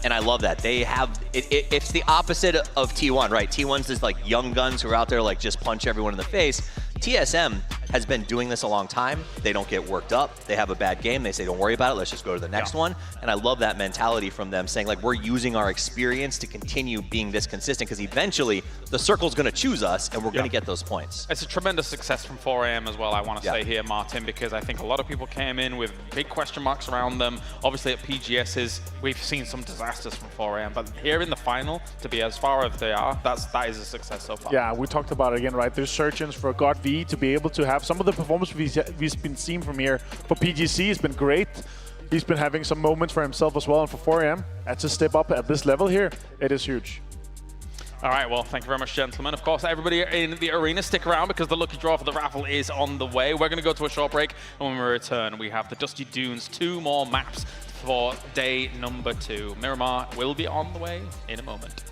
And I love that. They have, it's the opposite of T1, right? T1's just like young guns who are out there like just punch everyone in the face. TSM has been doing this a long time. They don't get worked up. They have a bad game. They say, don't worry about it. Let's just go to the next one. And I love that mentality from them, saying like, we're using our experience to continue being this consistent, because eventually the circle's going to choose us and we're going to get those points.
It's a tremendous success from 4AM as well, I want to say here, Martin, because I think a lot of people came in with big question marks around them. Obviously at PGS's, we've seen some disasters from 4AM, but here in the final, to be as far as they are, that is a success so far.
Yeah, we talked about it again, right? There's searchings for God V to be able to have some of the performance we've been seeing from here. For PGC, it's been great. He's been having some moments for himself as well, and for 4AM, that's a step up at this level here. It is huge.
All right, well, thank you very much, gentlemen. Of course, everybody in the arena, stick around because the lucky draw for the raffle is on the way. We're going to go to a short break, and when we return, we have the Dusty Dunes, 2 more maps for day number 2. Miramar will be on the way in a moment.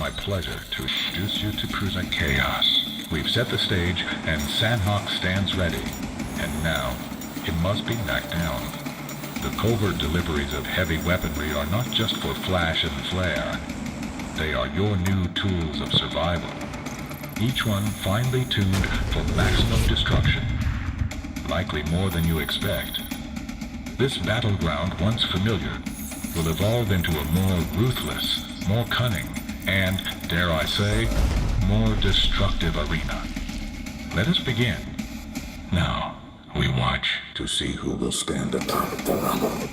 my pleasure to introduce you to Cruising Chaos. We've set the stage, and Sandhawk stands ready. And now, it must be knocked down. The covert deliveries of heavy weaponry are not just for flash and flare. They are your new tools of survival. Each one finely tuned for maximum destruction. Likely more than you expect. This battleground, once familiar, will evolve into a more ruthless, more cunning, and, dare I say, more destructive arena. Let us begin. Now, we watch to see who will stand atop the rubble.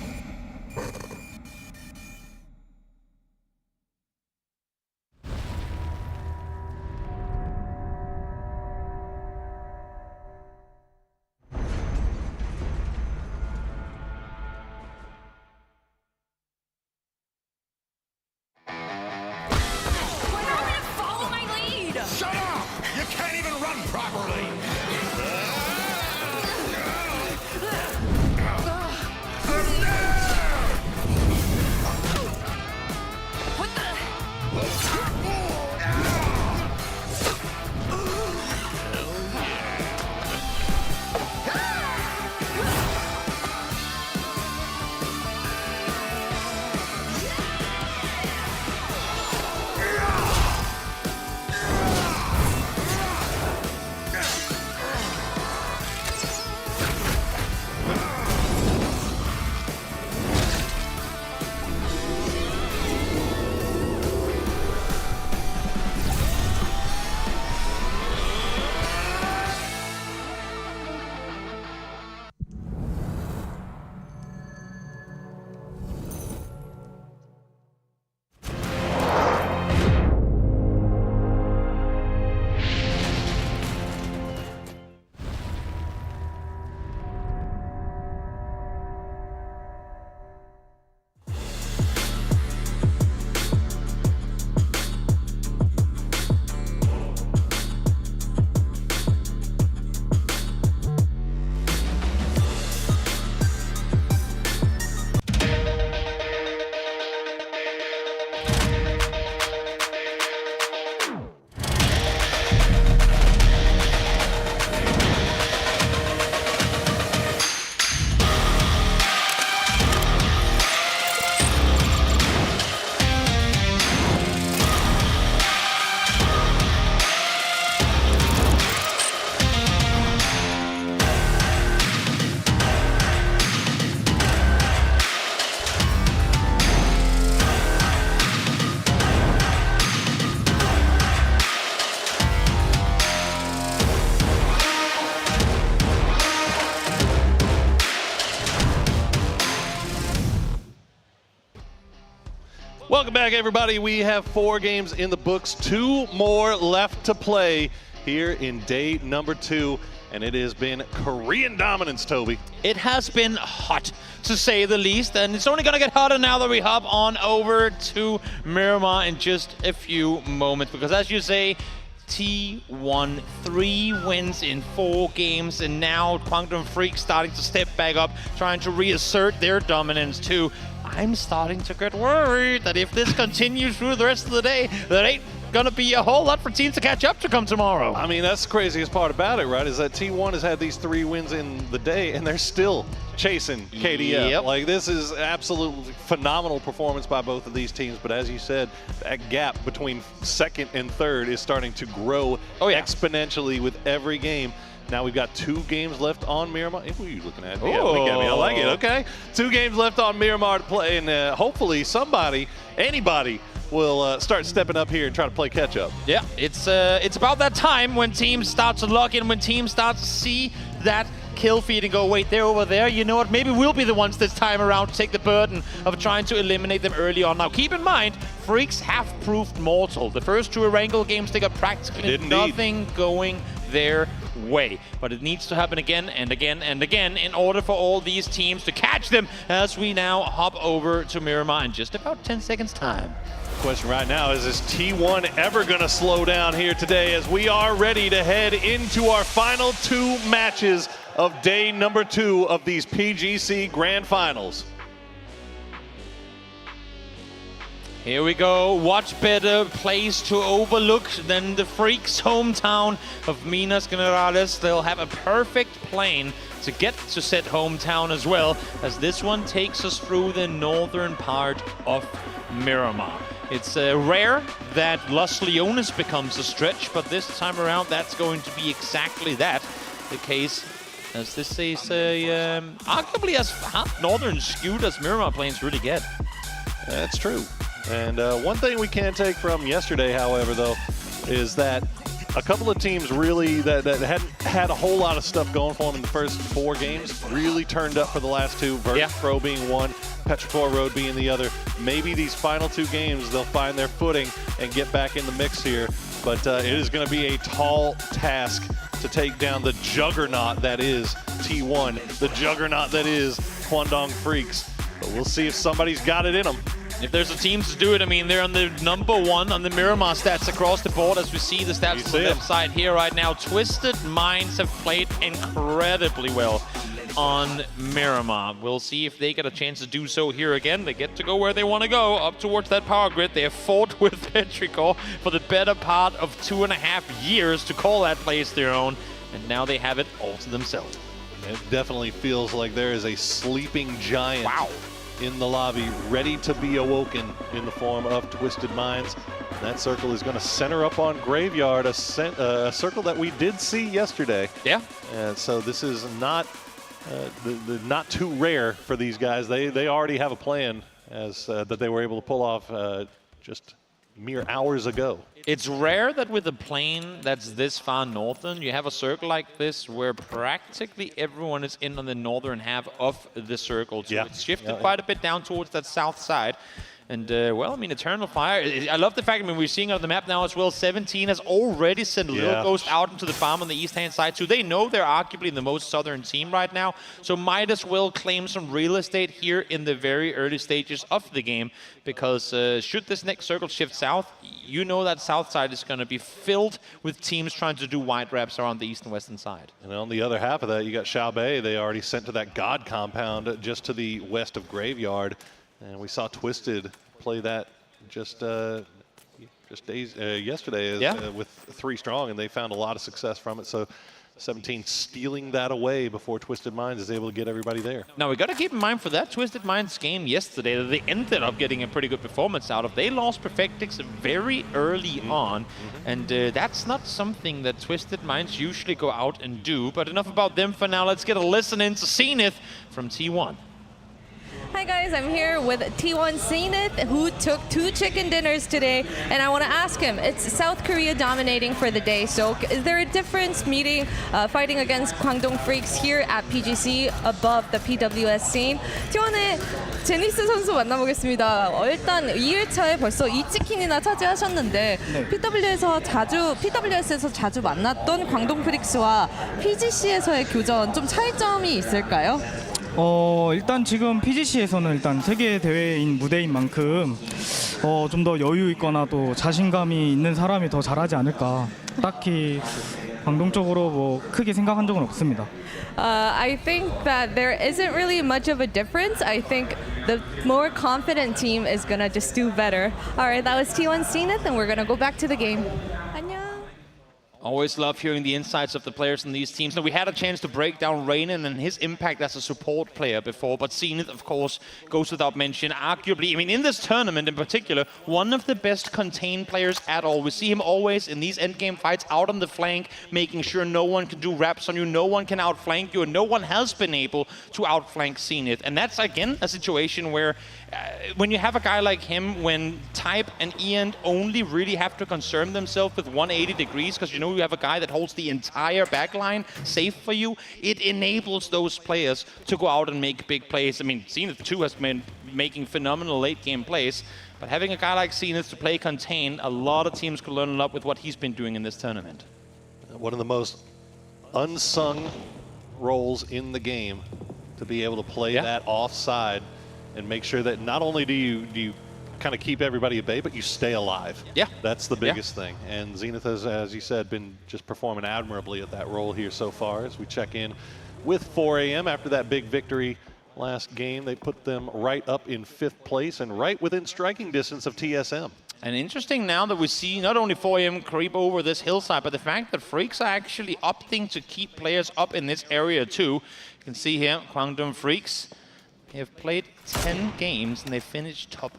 Shut up! You can't even run properly!
Welcome back, everybody. We have 4 games in the books, 2 more left to play here in day number 2, and it has been Korean dominance, Toby.
It has been hot, to say the least, and it's only going to get hotter now that we hop on over to Miramar in just a few moments, because as you say, T1, 3 wins in 4 games, and now Quantum Freak starting to step back up, trying to reassert their dominance too. I'm starting to get worried that if this continues through the rest of the day, there ain't gonna be a whole lot for teams to catch up to come tomorrow.
I mean, that's the craziest part about it, right? Is that T1 has had these 3 wins in the day, and they're still chasing KDF.
Yep.
Like, this is absolutely phenomenal performance by both of these teams. But as you said, that gap between 2nd and 3rd is starting to grow exponentially with every game. Now we've got 2 games left on Miramar. What are you looking at? Yeah, look at me. I like it. Okay. 2 games left on Miramar to play, and hopefully somebody, anybody, will start stepping up here and try to play catch up.
Yeah, it's about that time when teams start to lock in, when teams start to see that kill feed and go, wait, they're over there. You know what? Maybe we'll be the ones this time around to take the burden of trying to eliminate them early on. Now, keep in mind, Freaks have proved mortal. The first 2 Erangel games, they got practically nothing going their way. But it needs to happen again and again and again in order for all these teams to catch them as we now hop over to Miramar in just about 10 seconds time.
Question right now is T1 ever going to slow down here today, as we are ready to head into our final 2 matches of day number 2 of these PGC Grand Finals.
Here we go. What better place to overlook than the Freaks' hometown of Minas Generales? They'll have a perfect plane to get to said hometown as well, as this one takes us through the northern part of Miramar. It's rare that Los Leones becomes a stretch, but this time around that's going to be exactly that the case, as this is arguably as northern skewed as Miramar planes really get.
That's true. And one thing we can take from yesterday, however, though, is that a couple of teams really that hadn't had a whole lot of stuff going for them in the first 4 games really turned up for the last 2. Virtus Pro being one, Petrichor Road being the other. Maybe these final 2 games they'll find their footing and get back in the mix here. But it is going to be a tall task to take down the juggernaut that is T1, the juggernaut that is Kwangdong Freaks. But we'll see if somebody's got it in them.
If there's a team to do it, I mean, they're on the #1 on the Miramar stats across the board, as we see the stats on the left side here right now. Twisted Minds have played incredibly well on Miramar. We'll see if they get a chance to do so here again. They get to go where they want to go, up towards that power grid. They have fought with Petrichor for the better part of 2.5 years to call that place their own, and now they have it all to themselves.
It definitely feels like there is a sleeping giant in the lobby, ready to be awoken in the form of Twisted Minds. That circle is going to center up on Graveyard, a circle that we did see yesterday.
Yeah.
And so this is not not too rare for these guys. They already have a plan as that they were able to pull off just mere hours ago.
It's rare that with a plane that's this far northern, you have a circle like this where practically everyone is in on the northern half of the circle. So it's shifted quite a bit down towards that south side. And, well, I mean, Eternal Fire, I love the fact, I mean, we're seeing on the map now as well, 17 has already sent Little Ghost out into the farm on the east-hand side, so they know they're arguably the most southern team right now, so might as well claim some real estate here in the very early stages of the game, because should this next circle shift south, you know that south side is going to be filled with teams trying to do wide wraps around the east and western side.
And on the other half of that, you got Xiaobei. They already sent to that God compound just to the west of Graveyard. And we saw Twisted play that just days yesterday with 3 strong, and they found a lot of success from it. So 17 stealing that away before Twisted Minds is able to get everybody there.
Now, we got to keep in mind for that Twisted Minds game yesterday that they ended up getting a pretty good performance out of. They lost Perfectix very early on, and that's not something that Twisted Minds usually go out and do. But enough about them for now. Let's get a listen into Zenith from T1.
Hi guys, I'm here with T1 Zenith, who took 2 chicken dinners today, and I want to ask him, it's South Korea dominating for the day, so is there a difference fighting against Kwangdong Freaks here at PGC above the PWS scene? T1의 제니스 선수 만나보겠습니다. 일단 2일차에 벌써 2치킨이나 차지하셨는데 PWS에서 자주 만났던 광동 프릭스와 PGC에서의 교전 좀 차이점이 있을까요?
일단 지금 PGC에서는 일단 세계 대회인 무대인 만큼 좀 더 여유 있거나 또 자신감이 있는 사람이 더 잘하지 않을까. 딱히 광동적으로 뭐 크게 생각한 적은 없습니다.
I think that there isn't really much of a difference. I think the more confident team is gonna just do better. All right, that was T1 Zenith, and we're gonna go back to the game. 안녕.
Always love hearing the insights of the players in these teams. Now, we had a chance to break down Reinen and his impact as a support player before, but Zenith, of course, goes without mention. Arguably, I mean, in this tournament in particular, one of the best contained players at all. We see him always in these endgame fights out on the flank, making sure no one can do wraps on you, no one can outflank you, and no one has been able to outflank Zenith. And that's, again, a situation where when you have a guy like him, when Type and Ian only really have to concern themselves with 180 degrees, because you know you have a guy that holds the entire backline safe for you, it enables those players to go out and make big plays. I mean, Zenith 2 has been making phenomenal late game plays, but having a guy like Zenith to play contain, a lot of teams could learn a lot with what he's been doing in this tournament.
One of the most unsung roles in the game, to be able to play that offside and make sure that not only do you kind of keep everybody at bay, but you stay alive.
Yeah.
That's the biggest thing. And Zenith has, as you said, been just performing admirably at that role here so far as we check in with 4 a.m. after that big victory last game. They put them right up in 5th place and right within striking distance of TSM.
And interesting now that we see not only 4AM creep over this hillside, but the fact that Freaks are actually opting to keep players up in this area too. You can see here, Kwangdong Freaks, they have played 10 games and they finished top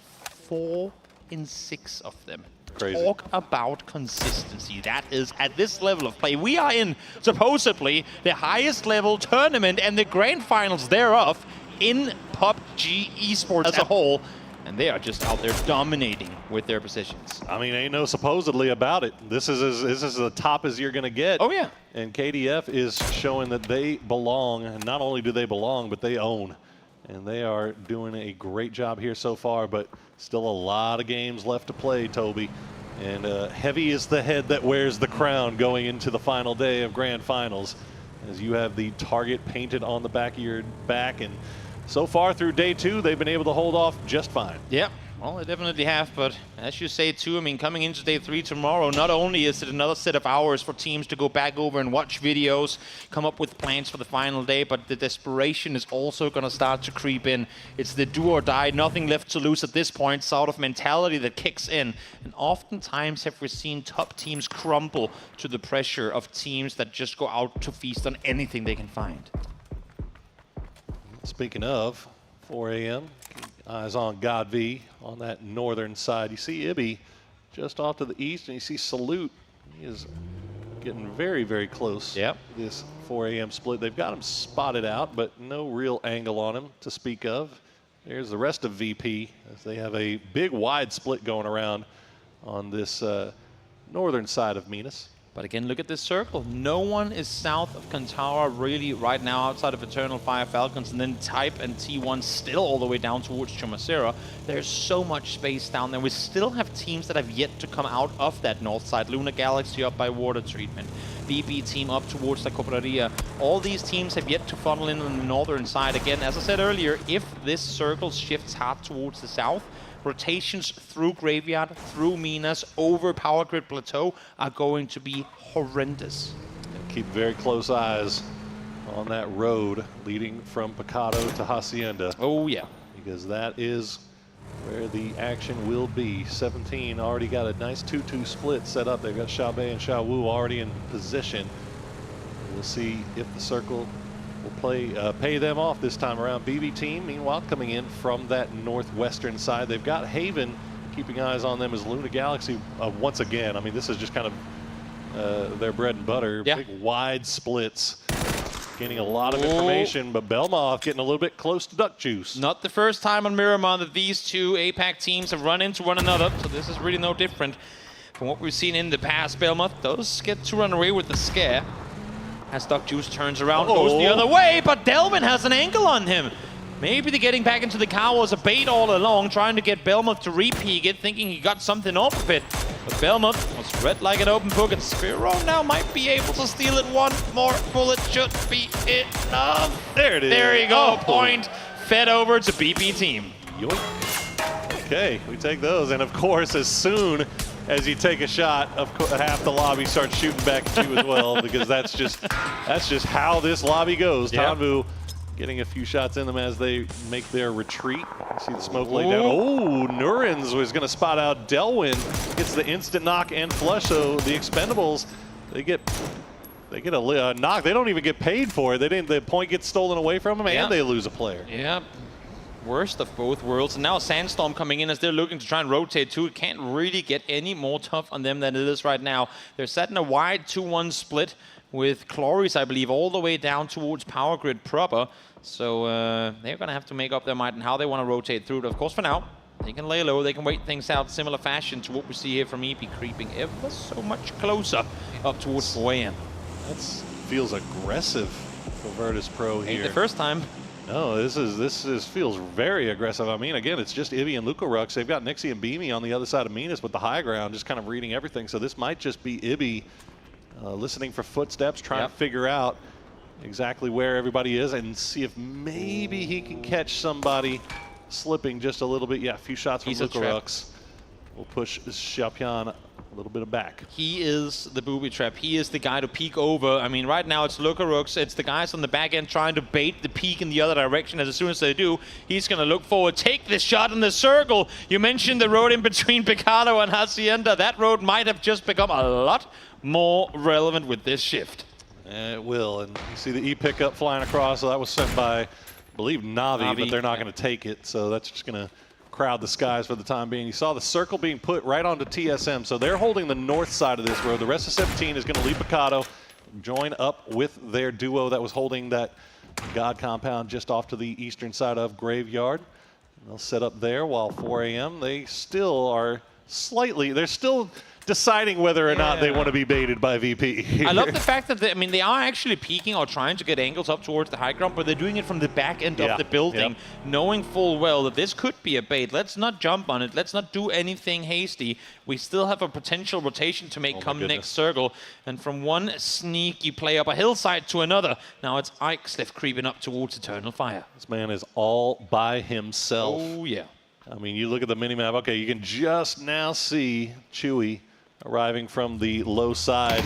4 in 6 of them.
Crazy.
Talk about consistency. That is at this level of play. We are in supposedly the highest level tournament and the grand finals thereof in PUBG esports as a whole. And they are just out there dominating with their positions.
I mean, ain't no supposedly about it. This is as top as you're going to get.
Oh, yeah.
And KDF is showing that they belong. And not only do they belong, but they own. And they are doing a great job here so far, but still a lot of games left to play, Toby. And heavy is the head that wears the crown going into the final day of Grand Finals, as you have the target painted on the back of your back. And so far through day 2, they've been able to hold off just fine.
Yeah, well, they definitely have, but as you say too, I mean, coming into day 3 tomorrow, not only is it another set of hours for teams to go back over and watch videos, come up with plans for the final day, but the desperation is also going to start to creep in. It's the do or die, nothing left to lose at this point, sort of mentality that kicks in. And oftentimes have we seen top teams crumble to the pressure of teams that just go out to feast on anything they can find.
Speaking of 4AM, eyes on God V on that northern side. You see Ibby just off to the east, and you see Salute. He is getting very, very close.
Yep.
This 4AM split. They've got him spotted out, but no real angle on him to speak of. There's the rest of VP, as they have a big wide split going around on this northern side of Minas.
But again, look at this circle. No one is south of Kantara really right now outside of Eternal Fire Falcons, and then Type and T1 still all the way down towards Chumacera. There's so much space down there. We still have teams that have yet to come out of that north side. Luna Galaxy up by Water Treatment. BP team up towards La Cobraria. All these teams have yet to funnel in on the northern side. Again, as I said earlier, if this circle shifts hard towards the south, rotations through Graveyard, through Minas, over Power Grid Plateau are going to be horrendous.
Keep very close eyes on that road leading from Picado to Hacienda.
Oh, yeah.
Because that is where the action will be. 17 already got a nice 2-2 split set up. They've got Xiaobei and Xiaowu already in position. We'll see if the circle will pay them off this time around. BB team, meanwhile, coming in from that northwestern side. They've got Haven keeping eyes on them as Luna Galaxy once again. I mean, this is just kind of their bread and butter.
Yeah.
Big wide splits. Gaining a lot of information, but Belmoth getting a little bit close to duck juice.
Not the first time on Miramon that these two APAC teams have run into one another, so this is really no different from what we've seen in the past. Belmoth does get to run away with the scare. As Duck Juice turns around, goes the other way, but Delvin has an angle on him. Maybe the getting back into the car was a bait all along, trying to get Belmoth to re-peek it, thinking he got something off of it. But Belmoth was read like an open book, and Spiro now might be able to steal it. One more bullet should be enough.
There it is.
There you go, point fed over to BP team.
Yoink. Okay, we take those, and of course, as soon as you take a shot, of course, half the lobby starts shooting back at you as well, because that's just how this lobby goes.
Yep.
Tanvu getting a few shots in them as they make their retreat. You see the smoke lay down. Oh, Nurins was going to spot out Delwyn. Gets the instant knock and flush, so the Expendables, they get a knock. They don't even get paid for it. The point gets stolen away from them, and they lose a player.
Yeah. Worst of both worlds. And now Sandstorm coming in as they're looking to try and rotate too. It can't really get any more tough on them than it is right now. They're setting a wide 2-1 split with Cloris, I believe, all the way down towards Power Grid proper. So they're going to have to make up their mind and how they want to rotate through it. Of course, for now, they can lay low. They can wait things out similar fashion to what we see here from EP creeping ever so much closer up towards 4AM.
That feels aggressive for Virtus Pro here.
Ain't the first time.
No, this feels very aggressive. I mean, again, it's just Ivy and Luca Rux. They've got Nixie and Beamy on the other side of Minas with the high ground, just kind of reading everything. So this might just be Ibby listening for footsteps, trying to figure out exactly where everybody is and see if maybe he can catch somebody slipping just a little bit. Yeah, a few shots from Luca Rux will push Xiaopian A little bit of back.
He is the booby trap. He is the guy to peek over. I mean, right now it's Lukarooks. It's the guys on the back end trying to bait the peek in the other direction. As soon as they do, he's going to look forward, take this shot in the circle. You mentioned the road in between Picado and Hacienda. That road might have just become a lot more relevant with this shift.
It will. And you see the E pickup flying across. So that was sent by, I believe, Navi, but they're not going to take it. So that's just going to crowd the skies for the time being. You saw the circle being put right onto TSM, so they're holding the north side of this road. The rest of 17 is going to leave Picado, join up with their duo that was holding that God compound just off to the eastern side of Graveyard. They'll set up there while 4 a.m. They still are they're still deciding whether or not they want to be baited by VP here.
I love the fact that they are actually peeking or trying to get angles up towards the high ground, but they're doing it from the back end of the building, knowing full well that this could be a bait. Let's not jump on it. Let's not do anything hasty. We still have a potential rotation to make come next circle. And from one sneaky play up a hillside to another, now it's Ixlef creeping up towards Eternal Fire.
This man is all by himself.
Oh, yeah.
I mean, you look at the minimap. Okay, you can just now see Chewy arriving from the low side.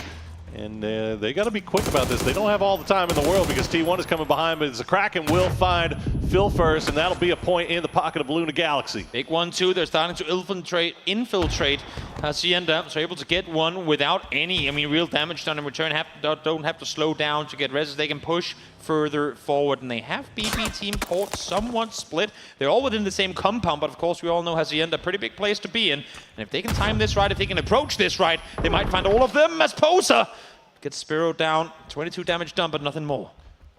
And they got to be quick about this. They don't have all the time in the world because T1 is coming behind, but the Kraken will find Phil first, and that'll be a point in the pocket of Luna Galaxy.
Big 1-2. They're starting to infiltrate Hacienda, so able to get one without any, real damage done in return. Don't have to slow down to get res. They can push further forward, and they have BB team caught somewhat split. They're all within the same compound, but of course we all know Hacienda, a pretty big place to be in. And if they can time this right, if they can approach this right, they might find all of them as Posa gets Spiro down. 22 damage done, but nothing more.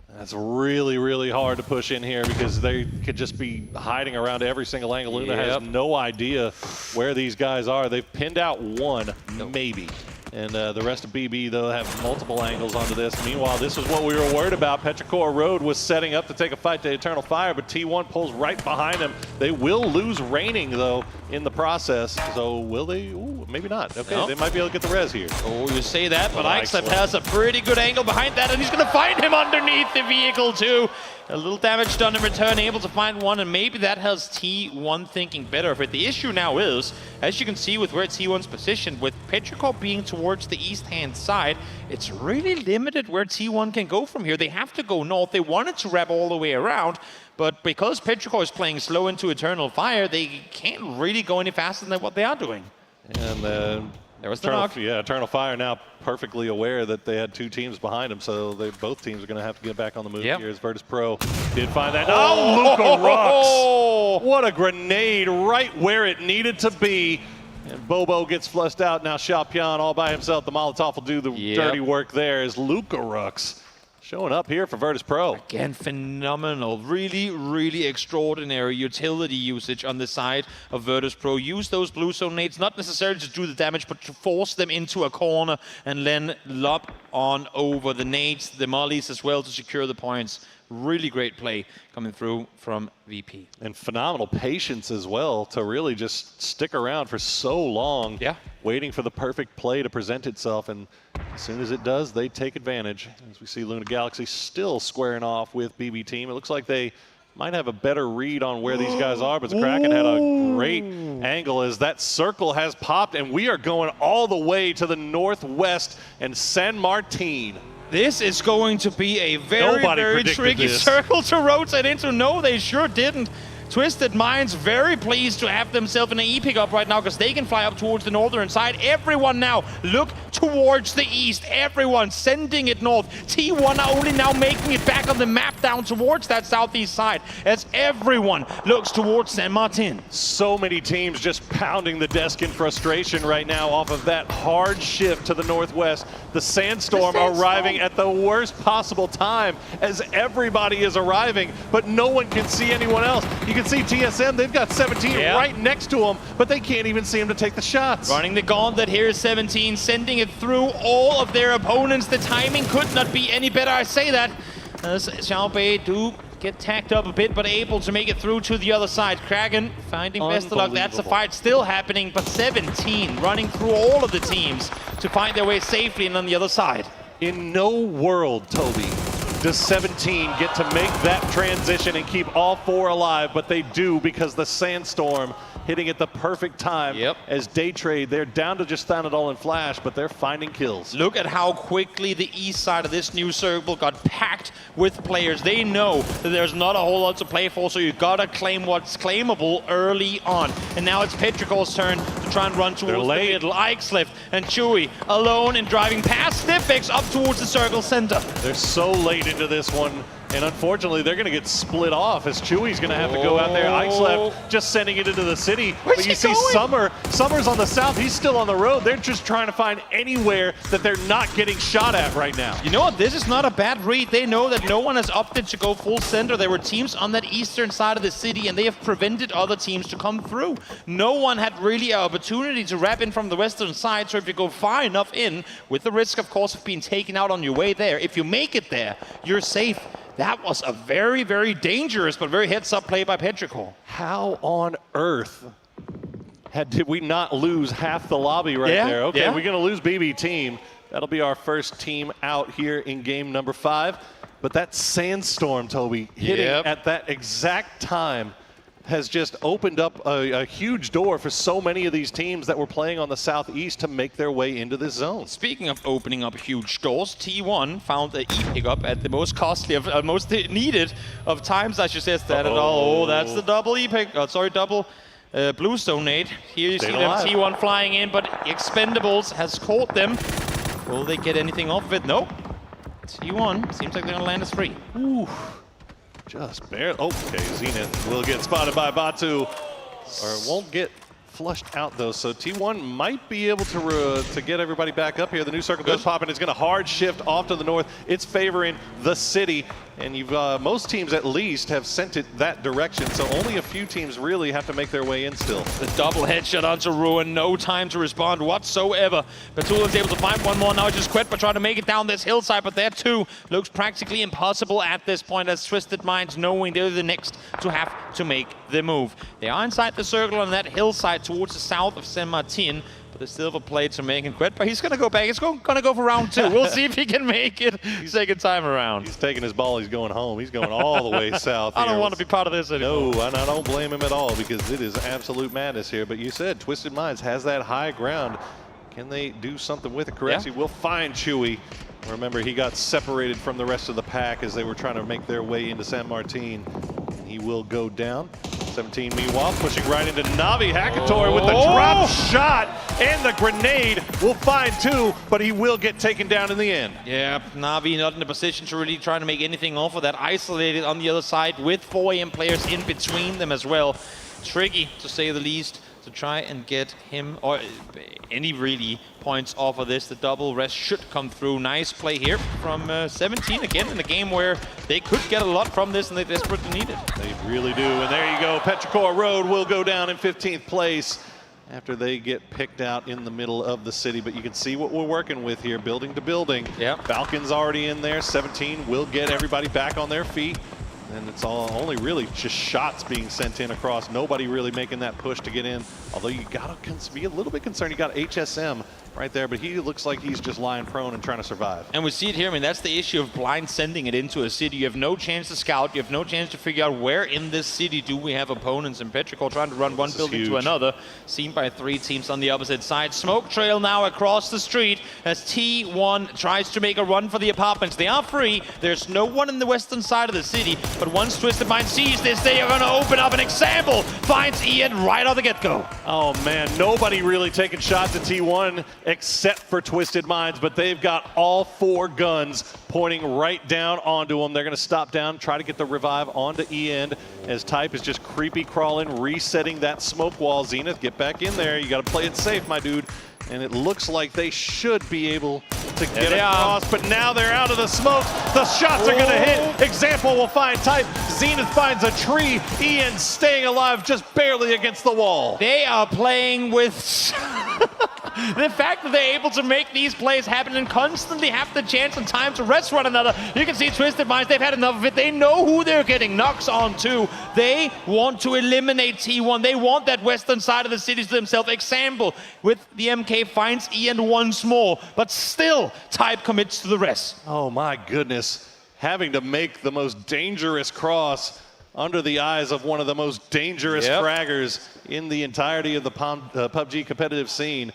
That's really, really hard to push in here because they could just be hiding around every single angle. Luna has no idea where these guys are. They've pinned out one, maybe. And the rest of BB, though, have multiple angles onto this. Meanwhile, this is what we were worried about. Petrichor Road was setting up to take a fight to Eternal Fire, but T1 pulls right behind them. They will lose Raining, though, in the process. So will they? Ooh, maybe not. Okay, they might be able to get the res here.
Oh, you say that, but Ixlef has a pretty good angle behind that, and he's going to find him underneath the vehicle, too. A little damage done in return, able to find one, and maybe that has T1 thinking better of it. The issue now is, as you can see with where T1's positioned, with Petrichor being towards the east-hand side, it's really limited where T1 can go from here. They have to go north. They wanted to wrap all the way around, but because Petrichor is playing slow into Eternal Fire, they can't really go any faster than what they are doing.
And
there was the knock.
Yeah, Eternal Fire now perfectly aware that they had two teams behind them, so both teams are going to have to get back on the move here as Virtus Pro did find that. Oh, Lukarooks! What a grenade right where it needed to be. And Bobo gets flushed out. Now Xiaopian all by himself. The Molotov will do the dirty work there as Lukarooks showing up here for Virtus Pro.
Again, phenomenal. Really, really extraordinary utility usage on the side of Virtus Pro. Use those blue zone nades, not necessarily to do the damage, but to force them into a corner and then lob on over the nades, the mollies as well to secure the points. Really great play coming through from VP.
And phenomenal patience as well to really just stick around for so long, waiting for the perfect play to present itself. And as soon as it does, they take advantage. As we see Luna Galaxy still squaring off with BB Team. It looks like they might have a better read on where these guys are, but the Kraken had a great angle as that circle has popped, and we are going all the way to the northwest and San Martin.
This is going to be a very tricky circle to rotate into. No, they sure didn't. Twisted Minds very pleased to have themselves in an E-pickup right now because they can fly up towards the northern side. Everyone now look towards the east. Everyone sending it north. T1 are only now making it back on the map down towards that southeast side as everyone looks towards San Martin.
So many teams just pounding the desk in frustration right now off of that hard shift to the northwest. The Sandstorm arriving at the worst possible time as everybody is arriving, but no one can see anyone else. You can see TSM, they've got 17 right next to them, but they can't even see him to take the shots.
Running the gauntlet here is 17, sending it through all of their opponents. The timing could not be any better, I say that. As Xiaobei do get tacked up a bit, but able to make it through to the other side. Kraken finding best of luck. That's a fight still happening, but 17 running through all of the teams to find their way safely and on the other side.
In no world, Toby, does 17 get to make that transition and keep all 4 alive, but they do because the Sandstorm hitting at the perfect time. As Day Trade, they're down to just Thanadol and Flash, but they're finding kills.
Look at how quickly the east side of this new circle got packed with players. They know that there's not a whole lot to play for, so you gotta claim what's claimable early on. And now it's Petricol's turn to try and run towards the middle. Ixlift and Chewy alone and driving past Stiffix up towards the circle center.
They're so late into this one. And unfortunately, they're going to get split off as Chewy's going to have to go out there. Ixlev just sending it into the city. But you see Summer's on the south. He's still on the road. They're just trying to find anywhere that they're not getting shot at right now.
You know what? This is not a bad read. They know that no one has opted to go full center. There were teams on that eastern side of the city, and they have prevented other teams to come through. No one had really an opportunity to wrap in from the western side. So if you go far enough in, with the risk, of course, of being taken out on your way there, if you make it there, you're safe. That was a very, very dangerous but very heads-up play by Petricol.
How on earth did we not lose half the lobby right there? Okay, we're going to lose BB team. That'll be our first team out here in game number 5. But that Sandstorm, Toby, hitting at that exact time has just opened up a huge door for so many of these teams that were playing on the southeast to make their way into this zone.
Speaking of opening up huge doors, T1 found an E-pickup at the most costly, of most needed of times, I should say. Oh, that's the double E-pick. Oh, sorry, double Bluestone nade. Here you see them, T1 flying in, but Expendables has caught them. Will they get anything off of it? Nope. T1 seems like they're gonna land us free.
Ooh. Just barely. Okay, Zenith will get spotted by Batu, or won't get flushed out though. So T1 might be able to get everybody back up here. The new circle does pop, and it's going to hard shift off to the north. It's favoring the city, and you've most teams at least have sent it that direction. So only a few teams really have to make their way in still.
The double headshot onto Ruin, no time to respond whatsoever. Batulin's able to find one more now. Just quit, but trying to make it down this hillside, but that too looks practically impossible at this point, as Twisted Minds knowing they're the next to have to make the move. They are inside the circle on that hillside towards the south of Saint Martin, but they still have a play to make him quit, but he's gonna go back. He's gonna go for round 2. We'll see if he can make it second time around.
He's taking his ball, he's going home. He's going all the way south.
I don't want to be part of this anymore.
No, and I don't blame him at all, because it is absolute madness here. But you said Twisted Minds has that high ground. Can they do something with it? Correct? We'll find Chewy. Remember, he got separated from the rest of the pack as they were trying to make their way into San Martin. He will go down. 17 meanwhile pushing right into Navi. Hakator with the drop shot and the grenade will find 2, but he will get taken down in the end.
Yeah, Navi not in a position to really try to make anything off of that. Isolated on the other side with 4AM players in between them as well. Tricky, to say the least, to try and get him, or any really points off of this. The double rest should come through. Nice play here from 17 again in a game where they could get a lot from this and they desperately need it.
They really do, and there you go. Petrichor Road will go down in 15th place after they get picked out in the middle of the city. But you can see what we're working with here, building to building. Falcon's already in there. 17 will get everybody back on their feet. And it's all only really just shots being sent in across. Nobody really making that push to get in. Although you gotta be a little bit concerned. You got HSM right there, but he looks like he's just lying prone and trying to survive.
And we see it here. I mean, that's the issue of blind sending it into a city. You have no chance to scout. You have no chance to figure out where in this city do we have opponents. And Petrichor trying to run one building to another. Seen by 3 teams on the opposite side. Smoke trail now across the street as T1 tries to make a run for the apartments. They are free. There's no one in the western side of the city. But once Twisted Mind sees this, they are going to open up an example. Finds Ian right off the get-go.
Oh man, nobody really taking shots at T1 except for Twisted Minds, but they've got all 4 guns pointing right down onto them. They're going to stop down, try to get the revive onto E-End as Type is just creepy crawling, resetting that smoke wall. Zenith, get back in there. You got to play it safe, my dude. And it looks like they should be able to get across, but now they're out of the smoke. The shots are going to hit. Example will find Type. Zenith finds a tree. Ian staying alive just barely against the wall.
They are playing with... The fact that they're able to make these plays happen and constantly have the chance and time to rest one another. You can see Twisted Minds, they've had enough of it. They know who they're getting knocks on to. They want to eliminate T1. They want that western side of the city to themselves. Example, with the MK finds Ian once more, but still Type commits to the rest.
Oh my goodness. having to make the most dangerous cross under the eyes of one of the most dangerous fraggers in the entirety of the PUBG competitive scene,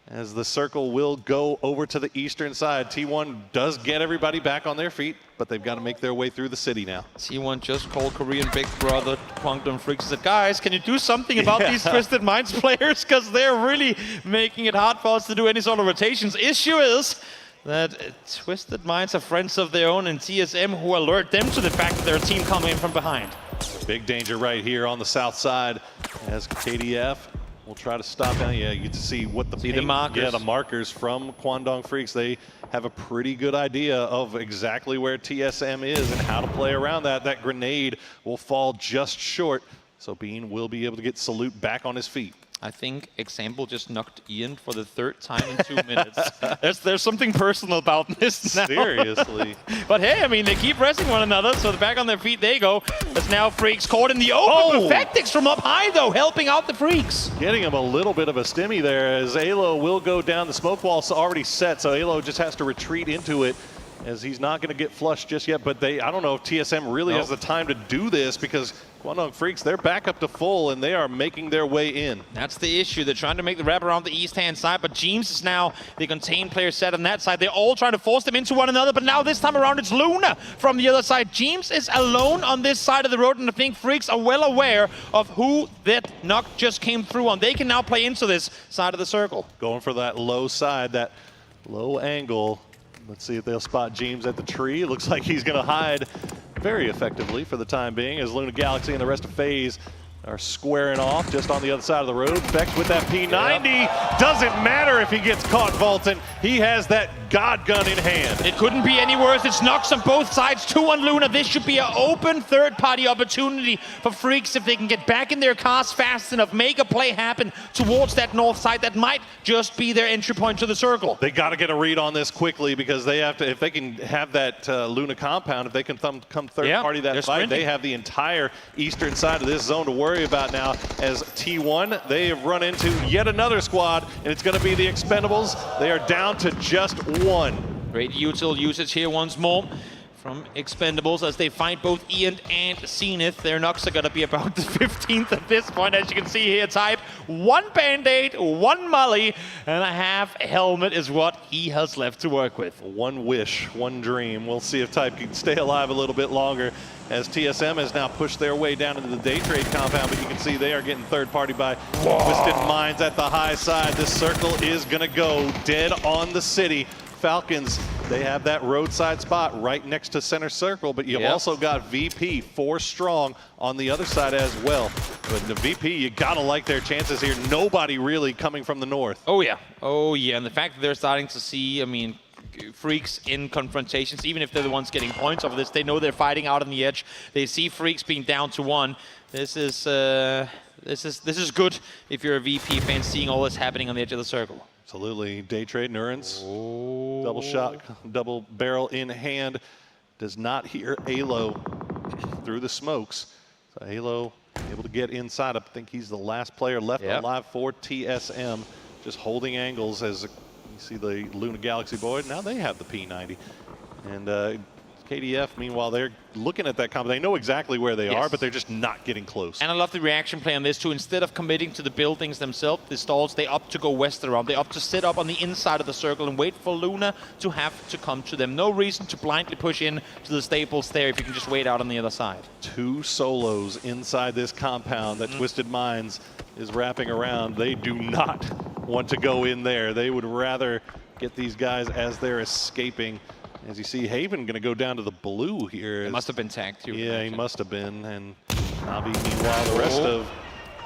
as the circle will go over to the eastern side. T1 does get everybody back on their feet, but they've got to make their way through the city now.
T1 just called Korean Big Brother Quantum Freaks and said, guys, can you do something about these Twisted Minds players? Because they're really making it hard for us to do any sort of rotations. Issue is that Twisted Minds are friends of their own, and TSM who alert them to the fact that their team coming in from behind.
Big danger right here on the south side as KDF will try to stop down. Yeah, you get to see what the
markers.
Yeah, the markers from Kwangdong Freaks. They have a pretty good idea of exactly where TSM is and how to play around that. That grenade will fall just short, so Bean will be able to get Salute back on his feet.
I think Example just knocked Ian for the 3rd time in 2 minutes. There's something personal about this now.
Seriously.
But hey, I mean, they keep pressing one another, so they're back on their feet they go. As now Freaks caught in the open. Perfectix from up high, though, helping out the Freaks.
Getting him a little bit of a stimmy there, as Alo will go down. The smoke wall's already set, so Alo just has to retreat into it, as he's not going to get flushed just yet. But I don't know if TSM really has the time to do this, because Kwangdong Freaks, they're back up to full, and they are making their way in.
That's the issue. They're trying to make the wrap around the east-hand side, but James is now the contained player set on that side. They're all trying to force them into one another, but now this time around it's Luna from the other side. James is alone on this side of the road, and I think Freaks are well aware of who that knock just came through on. They can now play into this side of the circle.
Going for that low side, that low angle. Let's see if they'll spot James at the tree. Looks like he's going to hide very effectively for the time being, as Luna Galaxy and the rest of FaZe are squaring off just on the other side of the road. Fex with that P90. Doesn't matter if he gets caught vaulting. He has that God gun in hand.
It couldn't be any worse. It's knocks on both sides. 2 on Luna. This should be an open third-party opportunity for Freaks if they can get back in their cars fast enough, make a play happen towards that north side. That might just be their entry point to the circle.
They got to get a read on this quickly, because they have to, if they can have that Luna compound, if they can come third-party that fight, they have the entire eastern side of this zone to worry about now, as T1, they have run into yet another squad, and it's going to be the Expendables. They are down to just 1.
Great util usage here once more from Expendables as they find both Ian and Zenith. Their knocks are going to be about the 15th at this point, as you can see here. Type 1 Band-Aid, 1 Molly, and a half helmet is what he has left to work with.
1 wish, 1 dream. We'll see if Type can stay alive a little bit longer, as TSM has now pushed their way down into the day trade compound, but you can see they are getting third party by Twisted Minds at the high side. This circle is going to go dead on the city. Falcons, they have that roadside spot right next to center circle, but you've also got VP 4 strong on the other side as well. But the VP, you gotta like their chances here. Nobody really coming from the north.
Oh yeah, and the fact that they're starting to see, I mean, Freaks in confrontations, even if they're the ones getting points off of this, they know they're fighting out on the edge. They see Freaks being down to 1. This is good if you're a VP fan, seeing all this happening on the edge of the circle.
Absolutely. Day trade, Nurens. Double shot, double barrel in hand. Does not hear Alo through the smokes. So Alo able to get inside. I think he's the last player left alive for TSM. Just holding angles as you see the Luna Galaxy boy. Now they have the P90. And KDF, meanwhile, they're looking at that combo. They know exactly where they are, but they're just not getting close.
And I love the reaction play on this too. Instead of committing to the buildings themselves, the stalls, they opt to go west around. They opt to sit up on the inside of the circle and wait for Luna to have to come to them. No reason to blindly push in to the staples there if you can just wait out on the other side.
2 solos inside this compound that Twisted Minds is wrapping around. They do not want to go in there. They would rather get these guys as they're escaping. As you see, Haven going to go down to the blue here.
He must have been tagged too.
Yeah, he must have been. And Navi, meanwhile, the rest of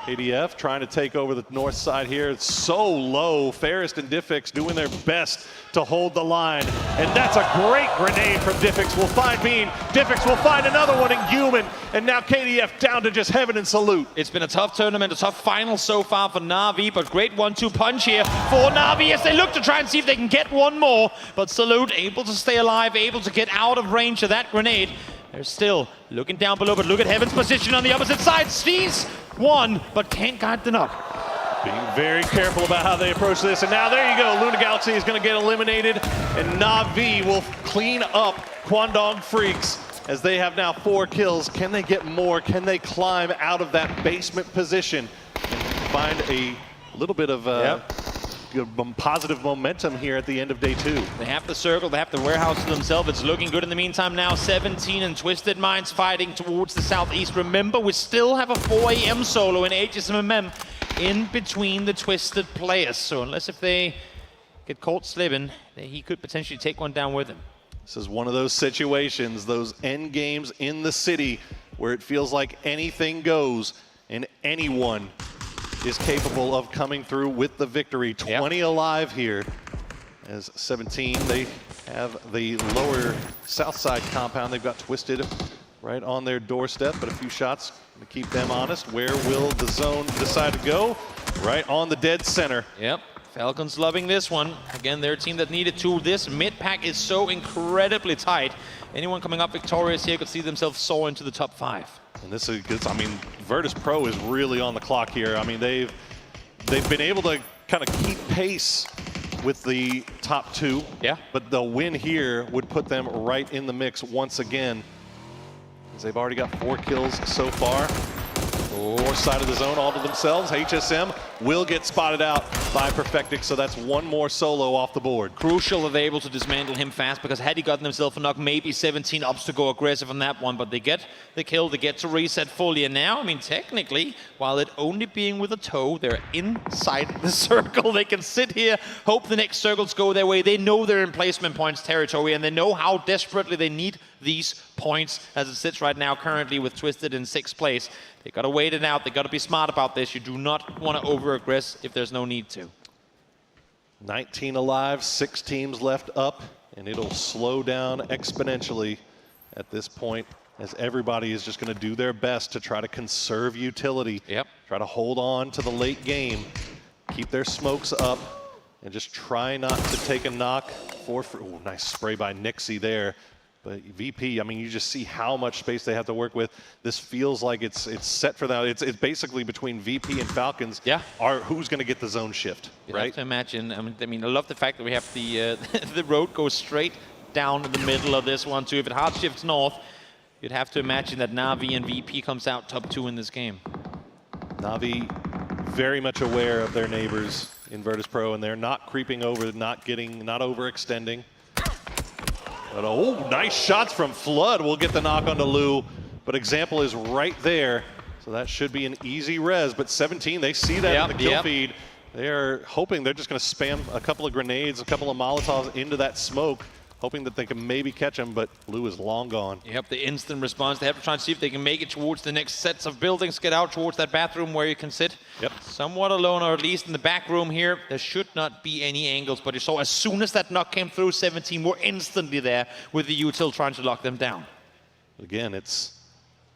KDF trying to take over the north side here. It's so low. Fairest and Diffix doing their best to hold the line. And that's a great grenade from Diffix. Will find Bean. Diffix will find another one in Human. And now KDF down to just Heaven and Salute.
It's been a tough tournament, a tough final so far for Na'Vi, but great 1-2 punch here for Na'Vi as they look to try and see if they can get one more. But Salute able to stay alive, able to get out of range of that grenade. They're still looking down below, but look at Heaven's position on the opposite side. Sees one, but can't guard them up.
Being very careful about how they approach this. And now there you go. Luna Galaxy is going to get eliminated. And Na'Vi will clean up Kwangdong Freaks, as they have now 4 kills. Can they get more? Can they climb out of that basement position and find a little bit of positive momentum here at the end of day 2?
They have the circle, they have the warehouse to themselves. It's looking good in the meantime now. 17 and Twisted Minds fighting towards the southeast. Remember, we still have a 4 AM solo in HSMM in between the Twisted players. So unless if they get caught slipping, he could potentially take one down with him.
This is one of those situations, those end games in the city, where it feels like anything goes and anyone is capable of coming through with the victory. 20 alive here as 17. They have the lower south side compound. They've got Twisted right on their doorstep, but a few shots to keep them honest. Where will the zone decide to go? Right on the dead center.
Yep. Falcons loving this one. Again, their team that needed to. This mid pack is so incredibly tight. Anyone coming up victorious here could see themselves soar into the top 5.
And this is good. I mean, Virtus Pro is really on the clock here. I mean, they've been able to kind of keep pace with the top 2.
Yeah.
But the win here would put them right in the mix once again, as they've already got 4 kills so far. North side of the zone all to themselves. HSM will get spotted out by Perfectix, so that's 1 more solo off the board.
Crucial that they're able to dismantle him fast, because had he gotten himself a knock, maybe 17 ups to go aggressive on that one, but they get the kill, they get to reset fully, and now, I mean, technically, while it only being with a toe, they're inside the circle. They can sit here, hope the next circles go their way. They know they're in placement points territory, and they know how desperately they need these points as it sits right now currently with Twisted in 6th place. They got to wait it out. They got to be smart about this. You do not want to over-aggress if there's no need to.
19 alive, 6 teams left up, and it'll slow down exponentially at this point, as everybody is just going to do their best to try to conserve utility.
Yep.
Try to hold on to the late game, keep their smokes up, and just try not to take a knock. Ooh, nice spray by Nixie there. But VP, I mean, you just see how much space they have to work with. This feels like it's set for that. It's basically between VP and Falcons.
Yeah.
Who's going to get the zone shift, right?
Have to imagine. I mean, I love the fact that we have the the road goes straight down the middle of this one too. If it hard shifts north, you'd have to imagine that Na'Vi and VP comes out top 2 in this game.
Na'Vi very much aware of their neighbors in Virtus Pro, and they're not creeping over, not overextending. But, oh, nice shots from Flood. We'll get the knock onto Lou, but Example is right there, so that should be an easy res. But 17, they see that in the kill feed. They are hoping they're just going to spam a couple of grenades, a couple of Molotovs into that smoke, hoping that they can maybe catch him, but Lou is long gone.
Yep, the instant response. They have to try and see if they can make it towards the next sets of buildings, get out towards that bathroom where you can sit.
Yep.
Somewhat alone, or at least in the back room here. There should not be any angles, but you saw as soon as that knock came through, 17 were instantly there with the util trying to lock them down.
Again, it's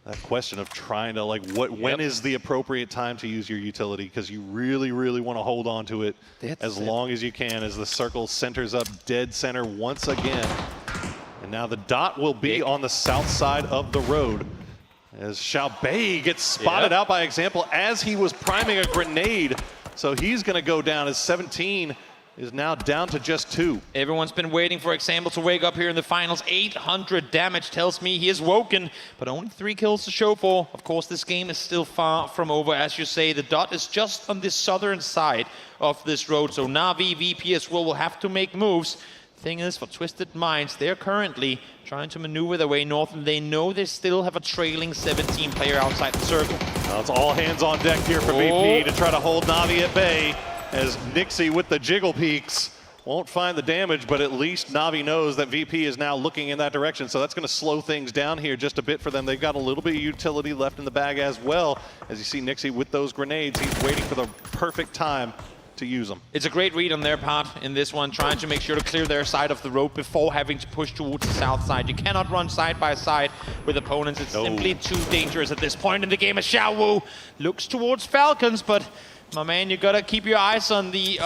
that question of trying to, like, when is the appropriate time to use your utility, because you really, really want to hold on to it as long as you can, as the circle centers up dead center once again. And now the dot will be on the south side of the road, as Xiaobei gets spotted out by Example as he was priming a grenade. So he's going to go down, as 17 is now down to just 2.
Everyone's been waiting for Example to wake up here in the finals. 800 damage tells me he is woken, but only 3 kills to show for. Of course, this game is still far from over. As you say, the dot is just on the southern side of this road, so Na'Vi, VP as well will have to make moves. Thing is, for Twisted Minds, they're currently trying to maneuver their way north, and they know they still have a trailing 17 player outside the circle.
Now it's all hands on deck here for VP to try to hold Na'Vi at bay, as Nixie with the jiggle peaks won't find the damage, but at least Na'Vi knows that VP is now looking in that direction, so that's going to slow things down here just a bit for them. They've got a little bit of utility left in the bag as well. As you see Nixie with those grenades, he's waiting for the perfect time to use them.
It's a great read on their part in this one, trying to make sure to clear their side of the road before having to push towards the south side. You cannot run side by side with opponents. It's simply too dangerous at this point in the game. As Xiao Wu looks towards Falcons, but my man, you gotta keep your eyes on the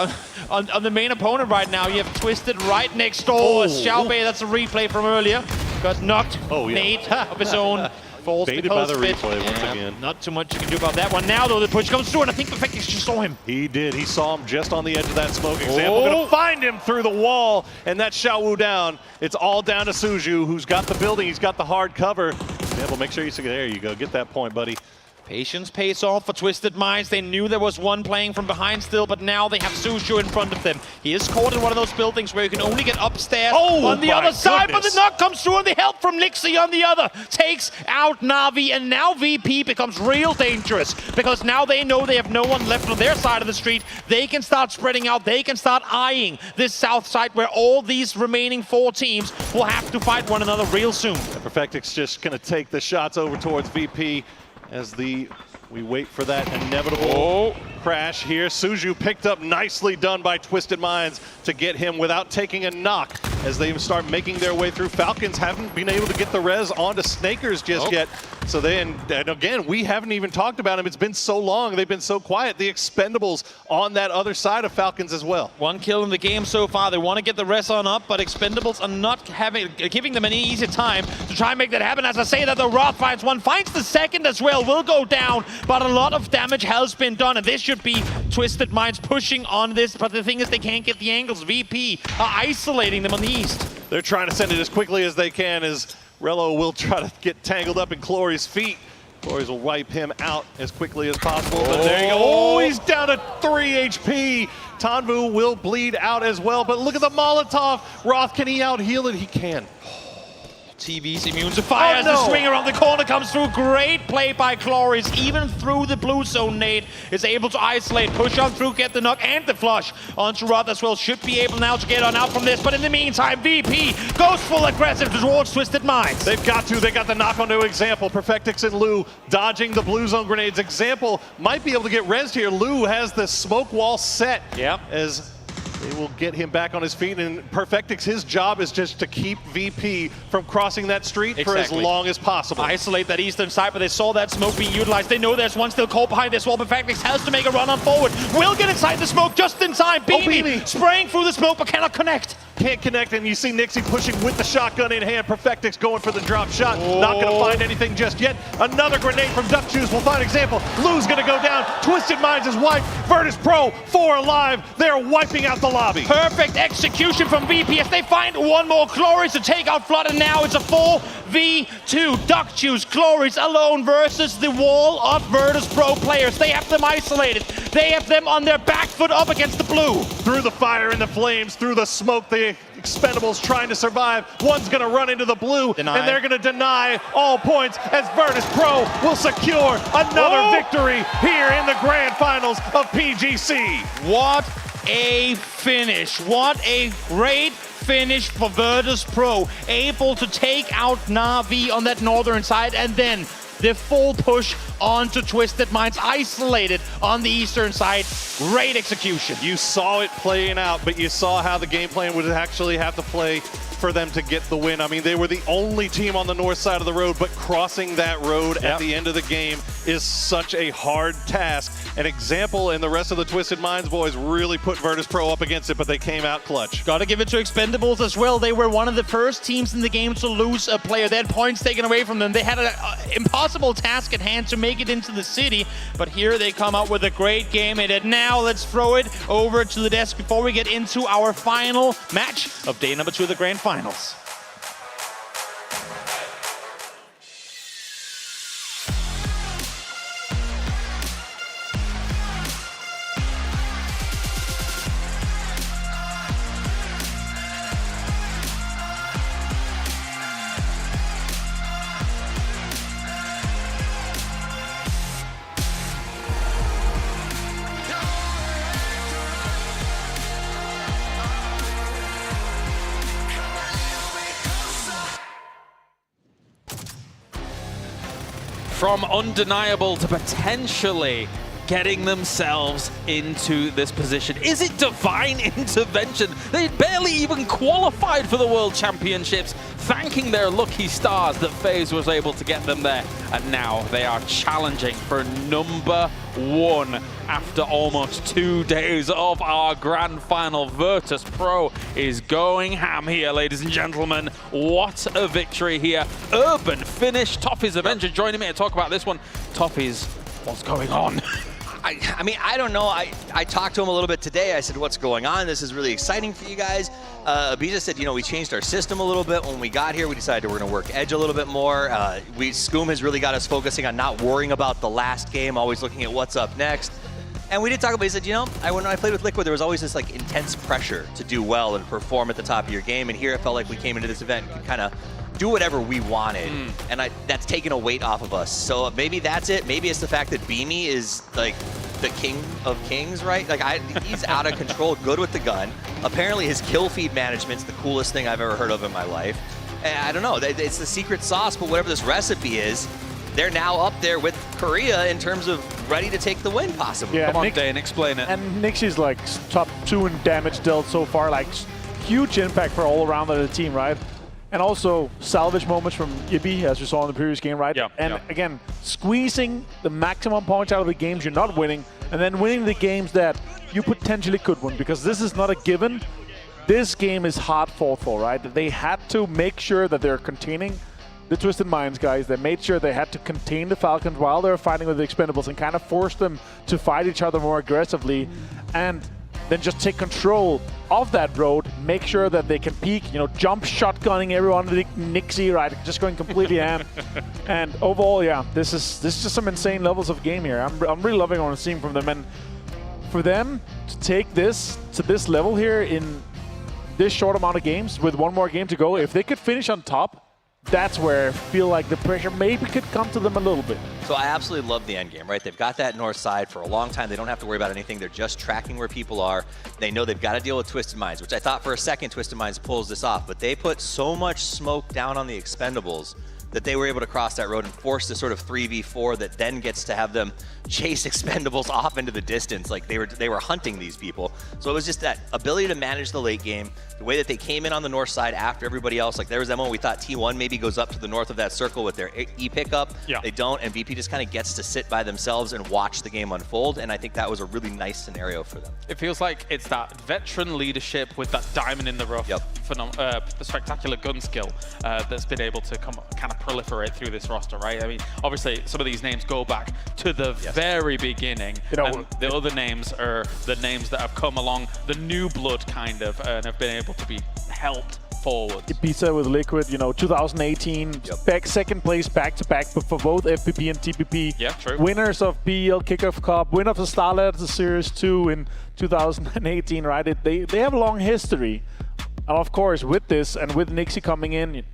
on the main opponent right now. You have Twisted right next door. Xiaobei, that's a replay from earlier. Got knocked, nade of his own.
Falls
baited
because
by the
fit.
replay once again.
Not too much you can do about that one. Now, though, the push comes through, and I think pubg just saw him.
He did. He saw him just on the edge of that smoke example.
Oh.
Gonna find him through the wall, and that's Xiaowu down. It's all down to Suju, who's got the building. He's got the hard cover. Example, make sure you see. There you go. Get that point, buddy.
Patience pays off for Twisted Minds. They knew there was one playing from behind still, but now they have Suju in front of them. He is caught in one of those buildings where you can only get upstairs on the other side, but the knock comes through, and the help from Nixie on the other takes out Na'Vi, and now VP becomes real dangerous because now they know they have no one left on their side of the street. They can start spreading out. They can start eyeing this south side where all these remaining 4 teams will have to fight one another real soon.
pubg's just going to take the shots over towards VP as we wait for that inevitable crash here. Suju picked up, nicely done by Twisted Minds to get him without taking a knock as they start making their way through. Falcons haven't been able to get the res onto Snakers just yet. So and again, we haven't even talked about him. It's been so long. They've been so quiet. The Expendables on that other side of Falcons as well.
1 kill in the game so far. They want to get the res on up, but Expendables are not giving them any easy time to try and make that happen. As I say that, the Roth finds one, finds the second as well, will go down, but a lot of damage has been done, and this should be Twisted Minds pushing on this, but the thing is they can't get the angles. VP are isolating them on the east.
They're trying to send it as quickly as they can, as Rello will try to get tangled up in Clory's feet. Clory's will wipe him out as quickly as possible, but there you go. Oh, he's down to 3 HP. Tanvu will bleed out as well, but look at the Molotov. Roth, can he out-heal it? He can.
TV's immune to fire as the swing around the corner comes through. Great play by Cloris, even through the blue zone. Nate is able to isolate, push on through, get the knock and the flush onto Roth as well. Should be able now to get on out from this, but in the meantime, VP goes full aggressive towards Twisted Minds.
They've got to. They got the knock onto Example. pubg and Lou dodging the blue zone grenades. Example might be able to get rezzed here. Lou has the smoke wall set.
Yep.
As they will get him back on his feet, and pubg, his job is just to keep VP from crossing that street for as long as possible.
Isolate that eastern side, but they saw that smoke being utilized. They know there's one still caught behind this wall, but pubg has to make a run on forward. Will get inside the smoke just in time. Beanie spraying through the smoke, but cannot connect.
Can't connect, and you see Nixie pushing with the shotgun in hand. pubg's going for the drop shot. Not going to find anything just yet. Another grenade from Duck Shoes will find Example. Lou's going to go down. Twisted Minds is wiped. Virtus Pro, 4 alive. They're wiping out the lobby.
Perfect execution from VP as they find one more Cloris to take out Flood, and now it's a 4v2. Duck Shoes, Cloris alone versus the wall of Virtus Pro players. They have them isolated. They have them on their back foot up against the blue.
Through the fire and the flames, through the smoke, the Expendables trying to survive. One's going to run into the blue, and they're going to deny all points as Virtus Pro will secure another victory here in the grand finals of PGC.
What a finish. What a great finish for Virtus Pro. Able to take out Na'Vi on that northern side, and then the full push onto Twisted Minds, isolated on the eastern side. Great execution.
You saw it playing out, but you saw how the game plan would actually have to play for them to get the win. I mean, they were the only team on the north side of the road, but crossing that road at the end of the game is such a hard task. An Example and the rest of the Twisted Minds boys really put Virtus Pro up against it, but they came out clutch.
Gotta give it to Expendables as well. They were one of the first teams in the game to lose a player. They had points taken away from them. They had an impossible task at hand to make it into the city, but here they come out with a great game. And now let's throw it over to the desk before we get into our final match of day number 2 of the grand finals.
From undeniable to potentially getting themselves into this position. Is it divine intervention? They barely even qualified for the World Championships, thanking their lucky stars that FaZe was able to get them there. And now they are challenging for number won after almost 2 days of our grand final. Virtus Pro is going ham here, ladies and gentlemen. What a victory here. Urban finish. Toffee's Avenger joining me to talk about this one. Toffee's, what's going on?
I mean, I don't know. I talked to him a little bit today. I said, what's going on? This is really exciting for you guys. Abisa said, you know, we changed our system a little bit when we got here. We decided we're going to work edge a little bit more. Scoom has really got us focusing on not worrying about the last game, always looking at what's up next. And we did talk about, he said, you know, when I played with Liquid, there was always this like intense pressure to do well and perform at the top of your game. And here it felt like we came into this event and could kind of do whatever we wanted, and that's taken a weight off of us. So maybe that's it. Maybe it's the fact that Beamy is like the king of kings, right? Like he's out of control, good with the gun. Apparently his kill feed management's the coolest thing I've ever heard of in my life. And I don't know, it's the secret sauce, but whatever this recipe is, they're now up there with Korea in terms of ready to take the win, possibly.
Yeah,
Come on, Dane, explain it.
And Nixie's like top 2 in damage dealt so far, like huge impact for all around of the team, right? And also salvage moments from Ibi, as we saw in the previous game, right?
Yeah,
and again, squeezing the maximum points out of the games you're not winning, and then winning the games that you potentially could win, because this is not a given. This game is hard fought for, right? They had to make sure that they're containing the Twisted Minds guys. They made sure they had to contain the Falcons while they were fighting with the Expendables and kind of force them to fight each other more aggressively, and then just take control of that road, make sure that they can peek, you know, jump shotgunning everyone with Nixie, right? Just going completely ham. And overall, yeah, this is just some insane levels of game here. I'm really loving what I'm seeing from them. And for them to take this to this level here in this short amount of games with one more game to go, if they could finish on top, that's where I feel like the pressure maybe could come to them a little bit.
So I absolutely love the end game, right? They've got that north side for a long time. They don't have to worry about anything. They're just tracking where people are. They know they've got to deal with Twisted Minds, which I thought for a second Twisted Minds pulls this off, but they put so much smoke down on the Expendables that they were able to cross that road and force the sort of 3v4 that then gets to have them chase Expendables off into the distance. Like they were hunting these people. So it was just that ability to manage the late game, the way that they came in on the north side after everybody else. Like there was that moment we thought T1 maybe goes up to the north of that circle with their E pickup.
Yeah.
They don't, and VP just kind of gets to sit by themselves and watch the game unfold. And I think that was a really nice scenario for them.
It feels like it's that veteran leadership with that diamond in the rough, the spectacular gun skill that's been able to kind of proliferate through this roster, right? I mean, obviously some of these names go back to the very beginning, and the other names are the names that have come along, the new blood kind of, and have been able to be helped forward.
Ibiza with Liquid, you know, 2018, second place back-to-back for both FPP and TPP.
Yeah, true.
Winners of BEL Kickoff Cup, winner of the Starlight Series 2 in 2018, right? They have a long history. And of course, with this and with Nixie coming in,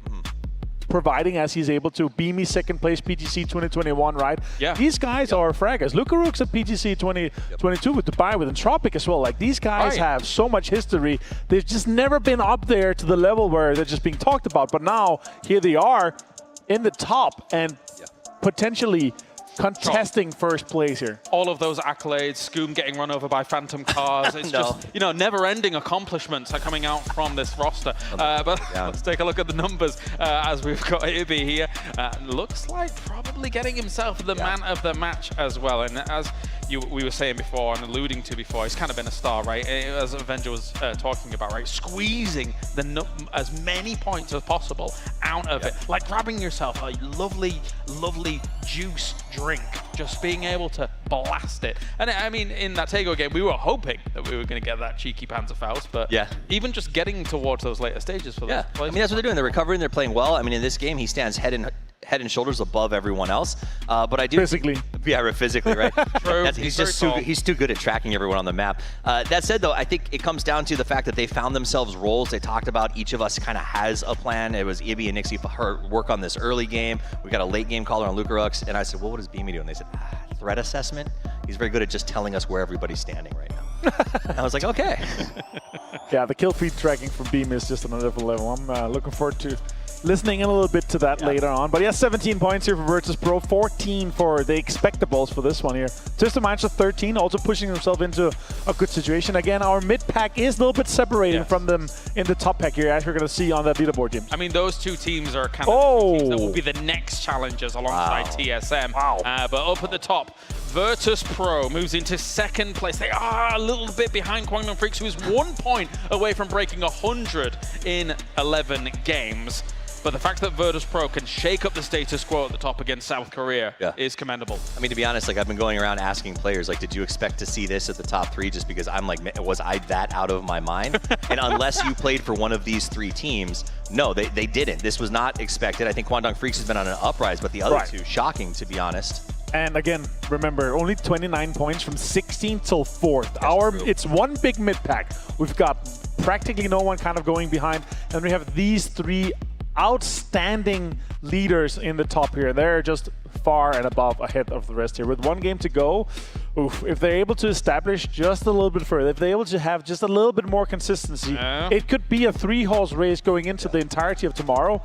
providing as he's able to, Beamy second place PGC 2021, right?
Yeah.
These guys are fraggers. Lukarook's at PGC 2022 with Dubai, with Entropic as well. Like, these guys have so much history. They've just never been up there to the level where they're just being talked about. But now, here they are in the top and potentially contesting first place here.
All of those accolades, Scoom getting run over by phantom cars. It's just, you know, never-ending accomplishments are coming out from this roster. But let's take a look at the numbers as we've got Ibi here. Looks like probably getting himself the man of the match as well. And as we were saying before and alluding to before, he's kind of been a star, right? As Avenger was talking about, right? Squeezing as many points as possible out of it. Like grabbing yourself a lovely, lovely juice drink, just being able to blast it. And I mean, in that Tego game, we were hoping that we were going to get that cheeky Panzerfaust, but even just getting towards those later stages for those
I mean, that's what they're doing. They're recovering, they're playing well. I mean, in this game, he stands head and shoulders above everyone else. But I do
physically,
physically, right?
True.
He's too good at tracking everyone on the map. That said, though, I think it comes down to the fact that they found themselves roles. They talked about each of us kind of has a plan. It was Ibi and Nixie work on this early game. We got a late game caller on Lukarooks, and I said, well, what does Beamy do? And they said, threat assessment. He's very good at just telling us where everybody's standing right now. And I was like, okay.
Yeah, the kill feed tracking from Beam is just on a different level. I'm looking forward to listening in a little bit to that later on. But yeah, 17 points here for Virtus.pro, 14 for the expectables for this one here. Twisted Minds with 13, also pushing himself into a good situation. Again, our mid pack is a little bit separated from them in the top pack here, as we're going to see on that leaderboard, James.
I mean, those two teams are kind of the teams that will be the next challengers alongside TSM. But up at the top, Virtus.pro moves into second place. They are a little bit behind Guangdong Freaks, who is 1 point away from breaking 100 in 11 games. But the fact that Virtus.pro can shake up the status quo at the top against South Korea is commendable.
I mean, to be honest, like I've been going around asking players, like, did you expect to see this at the top 3? Just because I'm like, was I that out of my mind? And unless you played for one of these 3 teams, no, they didn't. This was not expected. I think Guangdong Freaks has been on an uprise, but the other two, shocking, to be honest.
And again, remember, only 29 points from 16th till 4th. It's one big mid pack. We've got practically no one kind of going behind, and we have these 3 outstanding leaders in the top here. They're just far and above ahead of the rest here. With 1 game to go, if they're able to establish just a little bit further, if they're able to have just a little bit more consistency, it could be a 3-horse race going into the entirety of tomorrow.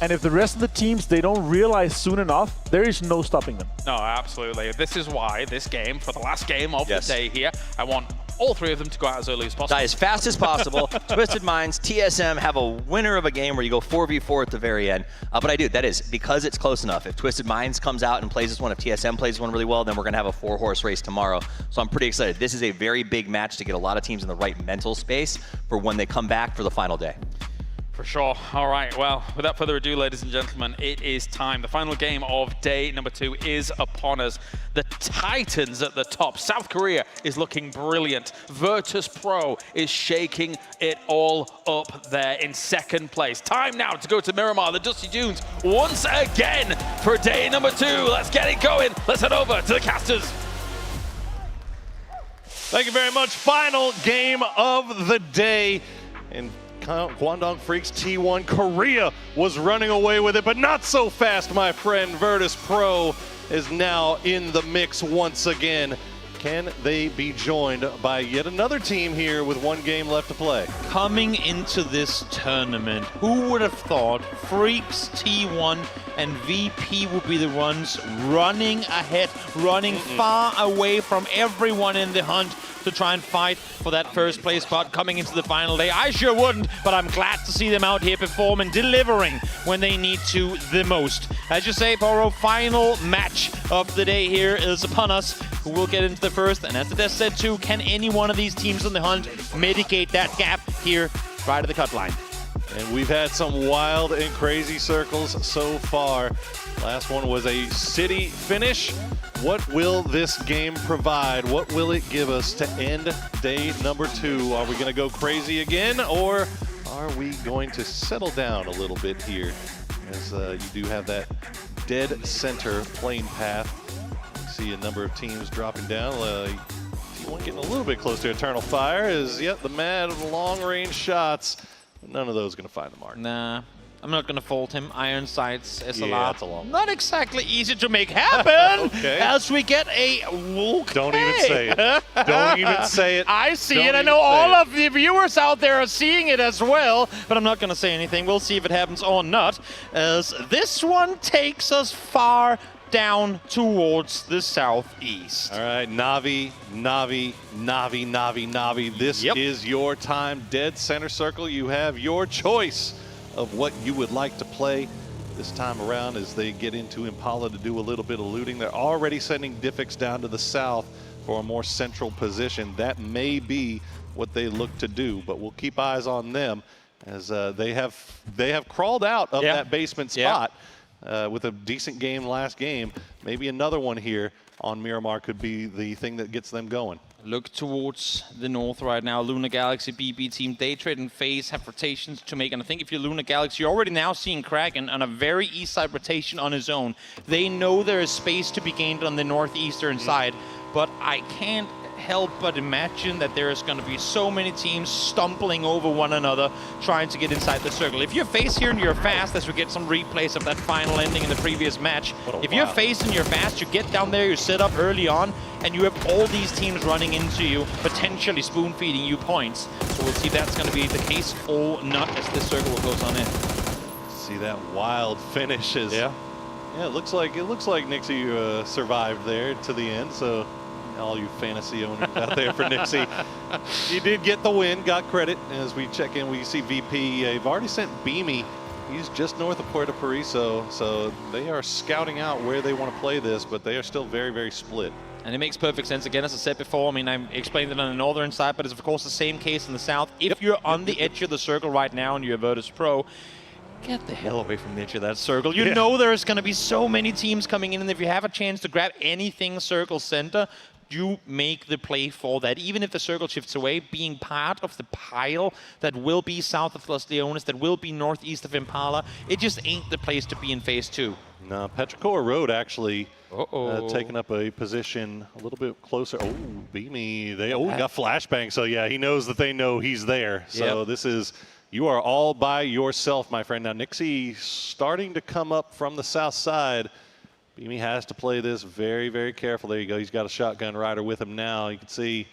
And if the rest of the teams, they don't realize soon enough, there is no stopping them.
No, absolutely. This is why this game, for the last game of the day here, I want all 3 of them to go out as early as possible.
Die as fast as possible. Twisted Minds, TSM have a winner of a game where you go 4v4 at the very end. But I do, that is, because it's close enough. If Twisted Minds comes out and plays this one, if TSM plays this one really well, then we're going to have a 4-horse race tomorrow. So I'm pretty excited. This is a very big match to get a lot of teams in the right mental space for when they come back for the final day.
For sure. All right, well, without further ado, ladies and gentlemen, it is time. The final game of day number 2 is upon us. The Titans at the top. South Korea is looking brilliant. Virtus.pro is shaking it all up there in second place. Time now to go to Miramar, the Dusty Dunes, once again for day number 2. Let's get it going. Let's head over to the casters.
Thank you very much. Final game of the day. And Guangdong Freaks T1 Korea was running away with it, but not so fast, my friend. Virtus.pro is now in the mix once again. Can they be joined by yet another team here with 1 game left to play?
Coming into this tournament, who would have thought Freaks, T1, and VP would be the ones running ahead, running far away from everyone in the hunt to try and fight for that first place spot coming into the final day? I sure wouldn't, but I'm glad to see them out here performing, delivering when they need to the most. As you say, Poro, final match of the day here is upon us. Who will get into the first, and as the Death said too, can any one of these teams on the hunt mitigate that gap here right at the cut line?
And we've had some wild and crazy circles so far. Last one was a city finish. What will this game provide? What will it give us to end day number 2? Are we going to go crazy again, or are we going to settle down a little bit here? As you do have that dead center plane path. See a number of teams dropping down. T1 getting a little bit close to Eternal Fire is yet the mad long-range shots. None of those going to find the mark.
Nah, I'm not going to fault him. Iron Sights, SLR.
Yeah, that's a long
not exactly easy to make happen. As we get a...
Don't even say it. Don't even say it.
I see it. I know all of the viewers out there are seeing it as well, but I'm not going to say anything. We'll see if it happens or not, as this one takes us far down towards the southeast.
All right, Navi. This is your time. Dead center circle. You have your choice of what you would like to play this time around as they get into Impala to do a little bit of looting. They're already sending Diffix down to the south for a more central position. That may be what they look to do, but we'll keep eyes on them as they have crawled out of that basement spot. With a decent game last game, maybe another one here on Miramar could be the thing that gets them going.
Look towards the north right now. Luna Galaxy, BB team, Daytrade and FaZe have rotations to make. And I think if you're Luna Galaxy, you're already now seeing Kraken on a very east side rotation on his own. They know there is space to be gained on the northeastern side, but I can't help but imagine that there is going to be so many teams stumbling over one another trying to get inside the circle. If you're FaZe here and you're fast, as we get some replays of that final ending in the previous match, if you're FaZe and you're fast, you get down there, you set up early on, and you have all these teams running into you, potentially spoon-feeding you points. So we'll see if that's going to be the case or not as this circle goes on in.
See that wild finish is. Yeah, it looks like Nixie survived there to the end. So all you fantasy owners out there for Nixie, he did get the win, got credit. As we check in, we see VP. They've already sent Beamy. He's just north of Puerto Paraiso, so they are scouting out where they want to play this, but they are still very, very split.
And it makes perfect sense. Again, as I said before, I mean, I explained it on the northern side, but it's of course the same case in the south. If you're on the edge of the circle right now and you're a Virtus Pro, get the hell away from the edge of that circle. You know there's going to be so many teams coming in, and if you have a chance to grab anything circle center, you make the play for that. Even if the circle shifts away, being part of the pile that will be south of Los Leones, that will be northeast of Impala, it just ain't the place to be in phase 2.
No, Petrichor Road actually taking up a position a little bit closer. Oh, Beamy, he got flashbang. So yeah, he knows that they know he's there. So this is, you are all by yourself, my friend. Now Nixie starting to come up from the south side. Beamy has to play this very, very careful. There you go. He's got a shotgun rider with him now. You can see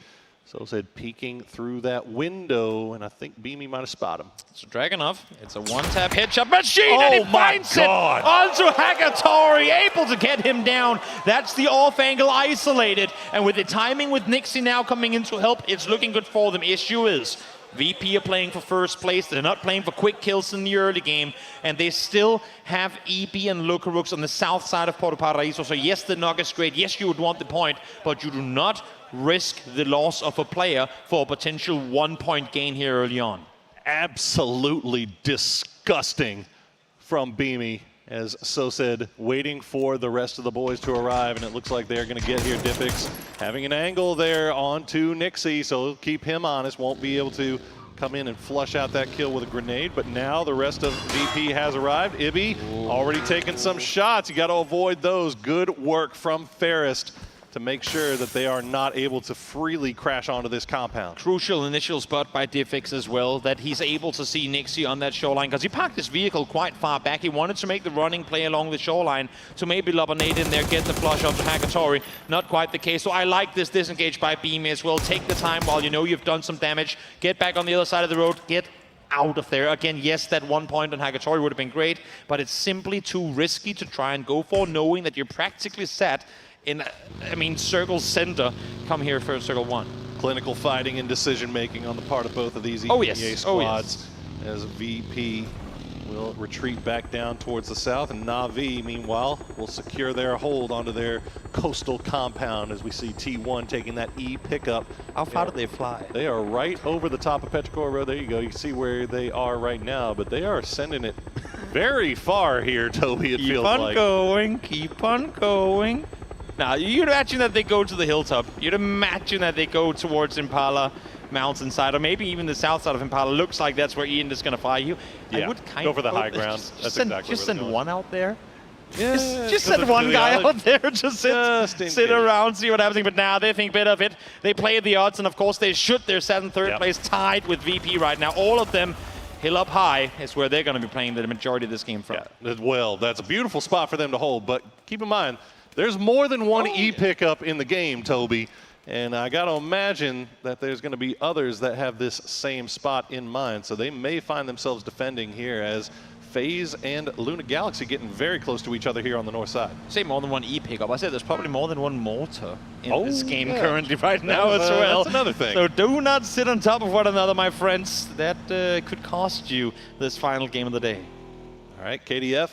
Sosaid peeking through that window, and I think Beamy might have spotted him.
So Dragunov, it's a one-tap headshot machine, and he finds it onto Hagatori, able to get him down. That's the off angle isolated, and with the timing with Nixie now coming in to help, it's looking good for them. Issue is, VP are playing for first place. They're not playing for quick kills in the early game, and they still have EB and Lucarooks on the south side of Puerto Paraiso. So yes, the knock is great. Yes, you would want the point, but you do not risk the loss of a player for a potential 1-point gain here early on.
Absolutely disgusting from Beamy, as Sosaid waiting for the rest of the boys to arrive, and it looks like they're going to get here. Dipix having an angle there onto Nixie, so keep him honest. Won't be able to come in and flush out that kill with a grenade, but now the rest of VP has arrived. Ibby already taking some shots. You got to avoid those. Good work from Ferrist to make sure that they are not able to freely crash onto this compound.
Crucial initial spot by Diffix as well, that he's able to see Nixie on that shoreline, because he parked his vehicle quite far back. He wanted to make the running play along the shoreline to maybe lob a nade in there, get the flush onto Hagatori. Not quite the case, so I like this disengage by Beamy as well. Take the time while you know you've done some damage, get back on the other side of the road, get out of there. Again, yes, that 1 point on Hagatori would have been great, but it's simply too risky to try and go for, knowing that you're practically set in, I mean, circle center. Come here for circle 1.
Clinical fighting and decision making on the part of both of these EMEA squads. As VP will retreat back down towards the south, and Na'Vi, meanwhile, will secure their hold onto their coastal compound as we see T1 taking that E pickup.
How far do they fly?
They are right over the top of Petrichor Road. There you go. You see where they are right now, but they are sending it very far here, Toby, it feels like.
Keep on going. Now, you'd imagine that they go to the hilltop. You'd imagine that they go towards Impala mountainside, or maybe even the south side of Impala. Looks like that's where Ian is going to fly you.
Yeah,
I would kind
go
of
for the high ground.
Just send one out there.
Yeah,
just send one guy out there to sit around, see what happens. But now they think better of it. They play the odds, and of course they should. They're set in third place, tied with VP right now. All of them. Hill up high is where they're going to be playing the majority of this game from.
Yeah, well, that's a beautiful spot for them to hold, but keep in mind, there's more than one E pickup in the game, Toby, and I got to imagine that there's going to be others that have this same spot in mind, so they may find themselves defending here as FaZe and Luna Galaxy getting very close to each other here on the north side.
Say more than one E pickup. I said there's probably more than one mortar in this game currently right now as well.
That's another thing.
So do not sit on top of one another, my friends. That could cost you this final game of the day.
All right, KDF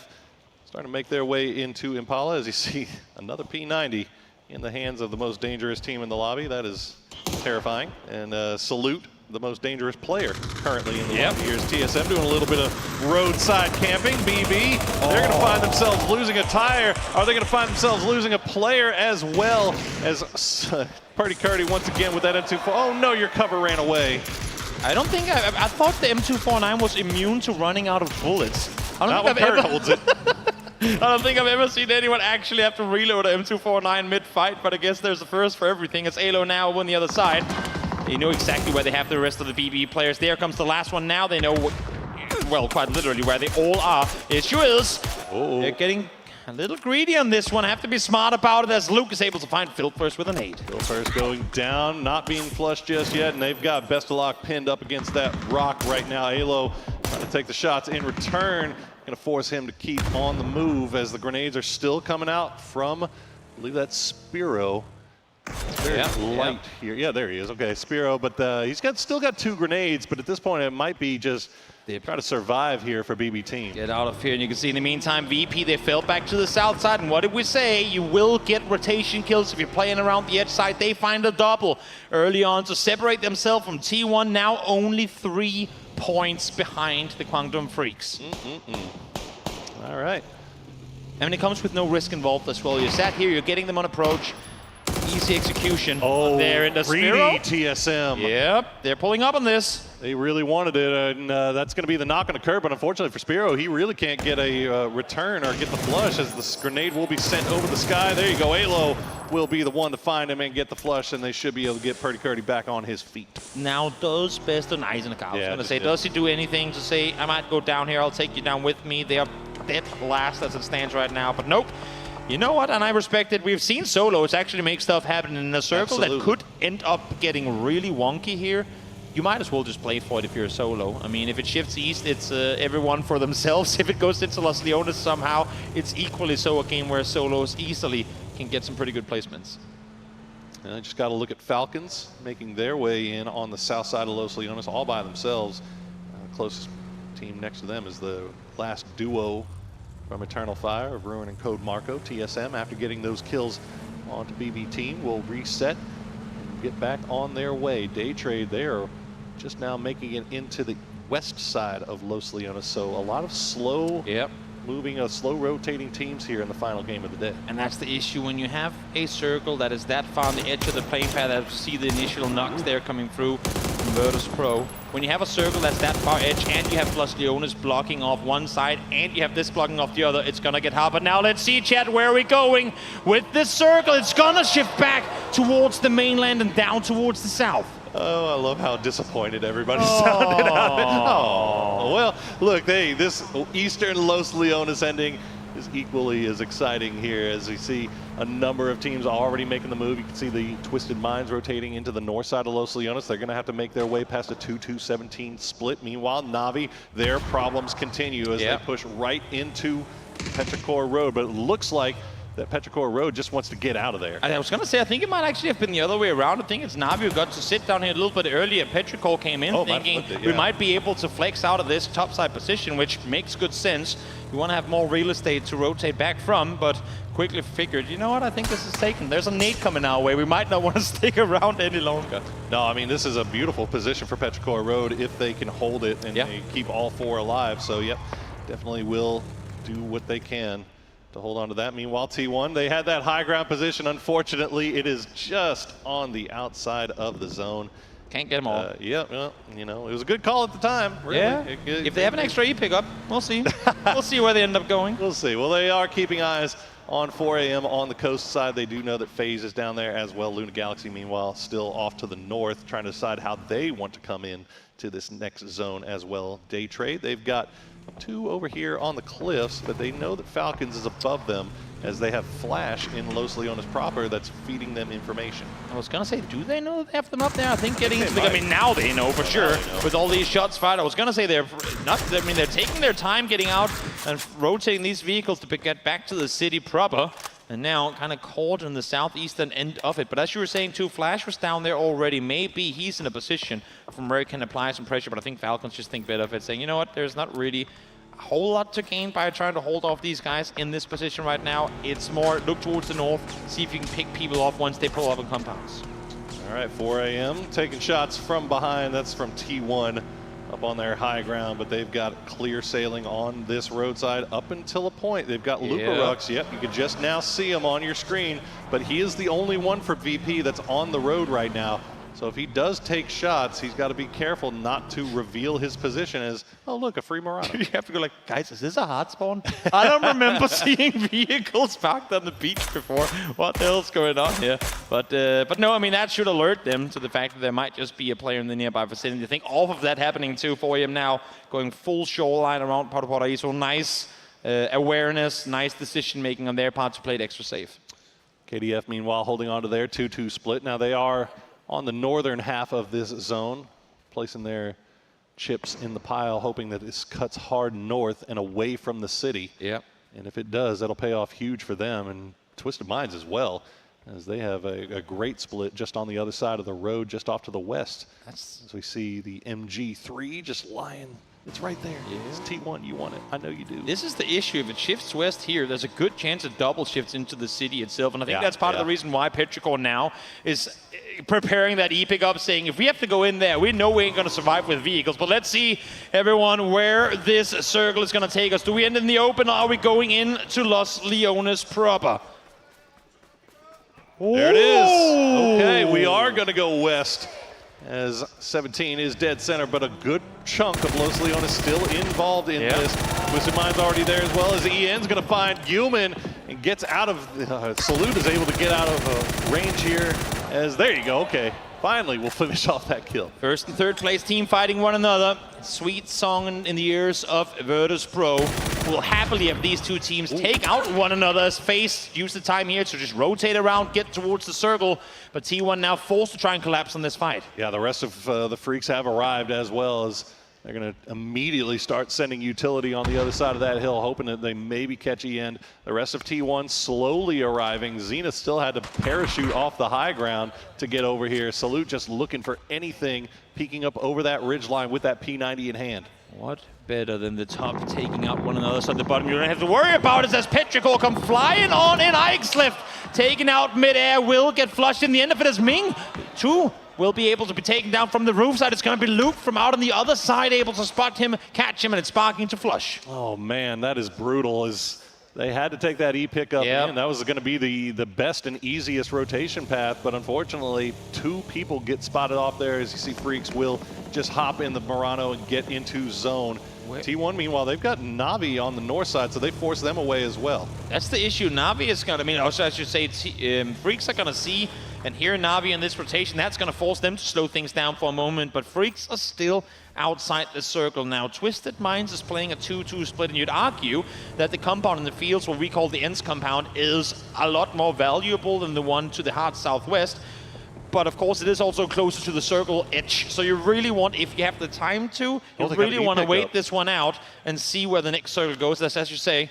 starting to make their way into Impala as you see another P90 in the hands of the most dangerous team in the lobby. That is terrifying. And salute the most dangerous player currently in the lobby. Here's TSM doing a little bit of roadside camping. BB, they're going to find themselves losing a tire. Are they going to find themselves losing a player as well as Purdy Curdy once again with that M24? Oh no, your cover ran away.
I don't think I thought the M249 was immune to running out of bullets. I don't
Not
think
when Kurt holds it.
I don't think I've ever seen anyone actually have to reload a M249 mid-fight, but I guess there's a first for everything. It's Alo now on the other side. They know exactly where they have the rest of the BB players. There comes the last one now. They know, well, quite literally where they all are. Issue is, they're getting a little greedy on this one. Have to be smart about it as Luke is able to find Phil first with a nade.
Phil first going down, not being flushed just yet, and they've got Bestalock pinned up against that rock right now. Alo trying to take the shots in return. Going to force him to keep on the move as the grenades are still coming out from, I believe that's Spiro. Very light here. Yeah, there he is. Okay, Spiro, but he's still got 2 grenades, but at this point it might be just try to survive here for BB team.
Get out of here, and you can see in the meantime, VP, they fell back to the south side, and what did we say? You will get rotation kills if you're playing around the edge side. They find a double early on to separate themselves from T1, now only 3 points behind the Kwangdong Freaks.
All right.
And it comes with no risk involved as well. You're sat here, you're getting them on approach. Easy execution.
Oh,
there in the
greedy TSM.
Yep, they're pulling up on this.
They really wanted it, and that's going to be the knock on the curb. But unfortunately for Spiro, he really can't get a return or get the flush as the grenade will be sent over the sky. There you go. Alo will be the one to find him and get the flush, and they should be able to get Purdy Curdy back on his feet.
Now, does Best on Eisenhower, I was going to say, does he do anything to say, I might go down here, I'll take you down with me? They are dead last as it stands right now, but nope. You know what, and I respect it. We've seen solos actually make stuff happen in a circle that could end up getting really wonky here. You might as well just play for it if you're a solo. I mean, if it shifts east, it's everyone for themselves. If it goes into Los Leones somehow, it's equally so a game where solos easily can get some pretty good placements.
And I just got to look at Falcons making their way in on the south side of Los Leones all by themselves. Closest team next to them is the last duo from Eternal Fire of Ruin and Code Marco. TSM, after getting those kills onto BB team, will reset and get back on their way. Day Trade, they are just now making it into the west side of Los Leones. So a lot of slow moving, slow rotating teams here in the final game of the day.
And that's the issue when you have a circle that is that far on the edge of the playing path. I see the initial knocks there coming through from Virtus Pro. When you have a circle that's that far edge and you have Los Leones blocking off one side and you have this blocking off the other, it's gonna get hard. But now let's see, chat, where are we going with this circle? It's gonna shift back towards the mainland and down towards the south.
Oh, I love how disappointed everybody sounded out. Oh, well, look, this Eastern Los Leones ending is equally as exciting here as we see a number of teams already making the move. You can see the Twisted Minds rotating into the north side of Los Leones. They're going to have to make their way past a 2-2-17 split. Meanwhile, Na'Vi, their problems continue as they push right into Petrichor Road. But it looks like that Petrichor Road just wants to get out of there.
I was going to say, I think it might actually have been the other way around. I think it's Na'Vi who got to sit down here a little bit earlier. Petrichor came in thinking we might be able to flex out of this topside position, which makes good sense. You want to have more real estate to rotate back from, but quickly figured, you know what, I think this is taken. There's a nade coming our way. We might not want to stick around any longer.
No, I mean, this is a beautiful position for Petrichor Road if they can hold it and they keep all 4 alive. So, yep, definitely will do what they can to hold on to that. Meanwhile, T1, they had that high ground position. Unfortunately, it is just on the outside of the zone.
Can't get them all.
Yeah, well, you know, it was a good call at the time. Really.
Yeah, if they have an extra E pickup, we'll see. We'll see where they end up going.
We'll see. Well, they are keeping eyes on 4 a.m. on the coast side. They do know that FaZe is down there as well. Luna Galaxy, meanwhile, still off to the north, trying to decide how they want to come in to this next zone as well. Day Trade, they've got 2 over here on the cliffs, but they know that Falcons is above them as they have Flash in Los Leones proper that's feeding them information.
I was going to say, do they know that they have them up there? I think getting into the, I mean, now they know for sure with all these shots fired. I was going to say they're not, I mean, they're taking their time getting out and rotating these vehicles to get back to the city proper. And now kind of caught in the southeastern end of it. But as you were saying too, Flash was down there already. Maybe he's in a position from where he can apply some pressure. But I think Falcons just think better of it, saying, you know what, there's not really a whole lot to gain by trying to hold off these guys in this position right now. It's more look towards the north, see if you can pick people off once they pull up in compounds.
All right, 4 a.m. taking shots from behind. That's from T1 up on their high ground, but they've got clear sailing on this roadside up until a point. They've got Lucarux. Yep, you can just now see him on your screen, but he is the only one for VP that's on the road right now. So if he does take shots, he's got to be careful not to reveal his position as, oh, look, a free Murata.
You have to go like, guys, is this a hot spawn? I don't remember seeing vehicles parked on the beach before. What the hell's going on here? But no, I mean, that should alert them to the fact that there might just be a player in the nearby vicinity. I think all of that happening too. 4 a.m. now, going full shoreline around Paraíso. Nice awareness, nice decision-making on their part to play it extra safe.
KDF, meanwhile, holding on to their 2-2 split. Now, they are on the northern half of this zone, placing their chips in the pile, hoping that this cuts hard north and away from the city.
Yeah.
And if it does, that'll pay off huge for them, and Twisted Minds as well, as they have a great split just on the other side of the road, just off to the west. As we see the MG3 just lying. It's right there. Yeah. It's T1, you want it. I know you do.
This is the issue. If it shifts west here, there's a good chance it double shifts into the city itself. And I think that's part of the reason why Petrichor now is preparing that E-pickup, saying if we have to go in there, we know we ain't going to survive with vehicles. But let's see, everyone, where this circle is going to take us. Do we end in the open, or are we going into Los Leones proper?
There it is. Okay, we are going to go west, as 17 is dead center, but a good chunk of Los Leones still involved in this. Twisted Mind's already there, as well as Ian's going to find Gilman and gets out of, Salute is able to get out of range here, as there you go, okay. Finally, we'll finish off that kill.
First and third place team fighting one another. Sweet song in the ears of Virtus Pro, who will happily have these two teams take out one another's face. Use the time here to just rotate around, get towards the circle. But T1 now forced to try and collapse on this fight.
Yeah, the rest of the Freaks have arrived, as well as they're going to immediately start sending utility on the other side of that hill, hoping that they maybe catch Ian. The rest of T1 slowly arriving. Zenith still had to parachute off the high ground to get over here. Salute just looking for anything, peeking up over that ridge line with that P90 in hand.
What better than the top taking out one another? So at the bottom, you don't have to worry about it as Petrichor come flying on in. Ixlift taken out midair, will get flushed in the end of it as Ming. Two will be able to be taken down from the roof side. It's going to be Luke from out on the other side, able to spot him, catch him, and it's sparking to flush.
Oh man, that is brutal. They had to take that E-pickup in. That was going to be the best and easiest rotation path, but unfortunately, two people get spotted off there. As you see, Freaks will just hop in the Murano and get into zone. T1, meanwhile, they've got Navi on the north side, so they force them away as well.
That's the issue. Navi is going to, I should say, Freaks are going to see and hear Navi in this rotation. That's going to force them to slow things down for a moment, but Freaks are still outside the circle now. Twisted Minds is playing a 2-2 split, and you'd argue that the compound in the fields, what we call the Ends compound, is a lot more valuable than the one to the hard southwest. But of course, it is also closer to the circle edge. So you really want, if you have the time to, you really want to wait this one out and see where the next circle goes. That's, as you say,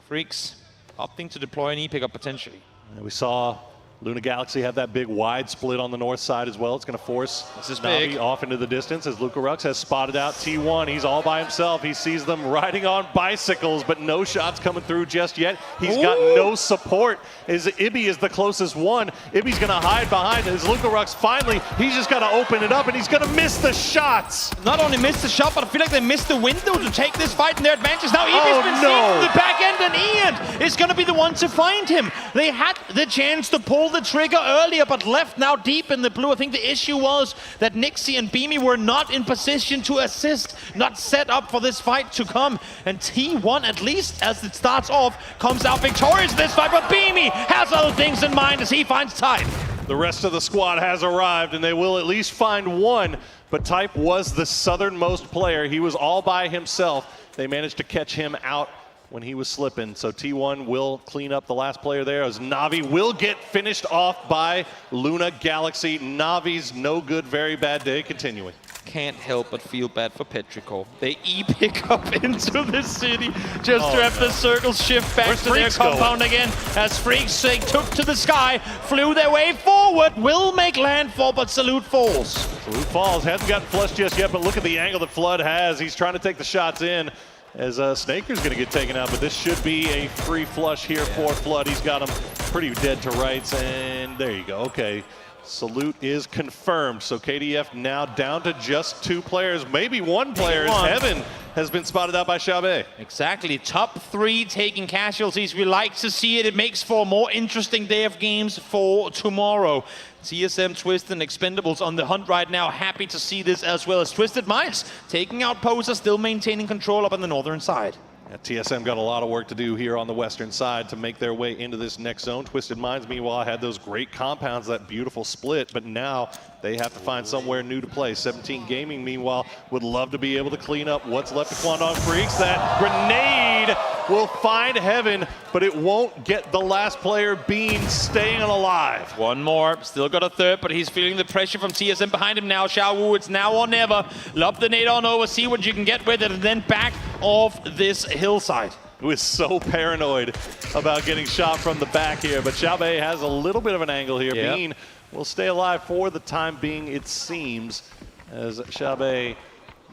Freaks opting to deploy an E-pickup potentially.
And we saw Luna Galaxy have that big wide split on the north side as well. It's going to force Navi off into the distance as Luca Rux has spotted out T1. He's all by himself. He sees them riding on bicycles, but no shots coming through just yet. He's got no support as Ibby is the closest one. Ibby's going to hide behind as Luca Rux finally, he's just got to open it up and he's going to miss the shots.
Not only missed the shot, but I feel like they missed the window to take this fight in their advantage. Now Ibby's been seeing the back end, and Ian is going to be the one to find him. They had the chance to pull the trigger earlier, but left now deep in the blue. I think the issue was that Nixie and Beamy were not in position to assist, not set up for this fight to come. And T1, at least as it starts off, comes out victorious in this fight, but Beamy has other things in mind as he finds Type.
The rest of the squad has arrived, and they will at least find one, but Type was the southernmost player. He was all by himself. They managed to catch him out when he was slipping. So T1 will clean up the last player there as Navi will get finished off by Luna Galaxy. Navi's no good, very bad day continuing.
Can't help but feel bad for Petrichor. They E-pick up into the city just to have the circles shift back to their compound again as Freaks took to the sky, flew their way forward, will make landfall, but Salute falls.
Salute falls, hasn't gotten flushed just yet, but look at the angle that Flood has. He's trying to take the shots in as Snaker's going to get taken out, but this should be a free flush here for Flood. He's got him pretty dead to rights, and there you go. Okay, Salute is confirmed. So KDF now down to just two players, maybe one player, as Heaven has been spotted out by Xiaobei.
Exactly, top three taking casualties. We like to see it. It makes for a more interesting day of games for tomorrow. TSM, Twisted, and Expendables on the hunt right now. Happy to see this, as well as Twisted Minds taking out Poser, still maintaining control up on the northern side.
Yeah, TSM got a lot of work to do here on the western side to make their way into this next zone. Twisted Minds, meanwhile, had those great compounds, that beautiful split, but now they have to find somewhere new to play. 17 Gaming, meanwhile, would love to be able to clean up what's left of Kwandong Freaks. That grenade will find heaven, but it won't get the last player, Bean, staying alive.
One more, still got a third, but he's feeling the pressure from TSM behind him now. Xiaowu, it's now or never. Lob the nade on over, see what you can get with it, and then back off this hillside.
Who is so paranoid about getting shot from the back here, but Xiaobei has a little bit of an angle here.
Yep.
Bean will stay alive for the time being, it seems, as Xiaobei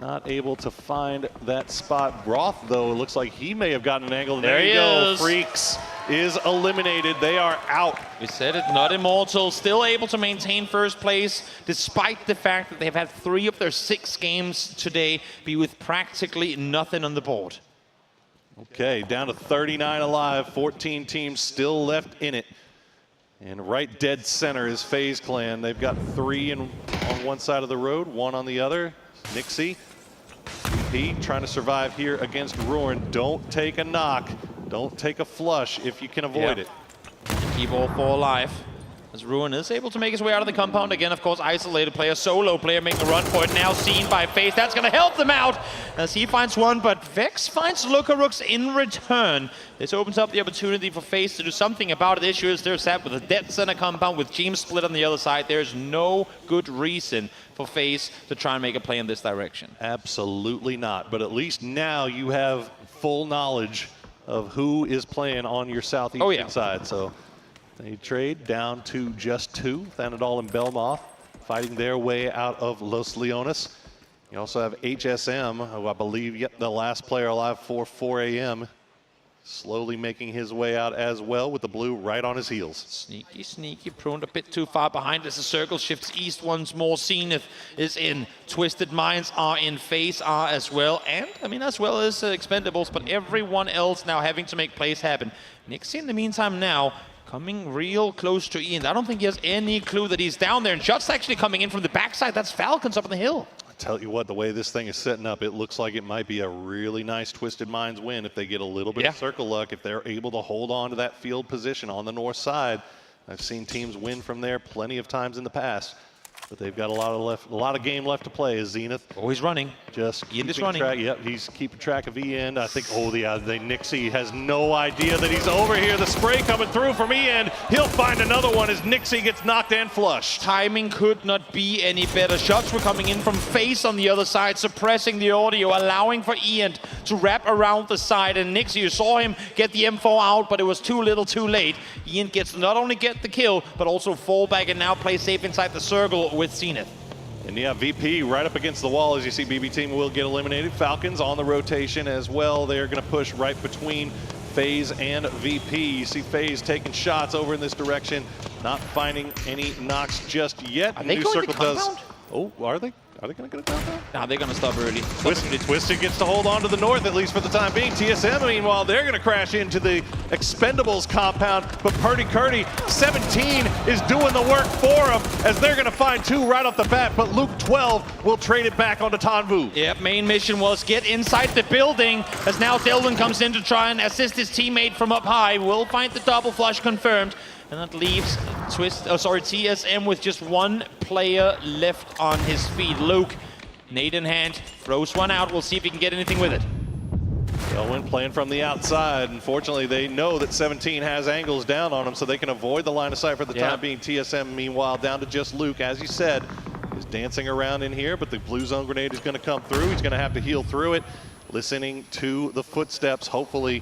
not able to find that spot. Broth, though, it looks like he may have gotten an angle.
There
you
he
go.
is.
Freaks is eliminated. They are out.
We said it, not immortal, still able to maintain first place, despite the fact that they've had 3 of their 6 games today be with practically nothing on the board.
Okay, down to 39 alive, 14 teams still left in it. And right dead center is FaZe Clan. They've got 3 on one side of the road, 1 on the other. Nixie, VP trying to survive here against Ruin. Don't take a knock. Don't take a flush if you can avoid it.
Keep all 4 alive. As Ruin is able to make his way out of the compound again, of course, isolated player, solo player making a run for it, now seen by FaZe. That's going to help them out as he finds one, but Vex finds Lucarooks in return. This opens up the opportunity for FaZe to do something about it. The issue is they're sat with a dead center compound with Team split on the other side. There's no good reason for FaZe to try and make a play in this direction.
Absolutely not, but at least now you have full knowledge of who is playing on your southeastern side. So they trade down to just 2. Thanadol and Belmoth fighting their way out of Los Leones. You also have HSM, who I believe yet the last player alive for 4 a.m. slowly making his way out as well, with the blue right on his heels.
Sneaky, sneaky, pruned a bit too far behind as the circle shifts east once more. Zenith is in, Twisted Minds are in, FaZe are as well, and I mean as well as Expendables, but everyone else now having to make plays happen. Nixie in the meantime now coming real close to Ian. I don't think he has any clue that he's down there, and shots actually coming in from the backside. That's Falcons up on the hill.
I tell you what, the way this thing is setting up, it looks like it might be a really nice Twisted Minds win if they get a little bit of circle luck, if they're able to hold on to that field position on the north side. I've seen teams win from there plenty of times in the past, but they've got a lot of game left to play. As Zenith
always running,
just
Ian is
keeping
running.
track. Yep, he's keeping track of Ian. I think Nixie has no idea that he's over here. The spray coming through from Ian. He'll find another one as Nixie gets knocked and flushed.
Timing could not be any better. Shots were coming in from FaZe on the other side, suppressing the audio, allowing for Ian to wrap around the side. And Nixie, you saw him get the M4 out, but it was too little too late. Ian gets to not only get the kill, but also fall back and now play safe inside the circle with Zenith.
And yeah, VP right up against the wall. As you see, BB team will get eliminated. Falcons on the rotation as well. They're going to push right between FaZe and VP. You see FaZe taking shots over in this direction, not finding any knocks just yet.
Are they going to compound?
Oh, are they? Are they going to get a compound?
Nah, they're going to stop early.
Twisted gets to hold on to the north, at least for the time being. TSM, meanwhile, they're going to crash into the Expendables compound. But Purdy Curdy, 17, is doing the work for them as they're going to find 2 right off the bat. But Luke 12 will trade it back onto Tanvu.
Yep, main mission was get inside the building as now Delvin comes in to try and assist his teammate from up high. Will find the double flush confirmed. And that leaves TSM with just 1 player left on his feet. Luke, nade in hand, throws one out. We'll see if he can get anything with it.
Delwyn playing from the outside. Unfortunately, they know that 17 has angles down on him, so they can avoid the line of sight for the time being. TSM, meanwhile, down to just Luke, as you said, is dancing around in here, but the blue zone grenade is going to come through. He's going to have to heal through it, listening to the footsteps, hopefully,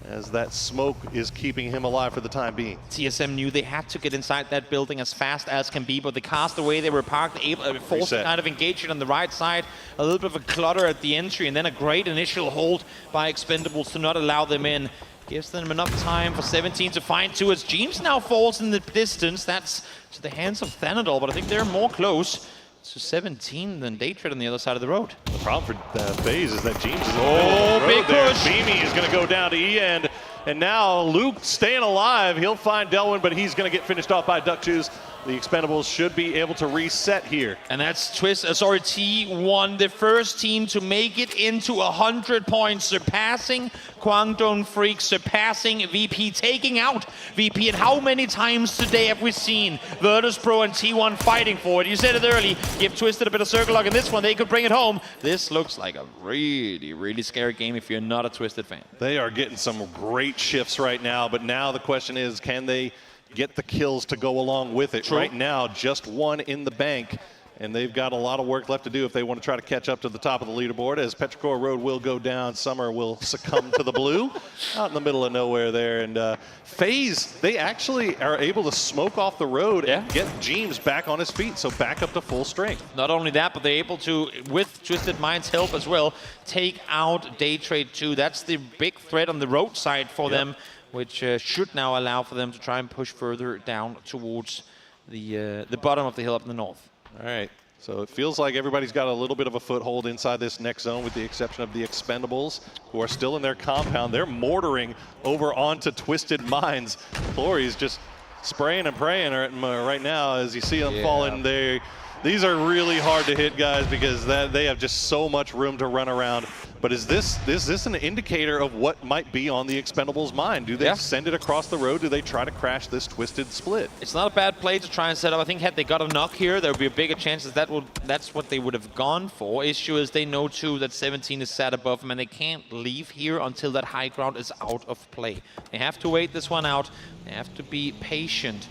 as that smoke is keeping him alive for the time being.
TSM knew they had to get inside that building as fast as can be, but the cast away they were parked, forced to kind of engage it on the right side. A little bit of a clutter at the entry, and then a great initial hold by Expendables to not allow them in. Gives them enough time for 17 to find 2 as James now falls in the distance. That's to the hands of Thanadol, but I think they're more close to 17 than Daytrade on the other side of the road.
The problem for FaZe is that James is in the middle of the road there. Beamy is going to go down to E-end. And now Luke staying alive. He'll find Delwyn, but he's going to get finished off by Duck Shoes the Expendables should be able to reset here.
And that's T1, the first team to make it into 100 points, surpassing Guangdong Freak, surpassing VP, taking out VP. And how many times today have we seen Virtus.pro and T1 fighting for it? You said it early, give Twisted a bit of circle lock in this one, they could bring it home. This looks like a really, really scary game if you're not a Twisted fan.
They are getting some great shifts right now, but now the question is, can they get the kills to go along with it?
True.
Right now, just one in the bank, and they've got a lot of work left to do if they want to try to catch up to the top of the leaderboard, as Petrichor Road will go down. Summer will succumb to the blue out in the middle of nowhere there. And FaZe, they actually are able to smoke off the road and get James back on his feet, so back up to full strength.
Not only that, but they're able to, with Twisted Mind's help as well, take out Day Trade 2. That's the big threat on the road side for them, which should now allow for them to try and push further down towards the bottom of the hill up in the north.
All right, so it feels like everybody's got a little bit of a foothold inside this next zone, with the exception of the Expendables, who are still in their compound. They're mortaring over onto Twisted Minds. Clory's just spraying and praying right now as you see them falling there. These are really hard to hit, guys, because they have just so much room to run around. But is this an indicator of what might be on the Expendables' mind? Do they send it across the road? Do they try to crash this Twisted split?
It's not a bad play to try and set up. I think had they got a knock here, there would be a bigger chance that's what they would have gone for. Issue is they know too that 17 is sat above them, and they can't leave here until that high ground is out of play. They have to wait this one out. They have to be patient.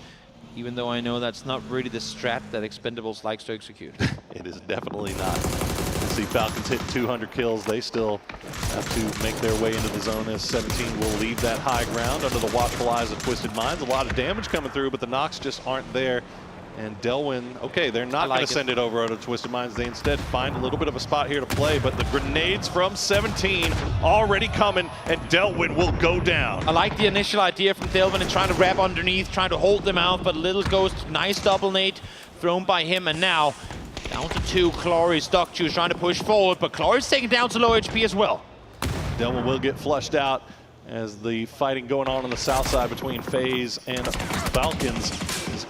Even though I know that's not really the strat that Expendables likes to execute.
It is definitely not. You see Falcons hit 200 kills. They still have to make their way into the zone, as 17 will leave that high ground under the watchful eyes of Twisted Minds. A lot of damage coming through, but the knocks just aren't there. And Delwyn, okay, they're not going to send it over to Twisted Minds. They instead find a little bit of a spot here to play, but the grenades from 17 already coming, and Delwyn will go down.
I like the initial idea from Delwyn and trying to grab underneath, trying to hold them out, but Little Ghost, nice double nade thrown by him, and now down to 2. Clory's Duckjuice trying to push forward, but Clory's taken down to low HP as well.
Delwyn will get flushed out as the fighting going on the south side between FaZe and Falcons is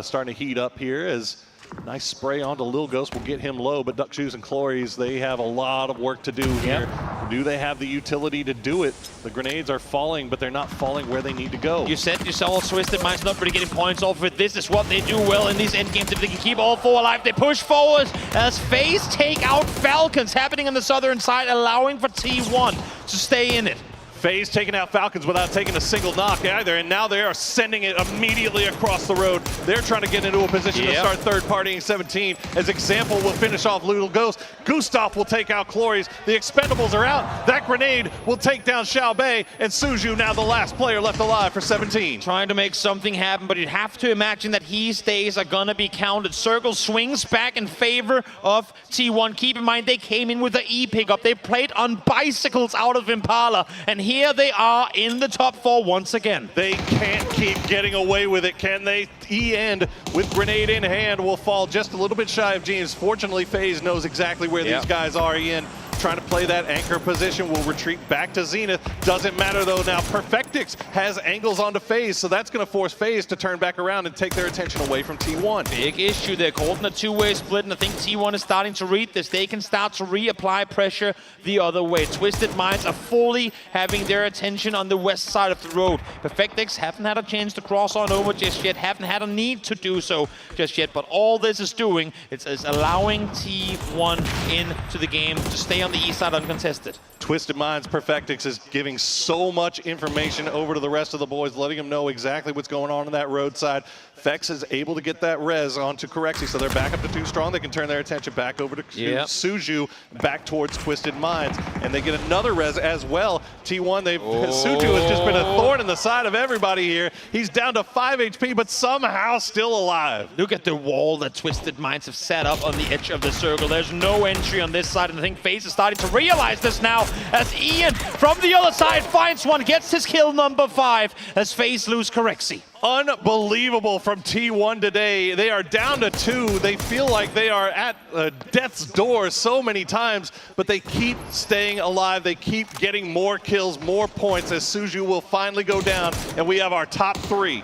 starting to heat up here, as nice spray onto Lil Ghost will get him low, but Duckjuice and Clory's, they have a lot of work to do here. Do they have the utility to do it? The grenades are falling, but they're not falling where they need to go.
You said yourself, Twisted Minds not really getting points off of it. This is what they do well in these endgames. If they can keep all 4 alive, they push forward as FaZe take out Falcons, happening on the southern side, allowing for T1 to stay in it.
FaZe taking out Falcons without taking a single knock either, and now they are sending it immediately across the road. They're trying to get into a position to start third-partying 17, as Example will finish off Little Ghost. Gustav will take out Clory's. The Expendables are out. That grenade will take down Xiao Bei, and Suju now the last player left alive for 17.
Trying to make something happen, but you'd have to imagine that his days are gonna be counted. Circle swings back in favor of T1. Keep in mind, they came in with the E pickup. They played on bicycles out of Impala, and here they are in the top 4 once again.
They can't keep getting away with it, can they? E-End with grenade in hand will fall just a little bit shy of James. Fortunately, FaZe knows exactly where these guys are. E-End trying to play that anchor position, will retreat back to Zenith. Doesn't matter though now. Perfectix has angles onto FaZe, so that's going to force FaZe to turn back around and take their attention away from T1.
Big issue. They're caught in a 2-way split, and I think T1 is starting to read this. They can start to reapply pressure the other way. Twisted Minds are fully having their attention on the west side of the road. Perfectix haven't had a chance to cross on over just yet, haven't had a need to do so just yet, but all this is doing is allowing T1 into the game to stay on the east side uncontested.
Twisted Minds Perfectix is giving so much information over to the rest of the boys, letting them know exactly what's going on that roadside. Fex is able to get that res onto Corexi, so they're back up to 2 strong. They can turn their attention back over to Suju, back towards Twisted Minds, and they get another res as well. T1, Suju has just been a thorn in the side of everybody here. He's down to 5 HP, but somehow still alive.
Look at the wall that Twisted Minds have set up on the edge of the circle. There's no entry on this side, and I think FaZe is starting to realize this now, as Ian from the other side finds one, gets his kill number 5, as FaZe lose Corexi.
Unbelievable from T1 today. They are down to 2. They feel like they are at death's door so many times, but they keep staying alive. They keep getting more kills, more points, as Suju will finally go down, and we have our top 3.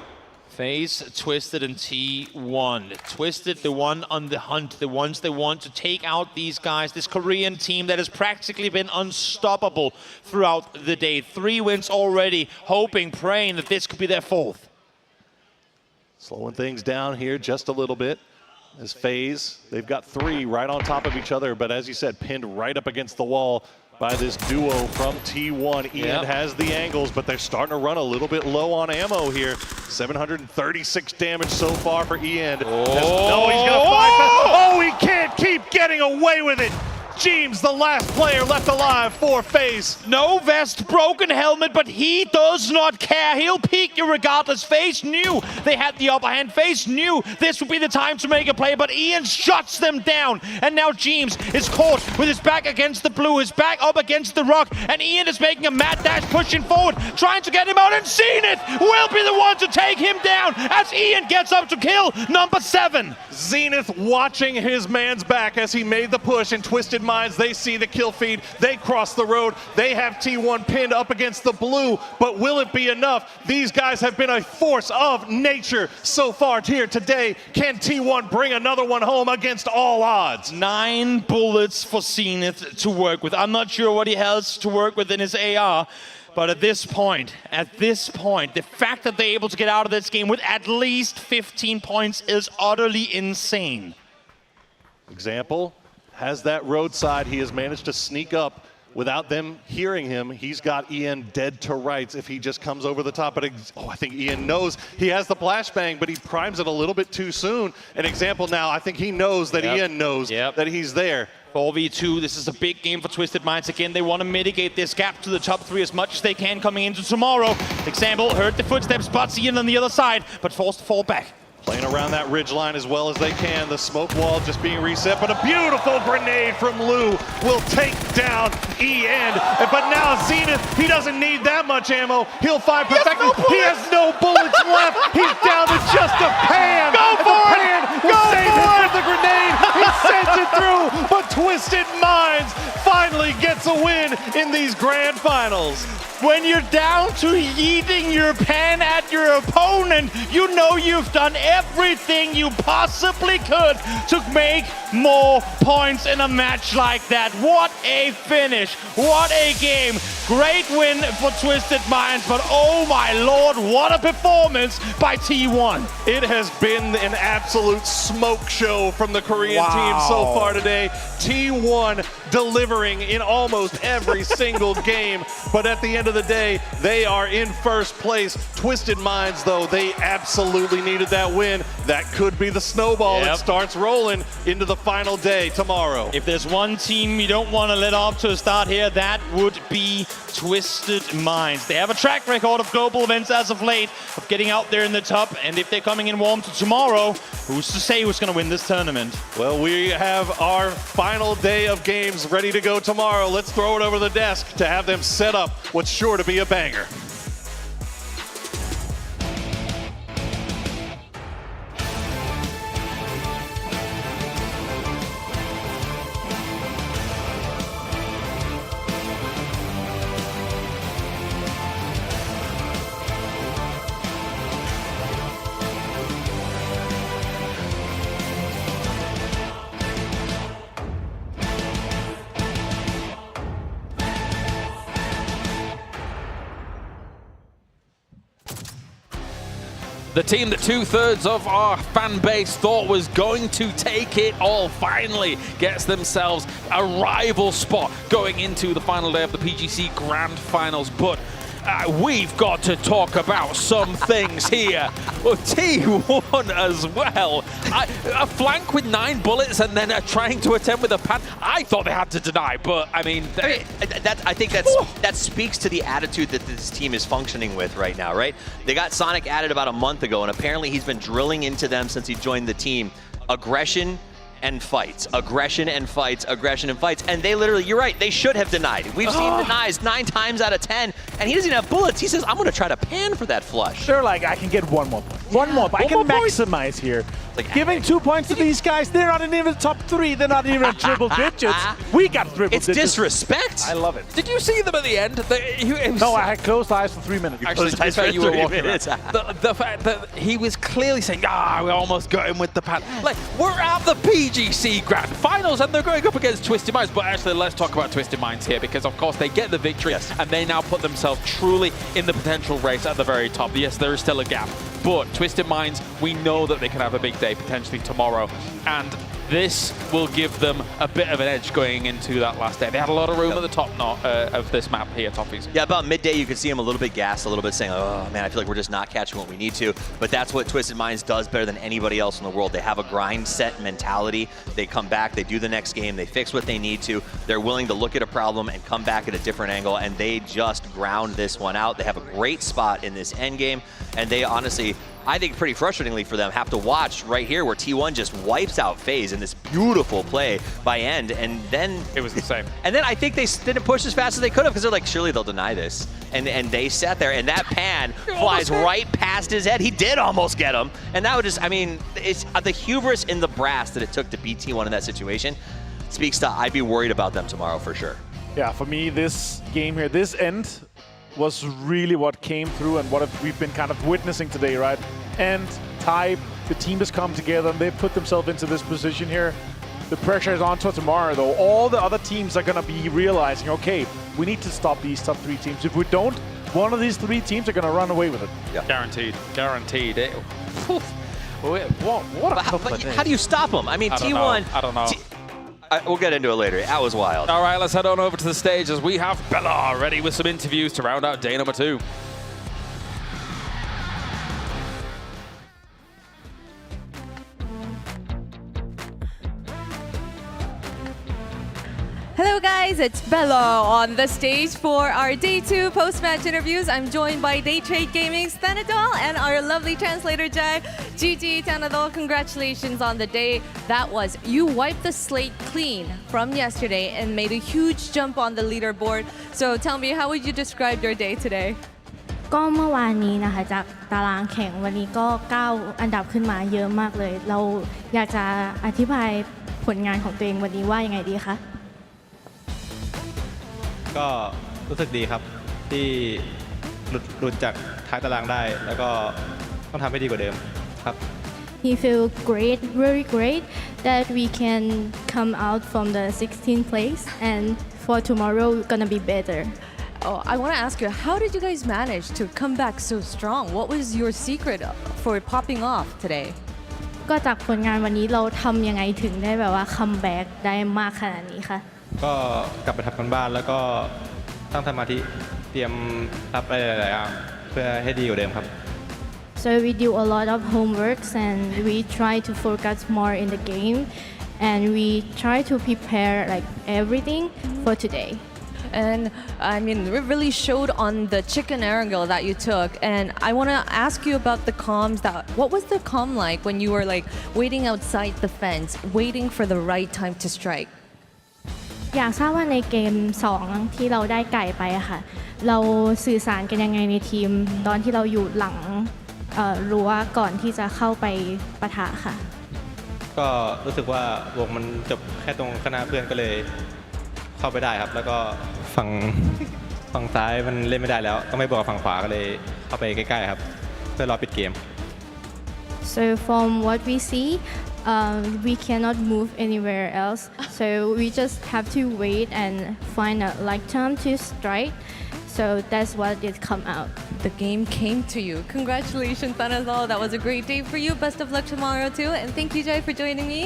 FaZe, Twisted, and T1. Twisted, the one on the hunt, the ones they want to take out these guys, this Korean team that has practically been unstoppable throughout the day. 3 wins already, hoping, praying that this could be their 4th.
Slowing things down here just a little bit. As FaZe, they've got 3 right on top of each other, but as you said, pinned right up against the wall by this duo from T1. Ian has the angles, but they're starting to run a little bit low on ammo here. 736 damage so far for Ian. No, he's gonna fight. Oh, he can't keep getting away with it. James, the last player left alive for FaZe.
No vest, broken helmet, but he does not care. He'll peek you regardless. FaZe knew they had the upper hand. FaZe knew this would be the time to make a play, but Ian shuts them down. And now James is caught with his back against the blue, his back up against the rock, and Ian is making a mad dash, pushing forward, trying to get him out, and Zenith will be the one to take him down as Ian gets up to kill number 7.
Zenith watching his man's back as he made the push, and Twisted Minds, they see the kill feed, they cross the road, they have T1 pinned up against the blue, but will it be enough? These guys have been a force of nature so far here today. Can T1 bring another one home against all odds?
9 bullets for Zenith to work with. I'm not sure what he has to work with in his AR, but at this point, the fact that they're able to get out of this game with at least 15 points is utterly insane.
Example, has that roadside. He has managed to sneak up without them hearing him. He's got Ian dead to rights if he just comes over the top. But I think Ian knows he has the flashbang, but he primes it a little bit too soon. An example now, I think he knows that Ian knows that he's there.
4v2, this is a big game for Twisted Minds. Again, they want to mitigate this gap to the top 3 as much as they can coming into tomorrow. Example, heard the footsteps, spots Ian on the other side, but forced to fall back.
Playing around that ridge line as well as they can. The smoke wall just being reset, but a beautiful grenade from Lou will take down Ian. But now Zenith, he doesn't need that much ammo. He'll find perfection. He has no bullets left. He's down to just a pan.
Go for
it! Go for it! With the grenade, he sends it through, but Twisted Minds finally gets a win in these grand finals.
When you're down to yeeting your pan at your opponent, you know you've done everything you possibly could to make more points in a match like that. What a finish. What a game. Great win for Twisted Minds, but oh my lord, what a performance by T1.
It has been an absolute smoke show from the Korean team so far today. T1 delivering in almost every single game, but at the end of the day, they are in first place. Twisted Minds, though, they absolutely needed that win. That could be the snowball that starts rolling into the final day tomorrow.
If there's one team you don't want to let off to a start here, that would be Twisted Minds. They have a track record of global events as of late, of getting out there in the top, and if they're coming in warm to tomorrow, who's to say who's going to win this tournament?
Well, we have our final day of games ready to go tomorrow. Let's throw it over the desk to have them set up what's sure to be a banger.
The team that 2/3 of our fan base thought was going to take it all finally gets themselves a rival spot going into the final day of the PGC Grand Finals. But we've got to talk about some things here. Well, T1 as well. A flank with 9 bullets and then trying to attempt with a pan. I thought they had to deny, but I mean...
I think that speaks to the attitude that this team is functioning with right now, right? They got Sonic added about a month ago, and apparently he's been drilling into them since he joined the team. Aggression and fights, aggression and fights, aggression and fights. And they literally, you're right, they should have denied. We've seen denies 9 times out of 10, and he doesn't even have bullets. He says, I'm going to try to pan for that flush.
They're like, I can get 1 more point. One more, but I can
One more point?
maximize here. Giving 2 points to these guys, they're not even top 3, they're not even triple digits. We got triple digits.
It's disrespect.
I love it.
Did you see them at the end?
No, I had closed eyes for 3 minutes.
Actually, to be fair, you were walking around. The fact that he was clearly saying, we almost got him with the pad. Like, we're at the PGC Grand Finals and they're going up against Twisted Minds. But actually, let's talk about Twisted Minds here because, of course, they get the victory and they now put themselves truly in the potential race at the very top. Yes, there is still a gap, but Twisted Minds, we know that they can have a big day potentially tomorrow. And this will give them a bit of an edge going into that last day. They had a lot of room at the top of this map here, Toffees.
Yeah, about midday you could see them a little bit gassed, a little bit saying, oh man, I feel like we're just not catching what we need to. But that's what Twisted Minds does better than anybody else in the world. They have a grind set mentality. They come back, they do the next game, they fix what they need to. They're willing to look at a problem and come back at a different angle, and they just ground this one out. They have a great spot in this end game, and they honestly, I think pretty frustratingly for them, have to watch right here where T1 just wipes out FaZe in this beautiful play by End, and then
it was the same.
And then I think they didn't push as fast as they could have because they're like, surely they'll deny this. And they sat there, and that pan flies right past his head. He did almost get him, and that would just, I mean, it's the hubris in the brass that it took to beat T1 in that situation speaks to I'd be worried about them tomorrow for sure.
Yeah, for me, this game here, this end was really what came through and what we've been kind of witnessing today, right? And Type, the team has come together and they've put themselves into this position here. The pressure is on to tomorrow, though. All the other teams are going to be realizing, okay, we need to stop these top 3 teams. If we don't, one of these 3 teams are going to run away with it.
Yeah.
Guaranteed. What a couple of days.
How do you stop them? I mean, T1.
I don't know.
We'll get into it later. That was wild.
All right, let's head on over to the stage as we have Bella ready with some interviews to round out day number 2.
Hello guys, it's Bella on the stage for our Day 2 post-match interviews. I'm joined by Day Trade Gaming's Thanadol and our lovely translator Jai. GG Thanadol, congratulations on the day. That was, you wiped the slate clean from yesterday and made a huge jump on the leaderboard. So tell me, how would you describe your day today?
ก็เมื่อวานนี้นะคะจากตารางแข่งวันนี้ก็ก้าวอันดับขึ้นมาเยอะมากเลยเราอยากจะอธิบายผลงานของตัวเองวันนี้ว่ายังไงดีคะ
ก็รู้สึกดีครับที่หลุดจากท้ายตารางได้แล้วก็ต้องทำให้ดีกว่าเดิมครับ
He feels great, very great that we can come out from the 16th place and for tomorrow we're gonna be better.
Oh, I want to ask you, how did you guys manage to come back so strong? What was your secret for popping off today?
ก็จากผลงานวันนี้เราทำยังไงถึงได้แบบว่าคัมแบ็กได้มากขนาดนี้คะ
ก็กลับไปทำกันบ้านแล้วก็ตั้งสมาธิเตรียมรับอะไรหลายๆอย่างเพื่อให้ดีกว่าเดิมครับ
So we do a lot of homeworks and we try to focus more in the game and we try to prepare like everything for today.
And I mean, it really showed on the chicken angle that you took. And I want to ask you about the comms. What was the comm like when you were like waiting outside the fence, waiting for the right time to strike?
อยากทราบว่าในเกม2ที่เราได้ไก่ไปอะค่ะเราสื่อสารกันยังไงในทีมตอนที่เราอยู่หลังรั้วก่อนที่จะเข้าไปปะทะค่ะ
ก็รู้สึกว่าวงมันจบแค่ตรงข้างหน้าเพื่อนก็เลยเข้าไปได้ครับแล้วก็ฝั่งซ้ายมันเล่นไม่ได้แล้วต้องไม่บอกฝั่งขวาก็เลยเข้าไปใกล้ๆครับเพื่อรอปิดเกม
So from what we see we cannot move anywhere else so we just have to wait and find a right time to strike so that's what did come out.
The game came to you. Congratulations, Thanadol. That was a great day for you. Best of luck tomorrow too. And thank you, Jai, for joining me.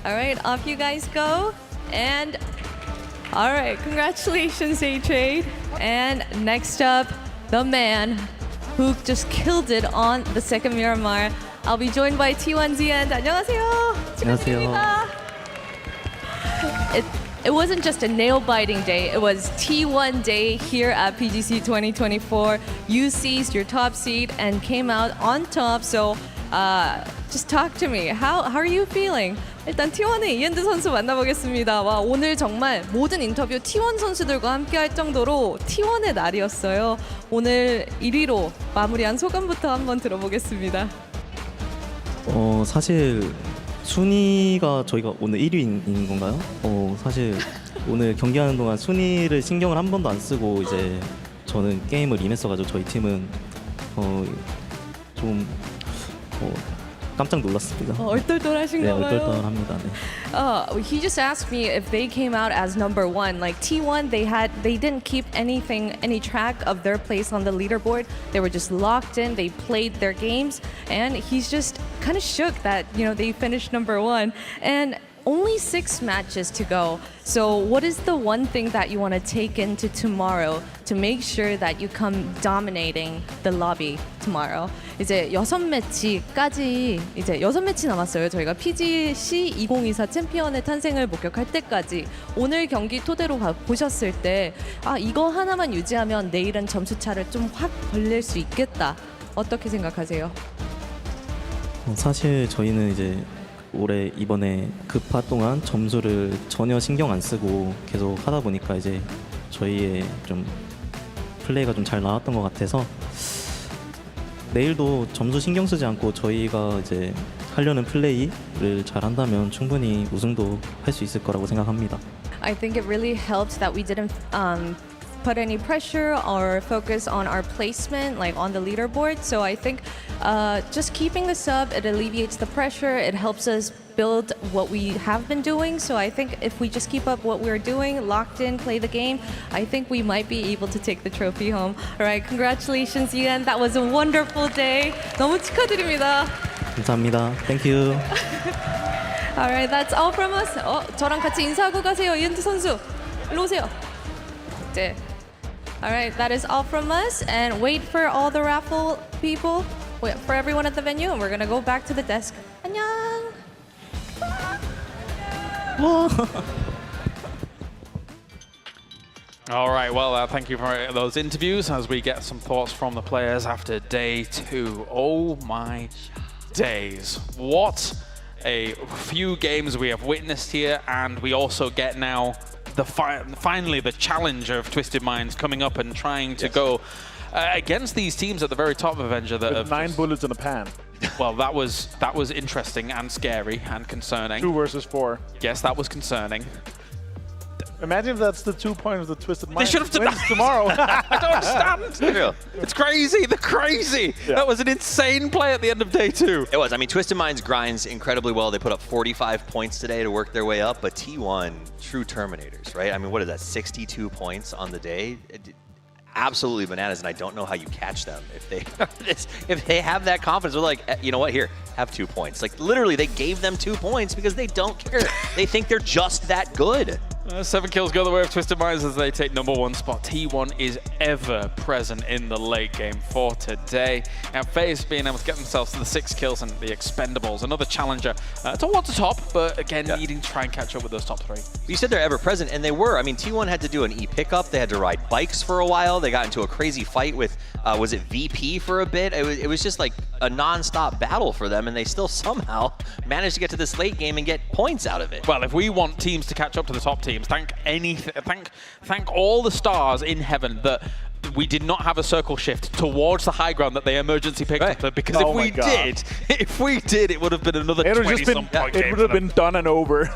All right, off you guys go. And all right, congratulations, A-Trade. And next up, the man who just killed it on the second Miramar. I'll be joined by T1Z and 안녕하세요.
안녕하세요.
It wasn't just a nail-biting day. It was T1 day here at PGC 2024. You seized your top seed and came out on top. So just talk to me. How are you feeling? 일단 T1의 이엔드 선수 만나보겠습니다. 와, 오늘 정말 모든 인터뷰 T1 선수들과 함께 할 정도로 T1의 날이었어요. 오늘 1위로 마무리한 소감부터 한번 들어보겠습니다.
사실 순위가 저희가 오늘 1위인 건가요? 사실 오늘 경기하는 동안 순위를 신경을 한 번도 안 쓰고 이제 저는 게임을 임했어가지고 저희 팀은 좀 깜짝 놀랐습니다.
얼떨떨하신가 봐요.
얼떨떨합니다. 네.
He just asked me if they came out as number one. Like T1, they didn't keep any track of their place on the leaderboard. They were just locked in. They played their games, and he's just kind of shook that they finished number one. And only 6 matches to go. So what is the one thing that you want to take into tomorrow to make sure that you come dominating the lobby tomorrow? 이제 6매치까지 이제 6매치 남았어요. 저희가 PGC 2024 챔피언의 탄생을 목격할 때까지 오늘 경기 토대로 보셨을 때 이거 하나만 유지하면 내일은 점수 차를 좀 확 벌릴 수 있겠다. 어떻게 생각하세요?
사실 저희는 이제 올해 이번에 급파 동안 점수를 전혀 신경 안 쓰고 계속 하다 보니까 이제 저희의 좀 플레이가 좀 잘 나왔던 것 같아서 내일도 점수 신경 쓰지 않고 저희가 이제 하려는 플레이를 잘 한다면 충분히 우승도 할 수 있을 거라고 생각합니다.
I think it really helped that we didn't put any pressure or focus on our placement, like on the leaderboard. So I think just keeping the sub, it alleviates the pressure. It helps us build what we have been doing. So I think if we just keep up what we're doing, locked in, play the game, I think we might be able to take the trophy home. All right, congratulations, Ian. That was a wonderful day. 너무 축하드립니다.
감사합니다. Thank you.
All right, that's all from us. 저랑 같이 인사하고 가세요, 이은지 선수. 일로 오세요. 네. All right, that is all from us, and wait for all the raffle people, wait for everyone at the venue, and we're gonna go back to the desk. 안녕.
All right, well, thank you for those interviews as we get some thoughts from the players after day 2. Oh my days. What a few games we have witnessed here, and we also get now finally the challenge of Twisted Minds coming up and trying to go against these teams at the very top of Avenger that have
9 bullets in a pan.
Well, that was interesting and scary and concerning.
2 versus 4.
Yes, that was concerning.
Imagine if that's the 2 point of the Twisted Minds.
They should have done that
tomorrow.
I don't understand. It's crazy. They're crazy. Yeah. That was an insane play at the end of day 2.
It was. I mean, Twisted Minds grinds incredibly well. They put up 45 points today to work their way up, but T1, true Terminators, right? I mean, what is that, 62 points on the day? Absolutely bananas, and I don't know how you catch them if they have that confidence. They're like, you know what, here, have 2 points. Like, literally, they gave them 2 points because they don't care. They think they're just that good.
7 kills go the way of Twisted Minds as they take #1 spot. T1 is ever present in the late game for today. Now, FaZe being able to get themselves to the 6 kills and the Expendables. Another challenger towards the top, but again, needing to try and catch up with those top 3.
You said they're ever present, and they were. I mean, T1 had to do an E-pickup. They had to ride bikes for a while. They got into a crazy fight with, was it VP for a bit? It was just like a non-stop battle for them, and they still somehow managed to get to this late game and get points out of it.
Well, if we want teams to catch up to the top teams, thank all the stars in heaven that we did not have a circle shift towards the high ground that they emergency picked up, because if we did, it would have been another 20-some point game.
It would have been done and over.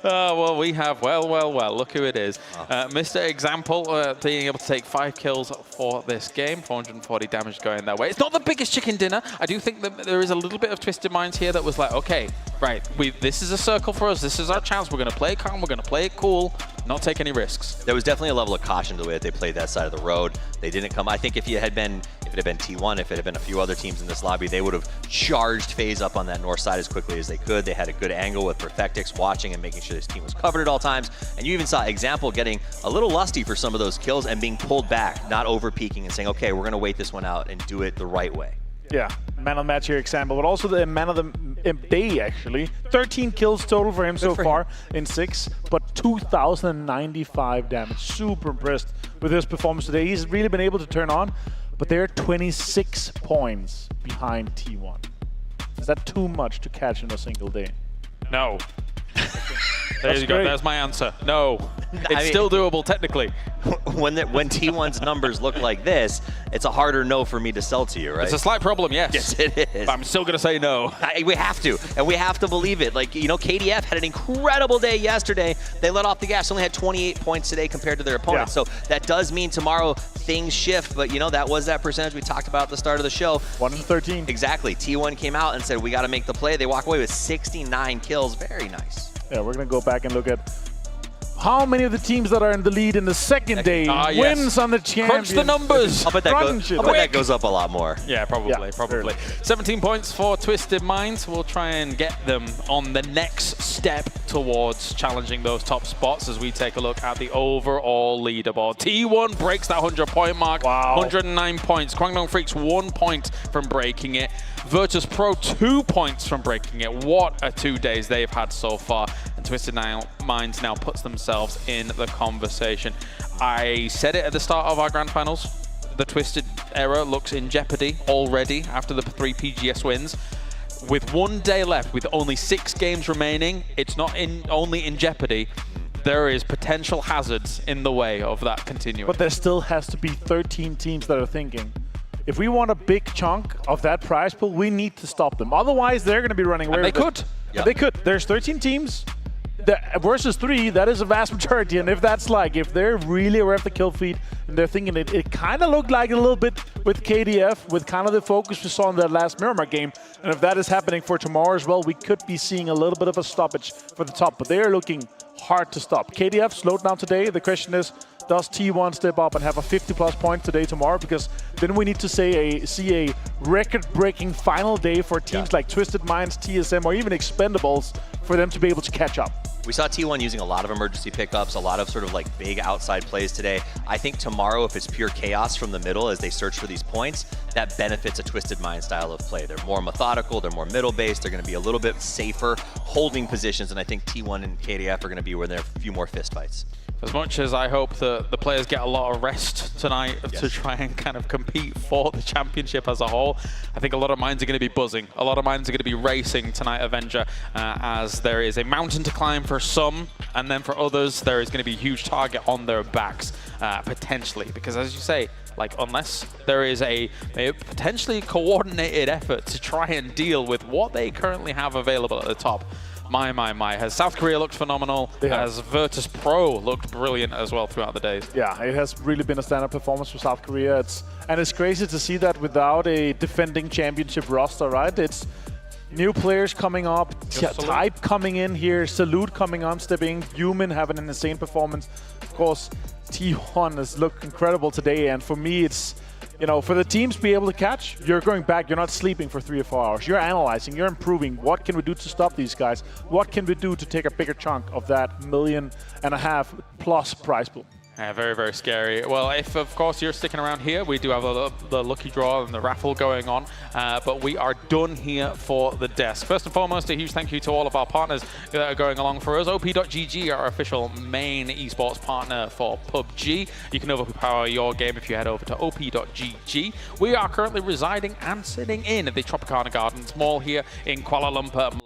Well, we have, well, look who it is. Mr. Example being able to take 5 kills for this game, 440 damage going their way. It's not the biggest chicken dinner. I do think that there is a little bit of Twisted Minds here that was like, okay, right, this is a circle for us. This is our chance. We're going to play it calm. We're going to play it cool, not take any risks.
There was definitely a level of caution to the way that they played that side of the road. They didn't come. I think if it had been T1, if it had been a few other teams in this lobby, they would have charged FaZe up on that north side as quickly as they could. They had a good angle with Perfectix watching and making sure this team was covered at all times. And you even saw Example getting a little lusty for some of those kills and being pulled back, not over peaking and saying, okay, we're going to wait this one out and do it the right way.
Yeah, man of the match here, Example, but also the man of the day, actually. 13 kills total for him so far in 6, but 2,095 damage. Super impressed with his performance today. He's really been able to turn on, but they're 26 points behind T1. Is that too much to catch in a single day?
No. There you go. There's my answer. No. It's still doable technically.
When T1's numbers look like this, it's a harder no for me to sell to you, right?
It's a slight problem, yes.
Yes, it is.
But I'm still going to say no.
We have to, and we have to believe it. Like, you know, KDF had an incredible day yesterday. They let off the gas, only had 28 points today compared to their opponents. So that does mean tomorrow things shift, but you know, that was that percentage we talked about at the start of the show.
1 in 13.
Exactly. T1 came out and said, we got to make the play. They walk away with 69 kills. Very nice.
Yeah, we're going to go back and look at how many of the teams that are in the lead in the second day wins on the championship.
Crunch the numbers.
I'll bet that goes up a lot more.
Yeah, probably. 17 points for Twisted Minds. We'll try and get them on the next step towards challenging those top spots as we take a look at the overall leaderboard. T1 breaks that 100-point mark. Wow. 109 points. Kwangdong Freaks 1 point from breaking it. Virtus Pro 2 points from breaking it. What a 2 days they've had so far. And Twisted Minds now puts themselves in the conversation. I said it at the start of our grand finals. The Twisted era looks in jeopardy already after the 3 PGS wins. With 1 day left, with only 6 games remaining, it's not only in jeopardy. There is potential hazards in the way of that continuing.
But there still has to be 13 teams that are thinking, if we want a big chunk of that prize pool, we need to stop them. Otherwise, they're going to be running away.
And they could.
Yeah. They could. There's 13 teams. Versus 3, that is a vast majority. And if that's like, if they're really aware of the kill feed and they're thinking it kind of looked like a little bit with KDF, with kind of the focus we saw in that last Miramar game. And if that is happening for tomorrow as well, we could be seeing a little bit of a stoppage for the top. But they are looking hard to stop. KDF slowed down today. The question is, does T1 step up and have a 50-plus point today, tomorrow? Because then we need to see a record-breaking final day for teams like Twisted Minds, TSM, or even Expendables for them to be able to catch up.
We saw T1 using a lot of emergency pickups, a lot of sort of like big outside plays today. I think tomorrow, if it's pure chaos from the middle as they search for these points, that benefits a Twisted Mind style of play. They're more methodical, they're more middle-based, they're going to be a little bit safer holding positions, and I think T1 and KDF are going to be where there are a few more fistfights.
As much as I hope that the players get a lot of rest tonight to try and kind of compete for the championship as a whole, I think a lot of minds are going to be buzzing. A lot of minds are going to be racing tonight, Avenger, as there is a mountain to climb for some, and then for others, there is going to be a huge target on their backs, potentially. Because as you say, like, unless there is a potentially coordinated effort to try and deal with what they currently have available at the top, my. Has South Korea looked phenomenal? Has Virtus Pro looked brilliant as well throughout the days?
Yeah, it has really been a standout performance for South Korea. It's crazy to see that without a defending championship roster, right? It's new players coming up, Type coming in here, Salute coming on, stepping, Human having an insane performance. Of course, T1 has looked incredible today, and for me, it's, you know, for the teams to be able to catch, you're going back, you're not sleeping for 3 or 4 hours. You're analyzing, you're improving. What can we do to stop these guys? What can we do to take a bigger chunk of that $1.5 million plus prize pool?
Yeah, very, very scary. Well, if, of course, you're sticking around here, we do have the lucky draw and the raffle going on, but we are done here for the desk. First and foremost, a huge thank you to all of our partners that are going along for us. OP.GG, our official main esports partner for PUBG. You can overpower your game if you head over to OP.GG. We are currently residing and sitting in the Tropicana Gardens Mall here in Kuala Lumpur.